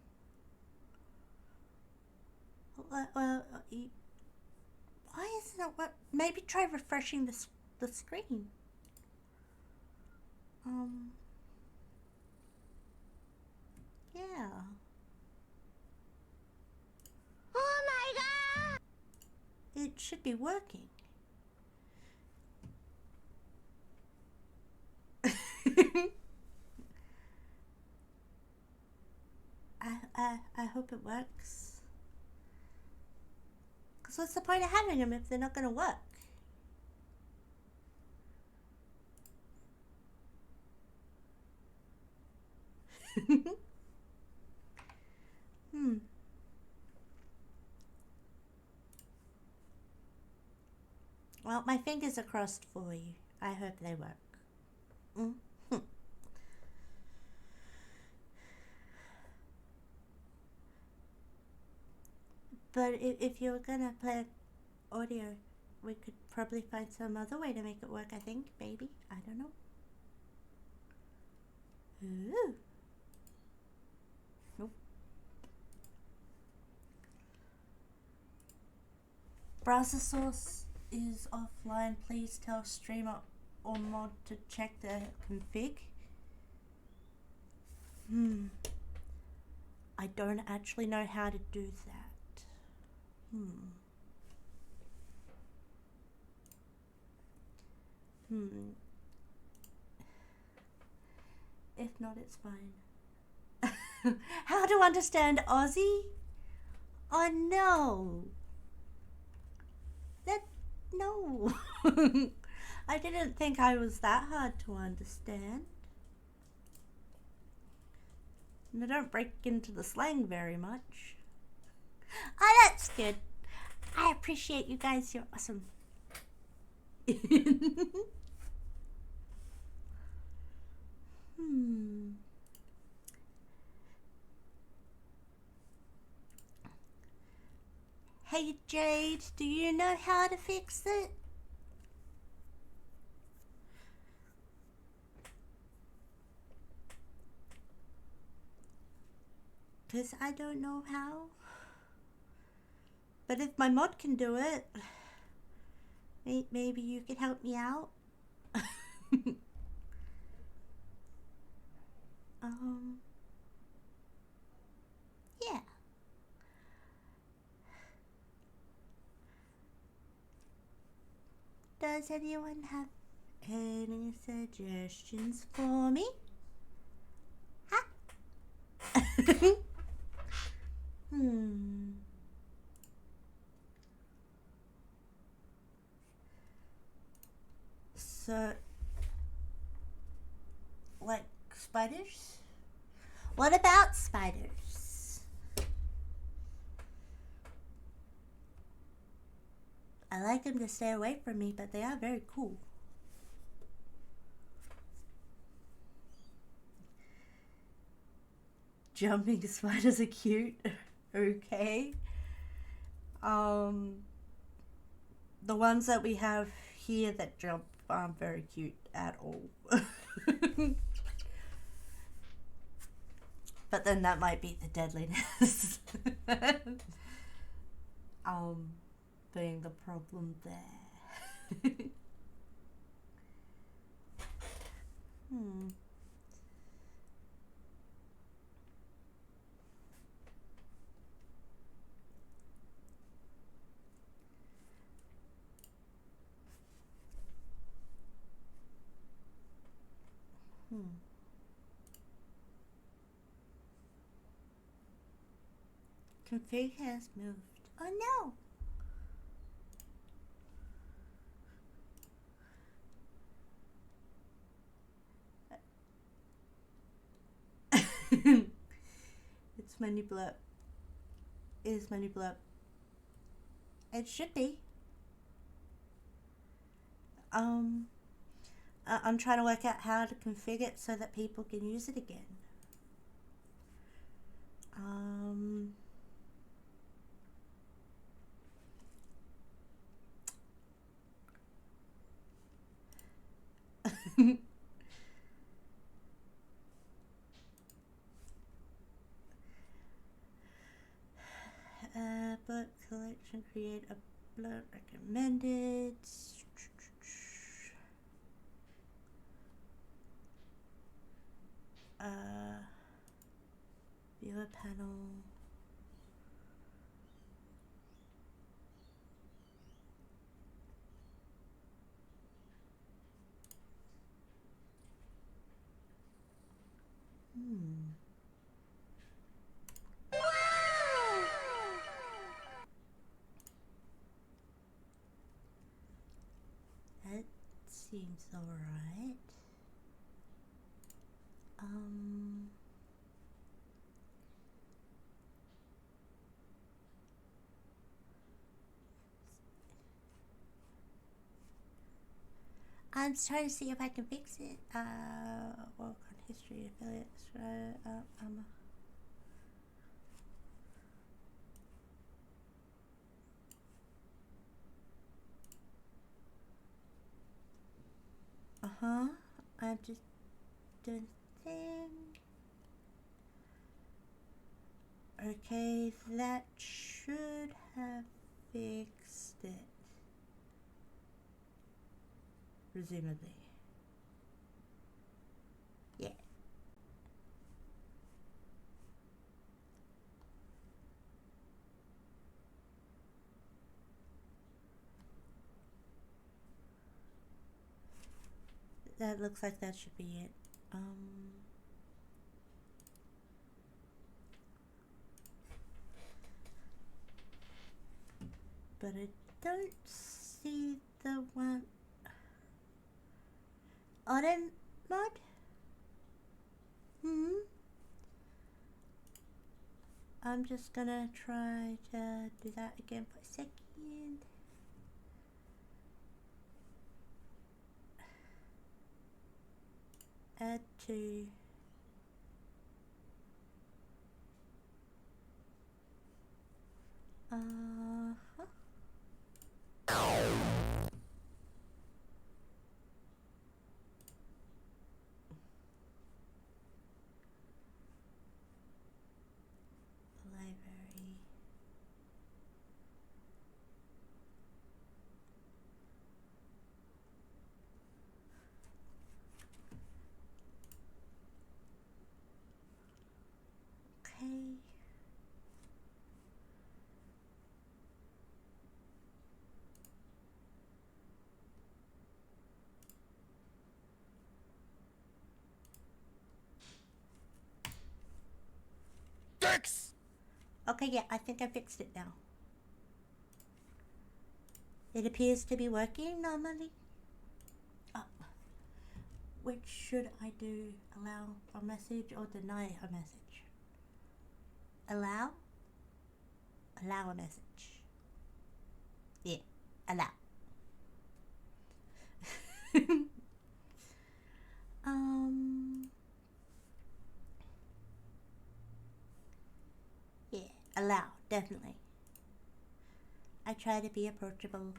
Well, why isn't it what? Maybe try refreshing the screen. Yeah. Oh my god! It should be working. I hope it works. Because what's the point of having them if they're not going to work? Well, my fingers are crossed for you. I hope they work. But if you were gonna play audio, we could probably find some other way to make it work, I think. Maybe. I don't know. Ooh. Nope. Browser source is offline. Please tell streamer or mod to check the config. I don't actually know how to do that. If not, it's fine. How to understand Aussie? Oh no. No. I didn't think I was that hard to understand. And I don't break into the slang very much. Oh, that's good. I appreciate you guys. You're awesome. Hey Jade, do you know how to fix it? Because I don't know how. But if my mod can do it, maybe you could help me out. Yeah. Does anyone have any suggestions for me? Huh? So, like spiders? What about spiders? I like them to stay away from me, but they are very cool. Jumping spiders are cute. Okay. The ones that we have here that jump aren't very cute at all. But then that might be the deadliness. being the problem there. Hmm. Config has moved. Oh no! It's menu blurb. Is menu blurb. It should be. I'm trying to work out how to configure it so that people can use it again. Book collection, create a blurb recommended. Viewer panel. That seems alright. I'm trying to see if I can fix it. Work on history, affiliates, I'm just doing the thing. Okay, that should have fixed it. Presumably. Yeah. That looks like that should be it. But I don't see the one. Auto mod? I'm just gonna try to do that again for a second. Add to. Library. Okay. Fix! Okay, yeah, I think I fixed it now. It appears to be working normally. Oh. Which should I do? Allow a message or deny a message? Allow? Allow a message. Yeah, allow. Yeah, allow, definitely. I try to be approachable.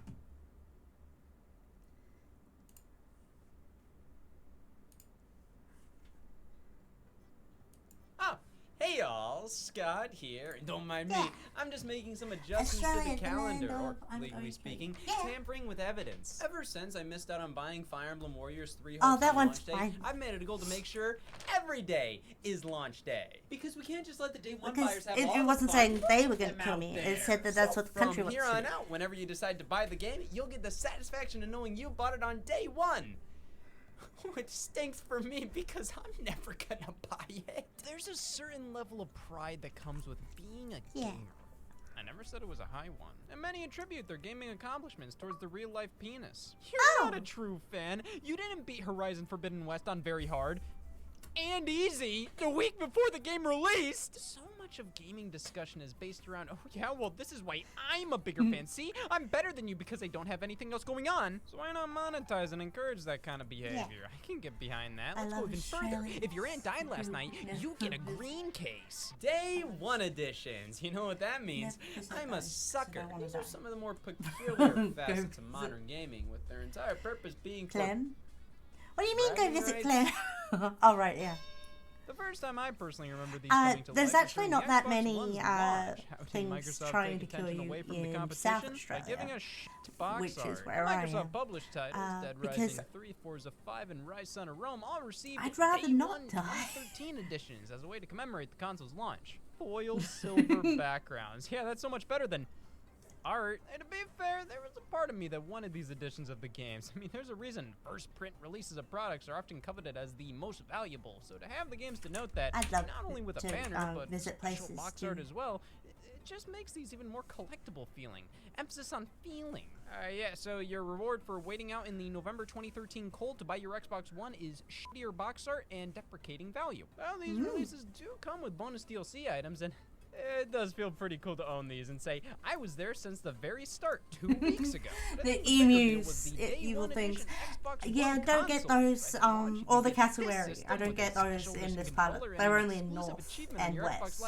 Oh, hey y'all. Well, Scott here. Don't mind me. I'm just making some adjustments to the calendar, or legally speaking, tampering with evidence. Ever since I missed out on buying Fire Emblem Warriors 3 Hopes on launch day, I've made it a goal to make sure every day is launch day. Because we can't just let the day one buyers have all it the wasn't fun. saying they were going to kill me. It said that that's what the country From wants here to on do. out, whenever you decide to buy the game, you'll get the satisfaction of knowing you bought it on day one. Which stinks for me because I'm never gonna buy it. There's a certain level of pride that comes with being a gamer. I never said it was a high one. And many attribute their gaming accomplishments towards the real-life penis. You're not a true fan. You didn't beat Horizon Forbidden West on very hard and easy the week before the game released. So much of gaming discussion is based around, oh yeah, well this is why I'm a bigger fan. See, I'm better than you because I don't have anything else going on. So why not monetize and encourage that kind of behavior? I can get behind that. Let's go even further. If your aunt died last night, you get a green case. Day one editions. You know what that means? I'm a sucker. These are some of the more peculiar facets of modern gaming, with their entire purpose being Clem? What do you mean go visit Clem? Oh, right, yeah. The first time I personally remember these coming to there's life actually was not during that the many Xbox One's launch. How did things Microsoft trying to take kill attention you away from the in competition South Australia, by giving a shit box which is art. where I Microsoft am. published titles, Dead because Rising 3, Forza 5, and Rise Son of Rome all received I'd rather Day not 1 die. 2013 editions as a way to commemorate the console's launch. Foil silver backgrounds. Yeah, that's so much better than art. And to be fair, there was a part of me that wanted these editions of the games. I mean, there's a reason first print releases of products are often coveted as the most valuable. So to have the games denote that, I'd love not only with a to, banner, but visit special places box too. art as well, it just makes these even more collectible feeling. Emphasis on feeling. Yeah, so your reward for waiting out in the November 2013 cold to buy your Xbox One is shittier box art and deprecating value. Well, these releases do come with bonus DLC items, and it does feel pretty cool to own these and say, I was there since the very start 2 weeks ago. The emus, evil things. Yeah, don't get those, or the cassowary. I don't get those in this part. They're only in North and West.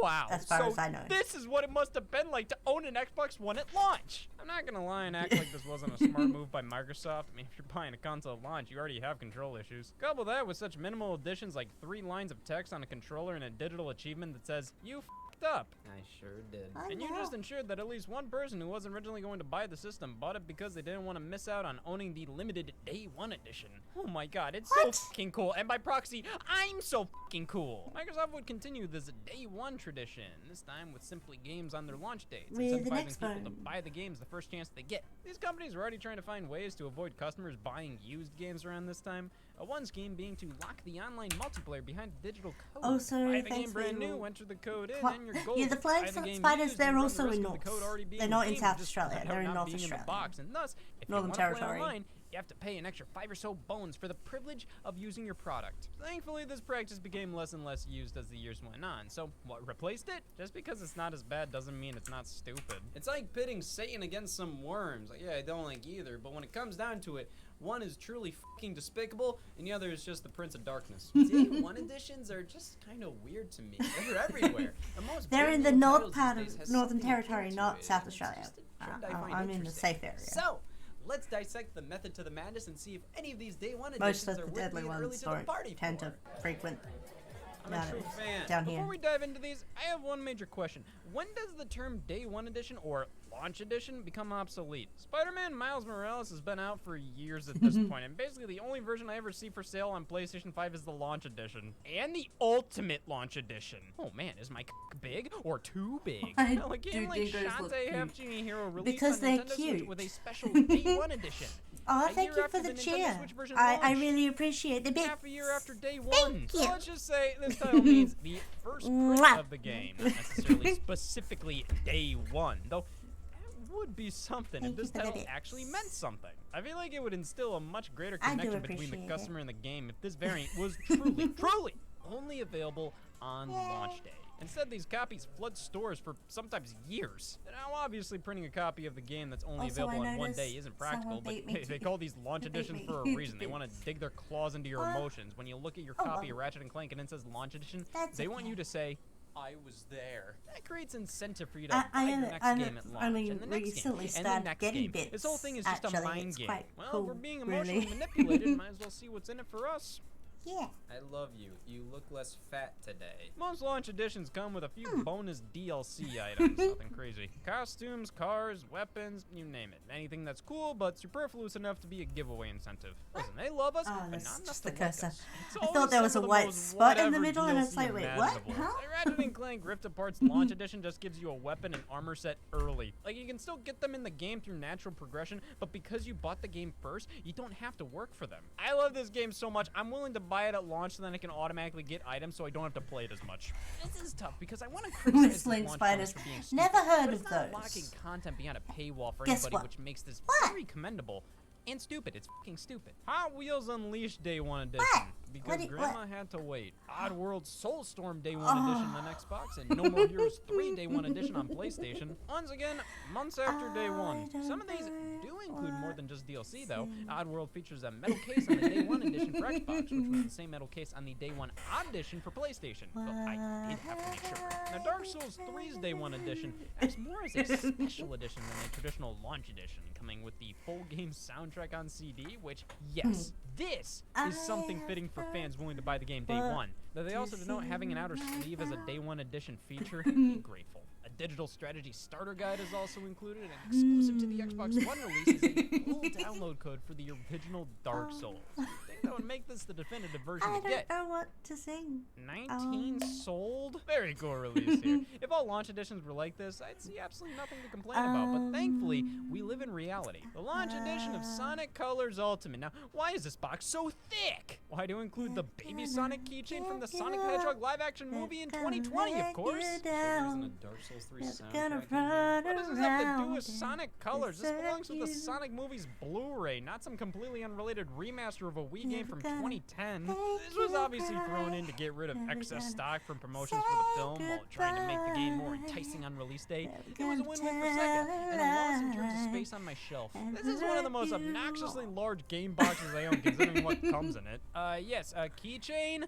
Wow, as far as I know. This is what it must have been like to own an Xbox One at launch. I'm not gonna lie and act like this wasn't a smart move by Microsoft. I mean, if you're buying a console at launch, you already have control issues. Couple that with such minimal additions like 3 lines of text on a controller and a digital achievement that says, you f***ed up. I sure did. And you just ensured that at least one person who wasn't originally going to buy the system bought it because they didn't want to miss out on owning the limited Day 1 edition. Oh my god, it's so fucking cool. And by proxy, I'm so fucking cool. Microsoft would continue this Day 1 tradition, this time with simply games on their launch dates, incentivizing people to buy the games the first chance they get. These companies are already trying to find ways to avoid customers buying used games around this time. One scheme being to lock the online multiplayer behind the digital code. Also, buy the game brand new, enter the code in, and you're golden. Yeah, the flag spiders, they're also in North. They're not in South Australia. They're in North Australia. And thus, if Northern you Territory. online, you have to pay an extra 5 or so bones for the privilege of using your product. Thankfully, this practice became less and less used as the years went on. So, what replaced it? Just because it's not as bad doesn't mean it's not stupid. It's like pitting Satan against some worms. Like, yeah, I don't like either, but when it comes down to it, one is truly fucking despicable, and the other is just the Prince of Darkness. Day 1 editions are just kind of weird to me. They're everywhere. They're in the north part of Northern Territory, not South Australia. I'm in the safe area. So, let's dissect the method to the madness and see if any of these Day 1 editions Most of are the worth deadly being early ones to the don't party tend for. to frequent I'm a true fan. down Before here. we dive into these, I have one major question. When does the term Day 1 edition or Launch Edition become obsolete? Spider-Man Miles Morales has been out for years at this point, and basically the only version I ever see for sale on PlayStation 5 is the Launch Edition. And the Ultimate Launch Edition. Oh man, is my cock big or too big? I Now, a game like do think those look Shantae cute. Half Genie Hero released Because on they're Nintendo Switch cute. with a special Day 1 edition. Oh, A thank year you after for the Nintendo cheer. Switch version I launched. really appreciate the bit. Half a year after Day 1. Thank So you. let's just say this title means the first print Mwah. of the game, not necessarily specifically Day 1. Though it would be something if this title actually meant something. I feel like it would instill a much greater I do connection between the appreciate it. customer and the game if this variant was truly only available on launch day. Instead, these copies flood stores for sometimes years. Now, obviously, printing a copy of the game that's only Also, available I on one noticed day isn't practical, someone but beat me they to- call these launch to beat editions me. for a reason. They want to dig their claws into your emotions. When you look at your copy of Ratchet & Clank and it says launch edition, they want you to say, I was there. That creates incentive for you to buy your next game at launch, I mean, and the next recently game, and the started next getting game. bits. This whole thing is just actually. a mind It's game. quite Well, cool, if we're being emotionally really. manipulated, might as well see what's in it for us. Yeah. I love you. You look less fat today. Most launch editions come with a few bonus DLC items. Nothing crazy. Costumes, cars, weapons, you name it. Anything that's cool but superfluous enough to be a giveaway incentive. Listen, they love us, Oh, but that's not enough just to the like cursor. us. It's I thought always there was some a of the white most spot in the whatever middle, and it's DLC like, wait, what? imaginable. Huh? Ratchet & Clank Rift Apart's launch edition just gives you a weapon and armor set early. Like, you can still get them in the game through natural progression, but because you bought the game first, you don't have to work for them. I love this game so much, I'm willing to buy it at launch so then I can automatically get items so I don't have to play it as much. This is tough because I want to criticize Whistling this launch spiders. bonus for being stupid, Never heard but of it's not those. lacking content beyond a paywall for Guess anybody, what? which makes this very commendable. And stupid. It's fucking stupid. Hot Wheels Unleashed Day 1 Edition. Because Grandma had to wait. Oddworld Soulstorm Day 1 Edition on Xbox and No More Heroes 3 Day 1 Edition on PlayStation. Once again, months after Day 1. Some of these do include more than just DLC though. Oddworld features a metal case on the Day 1 Edition for Xbox, which was the same metal case on the Day 1 Odd Edition for PlayStation. But I did have to make sure. Now Dark Souls 3's Day 1 Edition acts more as a special edition than a traditional launch edition, coming with the full game soundtrack on CD, which, yes, this is something fitting for fans willing to buy the game Day 1. Though they also denote having an outer sleeve as a Day 1 edition feature. Be grateful. A digital strategy starter guide is also included, and exclusive to the Xbox One release is a full download code for the original Dark Souls. I think that would make this the definitive version I to get. don't know what to sing. 19 sold? Very cool release here. If all launch editions were like this, I'd see absolutely nothing to complain about, but thankfully, we live in reality. The launch edition of Sonic Colors Ultimate. Now, why is this box so thick? Why do you include the Baby Sonic keychain from the Sonic the Hedgehog live-action movie in 2020, of course? There isn't a Dark Souls 3 soundtrack. What does this have to do with Sonic Colors? This belongs with the Sonic movies Blu-ray, not some completely unrelated remaster of a Wii game from 2010. This was obviously thrown in to get rid of excess stock from promotions for the film while trying to make the game more enticing on release day. It was a win-win for Sega, and a loss in terms of space on my shelf. This is one of the most obnoxiously large game boxes I own, considering what comes in it. Yes, a keychain.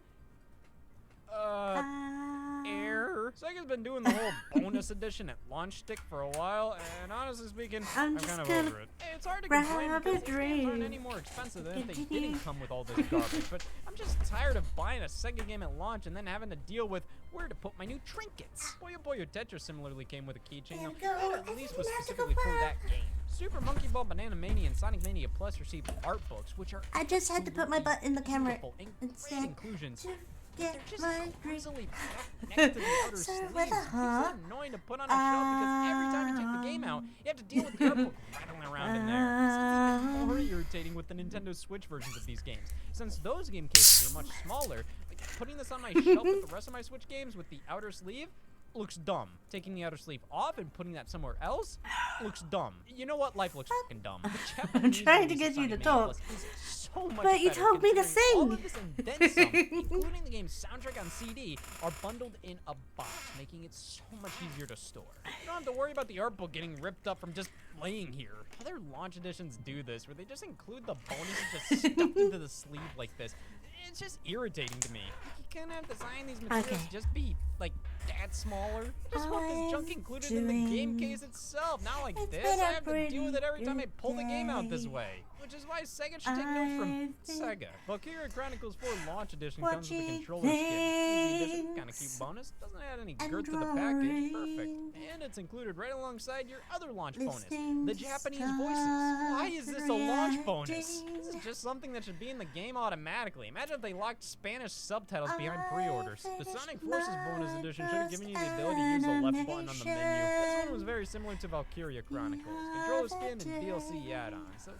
Error. Sega's been doing the whole bonus edition at launch stick for a while, and honestly speaking, I'm kind of over it. It's hard to complain because these games aren't any more expensive than if they didn't come with all this garbage, but I'm just tired of buying a Sega game at launch and then having to deal with where to put my new trinkets. Puyo Puyo Tetris similarly came with a keychain, though that release was specifically for that game. Super Monkey Ball Banana Mania and Sonic Mania Plus received art books, which are I just had to put my butt in the camera and great inclusions. Get They're just my easily next to the outer sleeves. It's annoying to put on a shelf because every time you take the game out, you have to deal with the art book rattling around in there. It's even more irritating with the Nintendo Switch versions of these games. Since those game cases are much smaller, like putting this on my shelf with the rest of my Switch games with the outer sleeve looks dumb. Taking the outer sleeve off and putting that somewhere else looks dumb. You know what? Life looks fucking dumb. I'm trying to get you to talk. So much but you better, told me to all sing. of this and then some, including the game's soundtrack on CD, are bundled in a box, making it so much easier to store. You don't have to worry about the art book getting ripped up from just laying here. Other launch editions do this, where they just include the bonuses just stuffed into the sleeve like this. It's just irritating to me. You can't have designed these materials just be like that smaller. I just want this junk included in the game case itself, not like this. I have to deal with it every time I pull the game out this way. Which is why Sega should take notes from Sega. Valkyria Chronicles 4 Launch Edition comes with a controller skin. Easy edition, kinda cute bonus. Doesn't add any girth to the package. Perfect. And it's included right alongside your other launch bonus, the Japanese voices. Why is this a launch bonus? This is just something that should be in the game automatically. Imagine if they locked Spanish subtitles behind pre-orders. The Sonic Forces bonus edition should have given you the ability to use the left button on the menu. This one was very similar to Valkyria Chronicles. Controller skin and DLC add-ons. So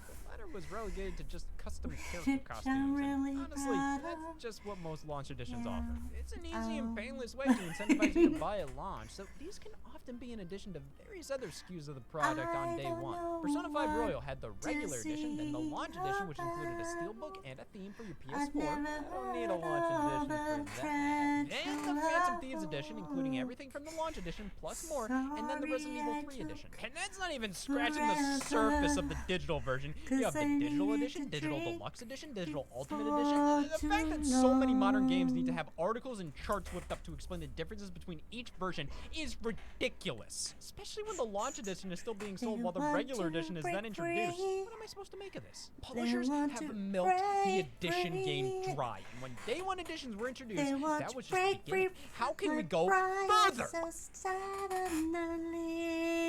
was relegated to just custom character costumes, and honestly, that's just what most launch editions offer. It's an easy and painless way to incentivize you to buy at launch, so these can often be in addition to various other SKUs of the product on day one. Persona 5 Royal had the regular edition, then the launch edition, which included a steelbook and a theme for your PS4. I don't need a launch edition for that. Then the Phantom Thieves edition, including everything from the launch edition, plus more, and then the Resident Evil 3 edition. And that's not even scratching the surface of the digital version. You have the digital edition, digital deluxe edition, digital ultimate edition. The fact that so many modern games need to have articles and charts whipped up to explain the differences between each version is ridiculous. Especially when the launch edition is still being sold while the regular edition is then introduced. What am I supposed to make of this? Publishers have milked the edition game dry. And when day one editions were introduced, that was just the beginning. How can we go further?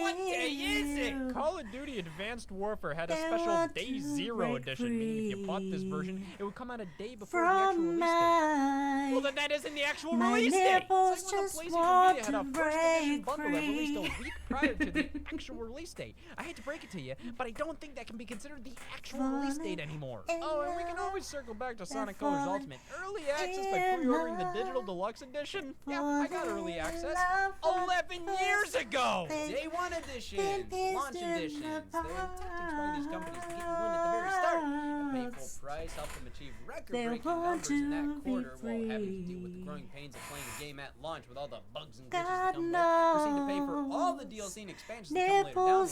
What day is it? Call of Duty Advanced Warfare had a special Day Zero edition, meaning if you bought this version, it would come out a day before the actual release date. Well, then that isn't the actual release date. It's like when the PlayStation Media had a first edition bundle that released a week prior to the actual release date. I hate to break it to you, but I don't think that can be considered the actual release date anymore. Oh, and we can always circle back to Sonic Colors Ultimate. Early access by pre-ordering the digital deluxe edition? Yeah, I got early access 11 years ago! Day one editions, launch editions. They're tactics by these companies to get you in at the very start. And pay full price, help them achieve record-breaking numbers in that quarter while having to deal with the growing pains of playing a game at launch with all the bugs and glitches that come with it. Proceed to pay for all the DLC and expansions that come later down the line,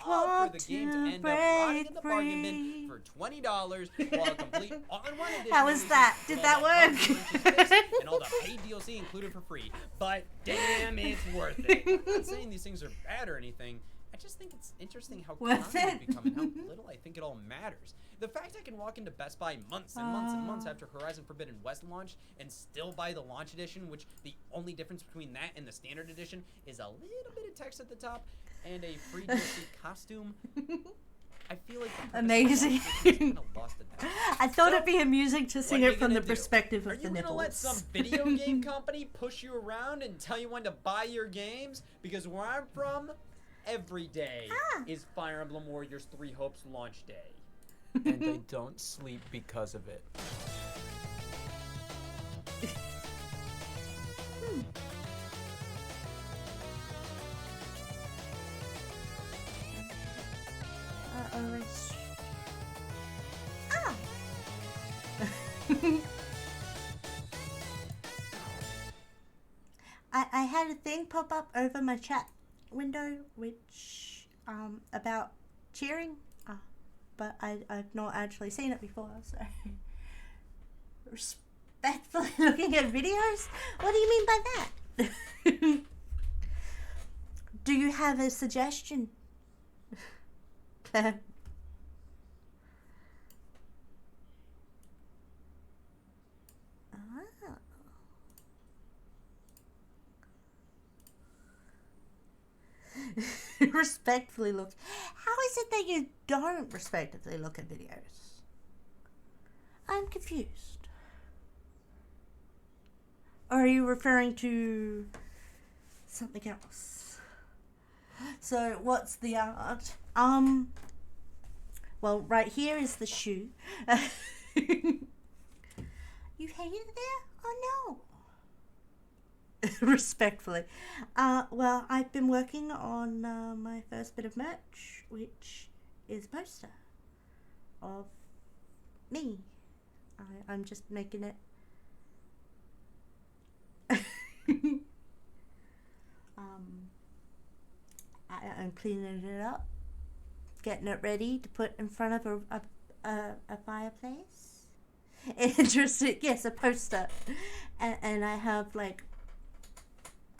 all for the game to end up rotting in the bargain bin for $20 while a complete all-in-one edition. How was that? Did that work? And all the paid DLC included for free. But damn, it's worth it. I'm not saying these things are bad or anything. I just think it's interesting how common it's become and how little I think it all matters. The fact I can walk into Best Buy months and months and months after Horizon Forbidden West launched and still buy the launch edition, which the only difference between that and the standard edition is a little bit of text at the top and a free DLC costume. I feel like amazing. Kind of lost it now. I thought it'd be amusing to see it from the perspective of the nipples. Are you gonna let some video game company push you around and tell you when to buy your games? Because where I'm from, every day is Fire Emblem Warriors 3 Hopes launch day. And they don't sleep because of it. I had a thing pop up over my chat window, which about cheering, but I've not actually seen it before, so respectfully looking at videos? What do you mean by that? Do you have a suggestion? Claire? Respectfully look. How is it that you don't respectfully look at videos? I'm confused. Or are you referring to something else? So what's the art? Well, right here is the shoe. You hate it there? Oh no. Respectfully. Well, I've been working on my first bit of merch, which is a poster of me. I'm just making it. I'm cleaning it up, getting it ready to put in front of a fireplace. Interesting, yes, a poster, and I have like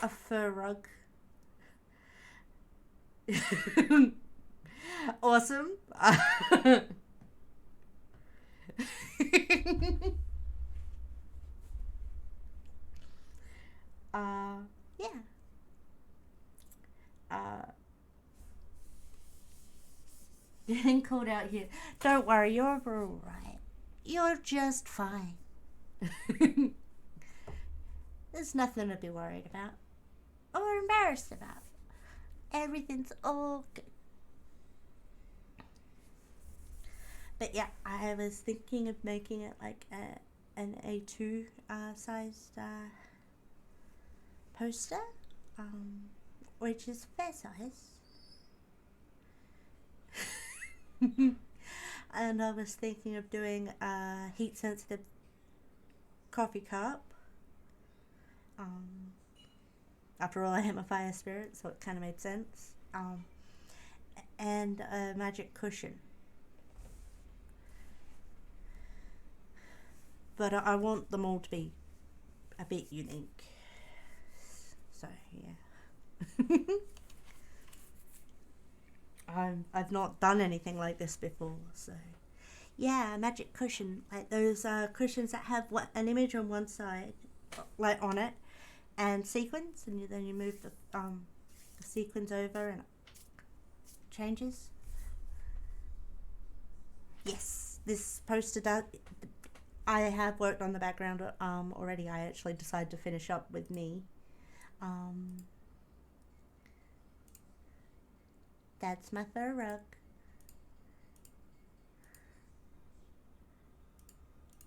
a fur rug. Awesome. Yeah. Getting cold out here. Don't worry, you're all right. You're just fine. There's nothing to be worried about or embarrassed about. Everything's all good. But yeah, I was thinking of making it like an A2 sized poster, which is fair size. And I was thinking of doing a heat sensitive coffee cup. After all, I am a fire spirit, so it kind of made sense. And a magic cushion. but I want them all to be a bit unique. So yeah. I've not done anything like this before, so yeah, a magic cushion, like those cushions that have an image on one side, like on it, and sequins, and then you move the sequins over and it changes. Yes, this poster does. I have worked on the background already. I actually decided to finish up with me. That's my fur rug.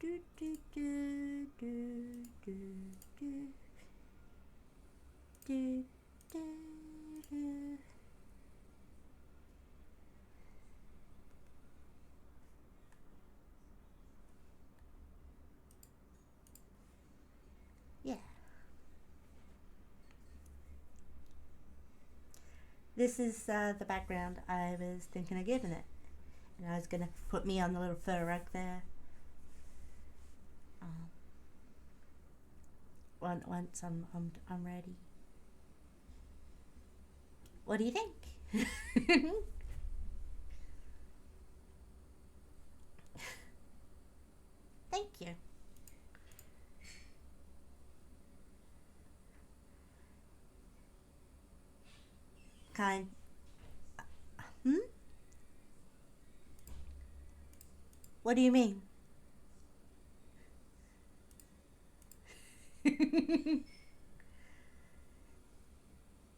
Do, do, do, do, do, do. Do, do, do. Yeah. This is the background I was thinking of giving it. And I was going to put me on the little fur rug there. Once I'm ready. What do you think? Thank you. What do you mean?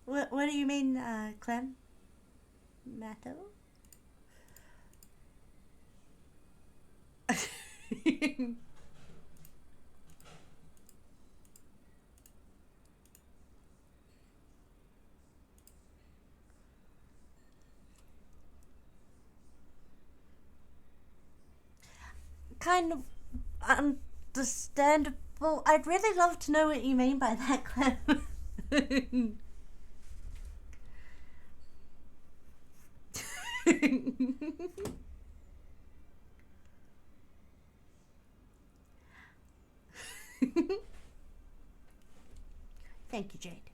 What do you mean, Clem? Matto? Kind of understandable. I'd really love to know what you mean by that, Clem. Thank you, Jade.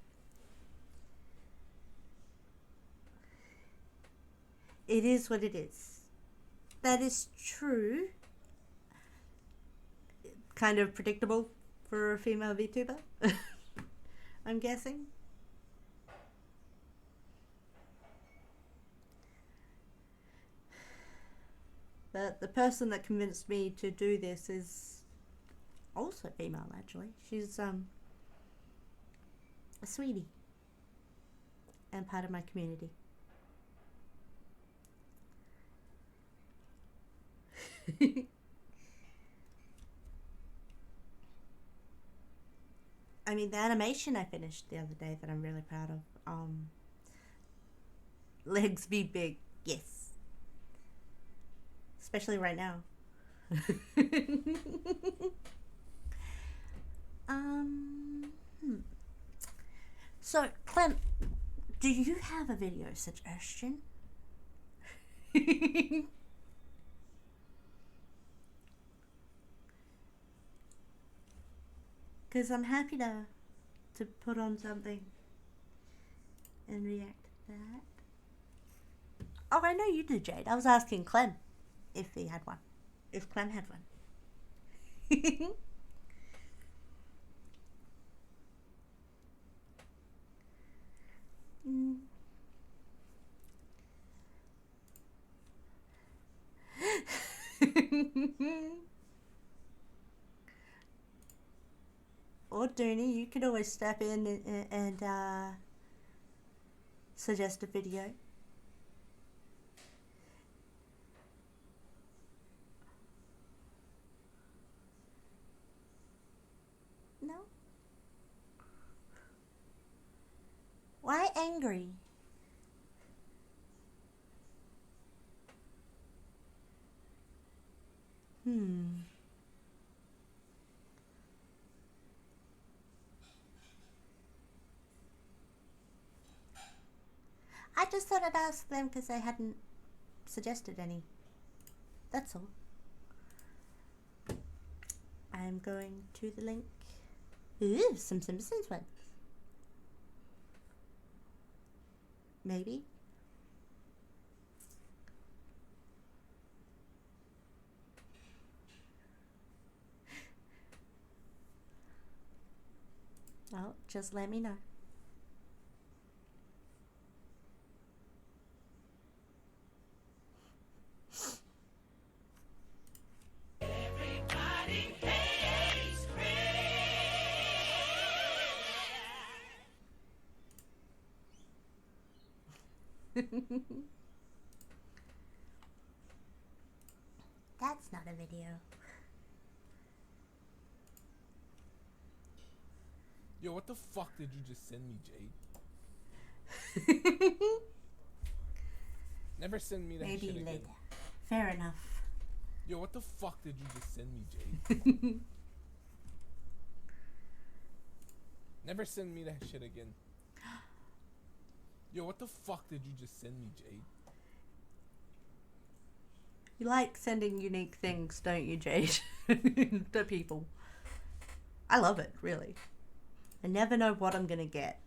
It is what it is. That is true. Kind of predictable for a female VTuber, I'm guessing. But the person that convinced me to do this is also female, actually. She's a sweetie and part of my community. I mean, the animation I finished the other day that I'm really proud of. Legs be big, yes. Especially right now. So, Clem, do you have a video suggestion? Because I'm happy to put on something and react to that. Oh, I know you do, Jade. I was asking Clem if he had one. If Clem had one. Or Dooney, you could always step in and suggest a video. No? Why angry? I just thought I'd ask them because they hadn't suggested any. That's all. I'm going to the link. Ooh, some Simpsons ones. Maybe. Well, just let me know. That's not a video. Yo, what the fuck did you just send me, Jade? Never send me that Maybe shit again. later. Fair enough. Yo, what the fuck did you just send me, Jade? Never send me that shit again. Yo, what the fuck did you just send me, Jade? You like sending unique things, don't you, Jade? To people. I love it, really. I never know what I'm gonna get.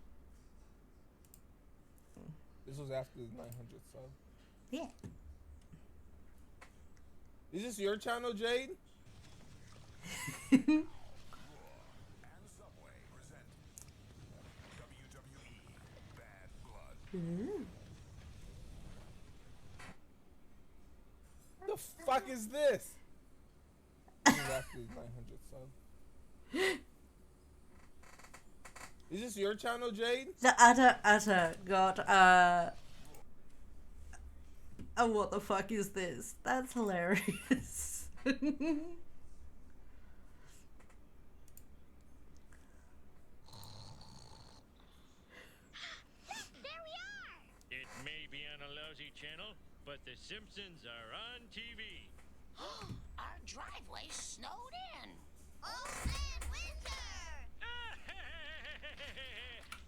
This was after the 900 sub. Yeah. Is this your channel, Jade? Ooh. What the fuck is this? This was after the 900 sub. Is this your channel, Jade? The utter god, oh, what the fuck is this? That's hilarious. There we are! It may be on a lousy channel, but The Simpsons are on TV. Our driveway snowed in. Old Man Winter!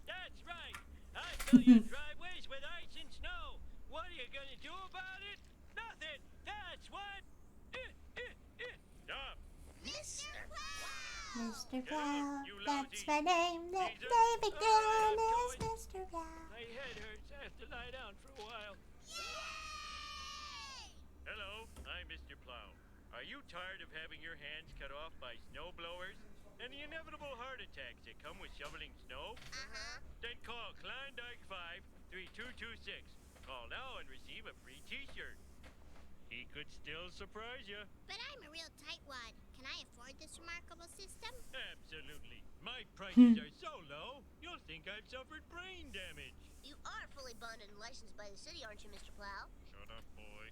That's right. I fill your driveways with ice and snow. What are you gonna do about it? Nothing. That's what. Stop. Mr. Plow! Mr. Plow, that's my name. That name again is Mr. Plow. My head hurts. I have to lie down for a while. Hello, I'm Mr. Plow. Are you tired of having your hands cut off by snow blowers and the inevitable heart attacks that come with shoveling snow? Then call Klondike 53226. Call now and receive a free t-shirt. He could still surprise you. But I'm a real tightwad. Can I afford this remarkable system? Absolutely. My prices are so low, you'll think I've suffered brain damage. You are fully bonded and licensed by the city, aren't you, Mr. Plow? Shut up, boy.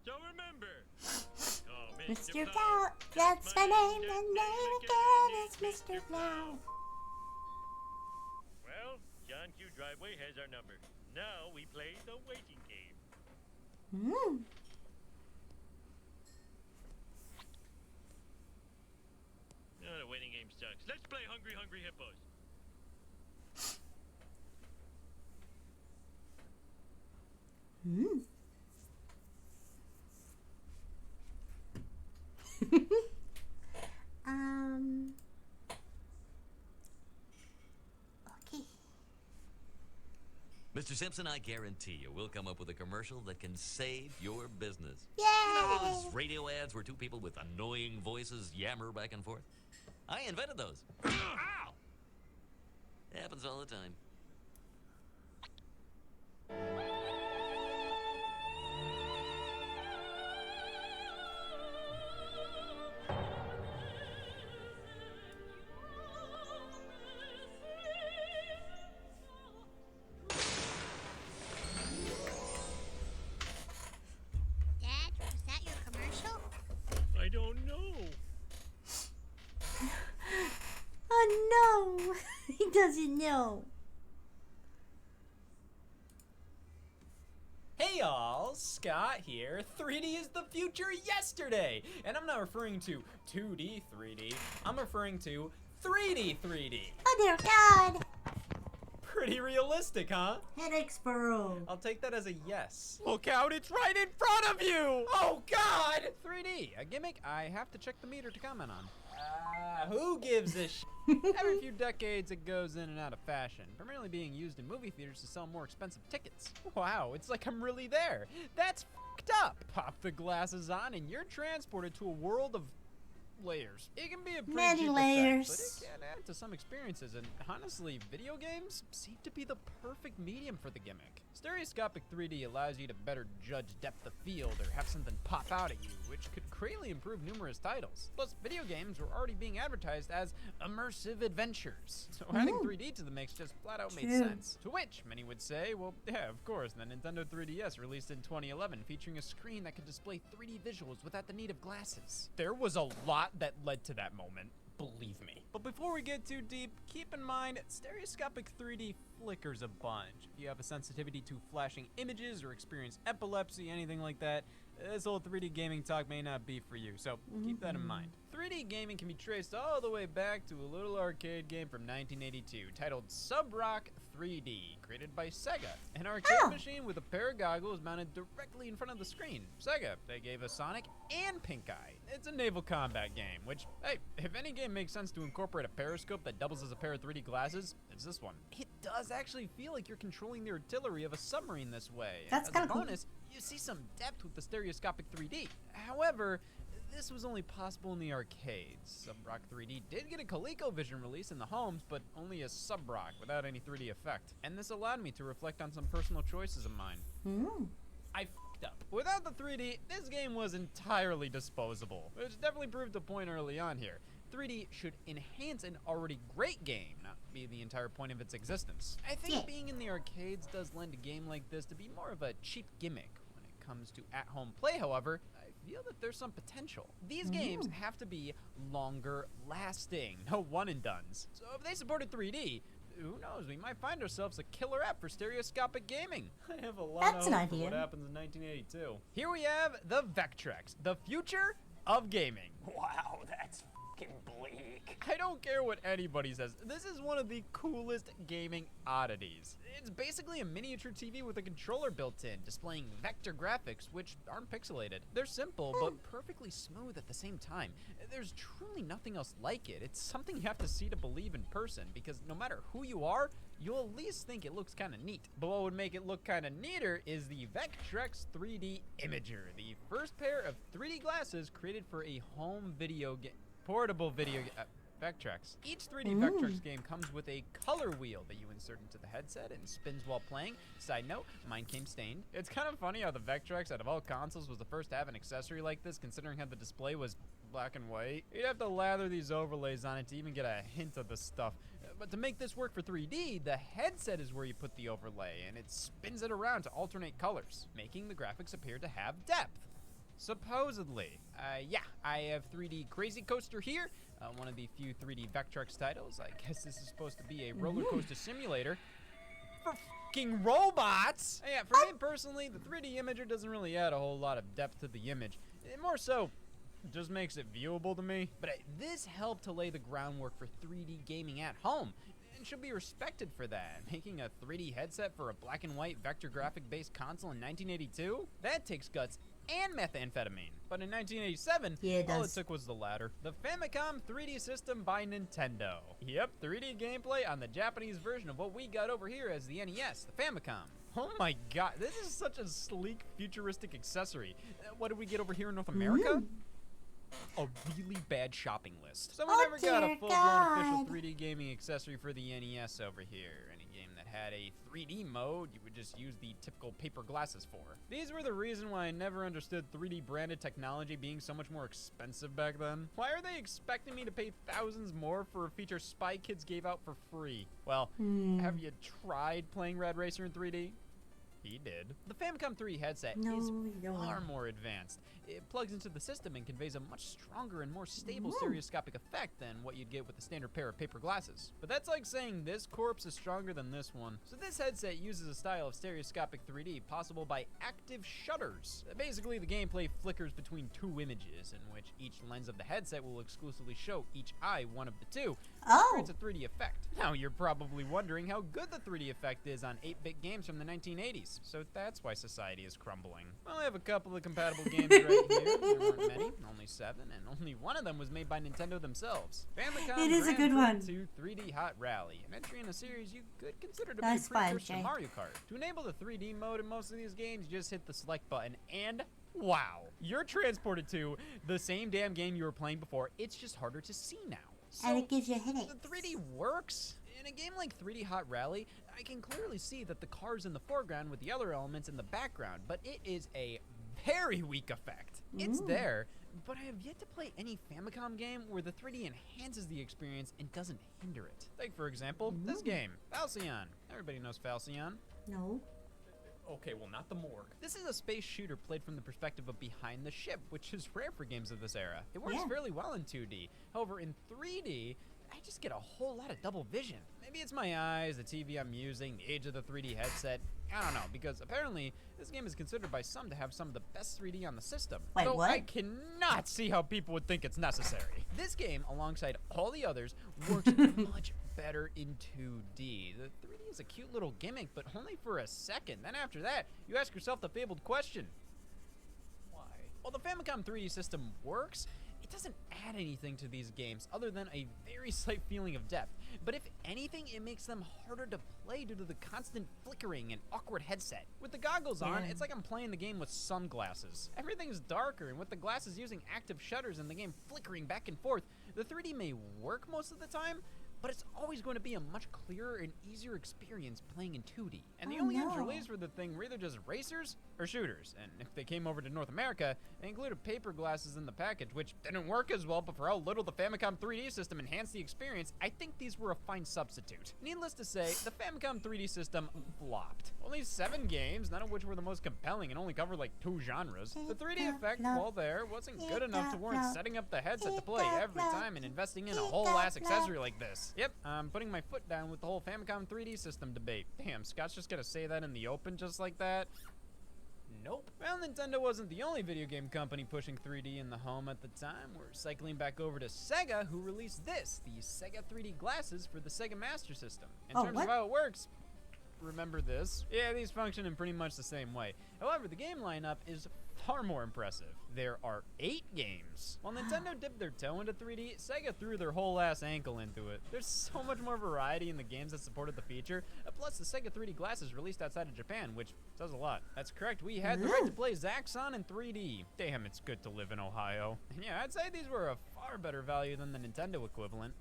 So remember, call Mr. Plow, that's my name. The name again is Mr. Plow. Well, John Q. Driveway has our number. Now we play the waiting game. Mm. Oh, the waiting game sucks. Let's play Hungry Hungry Hippos. Mm. Okay. Mr. Simpson, I guarantee you we'll come up with a commercial that can save your business. Yay! You know those radio ads where two people with annoying voices yammer back and forth? I invented those. Ow! It happens all the time. Dad, was that your commercial? I don't know. Oh no! He doesn't know. Hey y'all, Scott here. 3D is the future yesterday! And I'm not referring to 2D 3D, I'm referring to 3D 3D. Oh dear God! Pretty realistic, huh? Headaches for all. I'll take that as a yes. Look out, it's right in front of you! Oh, God! 3D, a gimmick I have to check the meter to comment on. Who gives a sh**? Every few decades, it goes in and out of fashion, primarily being used in movie theaters to sell more expensive tickets. Wow, it's like I'm really there. That's f***ed up. Pop the glasses on and you're transported to a world of layers. It can be a pretty Many cheap layers. effect, but it can add to some experiences, and honestly, video games seem to be the perfect medium for the gimmick. Stereoscopic 3D allows you to better judge depth of field or have something pop out at you, which could greatly improve numerous titles. Plus, video games were already being advertised as immersive adventures, so adding 3D to the mix just flat out made sense. To which many would say, well, yeah, of course, the Nintendo 3DS released in 2011 featuring a screen that could display 3D visuals without the need of glasses. There was a lot that led to that moment, believe me. But before we get too deep, keep in mind, stereoscopic 3D flickers a bunch. If you have a sensitivity to flashing images or experience epilepsy, anything like that, this whole 3D gaming talk may not be for you, so keep that in mind. 3D gaming can be traced all the way back to a little arcade game from 1982 titled Sub-Rock 3D, created by Sega, an arcade machine with a pair of goggles mounted directly in front of the screen. Sega, they gave us Sonic and Pink Eye. It's a naval combat game, which, hey, if any game makes sense to incorporate a periscope that doubles as a pair of 3D glasses, it's this one. It does actually feel like you're controlling the artillery of a submarine this way. That's as a kinda bonus, you see some depth with the stereoscopic 3D. However, this was only possible in the arcades. Sub-Rock 3D did get a ColecoVision release in the homes, but only as Sub-Rock without any 3D effect. And this allowed me to reflect on some personal choices of mine. I f***ed up. Without the 3D, this game was entirely disposable, which definitely proved a point early on here. 3D should enhance an already great game, not be the entire point of its existence. I think being in the arcades does lend a game like this to be more of a cheap gimmick. When it comes to at-home play, however, I feel that there's some potential. These games have to be longer lasting, no one and dones. So if they supported 3D, who knows, we might find ourselves a killer app for stereoscopic gaming. I have a lot of hope for what happens in 1982. Here we have the Vectrex, the future of gaming. Wow, that's fucking bleak. I don't care what anybody says. This is one of the coolest gaming oddities. It's basically a miniature TV with a controller built in, displaying vector graphics, which aren't pixelated. They're simple, but perfectly smooth at the same time. There's truly nothing else like it. It's something you have to see to believe in person, because no matter who you are, you'll at least think it looks kind of neat. But what would make it look kind of neater is the Vectrex 3D Imager, the first pair of 3D glasses created for a home video game, portable video game. Vectrex. Each 3D Vectrex game comes with a color wheel that you insert into the headset and spins while playing. Side note, mine came stained. It's kind of funny how the Vectrex out of all consoles was the first to have an accessory like this, considering how the display was black and white. You'd have to lather these overlays on it to even get a hint of the stuff. But to make this work for 3D, the headset is where you put the overlay, and it spins it around to alternate colors, making the graphics appear to have depth. Supposedly. Yeah, I have 3D Crazy Coaster here, one of the few 3D Vectrex titles. I guess this is supposed to be a roller coaster simulator for fucking robots. Yeah, for me personally, the 3D Imager doesn't really add a whole lot of depth to the image. It more so just makes it viewable to me. But this helped to lay the groundwork for 3D gaming at home, and should be respected for that. Making a 3D headset for a black and white vector graphic based console in 1982? That takes guts and methamphetamine. But in 1987, all it took was the latter. The Famicom 3D system by Nintendo. Yep, 3D gameplay on the Japanese version of what we got over here as the NES, the Famicom. Oh my god, this is such a sleek, futuristic accessory. What did we get over here in North America? A really bad shopping list. So we never got a full-blown official 3D gaming accessory for the NES over here. Any game that had a 3D mode, you would just use the typical paper glasses for. These were the reason why I never understood 3D branded technology being so much more expensive back then. Why are they expecting me to pay thousands more for a feature Spy Kids gave out for free? Well, have you tried playing Rad Racer in 3D? He did. The Famicom 3 headset is far more advanced. It plugs into the system and conveys a much stronger and more stable stereoscopic effect than what you'd get with a standard pair of paper glasses. But that's like saying this corpse is stronger than this one. So this headset uses a style of stereoscopic 3D possible by active shutters. Basically, the gameplay flickers between two images, in which each lens of the headset will exclusively show each eye one of the two, which creates a 3D effect. Now, you're probably wondering how good the 3D effect is on 8-bit games from the 1980s, so that's why society is crumbling. Well, I have a couple of compatible games right here. There weren't many, only 7, and only one of them was made by Nintendo themselves. Famicom It is a good Grand one. Prix 2 3D Hot Rally, an entry in a series you could consider to be a precursor to Mario Kart. To enable the 3D mode in most of these games, you just hit the select button, and wow, you're transported to the same damn game you were playing before. It's just harder to see now. So And it gives you headaches. the 3D works. In a game like 3D Hot Rally, I can clearly see that the car's in the foreground with the other elements in the background, but it is a very weak effect. It's there, but I have yet to play any Famicom game where the 3D enhances the experience and doesn't hinder it. Take, for example, this game, Falcyon. Everybody knows Falcyon. No. Okay, well, not the morgue. This is a space shooter played from the perspective of behind the ship, which is rare for games of this era. It works fairly well in 2D. However, in 3D, I just get a whole lot of double vision. Maybe it's my eyes, the TV I'm using, the age of the 3D headset. I don't know, because apparently this game is considered by some to have some of the best 3D on the system. Wait, Though what? I cannot see how people would think it's necessary. This game, alongside all the others, works much better in 2D. The 3D is a cute little gimmick, but only for a second. Then after that, you ask yourself the fabled question. Why? Well, the Famicom 3D system works. It doesn't add anything to these games other than a very slight feeling of depth. But if anything, it makes them harder to play due to the constant flickering and awkward headset. With the goggles on, it's like I'm playing the game with sunglasses. Everything's darker, and with the glasses using active shutters and the game flickering back and forth, the 3D may work most of the time, but it's always going to be a much clearer and easier experience playing in 2D. And the only games released for the thing were either just racers or shooters. And if they came over to North America, they included paper glasses in the package, which didn't work as well, but for how little the Famicom 3D system enhanced the experience, I think these were a fine substitute. Needless to say, the Famicom 3D system flopped. Only 7 games, none of which were the most compelling and only covered like 2 genres. The 3D effect, while there, wasn't good enough to warrant setting up the headset to play every time and investing in a whole ass accessory like this. Yep, I'm putting my foot down with the whole Famicom 3D system debate. Damn, Scott's just gonna say that in the open just like that? Nope. Well, Nintendo wasn't the only video game company pushing 3D in the home at the time. We're cycling back over to Sega, who released this, the Sega 3D glasses for the Sega Master System. In terms of how it works, remember this? Yeah, these function in pretty much the same way. However, the game lineup is far more impressive. There are 8 games. While Nintendo dipped their toe into 3D, Sega threw their whole ass ankle into it. There's so much more variety in the games that supported the feature. Plus, the Sega 3D glasses released outside of Japan, which says a lot. That's correct, we had the right to play Zaxxon in 3D. Damn, it's good to live in Ohio. And yeah, I'd say these were a far better value than the Nintendo equivalent.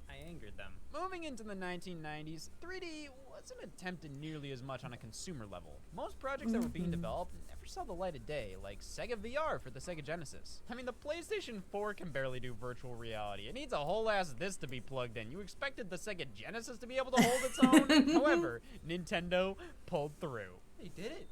I angered them. Moving into the 1990s, 3D wasn't attempted nearly as much on a consumer level. Most projects that were being developed never saw the light of day, like Sega VR for the Sega Genesis. I mean, the PlayStation 4 can barely do virtual reality. It needs a whole ass this to be plugged in. You expected the Sega Genesis to be able to hold its own? However, Nintendo pulled through. They did it.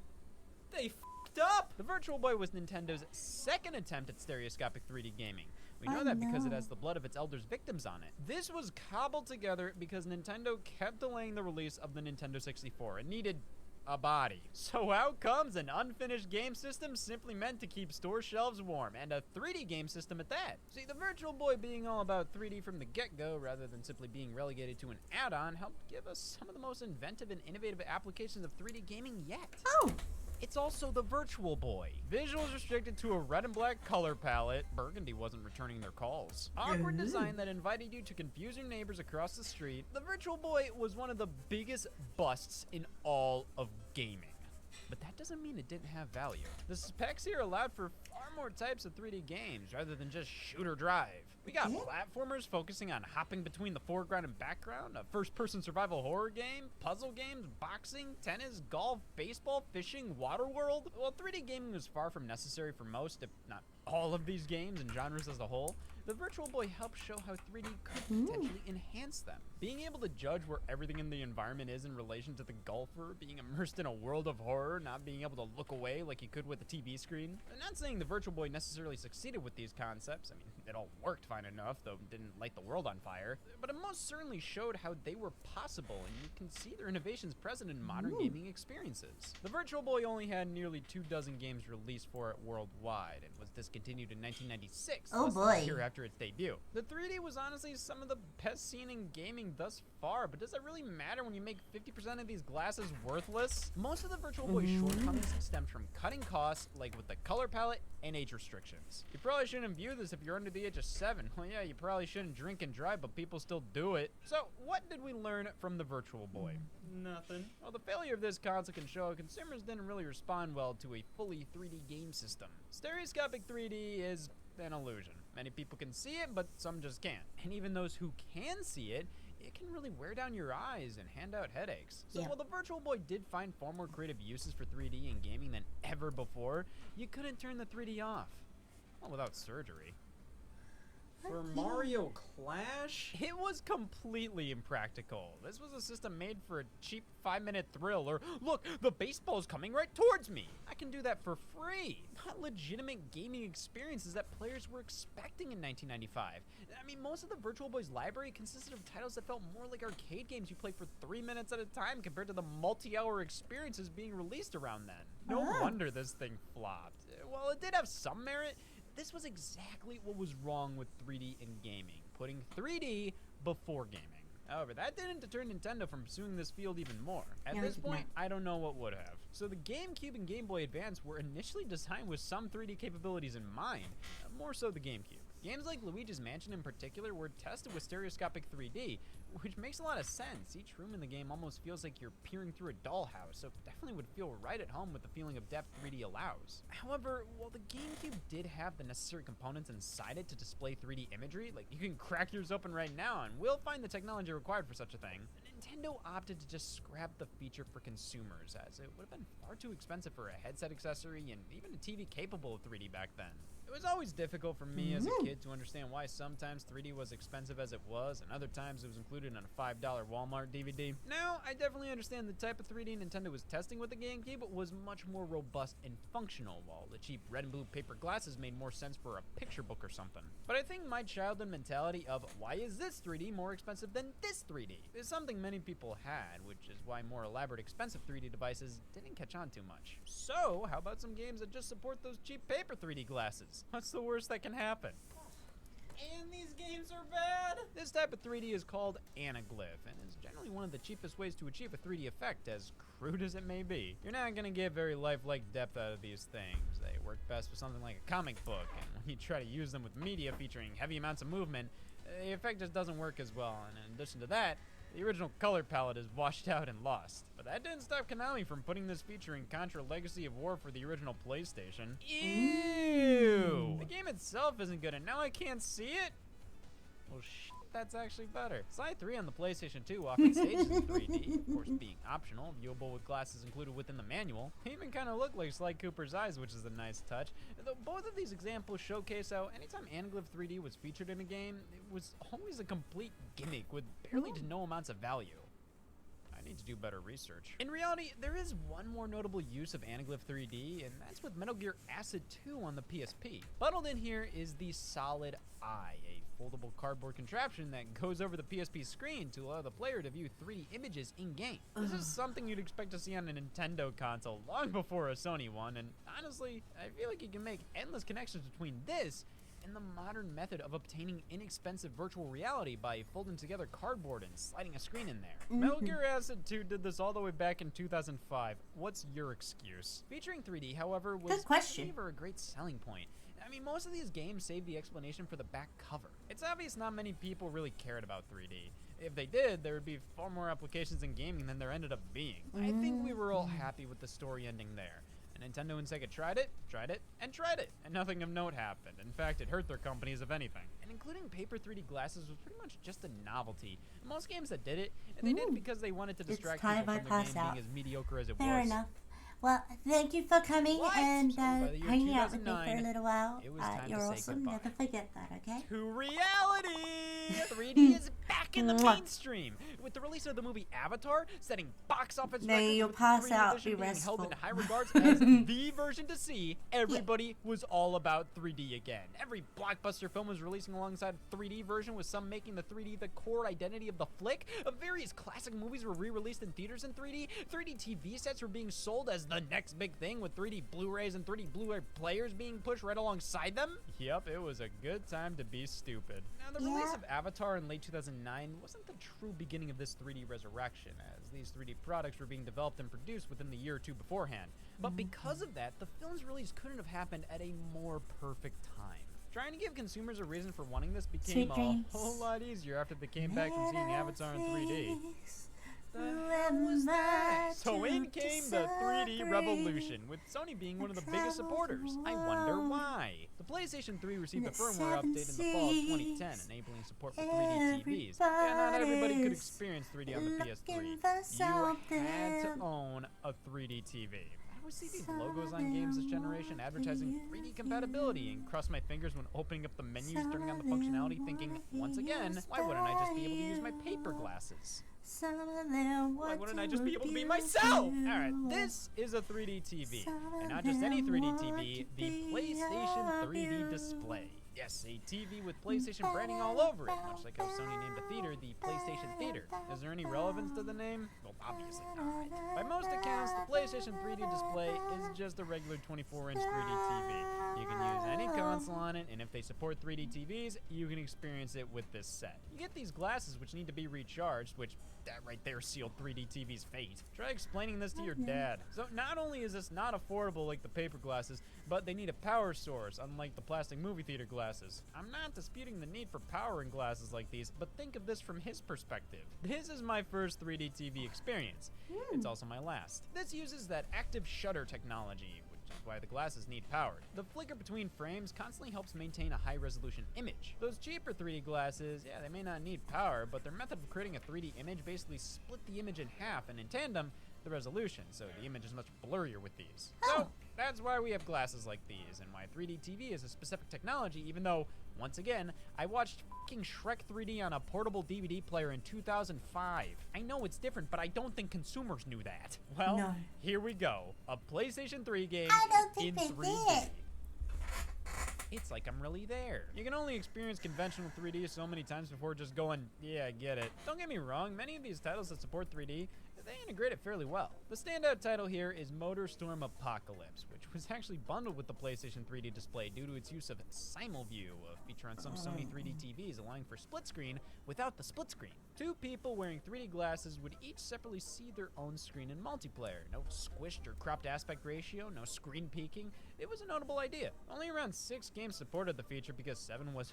They f***ed up! The Virtual Boy was Nintendo's second attempt at stereoscopic 3D gaming. We know that because it has the blood of its elders' victims on it. This was cobbled together because Nintendo kept delaying the release of the Nintendo 64. It needed a body. So out comes an unfinished game system simply meant to keep store shelves warm, and a 3D game system at that. See, the Virtual Boy being all about 3D from the get-go rather than simply being relegated to an add-on helped give us some of the most inventive and innovative applications of 3D gaming yet. It's also the Virtual Boy. Visuals restricted to a red and black color palette. Burgundy wasn't returning their calls. Awkward design that invited you to confuse your neighbors across the street. The Virtual Boy was one of the biggest busts in all of gaming. But that doesn't mean it didn't have value. The specs here allowed for far more types of 3D games rather than just shoot or drive. We got platformers focusing on hopping between the foreground and background, a first-person survival horror game, puzzle games, boxing, tennis, golf, baseball, fishing, water world. While 3D gaming was far from necessary for most, if not all of these games and genres as a whole, the Virtual Boy helped show how 3D could potentially enhance them. Being able to judge where everything in the environment is in relation to the golfer, being immersed in a world of horror, not being able to look away like you could with a TV screen. I'm not saying the Virtual Boy necessarily succeeded with these concepts. I mean, it all worked fine enough, though it didn't light the world on fire. But it most certainly showed how they were possible, and you can see their innovations present in modern gaming experiences. The Virtual Boy only had nearly 24 games released for it worldwide, and was discontinued in 1996, less than a year after its debut. The 3D was honestly some of the best seen in gaming thus far, but does that really matter when you make 50% of these glasses worthless? Most of the Virtual Boy shortcomings stemmed from cutting costs, like with the color palette and age restrictions. You probably shouldn't view this if you're under the age of 7. Well, yeah, you probably shouldn't drink and drive, but people still do it. So, what did we learn from the Virtual Boy? Nothing. Well, the failure of this console can show consumers didn't really respond well to a fully 3D game system. Stereoscopic 3D is an illusion. Many people can see it, but some just can't. And even those who can see it, it can really wear down your eyes and hand out headaches. So while the Virtual Boy did find far more creative uses for 3D in gaming than ever before, you couldn't turn the 3D off. Well, without surgery. For Mario Clash? It was completely impractical. This was a system made for a cheap 5-minute thrill, or look, the baseball's coming right towards me. I can do that for free. Not legitimate gaming experiences that players were expecting in 1995. I mean, most of the Virtual Boy's library consisted of titles that felt more like arcade games you play for 3 minutes at a time compared to the multi-hour experiences being released around then. No wonder this thing flopped. While it did have some merit, this was exactly what was wrong with 3D in gaming, putting 3D before gaming. However, that didn't deter Nintendo from pursuing this field even more. At this point, I don't know what would have. So the GameCube and Game Boy Advance were initially designed with some 3D capabilities in mind, more so the GameCube. Games like Luigi's Mansion in particular were tested with stereoscopic 3D, which makes a lot of sense. Each room in the game almost feels like you're peering through a dollhouse, so it definitely would feel right at home with the feeling of depth 3D allows. However, while the GameCube did have the necessary components inside it to display 3D imagery, like you can crack yours open right now and we'll find the technology required for such a thing, Nintendo opted to just scrap the feature for consumers, as it would have been far too expensive for a headset accessory and even a TV capable of 3D back then. It was always difficult for me as a kid to understand why sometimes 3D was expensive as it was, and other times it was included in a $5 Walmart DVD. Now, I definitely understand the type of 3D Nintendo was testing with the GameCube was much more robust and functional, while the cheap red and blue paper glasses made more sense for a picture book or something. But I think my childhood mentality of, why is this 3D more expensive than this 3D, is something many people had, which is why more elaborate expensive 3D devices didn't catch on too much. So, how about some games that just support those cheap paper 3D glasses? What's the worst that can happen? And these games are bad! This type of 3D is called anaglyph, and is generally one of the cheapest ways to achieve a 3D effect, as crude as it may be. You're not gonna get very lifelike depth out of these things. They work best with something like a comic book, and when you try to use them with media featuring heavy amounts of movement, the effect just doesn't work as well, and in addition to that, the original color palette is washed out and lost. But that didn't stop Konami from putting this feature in Contra Legacy of War for the original PlayStation. Ew! The game itself isn't good, and now I can't see it? Well, shit, that's actually better. Side 3 on the PlayStation 2 offered stages in 3D, of course being optional, viewable with glasses included within the manual. They even kind of look like Sly Cooper's eyes, which is a nice touch. Though both of these examples showcase how anytime Anaglyph 3D was featured in a game, it was always a complete gimmick with barely to no amounts of value. I need to do better research. In reality, there is one more notable use of Anaglyph 3D, and that's with Metal Gear Acid 2 on the PSP. Bundled in here is the Solid Eye, a foldable cardboard contraption that goes over the PSP screen to allow the player to view 3D images in-game. This is something you'd expect to see on a Nintendo console long before a Sony one, and honestly, I feel like you can make endless connections between this and the modern method of obtaining inexpensive virtual reality by folding together cardboard and sliding a screen in there. Metal Gear Acid 2 did this all the way back in 2005. What's your excuse? Featuring 3D, however, was never a great selling point. I mean, most of these games save the explanation for the back cover. It's obvious not many people really cared about 3D. If they did, there would be far more applications in gaming than there ended up being. I think we were all happy with the story ending there. Nintendo and Sega tried it, and nothing of note happened. In fact, it hurt their companies, if anything. And including paper 3D glasses was pretty much just a novelty. Most games that did it, they did it because they wanted to distract people from their game being as mediocre as it was. Fair enough. Well, thank you for coming and by the year hanging out with me for a 2009, little while. it was time You're to say awesome. goodbye. Never forget that, okay? To reality! 3D is back in the mainstream with the release of the movie Avatar, setting box office No, records you'll with pass 3D out, edition be being held in restful. high regards as the version to see. Everybody was all about 3D again. Every blockbuster film was releasing alongside a 3D version, with some making the 3D the core identity of the flick. Various classic movies were re-released in theaters in 3D. 3D TV sets were being sold as the next big thing, with 3D Blu-rays and 3D Blu-ray players being pushed right alongside them. Yep, it was a good time to be stupid. Now, the release of Avatar in late 2009 wasn't the true beginning of this 3D resurrection, as these 3D products were being developed and produced within the year or two beforehand. But because of that, the film's release couldn't have happened at a more perfect time. Trying to give consumers a reason for wanting this became a whole lot easier after they came back from seeing Avatar in 3D. So in came the 3D revolution, with Sony being one of the biggest supporters. I wonder why. The PlayStation 3 received a firmware update in the fall of 2010, enabling support for 3D TVs. Yeah, not everybody could experience 3D on the PS3. You had to own a 3D TV. I would see these logos on games this generation advertising 3D compatibility and cross my fingers when opening up the menus, turning on the functionality, thinking, once again, why wouldn't I just be able to use my paper glasses? Why wouldn't I just be able to be myself? Alright, this is a 3D TV. And not just any 3D TV, the PlayStation 3D display. Yes, a TV with PlayStation branding all over it, much like how Sony named a theater the PlayStation Theater. Is there any relevance to the name? Well, obviously not. By most accounts, the PlayStation 3D display is just a regular 24-inch 3D TV. You can use any console on it, and if they support 3D TVs, you can experience it with this set. You get these glasses which need to be recharged, which that right there sealed 3D TV's fate. Try explaining this to your dad. So not only is this not affordable like the paper glasses, but they need a power source, unlike the plastic movie theater glasses. I'm not disputing the need for power in glasses like these, but think of this from his perspective. This is my first 3D TV experience. It's also my last. This uses that active shutter technology, which is why the glasses need power. The flicker between frames constantly helps maintain a high-resolution image. Those cheaper 3D glasses, yeah, they may not need power, but their method of creating a 3D image basically split the image in half, and in tandem, the resolution, so the image is much blurrier with these. So, that's why we have glasses like these, and why 3D TV is a specific technology, even though, once again, I watched f***ing Shrek 3D on a portable DVD player in 2005. I know it's different, but I don't think consumers knew that. Well, here we go. A PlayStation 3 game in 3D. It's like I'm really there. You can only experience conventional 3D so many times before just going, yeah, I get it. Don't get me wrong, many of these titles that support 3D, they integrate it fairly well. The standout title here is MotorStorm Apocalypse, which was actually bundled with the PlayStation 3D display due to its use of Simulview, a feature on some Sony 3D TVs allowing for split screen without the split screen. Two people wearing 3D glasses would each separately see their own screen in multiplayer. No squished or cropped aspect ratio, no screen peaking. It was a notable idea. Only around 6 games supported the feature because 7 was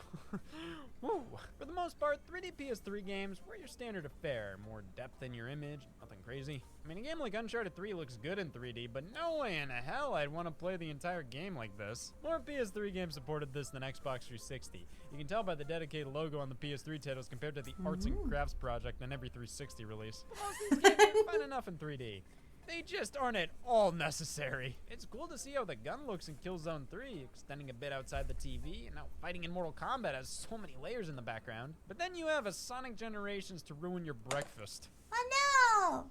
woo. For the most part, 3D PS3 games were your standard affair. More depth in your image, nothing crazy. I mean, a game like Uncharted 3 looks good in 3D, but no way in hell I'd want to play the entire game like this. More PS3 games supported this than Xbox 360. You can tell by the dedicated logo on the PS3 titles compared to the Arts and Crafts project on every 360 release. But most of these games are fun enough in 3D. They just aren't at all necessary. It's cool to see how the gun looks in Killzone 3, extending a bit outside the TV, and now fighting in Mortal Kombat has so many layers in the background. But then you have a Sonic Generations to ruin your breakfast. Oh no!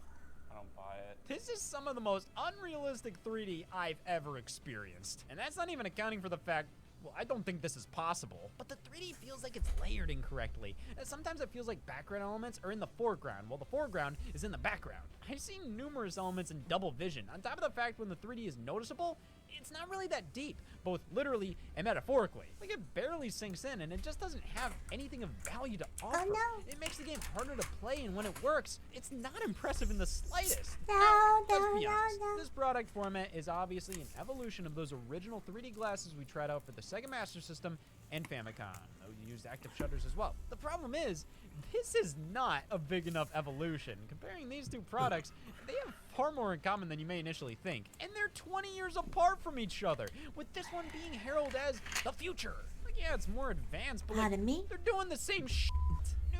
I don't buy it. This is some of the most unrealistic 3D I've ever experienced. And that's not even accounting for the fact, well, I don't think this is possible. But the 3D feels like it's layered incorrectly. And sometimes it feels like background elements are in the foreground, while the foreground is in the background. I've seen numerous elements in double vision. On top of the fact when the 3D is noticeable, it's not really that deep, both literally and metaphorically. Like, it barely sinks in, and it just doesn't have anything of value to offer. Oh, no. It makes the game harder to play, and when it works, it's not impressive in the slightest. Let's be honest. This product format is obviously an evolution of those original 3D glasses we tried out for the Sega Master System and Famicom. Those used active shutters as well. The problem is, this is not a big enough evolution. Comparing these two products, they have far more in common than you may initially think. And they're 20 years apart from each other, with this one being heralded as the future. Like, yeah, it's more advanced, but like, they're doing the same shit.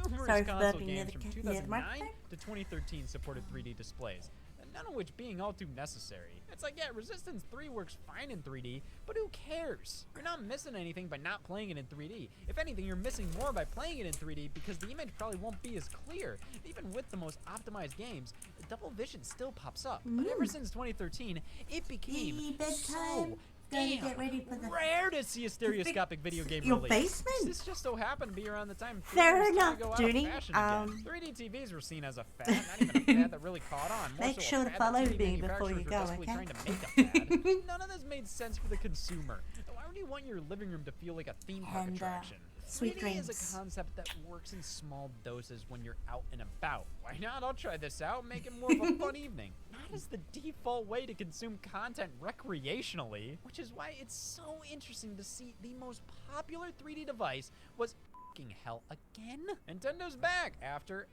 Numerous console games from 2009 to 2013 supported 3D displays. none of which being all too necessary. It's like, yeah, Resistance 3 works fine in 3D, but who cares? You're not missing anything by not playing it in 3D. If anything, you're missing more by playing it in 3D because the image probably won't be as clear. Even with the most optimized games, double vision still pops up. But ever since 2013, it became so Get ready for the rare to see a stereoscopic video game your release. basement. This just so happened to be around the time Fair was starting enough, to go out Judy. of fashion again. 3D TVs were seen as a fad, not even a fad that really caught on. More Make so sure a to fad that follow TV me before you manufacturers were go, desperately okay? trying to make a fad. None of this made sense for the consumer. Why would you want your living room to feel like a theme park attraction? Sweet 3D dreams. is a concept that works in small doses when you're out and about. Why not? I'll try this out, make it more of a fun evening. Not as the default way to consume content recreationally, which is why it's so interesting to see the most popular 3D device was f***ing hell again. Nintendo's back after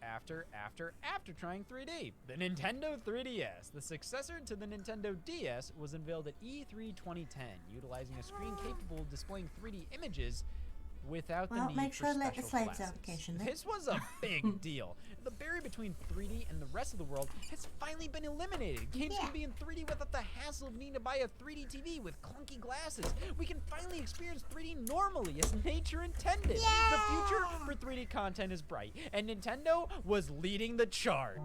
trying 3D. The Nintendo 3DS, the successor to the Nintendo DS, was unveiled at E3 2010, utilizing a screen capable of displaying 3D images without the need make sure for to let the special slaves glasses. application then. This was a big deal. The barrier between 3D and the rest of the world has finally been eliminated. Games can be in 3D without the hassle of needing to buy a 3D TV with clunky glasses. We can finally experience 3D normally as nature intended. The future for 3D content is bright, and Nintendo was leading the chart.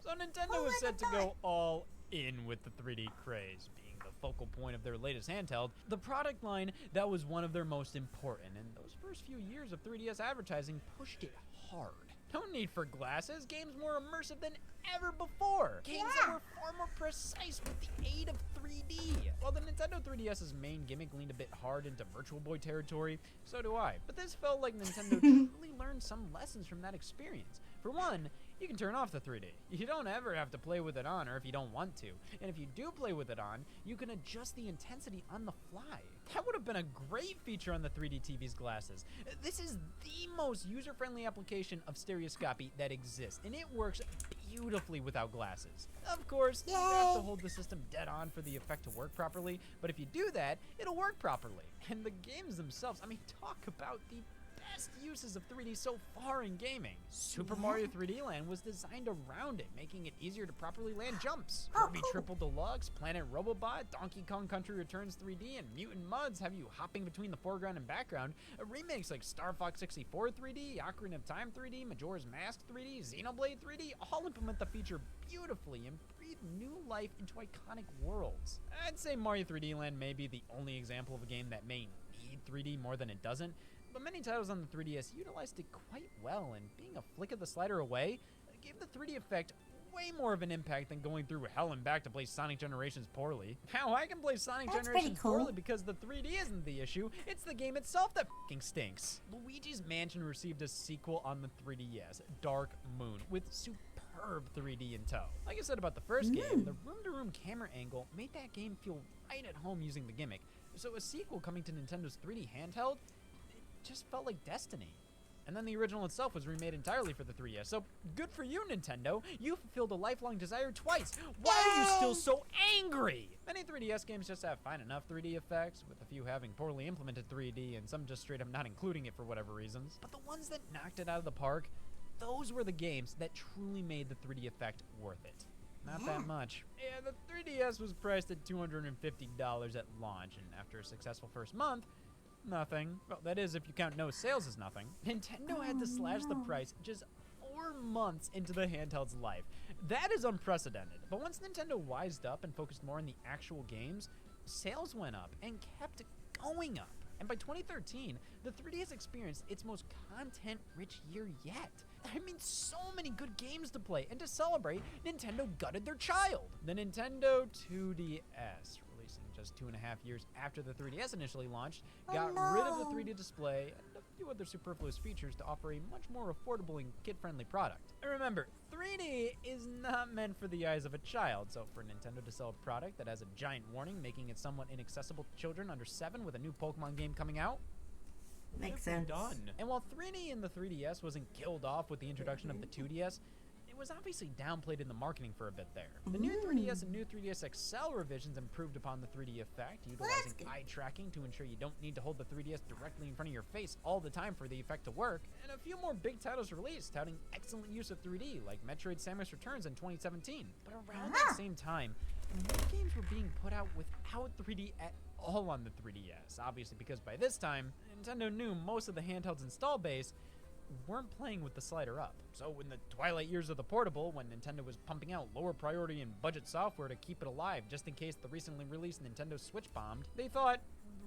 So Nintendo was set to go all in with the 3D craze, being the focal point of their latest handheld, the product line that was one of their most important, and those first few years of 3DS advertising pushed it hard. No need for glasses, games more immersive than ever before. Games that were far more precise with the aid of 3D. While the Nintendo 3DS's main gimmick leaned a bit hard into Virtual Boy territory, so do I. But this felt like Nintendo truly learned some lessons from that experience. For one, you can turn off the 3D. You don't ever have to play with it on, or if you don't want to. And if you do play with it on, you can adjust the intensity on the fly. That would have been a great feature on the 3D TV's glasses. This is the most user-friendly application of stereoscopy that exists, and it works beautifully without glasses. Of course, you have to hold the system dead on for the effect to work properly, but if you do that, it'll work properly. And the games themselves, I mean, talk about the best uses of 3D so far in gaming. Super Mario 3D Land was designed around it, making it easier to properly land jumps. Kirby Triple Deluxe, Planet Robobot, Donkey Kong Country Returns 3D, and Mutant Mudds have you hopping between the foreground and background. Remakes like Star Fox 64 3D, Ocarina of Time 3D, Majora's Mask 3D, Xenoblade 3D all implement the feature beautifully and breathe new life into iconic worlds. I'd say Mario 3D Land may be the only example of a game that may need 3D more than it doesn't, but many titles on the 3DS utilized it quite well, and being a flick of the slider away gave the 3D effect way more of an impact than going through hell and back to play Sonic Generations poorly. Now, I can play Sonic Generations poorly because the 3D isn't the issue, it's the game itself that f***ing stinks. Luigi's Mansion received a sequel on the 3DS, Dark Moon, with superb 3D in tow. Like I said about the first game, the room-to-room camera angle made that game feel right at home using the gimmick, so a sequel coming to Nintendo's 3D handheld just felt like destiny. And then the original itself was remade entirely for the 3DS, so good for you, Nintendo. You fulfilled a lifelong desire twice. Why are you still so angry? Many 3DS games just have fine enough 3D effects, with a few having poorly implemented 3D and some just straight up not including it for whatever reasons. But the ones that knocked it out of the park, those were the games that truly made the 3D effect worth it. Not that much. Yeah, the 3DS was priced at $250 at launch, and after a successful first month, nothing. Well, that is if you count no sales as nothing. Nintendo had to slash the price just 4 months into the handheld's life. That is unprecedented. But once Nintendo wised up and focused more on the actual games, sales went up and kept going up. And by 2013, the 3DS experienced its most content-rich year yet. I mean, so many good games to play, and to celebrate, Nintendo gutted their child. The Nintendo 2DS, releasing just 2.5 years after the 3DS initially launched, got rid of the 3D display and a few other superfluous features to offer a much more affordable and kid-friendly product. And remember, 3D is not meant for the eyes of a child, so for Nintendo to sell a product that has a giant warning making it somewhat inaccessible to children under 7 with a new Pokemon game coming out, makes sense. Done. And while 3D in the 3DS wasn't killed off with the introduction of the 2DS, it it was obviously downplayed in the marketing for a bit there. The new 3DS and new 3DS XL revisions improved upon the 3D effect, utilizing eye tracking to ensure you don't need to hold the 3DS directly in front of your face all the time for the effect to work, and a few more big titles released, touting excellent use of 3D, like Metroid Samus Returns in 2017. But around that same time, more games were being put out without 3D at all on the 3DS, obviously because by this time, Nintendo knew most of the handheld's install base weren't playing with the slider up. So in the twilight years of the portable, when Nintendo was pumping out lower priority and budget software to keep it alive just in case the recently released Nintendo Switch bombed, they thought,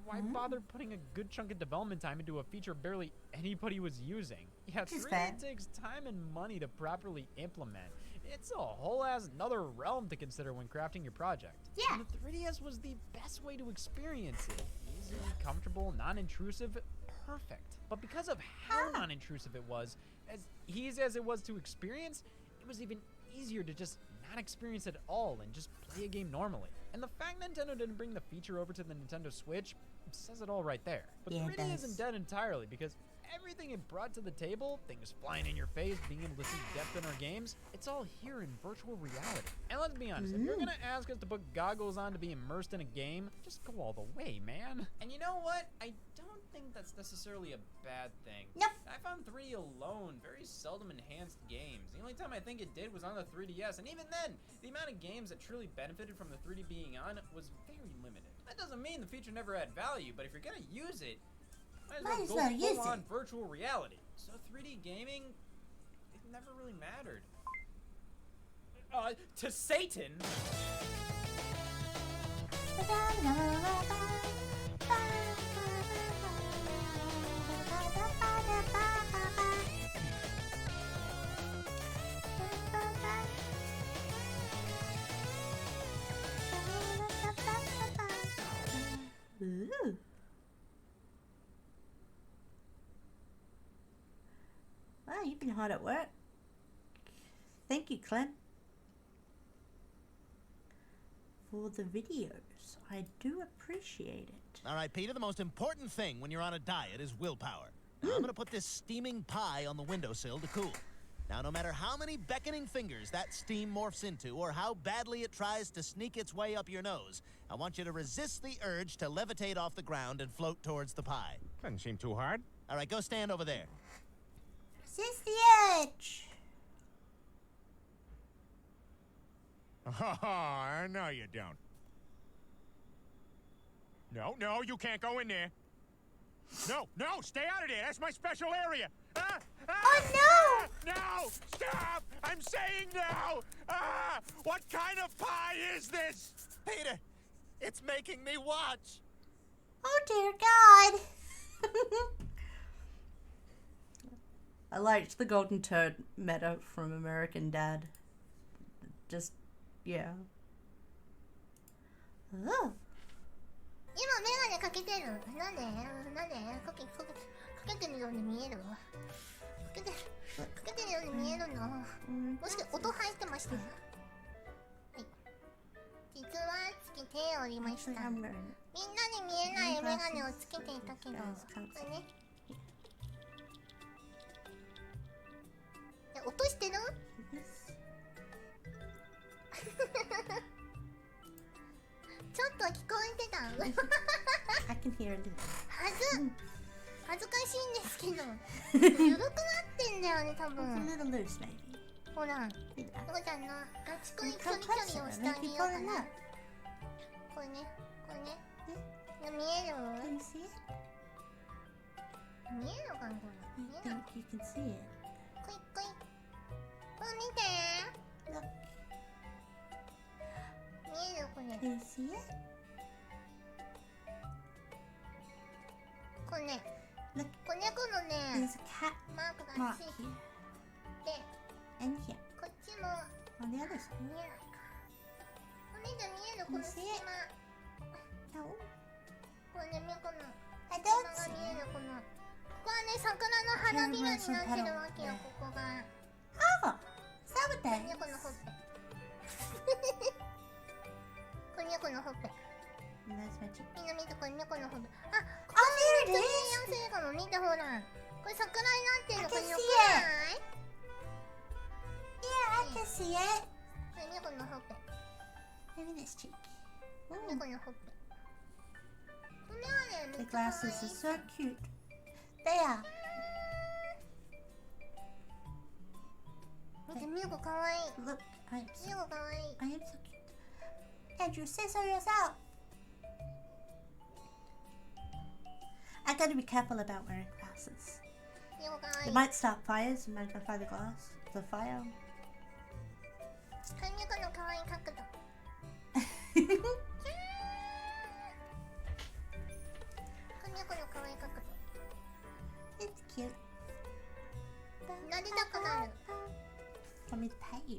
why bother putting a good chunk of development time into a feature barely anybody was using? Yeah, 3D takes time and money to properly implement. It's a whole ass another realm to consider when crafting your project. Yeah. And the 3DS was the best way to experience it. Easy, comfortable, non-intrusive, perfect. But because of how non-intrusive it was, as easy as it was to experience, it was even easier to just not experience it at all and just play a game normally. And the fact Nintendo didn't bring the feature over to the Nintendo Switch says it all right there. But 3D isn't dead entirely, because everything it brought to the table, things flying in your face, being able to see depth in our games, it's all here in virtual reality. And let's be honest, if you're gonna ask us to put goggles on to be immersed in a game, just go all the way, man. And you know what? I don't think that's necessarily a bad thing. Nope. I found 3D alone very seldom enhanced games. The only time I think it did was on the 3DS, and even then, the amount of games that truly benefited from the 3D being on was very limited. That doesn't mean the feature never had value, but if you're gonna use it, might as well go full on virtual reality. So 3D gaming, it never really mattered. To Satan! Ooh. Wow, you've been hard at work. Thank you, Clem, for the videos. I do appreciate it. All right, Peter, the most important thing when you're on a diet is willpower. Now, I'm gonna put this steaming pie on the windowsill to cool. Now, no matter how many beckoning fingers that steam morphs into, or how badly it tries to sneak its way up your nose, I want you to resist the urge to levitate off the ground and float towards the pie. Doesn't seem too hard. All right, go stand over there. Resist the edge. Oh, no, you don't. No, you can't go in there. No, stay out of there. That's my special area. Oh, no! No, stop! I'm saying no! What kind of pie is this? Peter, it's making me watch. Oh, dear God. I liked the golden turd meta from American Dad. Just, yeah. Oh. 今メガネかけてる。なんでかけてるように見える。かけてるように見えるの。もしかして音入ってました。はい。実はつけておりました。みんなに見えないメガネをつけていたけど、これね。音してる？ちょっと聞こえてた。I can hear it. 恥ずかしいんですけど、緩くなってんだよね、多分。It's a little loose, maybe. ほら、そうじゃんな。ガチ恋距離をしてあげようかな。これね。見える？ Can you see it? 見えるかな、これ。I think you can see it. クイックイッ。これ見て。見えるこれ。Can you see it? これね。これ猫のね。There's a cat マークが mark ついて。 here で、 and here. こっちも On the other side. 見えないか。見えるこの隙間。No. これね、この I 隙 don't 間が see 見え it. るこの。ここはね、桜の花びらになってるわけよ、ここが。Oh, is that what that is? 猫のほっぺ。これ猫のほっぺ。And that's my cheek. みんな見て、これ猫のほっぺ。あ、 Oh, there it 見 is. やすいかも。見てほら。これ桜になってるの。これよくない？ Yeah, I can see it. Maybe this cheek. The The glasses are so cute. They are. Look, I am so cute. Andrew, say so yourself. I gotta be careful about wearing glasses. It might start fires and magnify the glass. The fire. It's cute. Want me to pet you?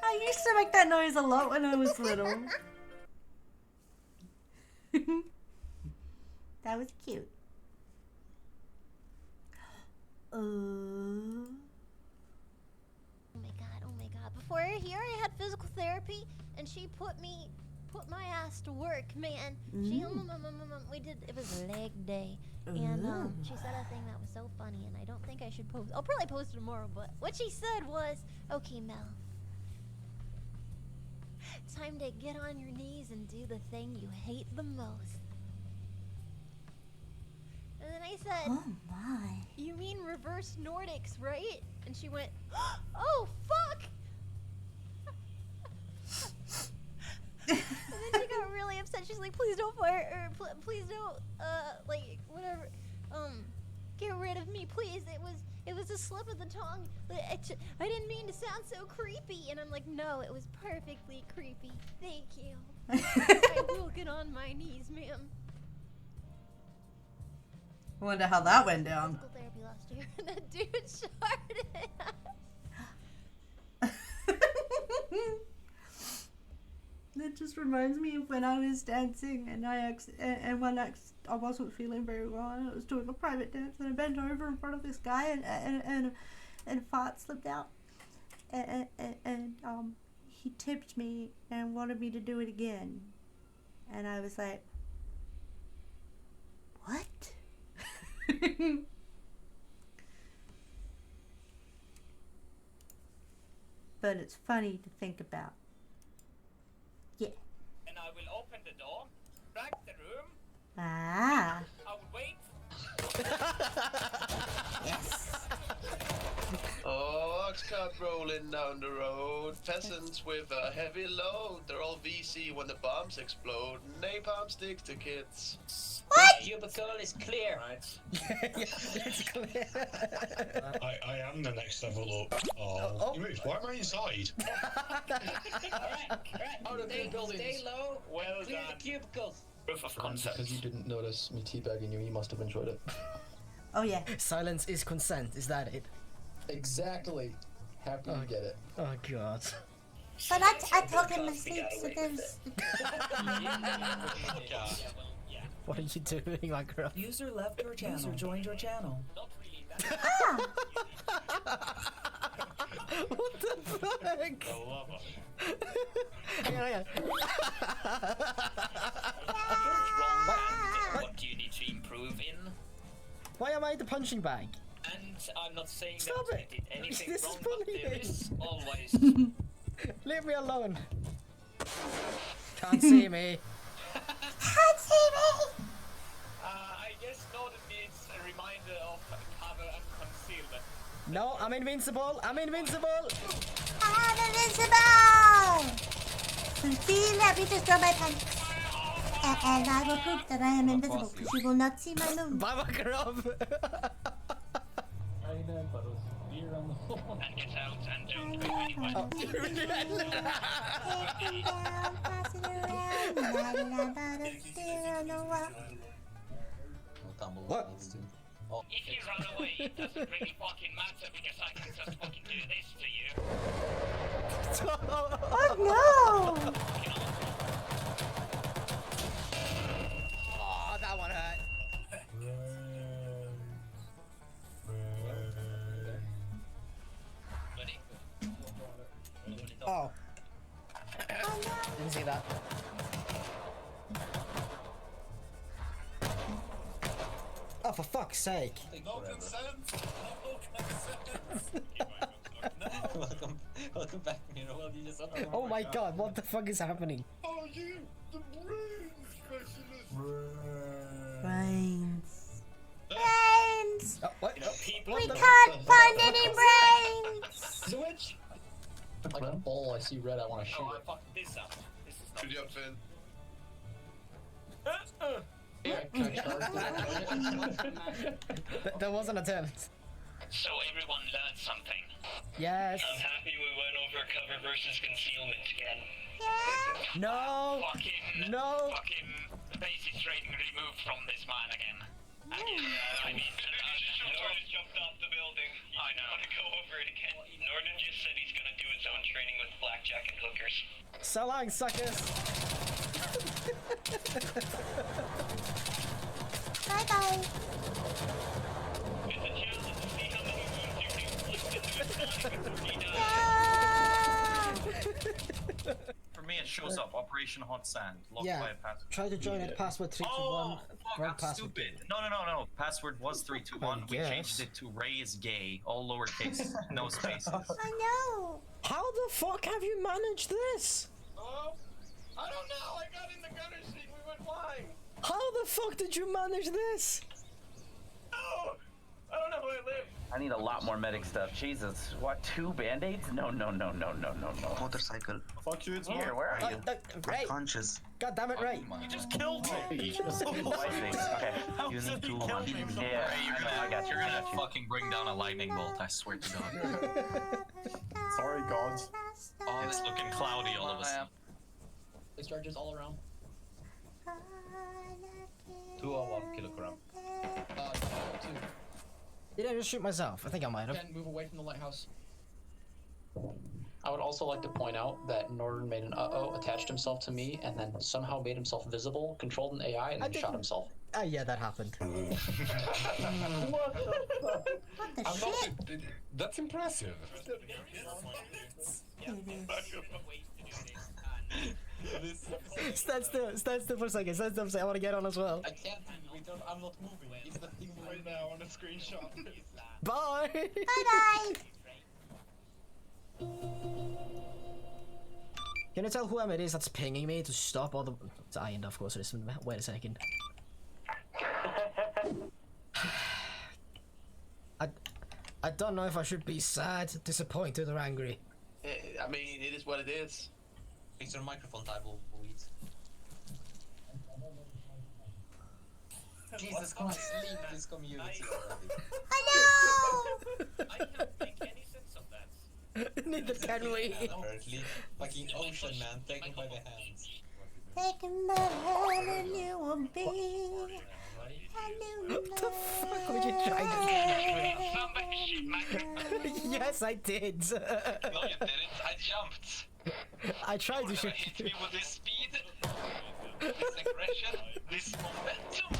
I used to make that noise a lot when I was little. That was cute. Oh my god. Before here I had physical therapy and she put my ass to work, man. She we did, it was leg day. And she said a thing that was so funny and I don't think I should post. I'll probably post it tomorrow, but what she said was, okay, Mel. Time to get on your knees and do the thing you hate the most. And then I said, oh my. You mean reverse Nordics, right? And she went, oh, fuck! And then she got really upset. She's like, please don't fire, or please don't, like, whatever, get rid of me, please. It was a slip of the tongue. I didn't mean to sound so creepy. And I'm like, no, it was perfectly creepy. Thank you. I will get on my knees, ma'am. I wonder how that went down. Physical therapy last year. That dude started. That just reminds me of when I was dancing and I wasn't feeling very well and I was doing a private dance and I bent over in front of this guy and a fart slipped out and he tipped me and wanted me to do it again and I was like, what? But it's funny to think about. Yeah. And I will open the door, back the room. Ah. I will wait. Yes. Oh, ox cart rolling down the road. Peasants with a heavy load. They're all VC when the bombs explode. Napalm sticks to kids. What? The cubicle is clear. Right. It's clear. I am the next level up. Oh. You moved. Why am I inside? Alright. Out of the buildings. Stay low. Well clear done. the cubicles. Proof of concept. Because you didn't notice me teabagging you, you must have enjoyed it. Oh yeah. Silence is consent, is that it? Exactly. Happy to get it. Oh god. But I talk in my sleep, so there's... What are you doing, my girl? User left your channel. User joined your channel. Ah! What the fuck? Hang on. What do you need to improve in? Why am I the punching bag? And I'm not saying Stop that it. I did anything This is wrong, but there bullying. is always... Leave me alone. Can't see me. Can't see me! I just know that needs a reminder of cover and concealment. No, I'm invincible. I'm invincible. I'm invincible! So see, let me just throw my punch. And I will prove that I am invisible, because you will not see my move. Bye, Makarov. And get out and don't go anywhere. What? If you run away, it doesn't really fucking matter because I can just fucking do this to you. Oh no! Oh, that one hurt. Oh. Didn't see that. Oh, for fuck's sake. No consent! No consent! Welcome back, Miro. You just Oh my god, what the fuck is happening? Oh, you! The brain specialist! Brains. Brains! Oh, what? We can't find any brains! Switch! Like a ball, I see red, I want to shoot Oh, I it. fucked this up. This is not Good job, Finn. That was an attempt. So everyone learned something. Yes. I'm happy we went over cover versus concealment again. No. No. Fucking basic training removed from this man again. I mean, Norton jumped off the building. I know. I'm gonna go over it again. Norton just said he's gonna do his own training with blackjack and hookers. So long, suckers. Bye bye. It's a challenge to see how many wounds you can inflict into his body. For me, it shows up Operation Hot Sand, locked Yeah. by a password. Try to join at password 321. Oh, fuck, Wrong I'm password. stupid. No. Password was 321. We Yes. changed it to Ray is gay, all lowercase, no spaces. I know. How the fuck have you managed this? Oh, I don't know. I got in the gunner seat. We went flying. How the fuck did you manage this? Oh, I don't know who I live. I need a lot more medic stuff. Jesus, what? 2 band-aids? No. Motorcycle. Fuck you, it's here. Where are you? Ray. Conscious. God damn it, Ray. You just killed me. Okay. You need to Yeah, Ray, I got you. You're gonna fucking bring down a lightning bolt, I swear to God. Sorry, gods. It's looking cloudy all of a sudden. It's charges all around. 201 kilogram. 2. Did I just shoot myself? I think I might have. Can move away from the lighthouse. I would also like to point out that Norton made an attached himself to me, and then somehow made himself visible, controlled an AI, and then shot himself. Oh yeah, that happened. What the shit? That's impressive. Stand still for a second. Stand still for a second. I want to get on as well. I can't. I'm not moving. It's the thing right now on a screenshot. Bye. Bye bye. Can you tell whoever it is that's pinging me to stop all the... It's Ian, of course. Wait a second. I don't know if I should be sad, disappointed, or angry. I mean, it is what it is. Fix your microphone table, please. Jesus Christ, leave this community already. I know! I can't make any sense of that. Neither can we. Apparently, fucking ocean man, take him by the hands. Taking my hand and you will be. What the fuck were you trying to do? Yes, I did. No, you didn't. I jumped. I tried to shoot Hit you. me with this speed, this aggression, this momentum.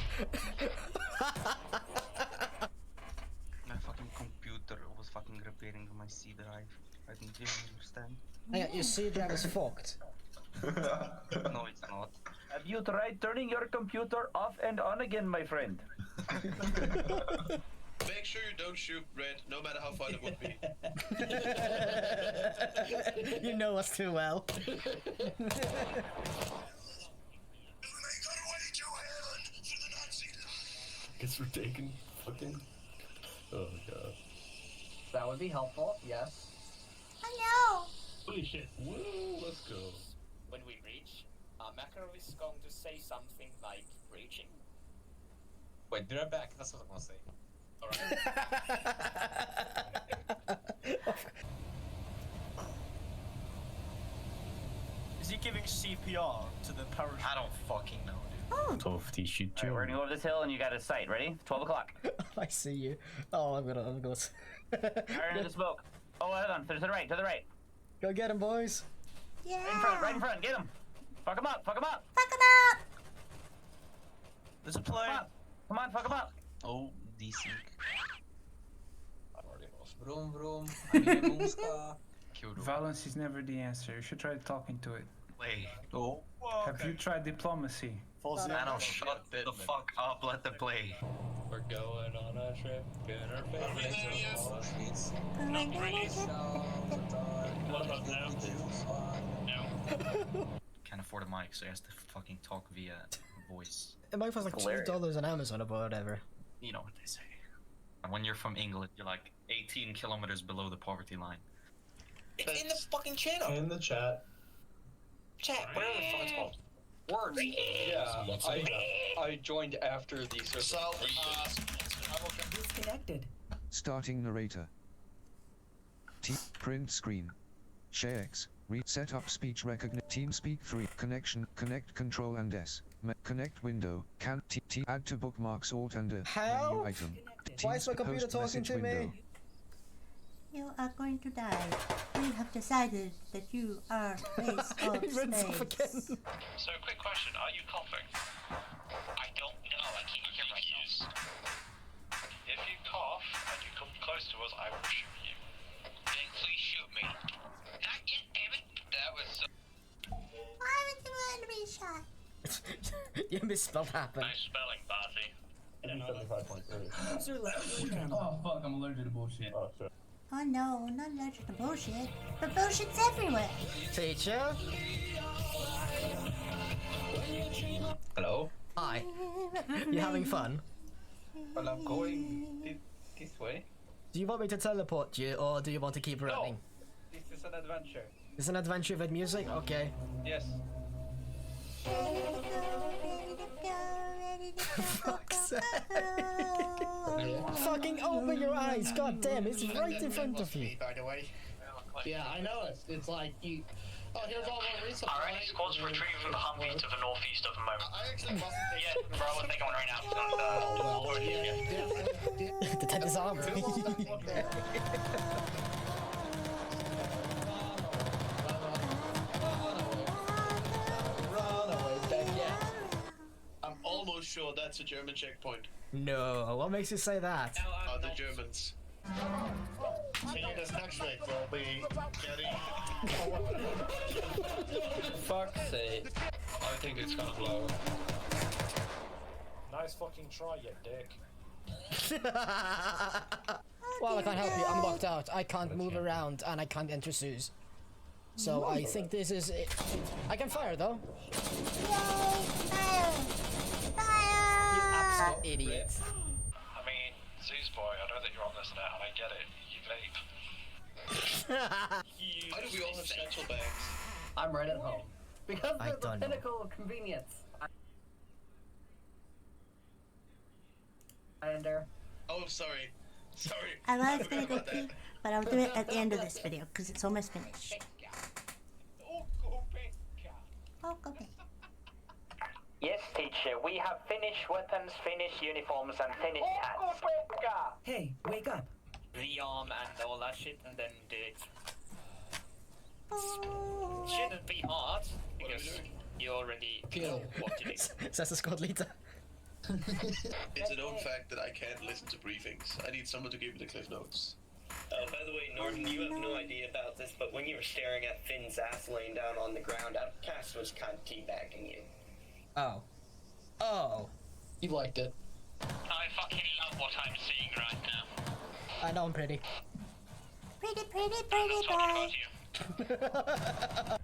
My fucking computer was fucking repairing my C drive. I didn't really understand. Yeah, your C drive is fucked. No, it's not. Have you tried turning your computer off and on again, my friend? Make sure you don't shoot red, no matter how fun it would be. You know us too well. Guess we're taking fucking. Oh god. That would be helpful, yes. I know. Holy shit. Woo, let's go. When we reach, Makarov is going to say something like reaching. Wait, be right back. That's what I'm gonna say. Is he giving CPR to the parachute? I don't fucking know, dude. Tough t-shirt. Alright, we're gonna go over this hill and you got a sight. Ready? 12 o'clock. I see you. Oh, I'm gonna. Fire into the smoke. Oh, hold on. To the right, to the right. Go get him, boys. Yeah. Right in front. Get him. Fuck him up. Fuck him up. There's a plane. Come on, fuck him up. Oh, desync. Vroom vroom. I'm in a Monska. Violence is never the answer. You should try talking to it. Play. Have you tried diplomacy? Nano, shut the fuck up. Let them play. We're going on a trip in our favorites. Can't afford a mic, so he has to fucking talk via voice. It might cost like $2 on Amazon or whatever. You know what they say. And when you're from England, you're like 18 kilometers below the poverty line. It's in the fucking channel. In the chat. Chat, whatever the fuck it's called. Words. Yeah, I joined after the server. Disconnected. Starting narrator. Print screen. Share X. Set up speech recognition. TeamSpeak 3. Connection. Connect Control and S. Connect window. Can add to bookmarks Alt and a menu item. Why is my computer talking to me? You are going to die. We have decided that you are waste of space. So, quick question: are you coughing? I don't know. I keep hearing myself. If you cough and you come close to us, I will shoot you. Then please shoot me. Not yet, damn it. That was so. Why would you want to be shot? You misspelled happen. Nice spelling, Barty. 75.3. Oh fuck, I'm allergic to bullshit. Oh shit. Oh no, not allergic to bullshit. But bullshit's everywhere. Teacher? Hello? Hi. You having fun? Well, I'm going this way. Do you want me to teleport you, or do you want to keep running? No, this is an adventure. It's an adventure with music? Okay. Yes. Fuck's sake. Fucking open your eyes, god damn, it's right in front of you. By the way. Yeah, I know. It's like you. Oh, here's all one resource. Alright, squad's retrieving the Humvee to the northeast of the moment. I actually wasn't Yeah, bro, we're taking one right now. The tent is armed. I'm almost sure that's a German checkpoint. No, what makes you say that? Oh, the Germans. See, this next week we'll be getting. Fuck's sake. I think it's gonna blow. Nice fucking try, you dick. Well, I can't help you, I'm locked out. I can't move around and I can't enter zoos. So I think this is it. I can fire though. You absolute idiot. I mean, Zeus boy, I know that you're on this now, and I get it. You vape. Why do we all have satchel bags? I'm right at home. Because I they're the don't know. pinnacle of convenience. Oh, sorry. Sorry. I was gonna go pee, but I'll do it at the end of this video because it's almost finished. Oh, go pee. Yes, teacher, we have finished weapons, finished uniforms, and finished hats. Hey, wake up. The arm and all that shit, and then do it. Shouldn't be hard, because you already know what to do. Says the squad leader. It's a known fact that I can't listen to briefings. I need someone to give me the cliff notes. By the way, Norton, you have no idea about this, but when you were staring at Finn's ass laying down on the ground, Cass was kind of teabagging you. Oh. Oh. You liked it. I fucking love what I'm seeing right now. I know I'm pretty. Pretty boy.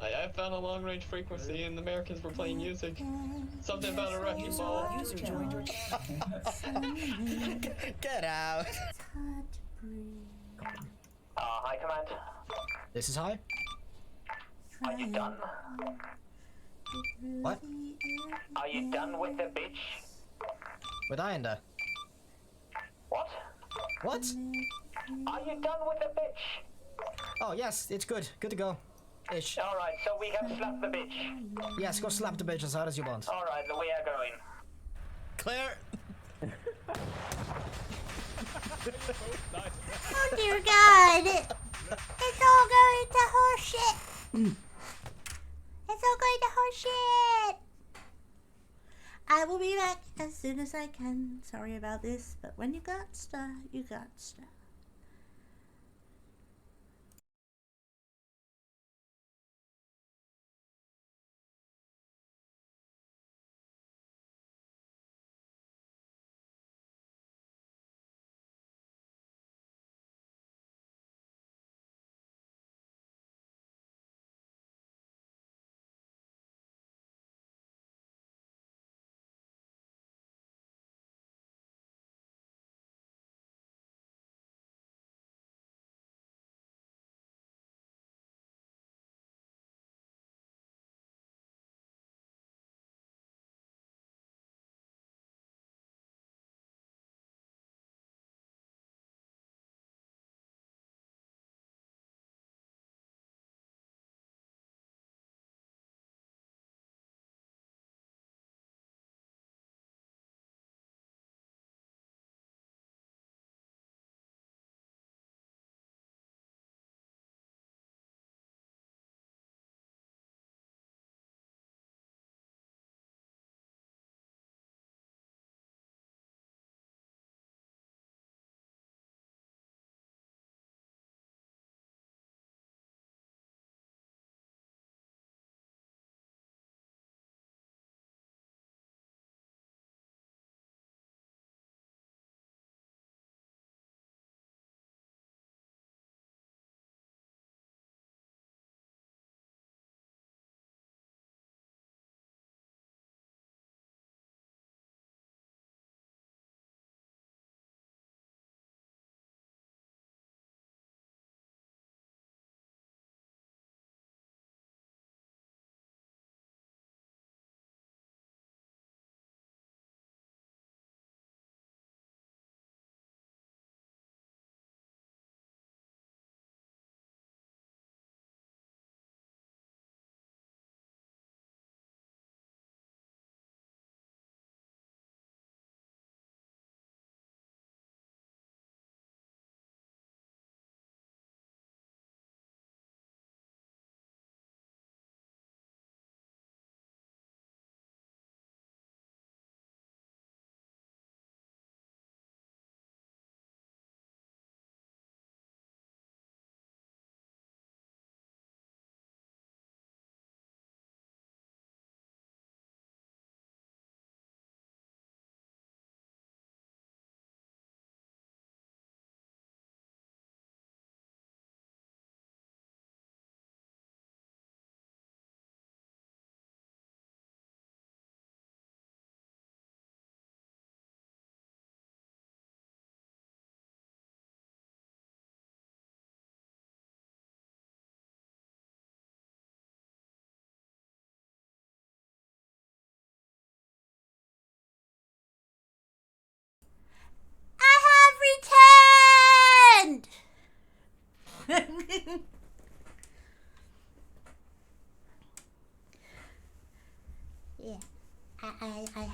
I found a long range frequency and the Americans were playing music. Something about a wrecking ball. User joined your channel. Get out. High command. This is high. Are you done? What? Are you done with the bitch? With Ironda. What? What? Are you done with the bitch? Oh yes, it's good. Good to go. Ish. Alright, so we can slap the bitch. Yes, go slap the bitch as hard as you want. Alright, we are going. Claire! Oh dear God! It's all going to horseshit! It's all going to horseshit! I will be back as soon as I can. Sorry about this, but when you got stuff, you got stuff.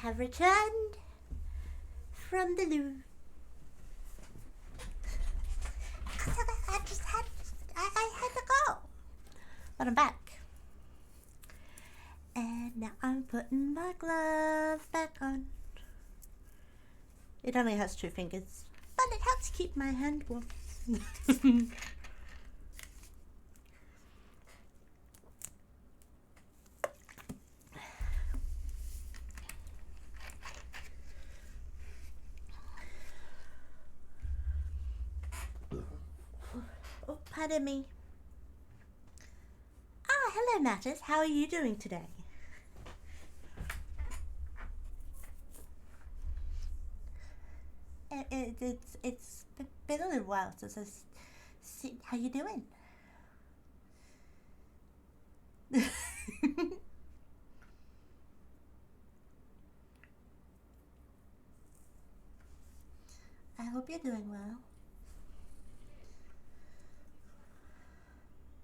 have returned from the loo. I had to go. But I'm back. And now I'm putting my glove back on. It only has 2 fingers, but it helps keep my hand warm. Oh, pardon me. Ah, hello, Mattis. How are you doing today? It's been a little while since I've seen. How you doing? I hope you're doing well.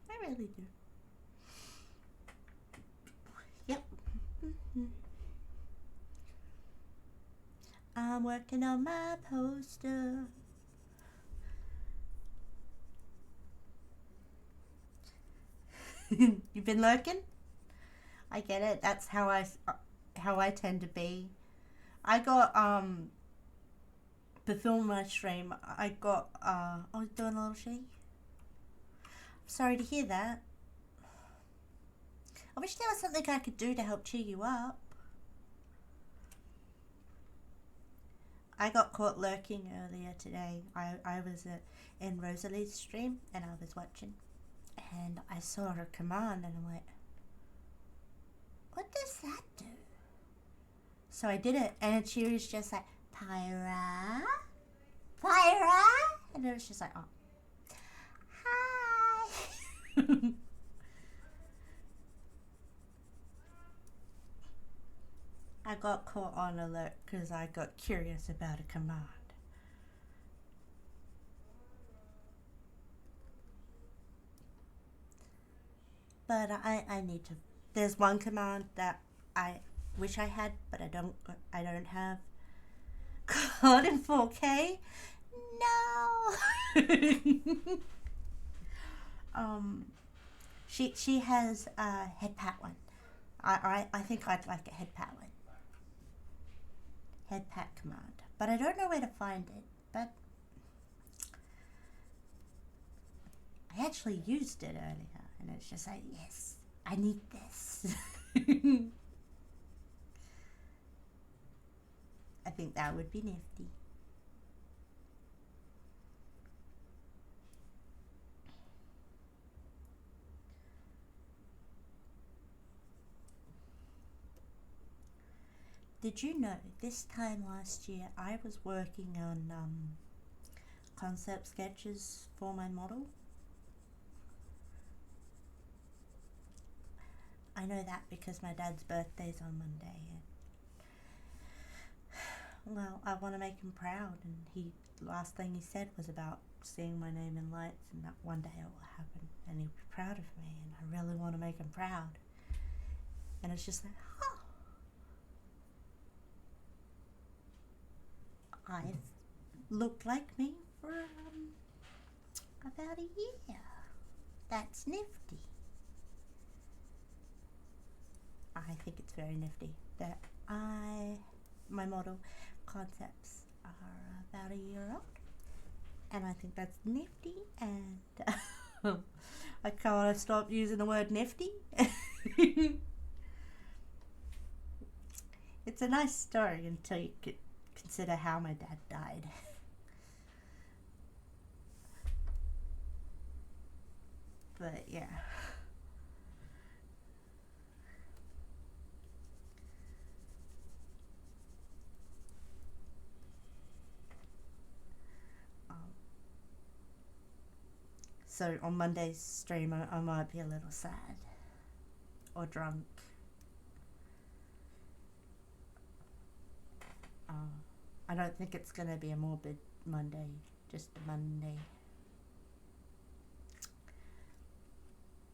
I really do. Yep. I'm working on my poster. You've been lurking? I get it. That's how I tend to be. I got to film my stream. I was doing a little shake. Sorry to hear that. I wish there was something I could do to help cheer you up. I got caught lurking earlier today. I was in Rosalie's stream and I was watching. And I saw her command and I'm like, what does that do? So I did it and she was just like, Pyra? Pyra? And it was just like, oh. Hi. I got caught on alert because I got curious about a command. But I need to. There's one command that I wish I had, but I don't have. God in 4K? No. She has a head pat one. I think I'd like a head pat one. Head pat command, but I don't know where to find it. But I actually used it earlier, and it's just like, yes, I need this. I think that would be nifty. Did you know this time last year I was working on concept sketches for my model? I know that because my dad's birthday's on Monday. And, well, I want to make him proud, and last thing he said was about seeing my name in lights, and that one day it will happen, and he'll be proud of me, and I really want to make him proud. And it's just like, oh. I've looked like me for about a year. That's nifty. I think it's very nifty that my model concepts are about a year old, and I think that's nifty, and I can't stop using the word nifty. It's a nice story until you consider how my dad died. But yeah. So on Monday's stream I might be a little sad or drunk. I don't think it's gonna be a morbid Monday, just a Monday.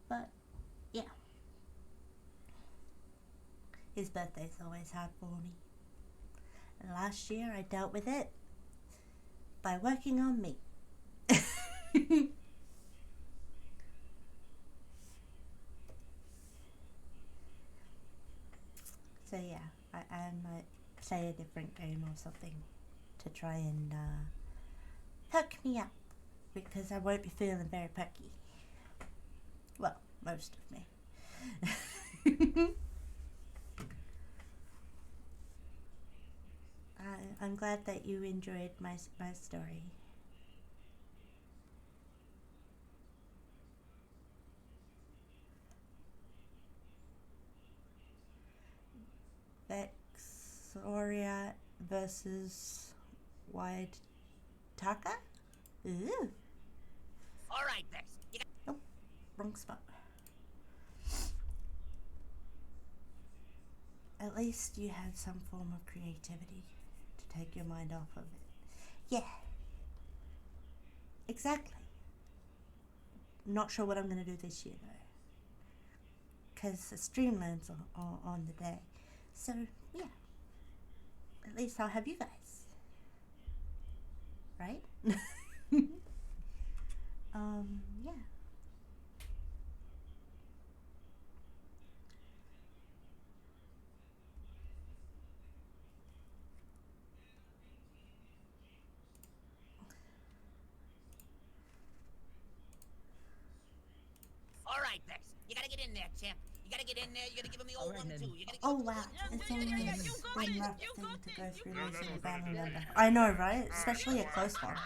But yeah, his birthday's always hard for me. And last year I dealt with it by working on me. So yeah, I might play a different game or something to try and perk me up, because I won't be feeling very perky. Well, most of me. I'm glad that you enjoyed my story. Vexoria versus Wide Taka? Ooh. Alright, Vex. Nope, wrong spot. At least you had some form of creativity to take your mind off of it. Yeah. Exactly. Not sure what I'm going to do this year though, because the stream lands on the day. So yeah, at least I'll have you guys, right? Yeah. Alright, Vex. You gotta get in there, champ. You gotta get in there. You gotta give him the old 1-2. You gotta Oh wow, it's always one rough thing to go through losing a family member. I know, right? Especially a close one.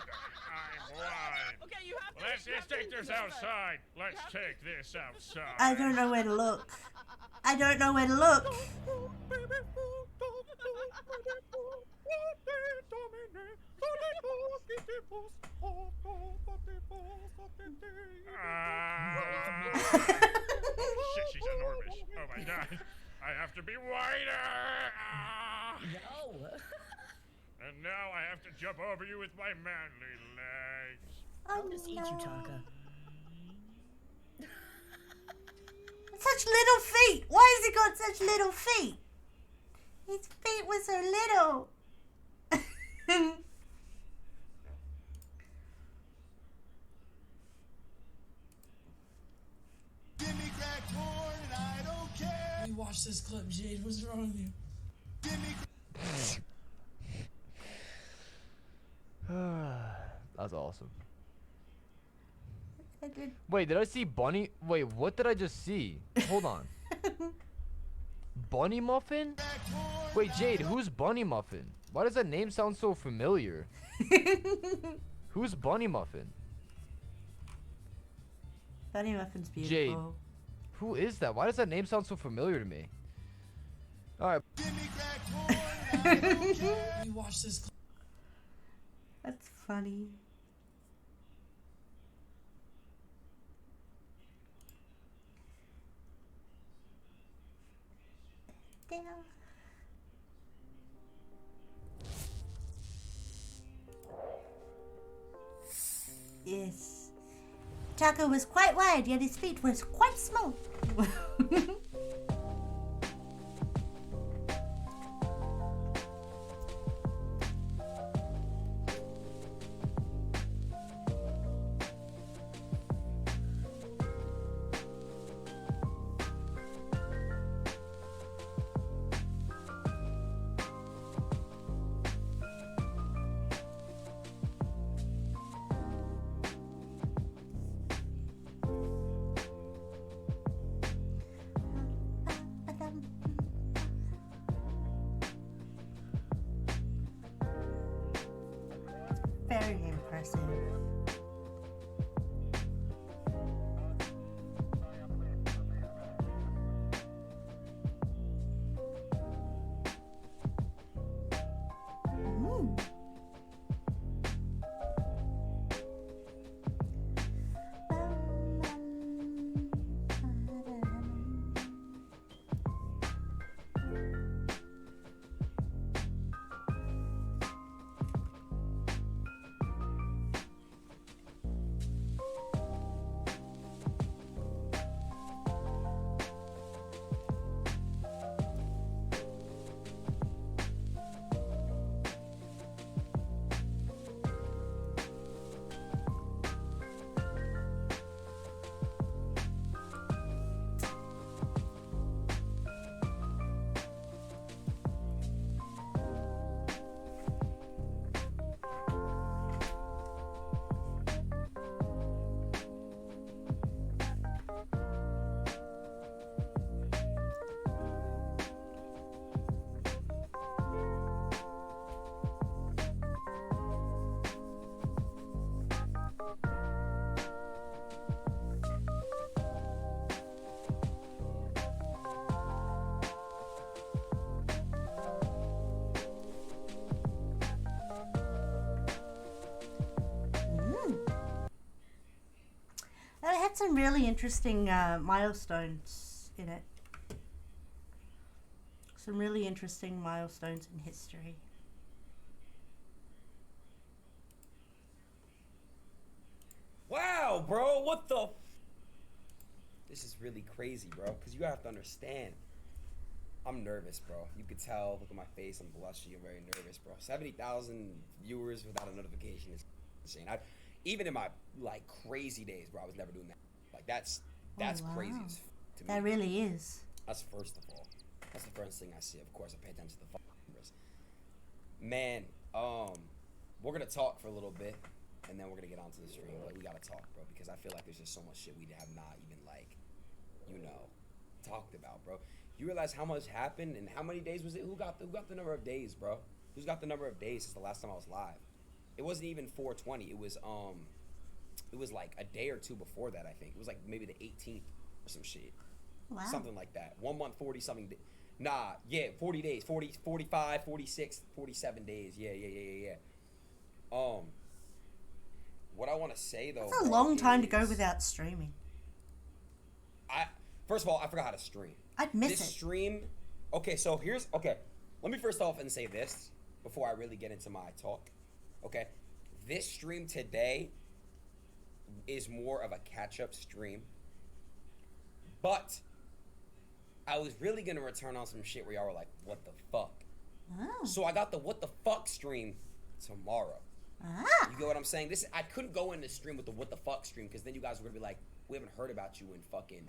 Okay, you have to. Let's take this outside. Let's take this outside. I don't know where to look. I don't know where to look. Shit, she's enormous. Oh my god. I have to be wider. No. And now I have to jump over you with my manly legs. I'll just eat you, Taka. Such little feet! Why has he got such little feet? His feet were so little. Give me crack corn and I don't care. You watch this clip, Jade. What's wrong with you? Give me That's awesome. Wait, did I see Bunny? Wait, what did I just see? Hold on. Bunny Muffin? Wait, Jade, who's Bunny Muffin? Why does that name sound so familiar? Who's Bunny Muffin? Bunny Muffin's beautiful. Jade, who is that? Why does that name sound so familiar to me? Alright. You watch this clip. That's funny. Damn. Yes. Taka was quite wide, yet his feet were quite small. Very impressive. had some really interesting milestones in it. Some really interesting milestones in history. Wow, bro, what the? This is really crazy, bro, because you have to understand. I'm nervous, bro. You could tell. Look at my face. I'm blushing. I'm very nervous, bro. 70,000 viewers without a notification is insane. Even in my like crazy days, bro, I was never doing that. Like that's crazy to me. That really is. That's first of all. That's the first thing I see. Of course, I pay attention to the numbers. Man, we're gonna talk for a little bit, and then we're gonna get onto the stream. Like we gotta talk, bro, because I feel like there's just so much shit we have not even like, you know, talked about, bro. You realize how much happened and how many days was it? Who got the number of days, bro? Who's got the number of days since the last time I was live? It wasn't even 420. It was like a day or two before that, I think. It was like maybe the 18th or some shit. Wow. Something like that. 1 month, 40 something. Nah, yeah, 40 days. 40, 45, 46, 47 days. Yeah. What I want to say though. It's a long time to go without streaming. First of all, I forgot how to stream. I'd miss this it. Stream. Okay, so let me first off and say this before I really get into my talk. Okay, this stream today is more of a catch-up stream, but I was really gonna return on some shit where y'all were like, "What the fuck?" Oh. So I got the "What the fuck" stream tomorrow. Ah. You get what I'm saying? I couldn't go in the stream with the "What the fuck" stream because then you guys were gonna be like, "We haven't heard about you in fucking,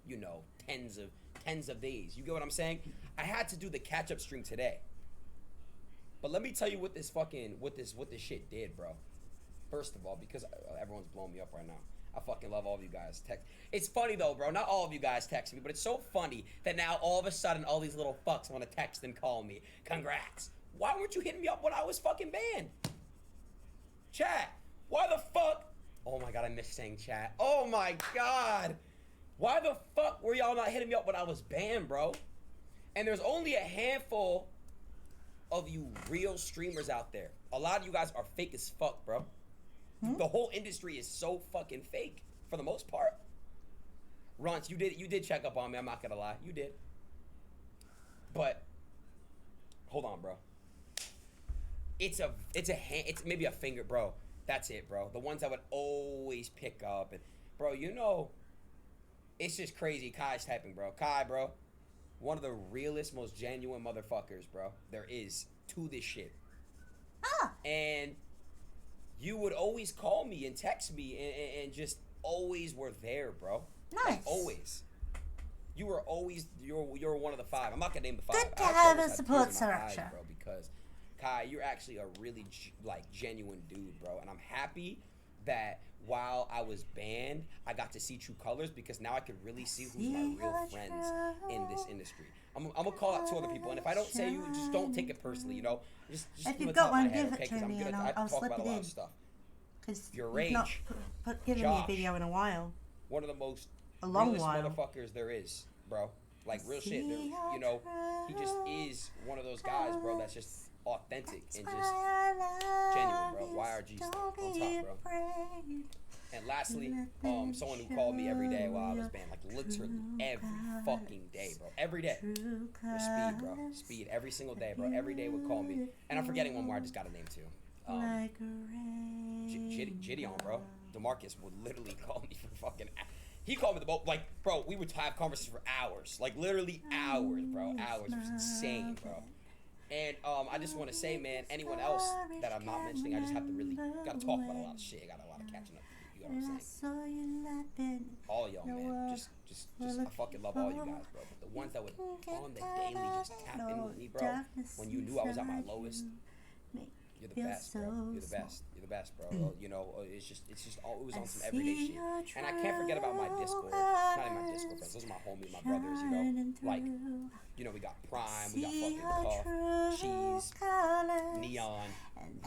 you know, tens of days." You get what I'm saying? I had to do the catch-up stream today. But let me tell you what this shit did, bro. First of all, because everyone's blowing me up right now. I fucking love all of you guys text. It's funny though, bro. Not all of you guys text me, but it's so funny that now all of a sudden all these little fucks want to text and call me. Congrats. Why weren't you hitting me up when I was fucking banned? Chat. Why the fuck? Oh my god, I missed saying chat. Oh my god. Why the fuck were y'all not hitting me up when I was banned, bro? And there's only a handful of you real streamers out there. A lot of you guys are fake as fuck, bro. The whole industry is so fucking fake for the most part. Runts, you did check up on me. I'm not gonna lie, you did. But hold on, bro. It's maybe a finger, bro. That's it, bro. The ones I would always pick up, and bro, you know, it's just crazy. Kai's typing, bro. Kai, bro, one of the realest, most genuine motherfuckers, bro, there is to this shit. And you would always call me and text me and just always were there, bro. Nice. Like, always. You were always, you're one of the five. I'm not gonna name the five. Good to have a support structure, bro, because Kai, you're actually a really genuine dude, bro. And I'm happy that while I was banned, I got to see true colors because now I could really see who's my real friends in this industry. I'm gonna call out 2 other people, and if I don't say you, just don't take it personally, you know. Just if you've got one, give it okay? to me, and I'll slip it in. Because you've not given me a video in a while. One of the most realest motherfuckers there is, bro. Like real shit. You know, he just is one of those guys, bro. That's just authentic and just genuine, bro. YRG's on top, bro. And lastly, someone who called me every day while I was banned, like literally every fucking day, bro. Every day. For Speed, bro. Speed, every single day, bro. Every day would call me. And I'm forgetting one more. I just got a name too. Gideon, bro. DeMarcus would literally call me for fucking. He called me the most. Like, bro, we would have conversations for hours. Like literally hours, bro. Hours. It was insane, bro. And I just want to say, man, anyone else that I'm not mentioning, I just have to really gotta talk about a lot of shit. I got a lot of catching up to do. You know what I'm saying? All y'all, man. Just I fucking love all you guys, bro. But the ones that would on the daily just tap in with me, bro. When you knew I was at my lowest, you're the best, bro. You're the best. You're the best, bro. You know, it was on some everyday shit. And I can't forget about my Discord. Not even my Discord friends. Those are my homies, my brothers. You know, like, you know, we got Prime, we got fucking Puff, Cheese, Neon,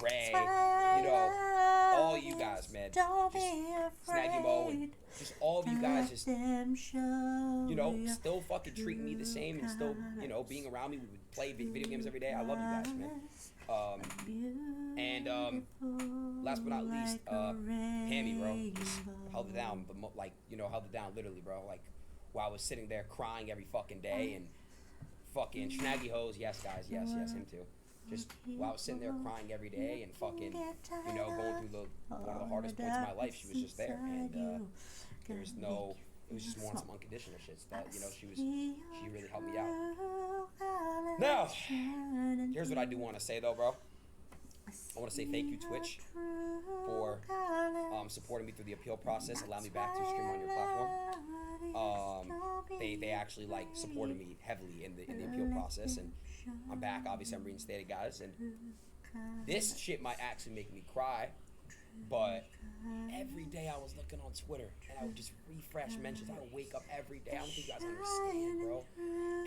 Ray. You know, all you guys, man. Just Snaggy Mo and just all of you guys just, you know, still fucking treating me the same and still, you know, being around me. We would play video games every day. I love you guys, man. Last but not least, Hammy, bro, just held it down, but like, you know, held it down literally, bro. Like, while I was sitting there crying every fucking day and fucking Schnaggy Hose, yes, guys, yes, him too. Just while I was sitting there crying every day and fucking, you know, going through one of the hardest points of my life, she was just there, and there was no, it was just more on some unconditional shit that, you know, she really helped me out. Now, here's what I do want to say though, bro. I want to say thank you, Twitch, for supporting me through the appeal process, allowing me back to stream on your platform. They actually like supported me heavily in the appeal process, and I'm back. Obviously, I'm reinstated, guys, and this shit might actually make me cry. But every day I was looking on Twitter and I would just refresh mentions. I would wake up every day. I don't think you guys understand, bro.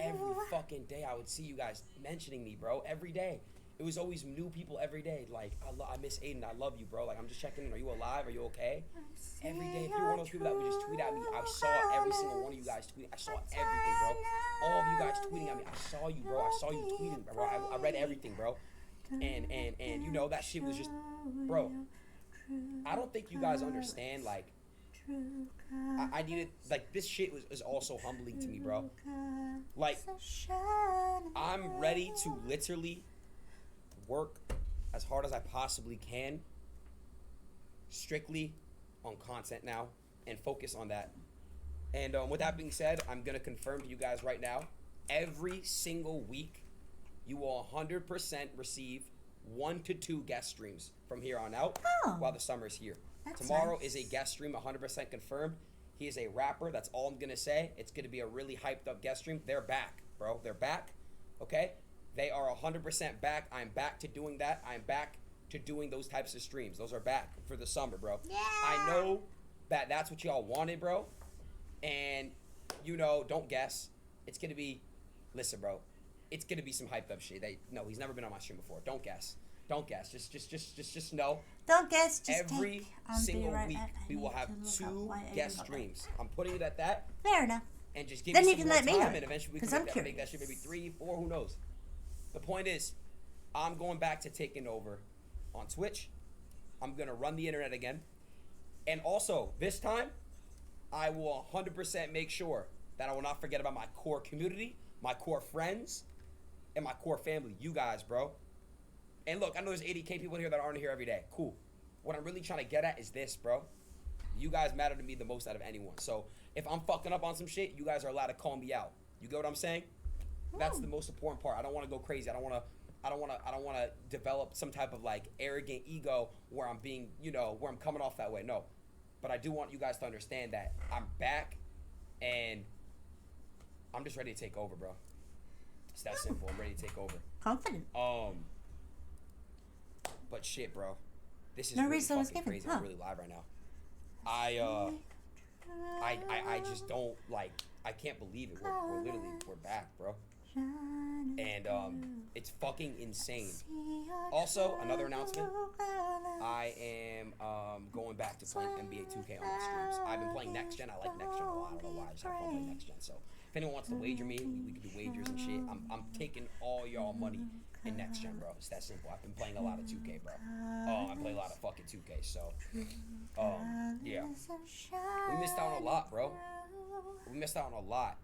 Every fucking day I would see you guys mentioning me, bro. Every day. It was always new people every day. Like, I miss Aiden. I love you, bro. Like, I'm just checking in. Are you alive? Are you okay? Every day. If you're one of those people that would just tweet at me, I saw every single one of you guys tweet. I saw everything, bro. All of you guys tweeting at me. I saw you, bro. I saw you tweeting, bro. I read everything, bro. And you know, that shit was just, bro. I don't think you guys understand, like, I needed, like, this shit was also humbling to me, bro. Like, I'm ready to literally work as hard as I possibly can strictly on content now and focus on that. And with that being said, I'm gonna confirm to you guys right now, every single week you will 100% receive 1 to 2 guest streams from here on out while the summer's here. Tomorrow is a guest stream, 100% confirmed. He is a rapper. That's all I'm gonna say. It's gonna be a really hyped up guest stream. They're back, bro. They're back. Okay? They are 100% back. I'm back to doing that. I'm back to doing those types of streams. Those are back for the summer, bro. Yeah. I know that that's what y'all wanted, bro. And, you know, don't guess. It's gonna be, listen, bro. It's gonna be some hyped up shit. No, he's never been on my stream before. Don't guess. Don't guess. Just know. Don't guess. Just every single week we will have 2 guest streams. I'm putting it at that. Fair enough. And just give me some more time, and eventually we can make that shit maybe 3, 4. Who knows? The point is, I'm going back to taking over on Twitch. I'm gonna run the internet again, and also this time, I will 100% make sure that I will not forget about my core community, my core friends, and my core family. You guys, bro. And look, I know there's 80K people here that aren't here every day. Cool. What I'm really trying to get at is this, bro. You guys matter to me the most out of anyone. So if I'm fucking up on some shit, you guys are allowed to call me out. You get what I'm saying? That's the most important part. I don't want to go crazy. I don't want to develop some type of like arrogant ego where I'm being, you know, where I'm coming off that way. No. But I do want you guys to understand that I'm back and I'm just ready to take over, bro. It's that simple. I'm ready to take over. Confident. But shit, bro. This is really fucking crazy. I'm really live right now. I just don't, like, I can't believe it. We're back, bro. And it's fucking insane. Also, another announcement. I am going back to playing NBA 2K on the streams. I've been playing next gen. I like next gen a lot. I don't know why. I just have fun playing next gen. So if anyone wants to wager me, we can do wagers and shit. I'm taking all y'all money in next gen, bro. It's that simple. I've been playing a lot of 2K, bro. I play a lot of fucking 2K. So yeah, we missed out on a lot, bro. We missed out on a lot.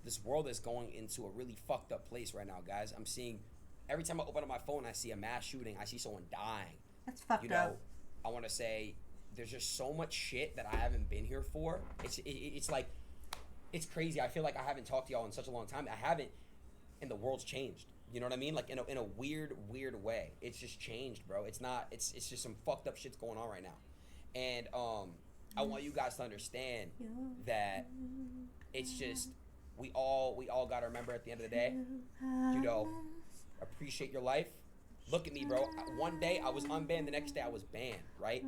This world is going into a really fucked up place right now, guys. I'm seeing, every time I open up my phone, I see a mass shooting. I see someone dying. That's fucked up. I want to say, there's just so much shit that I haven't been here for. It's like, it's crazy. I feel like I haven't talked to y'all in such a long time. I haven't, and the world's changed. You know what I mean? Like in a weird way. It's just changed, bro. It's not. It's just some fucked up shit's going on right now, and I want you guys to understand that it's just. We all gotta remember at the end of the day, you know, appreciate your life. Look at me, bro. One day I was unbanned, the next day I was banned, right?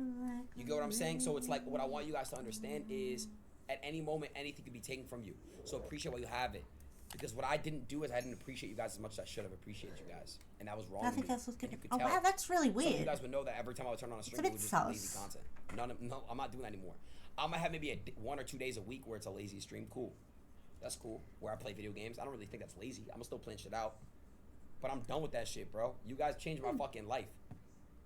You get what I'm saying? So it's like, what I want you guys to understand is, at any moment, anything could be taken from you. So appreciate while you have it. Because what I didn't do is I didn't appreciate you guys as much as I should have appreciated you guys. And that was wrong. I think that's what's good. Wow, that's really weird. Some of you guys would know that every time I would turn on a stream, it would just be lazy content. No, I'm not doing that anymore. I'm gonna have maybe 1 or 2 days a week where it's a lazy stream. Cool. That's cool. Where I play video games. I don't really think that's lazy. I'm still playing shit out. But I'm done with that shit, bro. You guys changed my fucking life.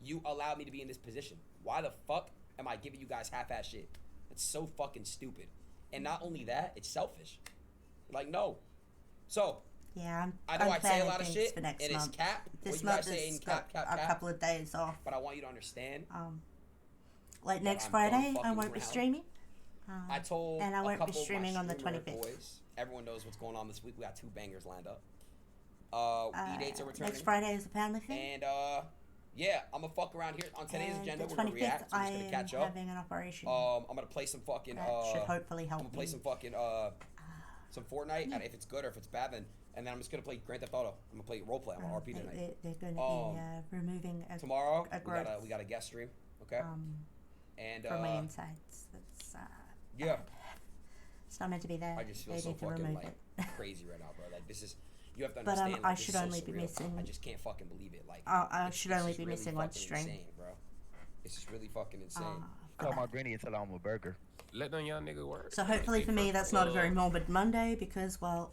You allowed me to be in this position. Why the fuck am I giving you guys half-ass shit? It's so fucking stupid. And not only that, it's selfish. Like, no. So, yeah, I know I say a lot of things shit, for next and it's month. cap. This What you guys month say in is cap, a couple of days off. But I want you to understand. Like next I'm Friday, done I fucking won't be around. streaming. I told and I a won't be couple of my streaming on the streamer 25th. boys. Everyone knows what's going on this week. We got 2 bangers lined up. E-dates are returning. Next Friday is the Poundley thing. And yeah, I'm gonna fuck around here on today's And agenda. the We're gonna 25th, react. So we're just gonna catch up. having an operation. I'm gonna play some fucking. That should hopefully help I'm gonna play me. some fucking some Fortnite, and if it's good or if it's bad, then and then I'm just gonna play Grand Theft Auto. I'm gonna play roleplay. I'm gonna RP tonight. They're going to be removing tomorrow. a growth. We got a guest stream. Okay. And from my insides. That's yeah. It's not meant to be there. I just feel They so need to fucking remove like it. crazy right now, bro. Like this is. You have to But, understand. I like, this should is so only be surreal. missing- I just can't fucking believe it. Like I should only this be is really missing one fucking stream. Insane, bro. It's just really fucking insane. Call my granny and tell her I'm a burger. Let them young nigga work. So hopefully for me that's not a very morbid Monday because well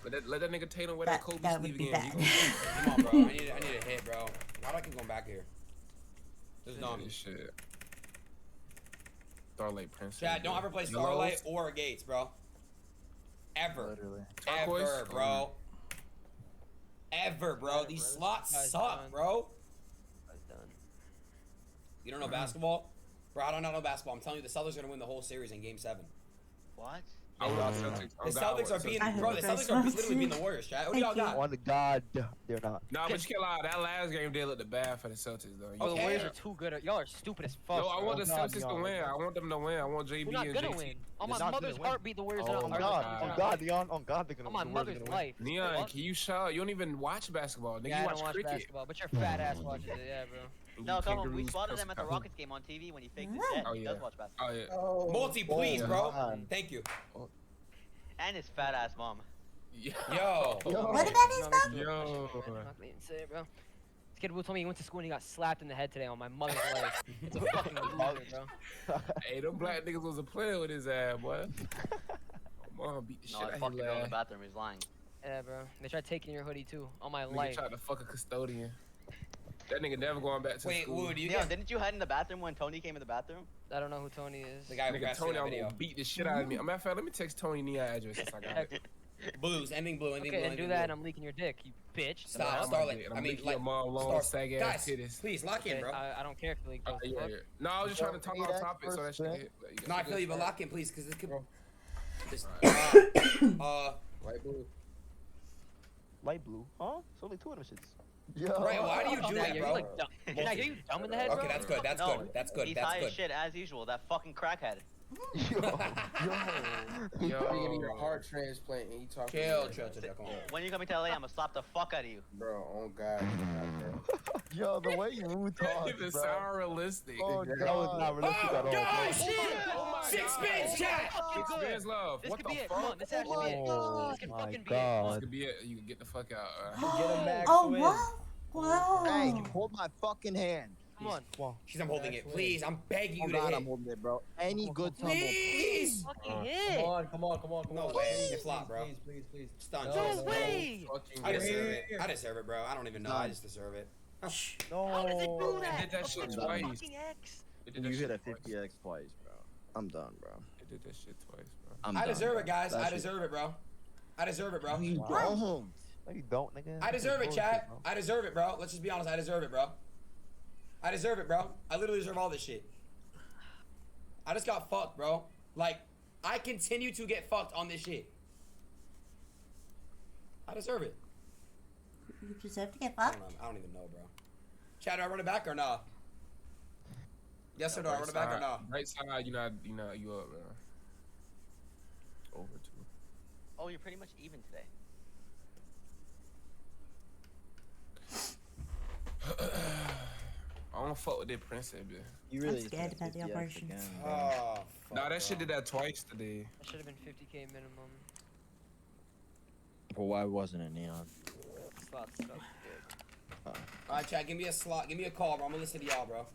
Let that nigga Tatum wear that Kobe that sleeve would be again. bad. Come on, bro. I need a hit, bro. How do I keep going back here? Just dumb. Shit. Starlight Princess. Chad, don't ever play Starlight or Gates, bro. Ever. Literally. Ever, bro. Ever, bro. These slots suck, bro. You don't know basketball? Bro, I don't know basketball. I'm telling you, the Celtics are going to win the whole series in Game 7. What? I would Celtics. The Celtics are being, bro, the Celtics are literally being the Warriors, Chad. What do y'all got? On God, they're not. Nah, but you can't lie. That last game did look bad for the Celtics, though. Oh, the Warriors are too good. Y'all are stupid as fuck. No, I want the Celtics to win. I want them to win. I want JB We're not and gonna JT. win. On my mother's heartbeat, the Warriors are Oh not. God, Leon. On God, they're gonna. On my mother's life. Neon, can you shut? You don't even watch basketball. Nigga, Yeah, you I watch don't watch cricket. basketball, but your fat ass watches it, yeah, bro. No, come on. We Kangaroos spotted him at the cuss out. Rockets game on TV when he faked his death. Oh, He yeah. does watch basketball. Oh yeah. Oh, Multi, please, bro. God. Thank you. And his fat ass mom. Yo. What about his mom? Yo. I'm not gonna even say it, bro. This kid told me he went to school and he got slapped in the head today on my mother's life. It's a fucking loser, bro. Hey, them black niggas was a player with his ass, boy. Mom beat the shit No, I out fucked of the his girl in the ass. bathroom. He's lying. Yeah, bro. They tried taking your hoodie too. On my Nigga life. tried to fuck a custodian. That nigga never going back to Wait, school. Wood, you Yo, get didn't you hide in the bathroom when Tony came in the bathroom? I don't know who Tony is. the guy who Nigga grabbed Tony, that I'm video. gonna beat the shit out of me. Matter of fact, let me text Tony Nia address since I got it. Blues, ending blue, ending blue. Okay, and do ending that, blue. and I'm leaking your dick, you bitch. Stop, I'm Starlight. gonna I mean, lick like, your mom long, Star- sag ass guys, titties. please lock in, Okay, bro. I don't care if you leak those. Yeah, yeah. No, I was just trying to talk on topic so that shit hit. Like, No, I feel you, but lock in, please, because this could. This, Light blue. Light blue, huh? It's only 2 of them shits. Yo. Right, why do you do that, bro? Like, can I get you dumb in the head, bro? Okay, that's good. That's No, good. That's good. He's That's high good. as shit as usual. That fucking crackhead. Yo, getting your heart transplant and you talking. Chill. Come on. When you coming to LA, I'm gonna slap the fuck out of you. Bro, oh God. Yo, the way you talk, Even bro. sound realistic. Oh, that was not realistic at all. God, bro. shit! Oh my Six God. spins, chat! Six spins, love. This What could the be it. Come on, fuck? this actually be it. Oh This could my fucking be it. This God. could be it. You can get the fuck out. Oh wow! Wow! Hey, hold my fucking hand. Come on. She's I'm holding it. Please, I'm begging Oh you to God, hit. I'm holding it, bro. Any good tumble. Please! Fucking hit. Come on. No way. It's flop, bro. Please. Stun. No way. I deserve it. I deserve it, bro. I don't even know. I just deserve it. No. How does it do It that? did that shit Fucking twice. fucking X. It did You that hit a shit twice. 50x twice, bro. I'm done, bro. It did that shit twice, bro. I'm I done, deserve bro. it, guys. That I shit- deserve it, bro. I deserve it, bro. You don't. No, you don't, nigga. I deserve it, Bullshit, chat. bro. I deserve it, bro. Let's just be honest. I deserve it, bro. I deserve it, bro. I literally deserve all this shit. I just got fucked, bro. Like, I continue to get fucked on this shit. I deserve it. You deserve to get I fucked. don't even know, bro. Chad, do I run it back or nah? Yes or no? I run it back or nah? Right side, you up, bro. Over 2. Oh, you're pretty much even today. I don't fuck with that princess, bitch. You really I'm scared about the operation. Oh, fuck, Nah, that shit bro. did that twice today. That should have been 50k minimum. But why wasn't it neon? Slot stuff, dude. Alright, Chad, give me a slot. Give me a call, bro. I'm gonna listen to y'all, bro.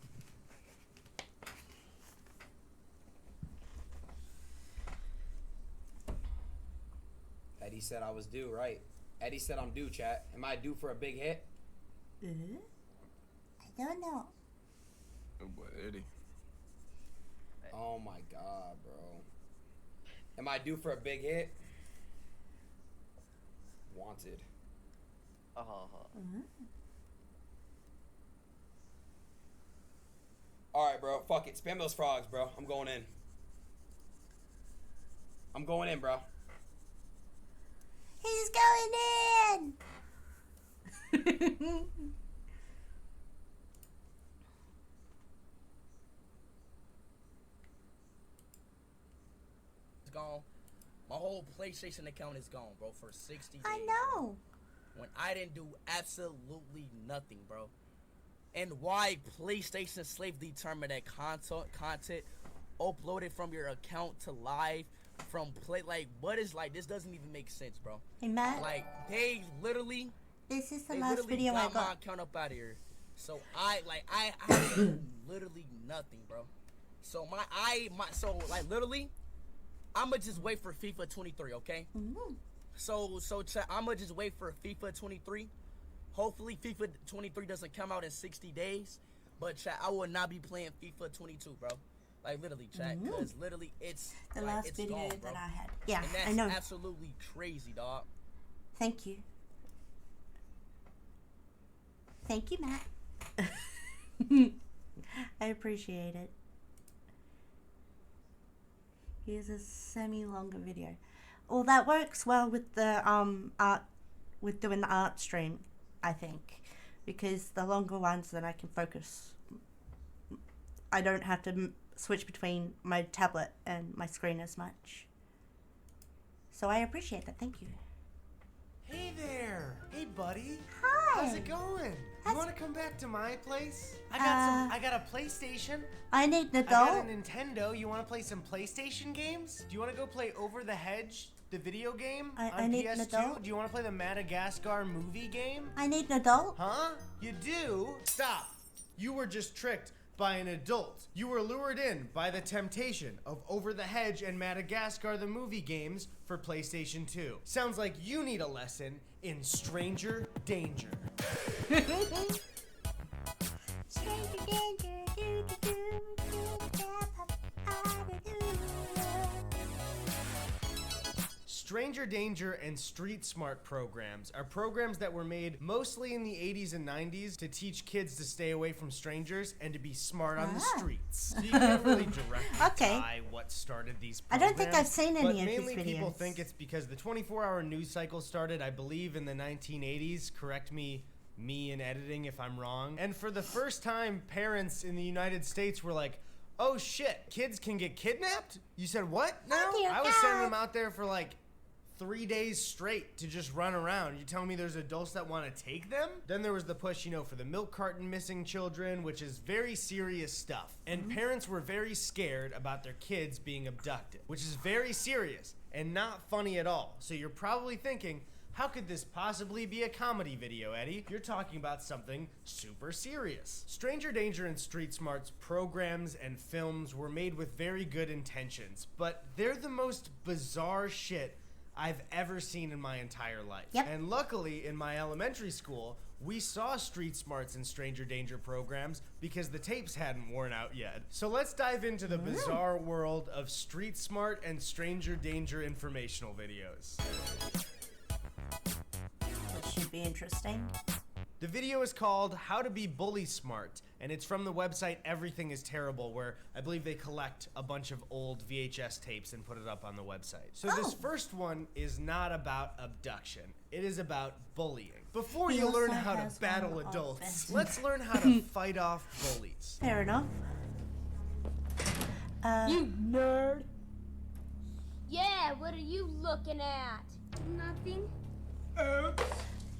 Eddie said I was due, right? Eddie said I'm due, chat. Am I due for a big hit? I don't know. Oh boy, Eddie. Oh my god, bro. Am I due for a big hit? Wanted. Alright, bro. Fuck it. Spam those frogs, bro. I'm going in. I'm going in, bro. He's going in! It's gone. My whole PlayStation account is gone, bro, for 60 days. I know. When I didn't do absolutely nothing, bro. And why PlayStation Slave determined that content uploaded from your account to live from play, like, what is, like, this doesn't even make sense, bro. Hey, Matt. Like, they literally, this is the last video I got. my account up out of here. So I did literally nothing, bro. So like, literally, I'ma just wait for FIFA 23, okay? So I'ma just wait for FIFA 23. Hopefully FIFA 23 doesn't come out in 60 days. But chat, I will not be playing FIFA 22, bro. Like, literally, chat, because literally it's the like, last it's video gone, that bro. I had. Yeah, and that's I know. Absolutely crazy, dog. Thank you. Thank you, Matt. I appreciate it. Here's a semi-longer video. Well, that works well with the art, with doing the art stream, I think, because the longer ones, then I can focus. I don't have to switch between my tablet and my screen as much. So I appreciate that. Thank you. Hey there. Hey, buddy. Hi. How's it going? You want to come back to my place? I got a PlayStation. I need an I got adult. a Nintendo. You want to play some PlayStation games? Do you want to go play Over the Hedge, the video game, I on need an PS2? adult. Do you want to play the Madagascar movie game? I need an adult. Huh? You do? Stop. You were just tricked by an adult. You were lured in by the temptation of Over the Hedge and Madagascar the movie games for PlayStation 2. Sounds like you need a lesson in stranger danger. Stranger danger. Stranger Danger and Street Smart programs are programs that were made mostly in the 80s and 90s to teach kids to stay away from strangers and to be smart on the streets. So you can't really directly tie what started these I programs. don't think I've seen any but of these mainly people videos. think it's because the 24-hour news cycle started, I believe, in the 1980s. Correct me in editing if I'm wrong. And for the first time, parents in the United States were like, oh shit, kids can get kidnapped? You said what now? I was sending them out there for like 3 days straight to just run around. You telling me there's adults that want to take them? Then there was the push, you know, for the milk carton missing children, which is very serious stuff. And parents were very scared about their kids being abducted, which is very serious and not funny at all. So you're probably thinking, how could this possibly be a comedy video, Eddie? You're talking about something super serious. Stranger Danger and Street Smart's programs and films were made with very good intentions, but they're the most bizarre shit I've ever seen in my entire life. And luckily, in my elementary school, we saw Street Smarts and Stranger Danger programs because the tapes hadn't worn out yet. So let's dive into the bizarre world of Street Smart and Stranger Danger informational videos. Which should be interesting. The video is called How to Be Bully Smart, and it's from the website Everything is Terrible, where I believe they collect a bunch of old VHS tapes and put it up on the website. So this first one is not about abduction. It is about bullying. Before you learn how to battle adults, let's learn how to fight off bullies. Fair enough. You nerd. Yeah, what are you looking at? Nothing.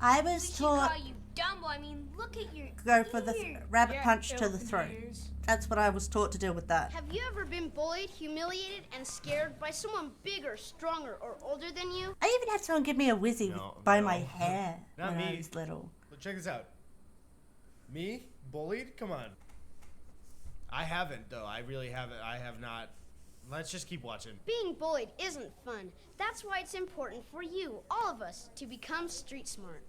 I was taught Call you Dumbo. I mean, look at your go for the ears. rabbit punch to the throat. That's what I was taught to do with that. Have you ever been bullied, humiliated, and scared by someone bigger, stronger, or older than you? I even had someone give me a whizzy by my hair Not when me. I was little. But check this out. Me? Bullied? Come on. I haven't, though. I really haven't. I have not Let's just keep watching. Being bullied isn't fun. That's why it's important for you, all of us, to become street smart.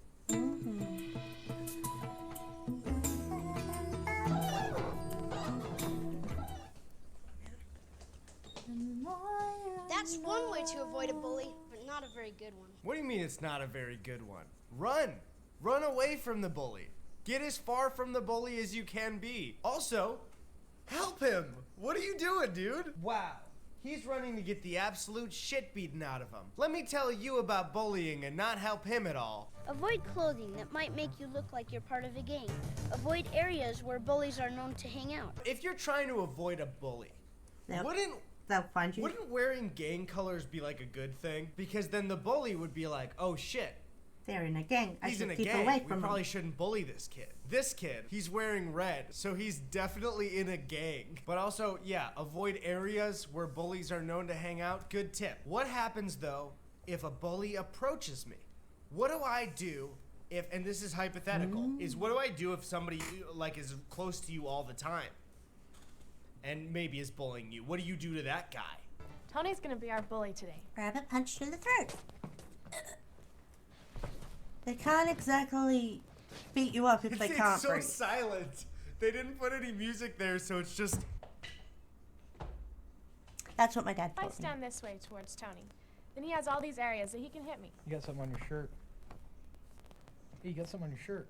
That's one way to avoid a bully, but not a very good one. What do you mean it's not a very good one? Run! Run away from the bully. Get as far from the bully as you can be. Also, help him! What are you doing, dude? Wow. He's running to get the absolute shit beaten out of him. Let me tell you about bullying and not help him at all. Avoid clothing that might make you look like you're part of a gang. Avoid areas where bullies are known to hang out. If you're trying to avoid a bully, they'll find you. Wouldn't wearing gang colors be like a good thing? Because then the bully would be like, oh shit. They're in a gang. I He's should in a keep gang. away We from probably them. shouldn't bully this kid. This kid, he's wearing red, so he's definitely in a gang. But also, yeah, avoid areas where bullies are known to hang out. Good tip. What happens though if a bully approaches me? What do I do if, and this is hypothetical, is what do I do if somebody like is close to you all the time and maybe is bullying you? What do you do to that guy? Tony's gonna be our bully today. Rabbit punch to the throat. They can't exactly beat you up if they can't It's so breathe. silent. They didn't put any music there, so it's just... That's what my dad If I told me. stand this way towards Tony, then he has all these areas that he can hit me. You got something on your shirt. Hey, you got something on your shirt.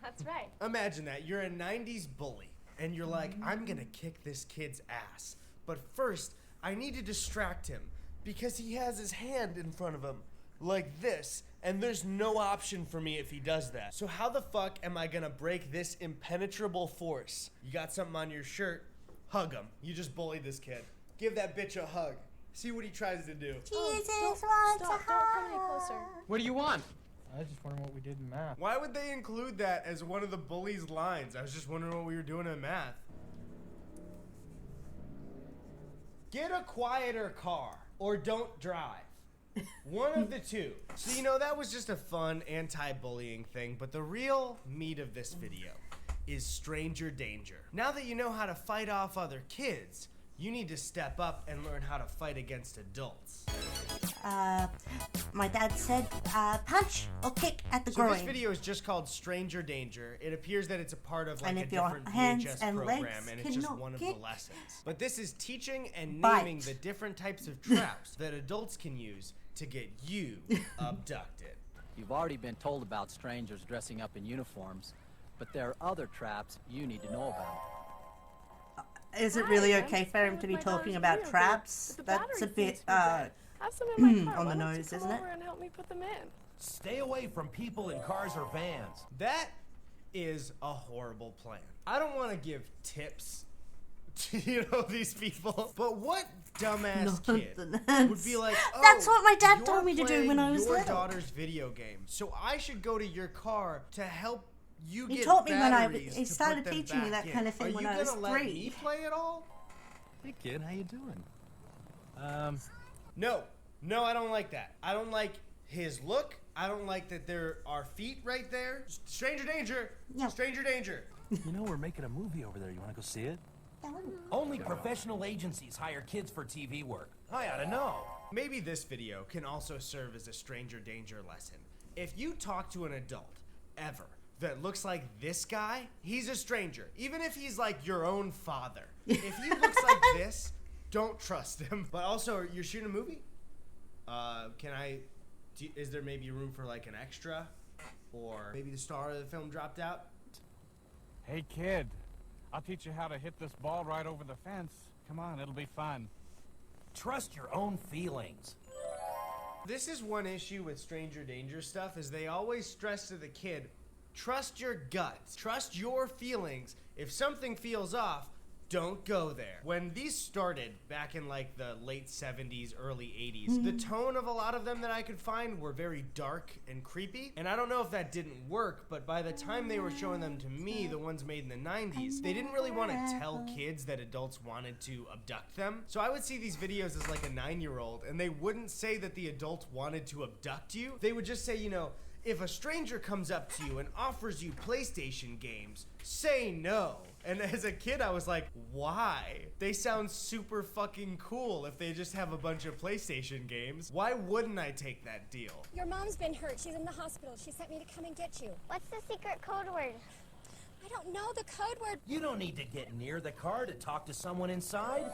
That's right. Imagine that. You're a 90s bully, and you're like, I'm gonna kick this kid's ass. But first, I need to distract him, because he has his hand in front of him, like this, and there's no option for me if he does that. So how the fuck am I gonna break this impenetrable force? You got something on your shirt, hug him. You just bullied this kid. Give that bitch a hug. See what he tries to do. Jesus wants Stop, don't come any closer. What do you want? I was just wondering what we did in math. Why would they include that as one of the bully's lines? I was just wondering what we were doing in math. Get a quieter car or don't drive. One of the two. So, you know, that was just a fun anti-bullying thing, but the real meat of this video is stranger danger. Now that you know how to fight off other kids, you need to step up and learn how to fight against adults. My dad said, punch or kick at the So groin. this video is just called Stranger Danger. It appears that it's a part of like And a if your different hands VHS and program, legs and it's just cannot one of the get lessons. But this is teaching and Bite. naming the different types of traps that adults can use to get you abducted. You've already been told about strangers dressing up in uniforms, but there are other traps you need to know about. Is it really okay for him to be talking about traps? That's a bit, Have some in my car. on the Why don't you nose, come isn't it? over and help me put them in. Stay away from people in cars or vans. That is a horrible plan. I don't want to give tips to, you know, these people, but what dumbass kid would be like, oh, That's what my dad you're told me to do when I was your little. daughter's video game, so I should go to your car to help you He get taught me when batteries he to started put them teaching me back that in. kind of thing Are when you I was gonna let 3. me play at all? Hey kid, how you doing? No, I don't like that. I don't like his look. I don't like that there are feet right there. Stranger danger. No. Stranger danger. You know we're making a movie over there. You want to go see it? Only professional agencies hire kids for TV work. I ought to know. Maybe this video can also serve as a stranger danger lesson. If you talk to an adult, ever, that looks like this guy, he's a stranger. Even if he's like your own father. If he looks like this, don't trust him. But also, you're shooting a movie? Is there maybe room for like an extra? Or maybe the star of the film dropped out? Hey kid, I'll teach you how to hit this ball right over the fence. Come on, it'll be fun. Trust your own feelings. This is one issue with stranger danger stuff, is they always stress to the kid, trust your guts, trust your feelings. If something feels off, don't go there. When these started back in like the late 70s, early 80s, the tone of a lot of them that I could find were very dark and creepy. And I don't know if that didn't work, but by the time they were showing them to me, the ones made in the 90s, they didn't really want to tell kids that adults wanted to abduct them. So I would see these videos as like a 9-year-old, and they wouldn't say that the adult wanted to abduct you. They would just say, you know, If a stranger comes up to you and offers you PlayStation games, say no. And as a kid, I was like, why? They sound super fucking cool if they just have a bunch of PlayStation games. Why wouldn't I take that deal? Your mom's been hurt. She's in the hospital. She sent me to come and get you. What's the secret code word? I don't know the code word. You don't need to get near the car to talk to someone inside.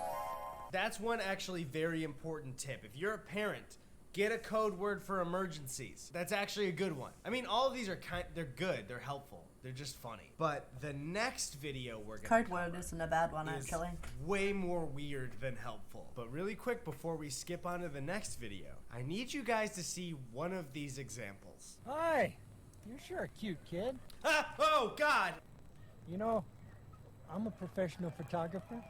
That's one actually very important tip. If you're a parent, get a code word for emergencies. That's actually a good one. I mean, all of these are they're good, they're helpful, they're just funny. But the next video we're gonna Code word isn't a bad one, actually. Way more weird than helpful. But really quick, before we skip on to the next video, I need you guys to see one of these examples. Hi. You're sure a cute kid. Ah, oh, God! You know, I'm a professional photographer.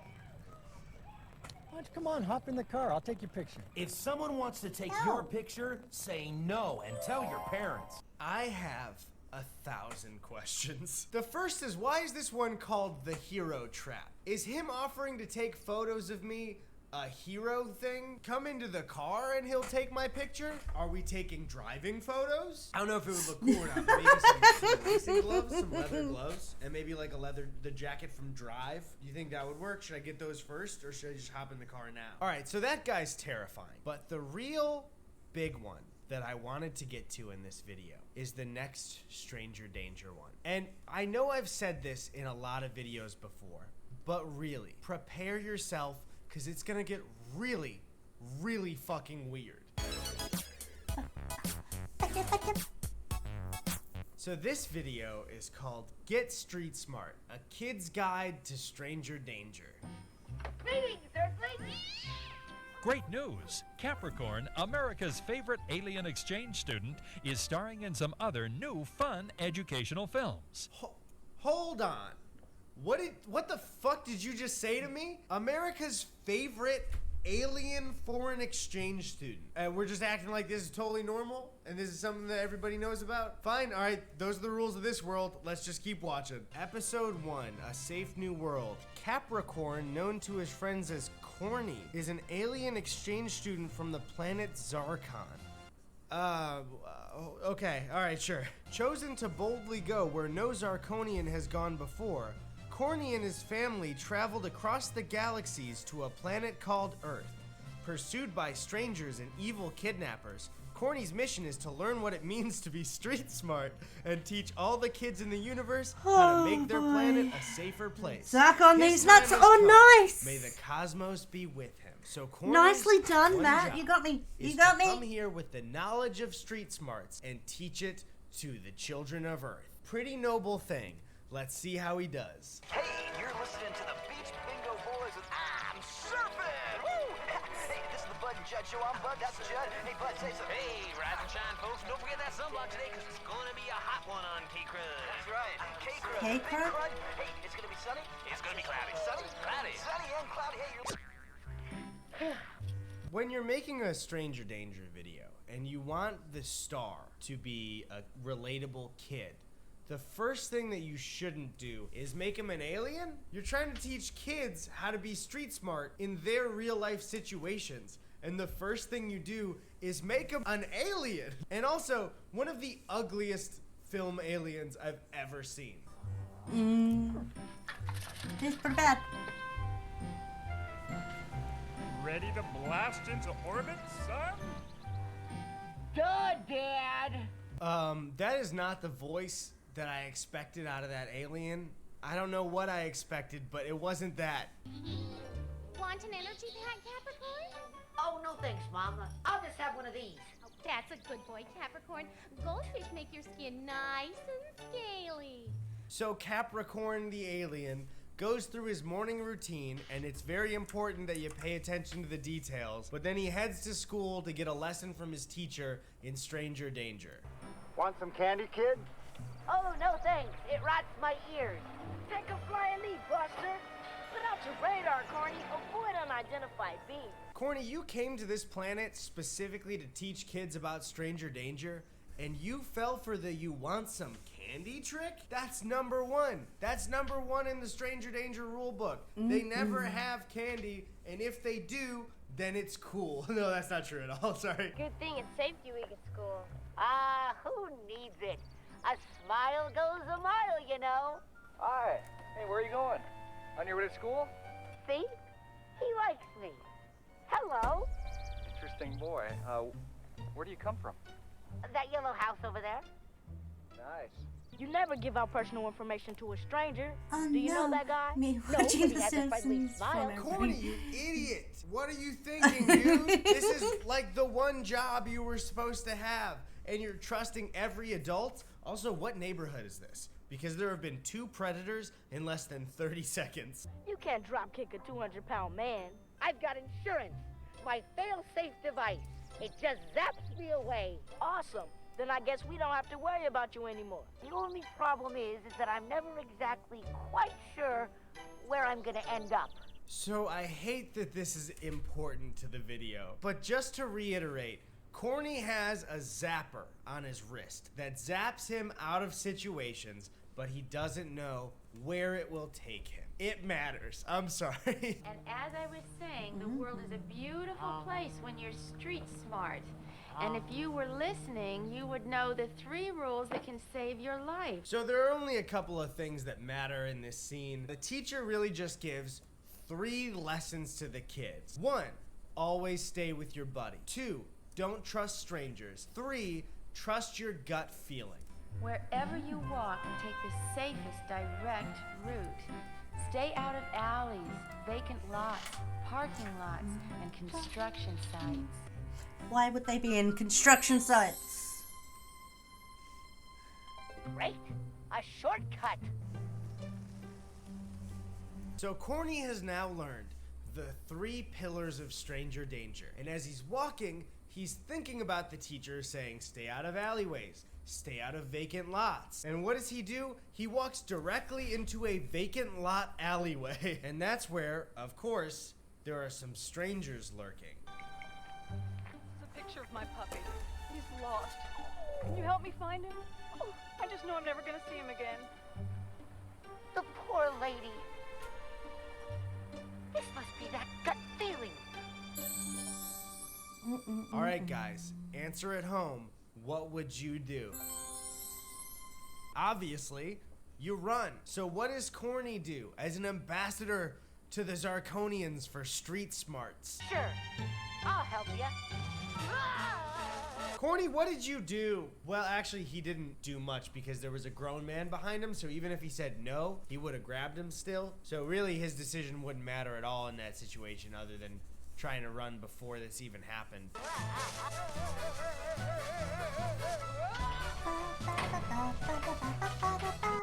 Why don't you come on, hop in the car. I'll take your picture. If someone wants to take your picture, say no and tell your parents. I have 1,000 questions. The first is, why is this one called the hero trap? Is him offering to take photos of me a hero thing? Come into the car and he'll take my picture? Are we taking driving photos? I don't know if it would look cool or not, but maybe some racing gloves, some leather gloves, and maybe like the jacket from Drive. Do you think that would work? Should I get those first, or should I just hop in the car now? All right, so that guy's terrifying. But the real big one that I wanted to get to in this video is the next stranger danger one. And I know I've said this in a lot of videos before, but really, prepare yourself, because it's gonna get really, really fucking weird. So this video is called Get Street Smart, a kid's guide to stranger danger. Greetings, Earthlings! Great news! Capricorn, America's favorite alien exchange student, is starring in some other new, fun educational films. Hold on. What the fuck did you just say to me? America's favorite alien foreign exchange student. And we're just acting like this is totally normal? And this is something that everybody knows about? Fine, alright, those are the rules of this world. Let's just keep watching. Episode 1, A Safe New World. Capricorn, known to his friends as Corny, is an alien exchange student from the planet Zarkon. Okay, alright, sure. Chosen to boldly go where no Zarkonian has gone before, Corny and his family traveled across the galaxies to a planet called Earth. Pursued by strangers and evil kidnappers, Corny's mission is to learn what it means to be street smart and teach all the kids in the universe how to make their planet a safer place. Zach on His these time nuts. has Oh, come. nice. May the cosmos be with him. So Corny's Nicely done, one Matt. job You got me. is You got to me. come here with the knowledge of street smarts and teach it to the children of Earth. Pretty noble thing. Let's see how he does. Hey, you're listening to the Beach Bingo Boys with I'm Surfing! Woo! Hey, this is the Bud and Judd Show. I'm Bud, that's Judd. Hey, Bud, say something. Hey, rise and shine, folks. Don't forget that sunblock today, because it's going to be a hot one on K-Crud. That's right. K-Crud. K-Crud? Hey, it's going to be sunny? It's going to be cloudy. Sunny? Cloudy. Sunny and cloudy. Hey, When you're making a stranger danger video and you want the star to be a relatable kid, the first thing that you shouldn't do is make him an alien. You're trying to teach kids how to be street smart in their real life situations. And the first thing you do is make him an alien. And also, one of the ugliest film aliens I've ever seen. It's pretty bad. Ready to blast into orbit, son? Good, Dad! That is not the voice that I expected out of that alien. I don't know what I expected, but it wasn't that. Want an energy pack, Capricorn? Oh, no thanks, Mama. I'll just have one of these. Oh, that's a good boy, Capricorn. Goldfish make your skin nice and scaly. So Capricorn the alien goes through his morning routine, and it's very important that you pay attention to the details, but then he heads to school to get a lesson from his teacher in stranger danger. Want some candy, kid? Oh, no thanks. It rots my ears. Take a flying leap, Buster. Put out your radar, Corny. Avoid unidentified beings. Corny, you came to this planet specifically to teach kids about stranger danger, and you fell for the you want some candy trick? That's number one. That's number one in the stranger danger rule book. They never have candy, and if they do, then it's cool. No, that's not true at all. Sorry. Good thing it's safety week at school. Who needs it? A smile goes a mile, you know. Hi. Hey, where are you going? On your way to school? See? He likes me. Hello. Interesting boy. Where do you come from? That yellow house over there. Nice. You never give out personal information to a stranger. Oh, Do you no. know that guy? Me No, watching but he The has a friendly Simpsons smile. from Corny, you idiot! What are you thinking, dude? This is like the one job you were supposed to have, and you're trusting every adult? Also, what neighborhood is this? Because there have been 2 predators in less than 30 seconds. You can't drop kick a 200-pound man. I've got insurance. My fail-safe device. It just zaps me away. Awesome. Then I guess we don't have to worry about you anymore. The only problem is that I'm never exactly quite sure where I'm gonna end up. So I hate that this is important to the video, but just to reiterate, Corny has a zapper on his wrist that zaps him out of situations, but he doesn't know where it will take him. It matters. I'm sorry. And as I was saying, the world is a beautiful place when you're street smart. And if you were listening, you would know the 3 rules that can save your life. So there are only a couple of things that matter in this scene. The teacher really just gives 3 lessons to the kids. 1, always stay with your buddy. 2, don't trust strangers. 3, trust your gut feeling. Wherever you walk, take the safest direct route. Stay out of alleys, vacant lots, parking lots, and construction sites. Why would they be in construction sites? Great. A shortcut. So Corny has now learned the 3 pillars of stranger danger. And as he's walking, he's thinking about the teacher saying, stay out of alleyways, stay out of vacant lots. And what does he do? He walks directly into a vacant lot alleyway. And that's where, of course, there are some strangers lurking. It's a picture of my puppy. He's lost. Can you help me find him? Oh, I just know I'm never gonna see him again. The poor lady. This must be that gut feeling. All right, guys, answer at home. What would you do? Obviously, you run. So what does Corny do as an ambassador to the Zarkonians for street smarts? Sure, I'll help you. Corny, what did you do? Well, actually, he didn't do much because there was a grown man behind him, so even if he said no, he would have grabbed him still. So really, his decision wouldn't matter at all in that situation other than trying to run before this even happened.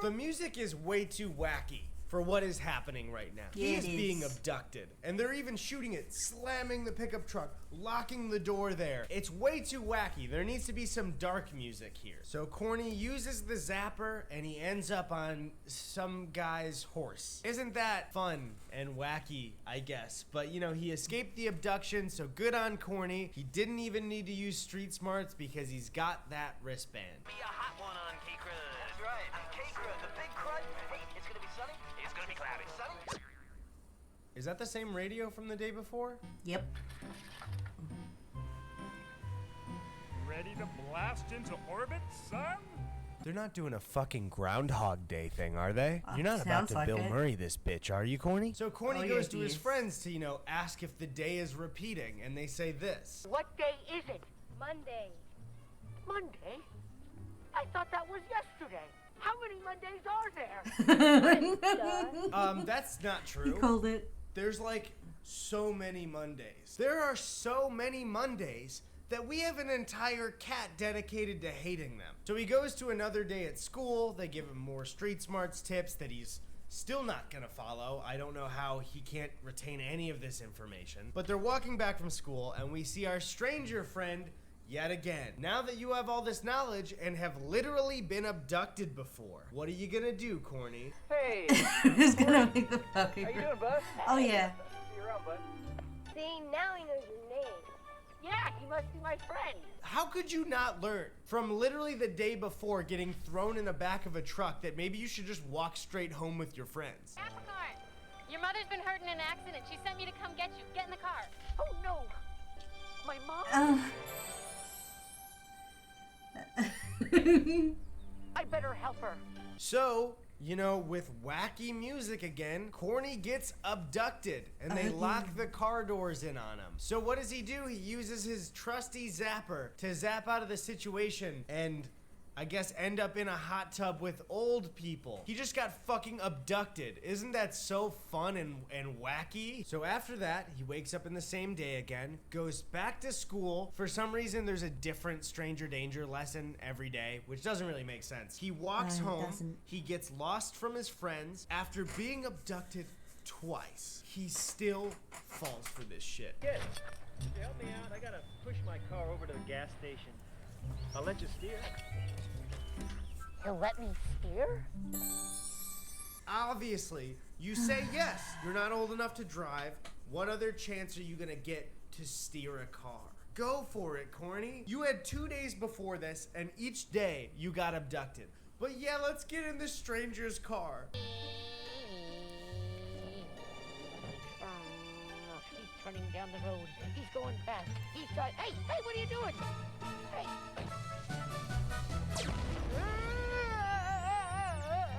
The music is way too wacky for what is happening right now. Yeah, he it is is. being abducted, and they're even shooting it, slamming the pickup truck, locking the door there. It's way too wacky. There needs to be some dark music here. So Corny uses the zapper, and he ends up on some guy's horse. Isn't that fun and wacky, I guess? But, you know, he escaped the abduction, so good on Corny. He didn't even need to use street smarts because he's got that wristband. Be a hot one on K-Crud. That's right. K-Crud, the big crud. Hey, it's gonna be sunny. It's gonna be cloudy. Sunny? Is that the same radio from the day before? Yep. Ready to blast into orbit, son? They're not doing a fucking Groundhog Day thing, are they? You're not about sounds to like Bill it. Murray this bitch, are you, Corny? So Corny Oh, goes yeah, to he his is. friends to, you know, ask if the day is repeating, and they say this. What day is it? Monday. Monday? I thought that was yesterday. How many Mondays are there? That's not He true. called it. There's like so many Mondays. There are so many Mondays that we have an entire cat dedicated to hating them. So he goes to another day at school. They give him more street smarts tips that he's still not gonna follow. I don't know how he can't retain any of this information. But they're walking back from school, and we see our stranger friend yet again. Now that you have all this knowledge and have literally been abducted before, what are you gonna do, Corny? Hey! Who's gonna make the fucking? How you doing, bud? Oh yeah. See you around, bud. See, now he knows your name. Yeah, he must be my friend. How could you not learn from literally the day before getting thrown in the back of a truck that maybe you should just walk straight home with your friends? Capricorn, Your mother's been hurt in an accident. She sent me to come get you. Get in the car. Oh, no. My mom? I better help her. So, you know, with wacky music again, Corny gets abducted and they lock the car doors in on him. So what does he do? He uses his trusty zapper to zap out of the situation and I guess end up in a hot tub with old people. He just got fucking abducted. Isn't that so fun and wacky? So after that, he wakes up in the same day again, goes back to school. For some reason, there's a different stranger danger lesson every day, which doesn't really make sense. He walks home, he gets lost from his friends. After being abducted twice, he still falls for this shit. Kid, could you help me out? I gotta push my car over to the gas station. I'll let you steer. He'll let me steer? Obviously, you say yes. You're not old enough to drive. What other chance are you gonna get to steer a car? Go for it, Corny. You had 2 days before this, and each day you got abducted. But yeah, let's get in this stranger's car. He's turning down the road. He's going fast. He's trying. Hey, what are you doing? Hey.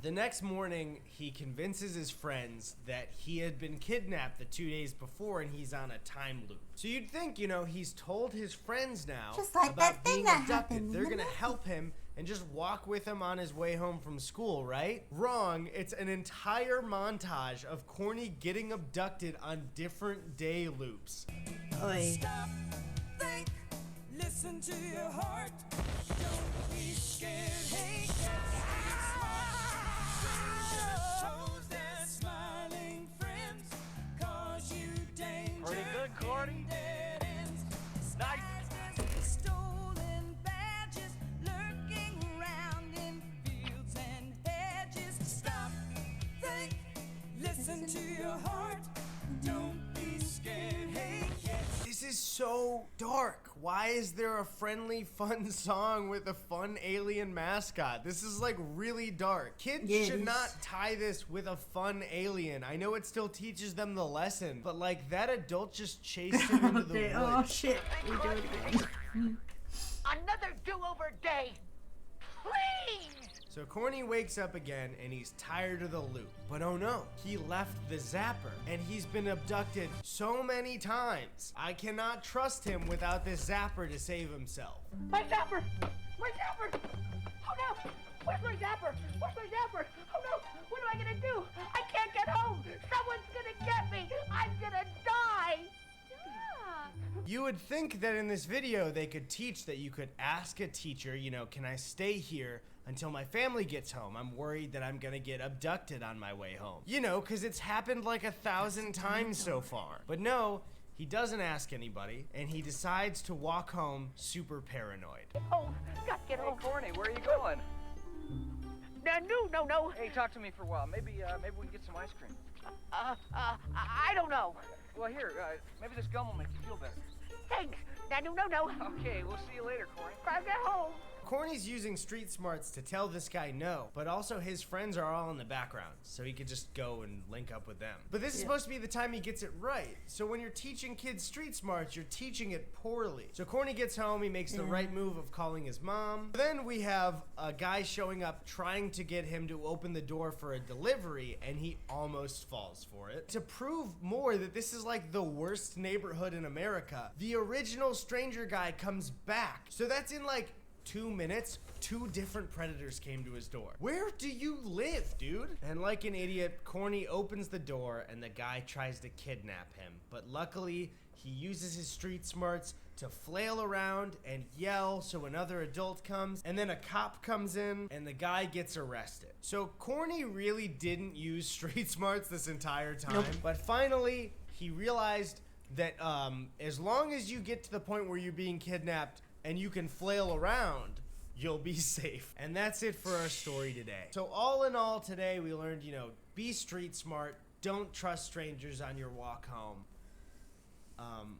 The next morning, he convinces his friends that he had been kidnapped the 2 days before and he's on a time loop. So you'd think, you know, he's told his friends now Just like about that thing being that abducted. happened They're in the gonna help him and just walk with him on his way home from school, right? Wrong. It's an entire montage of Corny getting abducted on different day loops. Stop, think, listen to your heart. Don't be scared. Hey, shows their smiling friends, cause you danger. Pretty good, Corny. Nice. Stolen badges lurking around in fields and hedges. Stop, think, listen to your heart. Don't be scared. Hey, yes. This is so dark. Why is there a friendly, fun song with a fun alien mascot? This is like really dark. Kids should not tie this with a fun alien. I know it still teaches them the lesson, but like that adult just chased him into the woods. Oh shit, we do it again. Another do-over day. Please. So Corny wakes up again and he's tired of the loop. But oh no, he left the zapper and he's been abducted so many times. I cannot trust him without this zapper to save himself. My zapper! My zapper! Oh no! Where's my zapper? Where's my zapper? Oh no! What am I gonna do? I can't get home! Someone's gonna get me! I'm gonna die! You would think that in this video they could teach that you could ask a teacher, you know, can I stay here until my family gets home? I'm worried that I'm gonna get abducted on my way home. You know, because it's happened like 1,000 times so far. But no, he doesn't ask anybody, and he decides to walk home super paranoid. Oh, gotta get home. Hey, Corny, where are you going? No. Hey, talk to me for a while. Maybe we can get some ice cream. I don't know. Well, here, maybe this gum will make you feel better. Thanks. No. Okay, we'll see you later, Corny. Gotta get home. Corny's using street smarts to tell this guy no, but also his friends are all in the background, so he could just go and link up with them. But this is supposed to be the time he gets it right. So when you're teaching kids street smarts, you're teaching it poorly. So Corny gets home, he makes the right move of calling his mom. Then we have a guy showing up trying to get him to open the door for a delivery, and he almost falls for it. To prove more that this is like the worst neighborhood in America, the original stranger guy comes back. So that's in like 2 minutes, 2 different predators came to his door. Where do you live, dude? And like an idiot, Corny opens the door and the guy tries to kidnap him. But luckily, he uses his street smarts to flail around and yell so another adult comes, and then a cop comes in and the guy gets arrested. So Corny really didn't use street smarts this entire time, but finally he realized that as long as you get to the point where you're being kidnapped and you can flail around, you'll be safe. And that's it for our story today. So all in all today, we learned, you know, be street smart, don't trust strangers on your walk home.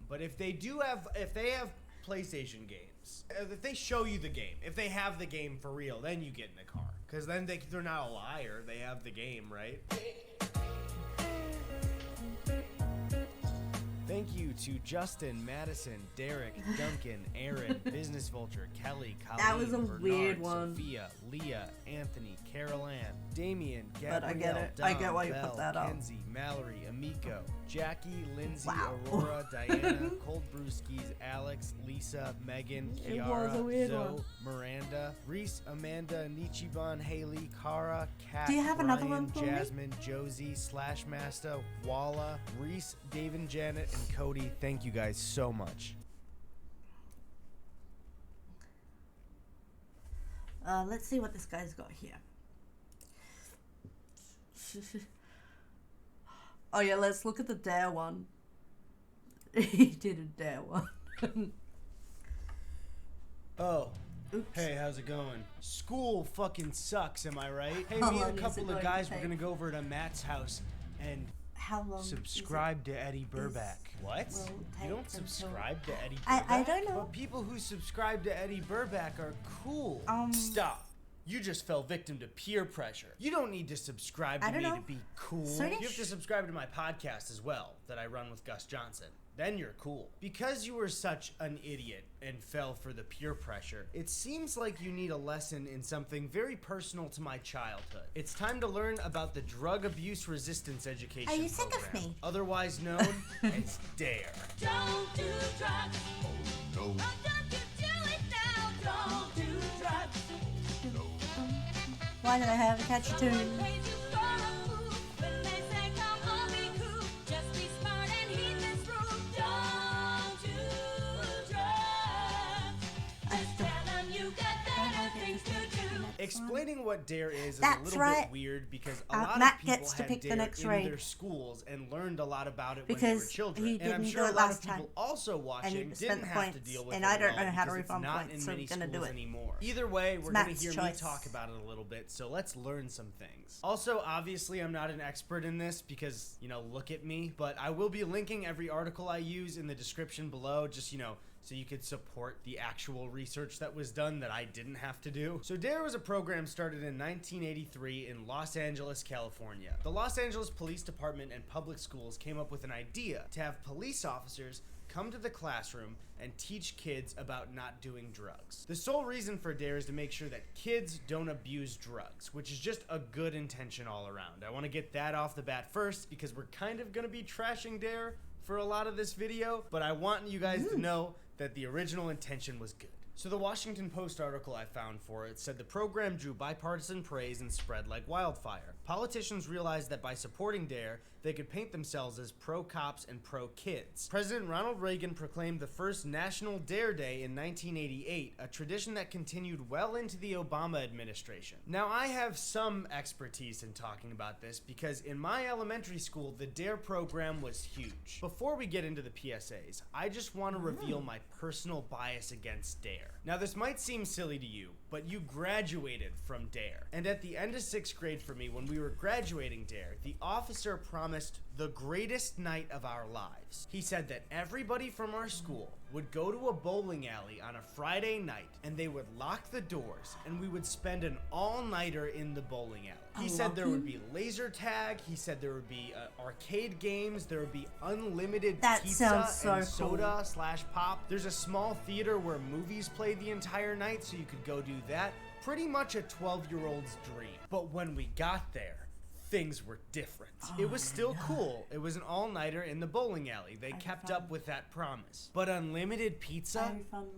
But if they have PlayStation games, if they show you the game, if they have the game for real, then you get in the car. Because then they're not a liar, they have the game, right? Thank you to Justin, Madison, Derek, Duncan, Aaron, Business Vulture, Kelly, Colleen, That was a Bernard, weird one. Sophia, Leah, Anthony, Carol Ann, Damien, But Gabrielle, I get it. Dom, I get why you put Belle, that up. Kenzie, Mallory, Amiko, Jackie, Lindsay, Wow. Aurora, Diana, Cold Brewskis, Alex, Lisa, Megan, It was Kiara, a weird Zoe, one. Miranda, Reese, Amanda, Nichiban, Haley, Kara, Kat, Do you have Brian, another one for me? Jasmine, Josie, Slashmaster, Walla, Reese, Dave and Janet, and Cody. Thank you guys so much. Let's see what this guy's got here. Oh yeah, let's look at the dare one. He did a dare one. Oh. Oops. Hey, how's it going? School fucking sucks, am I right? Hey, How me long and is a it couple going of to guys were take? gonna go over to Matt's house and How long? subscribe to Eddie Burback. What? will You take don't until- subscribe to Eddie Burback? I don't know. But people who subscribe to Eddie Burback are cool. Stop. You just fell victim to peer pressure. You don't need to subscribe I to don't me know. to be cool. Certain You have to subscribe to my podcast as well, that I run with Gus Johnson. Then you're cool. Because you were such an idiot and fell for the peer pressure, it seems like you need a lesson in something very personal to my childhood. It's time to learn about the Drug Abuse Resistance Education Are you sick of Program, me? otherwise known as DARE. Don't do drugs. No. Oh, don't you do it now. Don't do drugs. Why did I have a catchy tune? Praise you for a fool. When they say come on, be cool. Just be smart and heed this rule. Don't do drugs. Just tell them you got better things to do. Explaining what DARE is a That's little right. bit weird because a lot Matt of people gets to had pick the DARE next in raid. their schools and learned a lot about it when they were Because children. he And I'm didn't sure do it a lot last of people time. also watching he spent didn't the have to points, deal with and it I at don't all know how to because it's refund not points, in so many I'm gonna do schools it. anymore. Either way, we're It's going to Matt's hear me choice. talk about it a little bit, so let's learn some things. Also, obviously, I'm not an expert in this because, you know, look at me, but I will be linking every article I use in the description below, just, you know, so you could support the actual research that was done that I didn't have to do. So DARE was a program started in 1983 in Los Angeles, California. The Los Angeles Police Department and public schools came up with an idea to have police officers come to the classroom and teach kids about not doing drugs. The sole reason for DARE is to make sure that kids don't abuse drugs, which is just a good intention all around. I want to get that off the bat first because we're kind of going to be trashing DARE for a lot of this video, but I want you guys to know that the original intention was good. So the Washington Post article I found for it said the program drew bipartisan praise and spread like wildfire. Politicians realized that by supporting DARE, they could paint themselves as pro-cops and pro-kids. President Ronald Reagan proclaimed the first National DARE Day in 1988, a tradition that continued well into the Obama administration. Now, I have some expertise in talking about this because in my elementary school, the DARE program was huge. Before we get into the PSAs, I just want to reveal my personal bias against DARE. Now, this might seem silly to you, but you graduated from DARE. And at the end of 6th grade for me, when we were graduating DARE, the officer promised the greatest night of our lives. He said that everybody from our school would go to a bowling alley on a Friday night and they would lock the doors and we would spend an all-nighter in the bowling alley. He said there would be laser tag, he said there would be arcade games, there would be unlimited That pizza sounds so and soda cool. / pop. There's a small theater where movies play the entire night so you could go do that. Pretty much a 12-year-old's dream. But when we got there, things were different. It was still cool. It was an all-nighter in the bowling alley. They kept up with that promise. But unlimited pizza,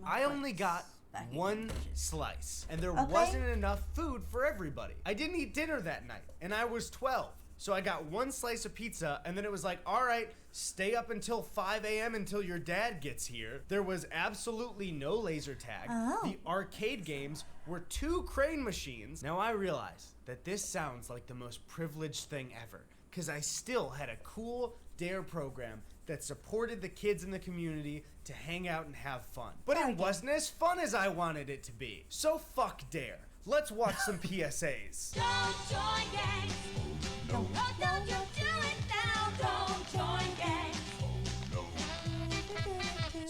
I only got one slice. And there wasn't enough food for everybody. I didn't eat dinner that night, and I was 12. So I got one slice of pizza, and then it was like, all right, stay up until 5 a.m. until your dad gets here. There was absolutely no laser tag. The arcade games were 2 crane machines. Now I realize that this sounds like the most privileged thing ever, because I still had a cool DARE program that supported the kids in the community to hang out and have fun. But it wasn't as fun as I wanted it to be. So fuck DARE. Let's watch some PSAs. Don't join gangs. No, don't you do it now. Don't join gangs.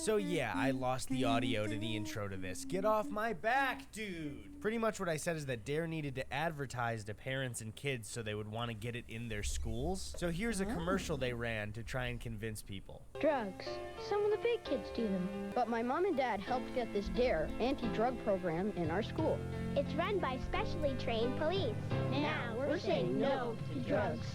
So yeah, I lost the audio to the intro to this. Get off my back, dude! Pretty much what I said is that Dare needed to advertise to parents and kids so they would want to get it in their schools. So here's a commercial they ran to try and convince people. Drugs. Some of the big kids do them. But my mom and dad helped get this DARE anti-drug program in our school. It's run by specially trained police. Now we're saying no to drugs.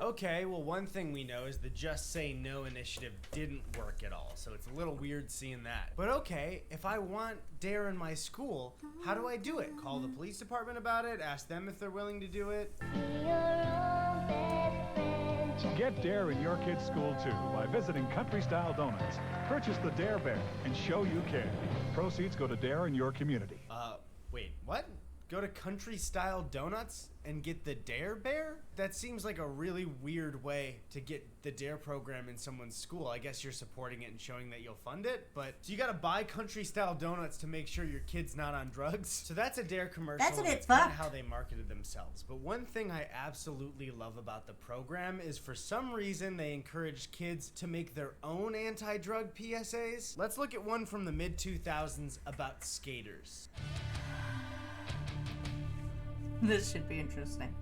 Okay, well, one thing we know is the Just Say No initiative didn't work at all, so it's a little weird seeing that. But okay, if I want Dare in my school, how do I do it? Call the police department about it? Ask them if they're willing to do it? Get Dare in your kid's school too by visiting Country Style Donuts. Purchase the Dare Bear and show you care. Proceeds go to Dare in your community. Wait, what? Go to Country Style Donuts and get the Dare Bear? That seems like a really weird way to get the Dare program in someone's school. I guess you're supporting it and showing that you'll fund it, but so you gotta buy Country Style Donuts to make sure your kid's not on drugs? So that's a Dare commercial. That's a bit kinda fucked. how they marketed themselves. But one thing I absolutely love about the program is for some reason they encourage kids to make their own anti-drug PSAs. Let's look at one from the mid-2000s about skaters. This should be interesting.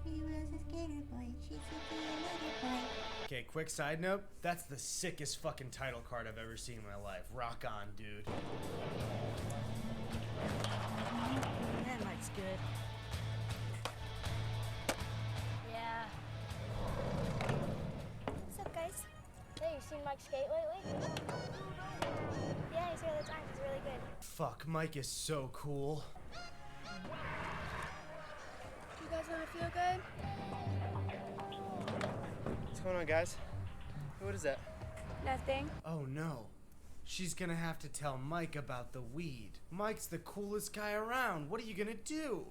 He was a skater boy, she's a skater boy. Okay, quick side note, that's the sickest fucking title card I've ever seen in my life. Rock on, dude. That might's good. Yeah. What's up, guys? Hey, you seen Mike skate lately? Yeah, he's here all the time. He's really good. Fuck, Mike is so cool. You guys want to feel good? What's going on, guys? What is that? Nothing. Oh no. She's gonna have to tell Mike about the weed. Mike's the coolest guy around. What are you gonna do?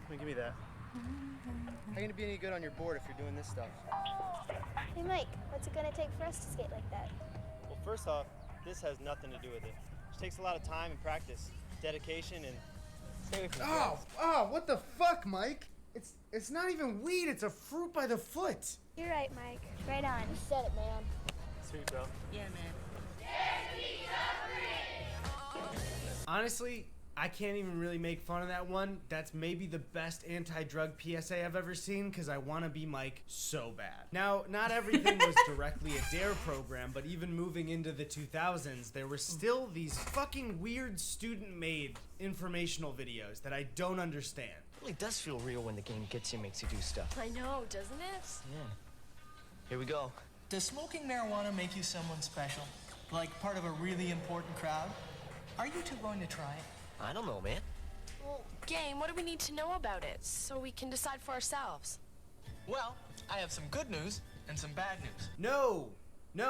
Come on, give me that. How are you gonna be any good on your board if you're doing this stuff? Hey, Mike, what's it gonna take for us to skate like that? Well, first off, this has nothing to do with it. It takes a lot of time and practice, dedication, and stay away from the drugs. What the fuck, Mike? It's not even weed, it's a fruit by the foot. You're right, Mike. Right on. You said it, man. Sweet, bro. Yeah, man. Honestly, I can't even really make fun of that one. That's maybe the best anti-drug PSA I've ever seen because I want to be Mike so bad. Now, not everything was directly a DARE program, but even moving into the 2000s, there were still these fucking weird student-made informational videos that I don't understand. It really does feel real when the game gets you, makes you do stuff. I know, doesn't it? Yeah. Here we go. Does smoking marijuana make you someone special? Like part of a really important crowd? Are you two going to try it? I don't know, man. Well, Game, what do we need to know about it so we can decide for ourselves? Well, I have some good news and some bad news. No,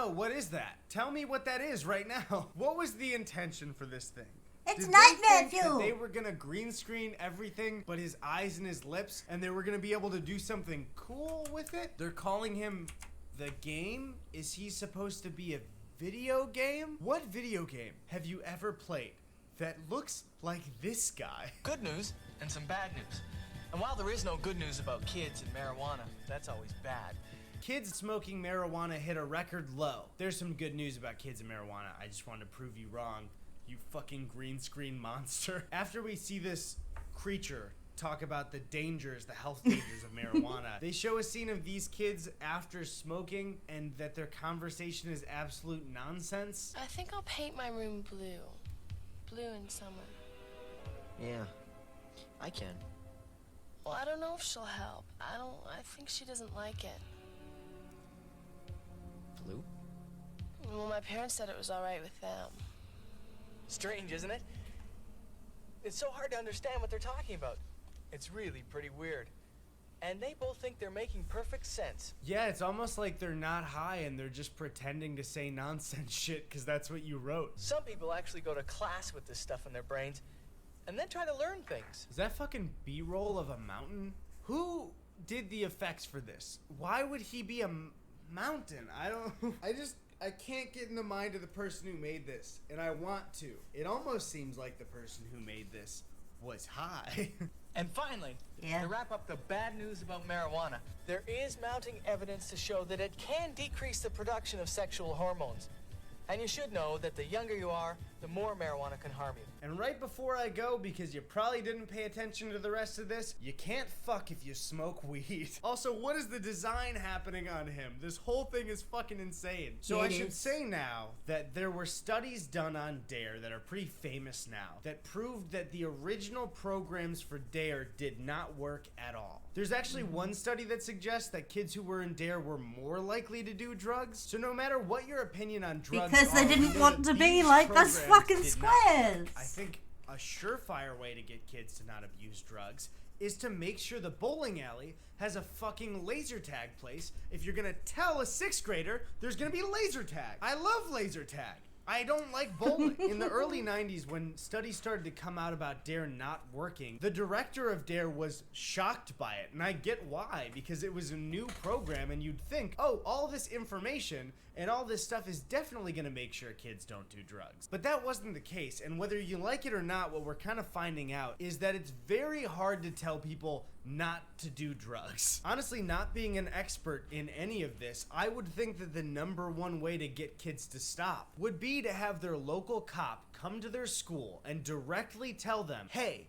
what is that? Tell me what that is right now. What was the intention for this thing? It's Did nightmare they think that fuel. they were gonna green screen everything but his eyes and his lips, and they were gonna be able to do something cool with it? They're calling him the Game? Is he supposed to be a video game? What video game have you ever played that looks like this guy? Good news and some bad news. And while there is no good news about kids and marijuana, that's always bad. Kids smoking marijuana hit a record low. There's some good news about kids and marijuana. I just wanted to prove you wrong, you fucking green screen monster. After we see this creature talk about the dangers, the health dangers of marijuana, they show a scene of these kids after smoking and that their conversation is absolute nonsense. I think I'll paint my room blue. Blue in summer. Yeah, I can. Well, I don't know if she'll help. I think she doesn't like it. Blue? Well, my parents said it was all right with them. Strange, isn't it? It's so hard to understand what they're talking about. It's really pretty weird. And they both think they're making perfect sense. Yeah, it's almost like they're not high and they're just pretending to say nonsense shit because that's what you wrote. Some people actually go to class with this stuff in their brains and then try to learn things. Is that fucking B-roll of a mountain? Who did the effects for this? Why would he be a mountain? I can't get in the mind of the person who made this, and I want to. It almost seems like the person who made this was high. And finally, to wrap up the bad news about marijuana, there is mounting evidence to show that it can decrease the production of sexual hormones. And you should know that the younger you are, the more marijuana can harm you. And right before I go, because you probably didn't pay attention to the rest of this, you can't fuck if you smoke weed. Also, what is the design happening on him? This whole thing is fucking insane. So I should say now that there were studies done on DARE that are pretty famous now that proved that the original programs for DARE did not work at all. There's actually one study that suggests that kids who were in DARE were more likely to do drugs. So no matter what your opinion on drugs because they didn't want to be like those fucking squares. I think a surefire way to get kids to not abuse drugs is to make sure the bowling alley has a fucking laser tag place. If you're gonna tell a 6th grader, there's gonna be laser tag. I love laser tag. I don't like bowling. In the early 90s, when studies started to come out about DARE not working, the director of DARE was shocked by it. And I get why, because it was a new program and you'd think, oh, all this information and all this stuff is definitely gonna make sure kids don't do drugs. But that wasn't the case, and whether you like it or not, what we're kind of finding out is that it's very hard to tell people not to do drugs. Honestly, not being an expert in any of this, I would think that the #1 way to get kids to stop would be to have their local cop come to their school and directly tell them, hey,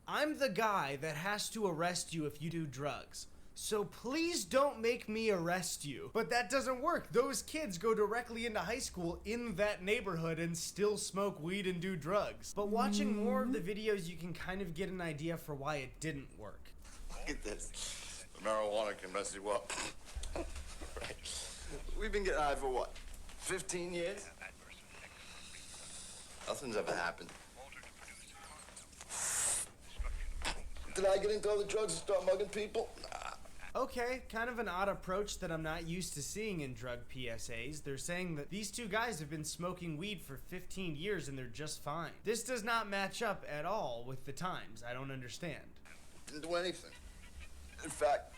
I'm the guy that has to arrest you if you do drugs. So please don't make me arrest you. But that doesn't work. Those kids go directly into high school in that neighborhood and still smoke weed and do drugs. But watching more of the videos, you can kind of get an idea for why it didn't work. Look at this. The marijuana can mess you up. Right. We've been getting high for what? 15 years? Nothing's ever happened. Did I get into all the drugs and start mugging people? Okay, kind of an odd approach that I'm not used to seeing in drug PSAs. They're saying that these two guys have been smoking weed for 15 years and they're just fine. This does not match up at all with the times. I don't understand. Didn't do anything. In fact,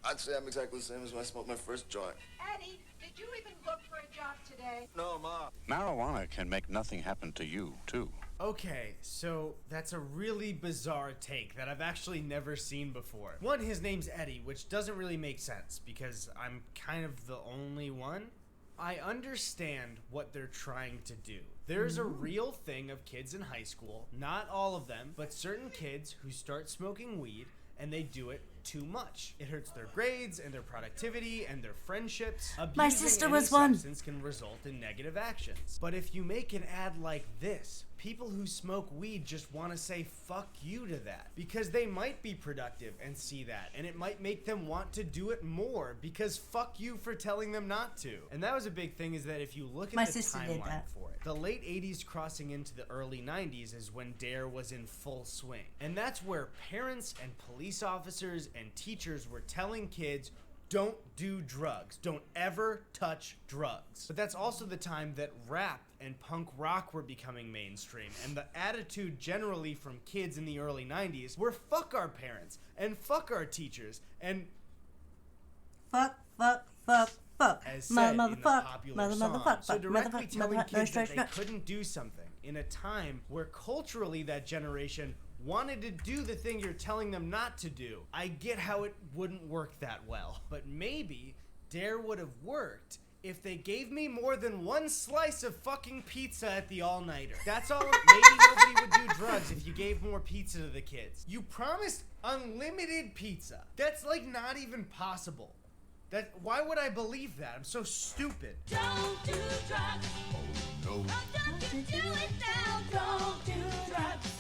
I'd say I'm exactly the same as when I smoked my first joint. Eddie, did you even look for a job today? No, Ma. Marijuana can make nothing happen to you, too. Okay, so that's a really bizarre take that I've actually never seen before. One, his name's Eddie, which doesn't really make sense because I'm kind of the only one. I understand what they're trying to do. There's a real thing of kids in high school, not all of them, but certain kids who start smoking weed and they do it too much. It hurts their grades and their productivity and their friendships. My sister was one. one. Substance can result in negative actions. But if you make an ad like this, people who smoke weed just want to say fuck you to that because they might be productive and see that, and it might make them want to do it more because fuck you for telling them not to. And that was a big thing, is that if you look at the timeline for it, the late 80s crossing into the early 90s is when DARE was in full swing. And that's where parents and police officers and teachers were telling kids, don't do drugs. Don't ever touch drugs. But that's also the time that rap and punk rock were becoming mainstream, and the attitude generally from kids in the early 90s were fuck our parents and fuck our teachers and fuck. As said in the popular song. So directly telling kids that they couldn't do something in a time where culturally that generation wanted to do the thing you're telling them not to do. I get how it wouldn't work that well, but maybe DARE would have worked if they gave me more than one slice of fucking pizza at the all-nighter. That's all. Maybe nobody would do drugs if you gave more pizza to the kids. You promised unlimited pizza. That's like not even possible. Why would I believe that? I'm so stupid. Don't do drugs. No. Don't you do it now. Don't do drugs.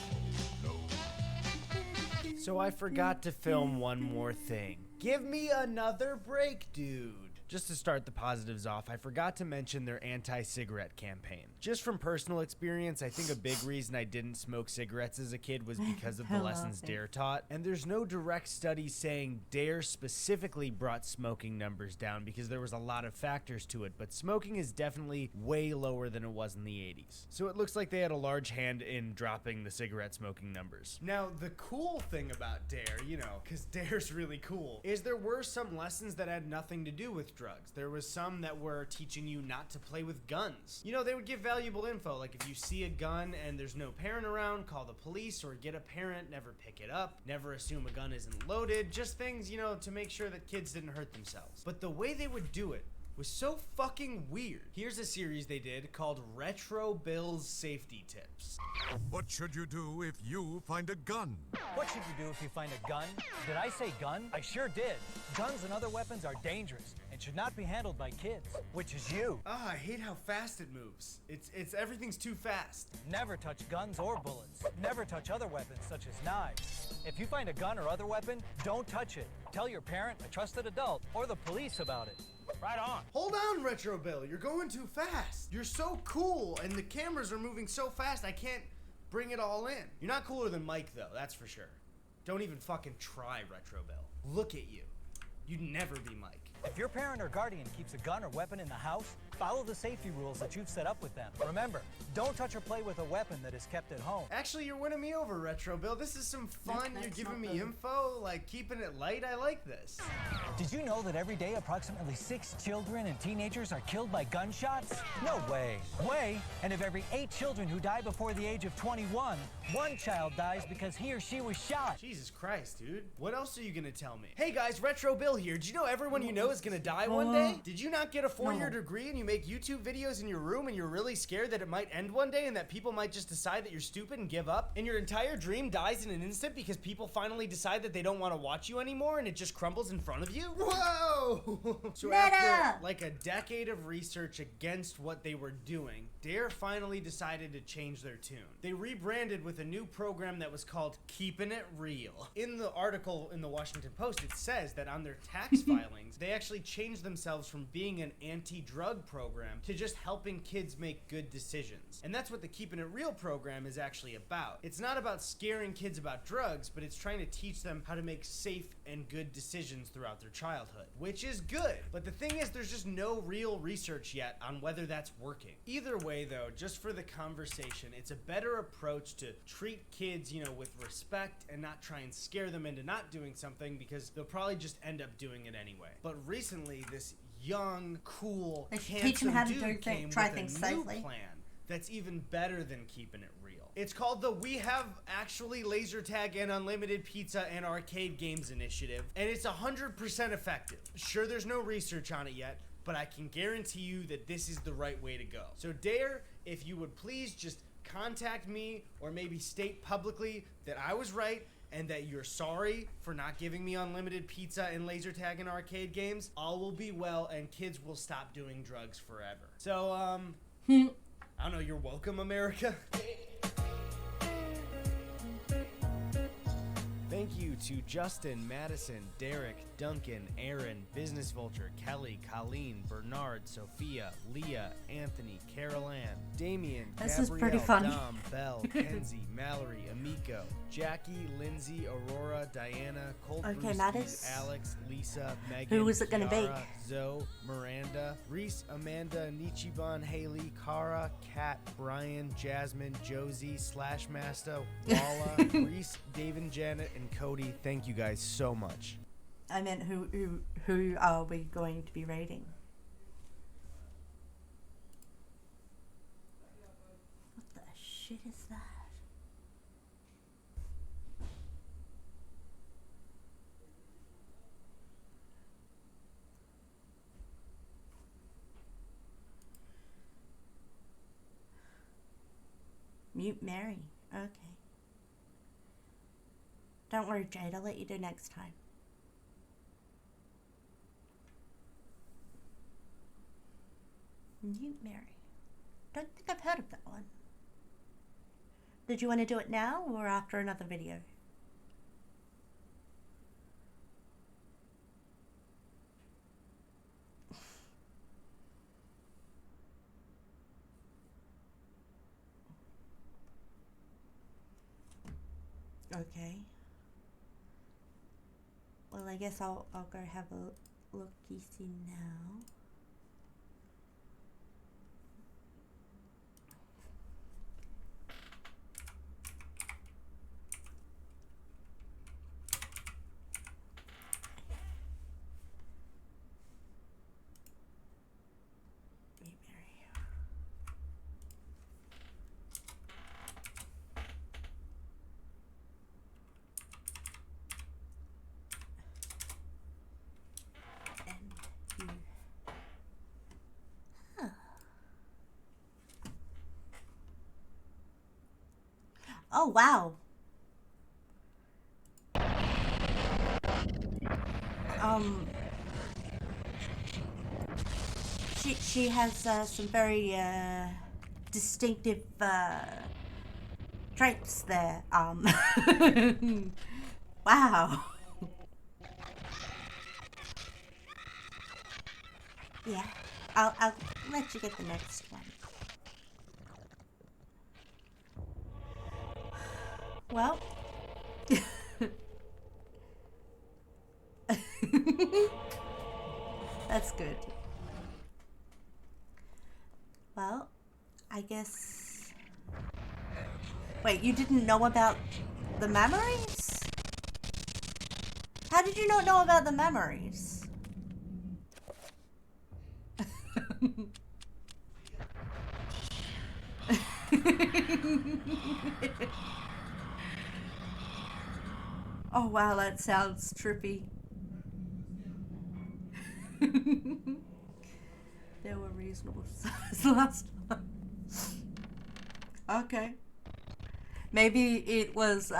So I forgot to film one more thing. Give me another break, dude. Just to start the positives off, I forgot to mention their anti-cigarette campaign. Just from personal experience, I think a big reason I didn't smoke cigarettes as a kid was because of the lessons DARE taught. And there's no direct study saying DARE specifically brought smoking numbers down because there was a lot of factors to it, but smoking is definitely way lower than it was in the 80s. So it looks like they had a large hand in dropping the cigarette smoking numbers. Now, the cool thing about DARE, you know, because DARE's really cool, is there were some lessons that had nothing to do with with drugs. There was some that were teaching you not to play with guns. You know, they would give valuable info, like if you see a gun and there's no parent around, call the police or get a parent, never pick it up, never assume a gun isn't loaded, just things, you know, to make sure that kids didn't hurt themselves. But the way they would do it was so fucking weird. Here's a series they did called Retro Bill's Safety Tips. What should you do if you find a gun? What should you do if you find a gun? Did I say gun? I sure did. Guns and other weapons are dangerous and should not be handled by kids, which is you. Ah, I hate how fast it moves. It's everything's too fast. Never touch guns or bullets. Never touch other weapons such as knives. If you find a gun or other weapon, don't touch it. Tell your parent, a trusted adult, or the police about it. Right on. Hold on, Retro Bill. You're going too fast. You're so cool, and the cameras are moving so fast I can't bring it all in. You're not cooler than Mike, though, that's for sure. Don't even fucking try, Retro Bill. Look at you. You'd never be Mike. If your parent or guardian keeps a gun or weapon in the house, follow the safety rules that you've set up with them. Remember, don't touch or play with a weapon that is kept at home. Actually, you're winning me over, Retro Bill. This is some fun. You're giving me info, like keeping it light. I like this. Did you know that every day approximately 6 children and teenagers are killed by gunshots? No way. And of every 8 children who die before the age of 21, 1 child dies because he or she was shot. Jesus Christ, dude. What else are you gonna tell me? Hey guys, Retro Bill here. Did you know everyone you know is gonna die one day? Did you not get a 4-year degree and you make YouTube videos in your room and you're really scared that it might end one day and that people might just decide that you're stupid and give up? And your entire dream dies in an instant because people finally decide that they don't want to watch you anymore and it just crumbles in front of you? Whoa! So after like a decade of research against what they were doing, Dare finally decided to change their tune. They rebranded with a new program that was called Keeping It Real. In the article in the Washington Post, it says that on their tax filings, they actually changed themselves from being an anti-drug program to just helping kids make good decisions. And that's what the Keeping It Real program is actually about. It's not about scaring kids about drugs, but it's trying to teach them how to make safe and good decisions throughout their childhood, which is good. But the thing is, there's just no real research yet on whether that's working. Either way though, just for the conversation, it's a better approach to treat kids, you know, with respect and not try and scare them into not doing something because they'll probably just end up doing it anyway. But recently, this young, cool, handsome dude came with a new plan that's even better than Keeping It Real. It's called the We Have Actually Laser Tag and Unlimited Pizza and Arcade Games Initiative, and it's 100% effective. Sure, there's no research on it yet, but I can guarantee you that this is the right way to go. So Dare, if you would please just contact me or maybe state publicly that I was right and that you're sorry for not giving me unlimited pizza and laser tag and arcade games, all will be well and kids will stop doing drugs forever. So, I don't know, you're welcome, America. Thank you to Justin, Madison, Derek, Duncan, Aaron, Business Vulture, Kelly, Colleen, Bernard, Sophia, Leah, Anthony, Carol Ann, Damien, This Gabrielle, is pretty funny. Dom, Belle, Kenzie, Mallory, Amiko, Jackie, Lindsay, Aurora, Diana, Colt, Okay, Brewskis, that is- Alex, Lisa, Megan, Who is it gonna be? Kiara, Zoe, Miranda, Reese, Amanda, Nichiban, Haley, Kara, Kat, Brian, Jasmine, Josie, Slashmaster, Walla, Reese, David, Janet, and Cody. Thank you guys so much. I meant who are we going to be rating? What the shit is that? Mute Mary. Okay. Don't worry, Jade. I'll let you do next time. Mute Mary. Don't think I've heard of that one. Did you want to do it now or after another video? Okay. Well, I guess I'll go have a look-see now. Oh, wow. She has some very distinctive traits there. Wow. Yeah, I'll let you get the next one. Well. That's good. Well, I guess... Wait, you didn't know about the memories? How did you not know about the memories? Oh wow, that sounds trippy. They were reasonable size last time. Okay. Maybe it was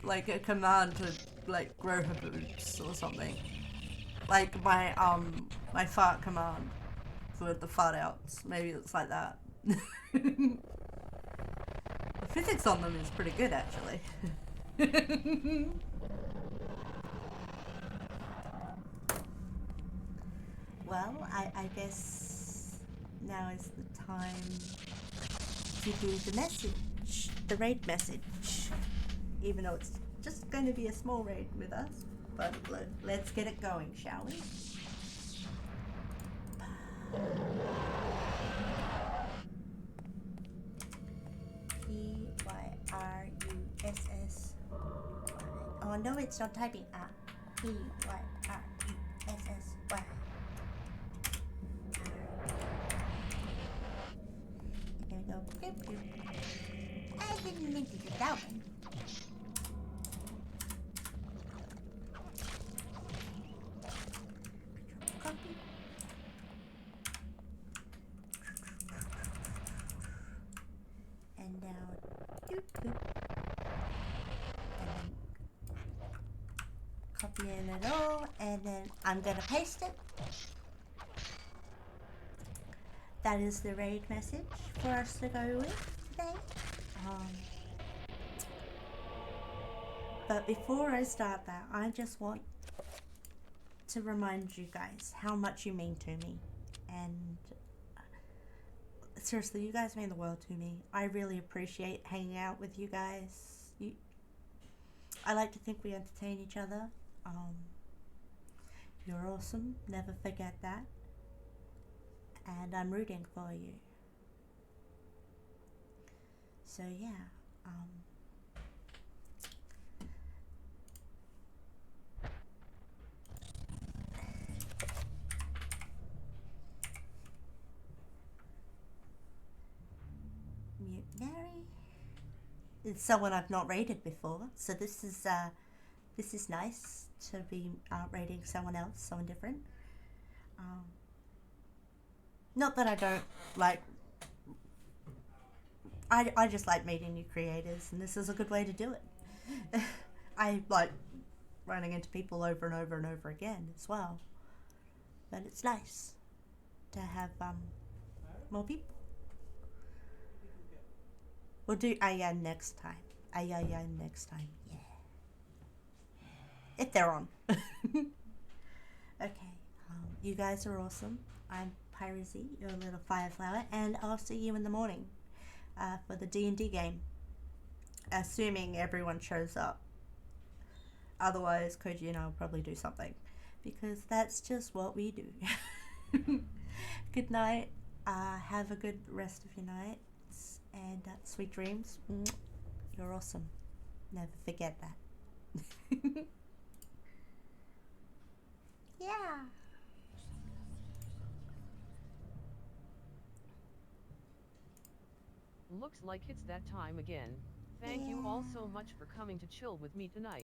like a command to like grow her boobs or something. Like my fart command for the fart outs. Maybe it's like that. The physics on them is pretty good actually. Well, I guess now is the time to do the message, the raid message. Even though it's just going to be a small raid with us, but let's get it going, shall we? Pyruss. Oh no, it's not typing. Pyruss. There we go. I didn't mean to do that one. Copy. And now, doop doop. And then copy it all, and then I'm gonna paste it. That is the raid message for us to go with today. But before I start that, I just want to remind you guys how much you mean to me. And seriously, you guys mean the world to me. I really appreciate hanging out with you guys. I like to think we entertain each other. You're awesome. Never forget that. And I'm rooting for you. So yeah, Mute Mary. It's someone I've not raided before, so this is nice to be raiding someone else, someone different. Not that I don't like. I just like meeting new creators, and this is a good way to do it. I like running into people over and over and over again as well. But it's nice to have more people. We'll do Ayan next time. Ayan next time, yeah. If they're on. Okay, you guys are awesome. I'm Pyra Z, your little fireflower, and I'll see you in the morning for the D&D game. Assuming everyone shows up. Otherwise, Koji and I will probably do something. Because that's just what we do. Good night. Have a good rest of your nights. And sweet dreams. You're awesome. Never forget that. Yeah. Looks like it's that time again. Thank you all so much for coming to chill with me tonight.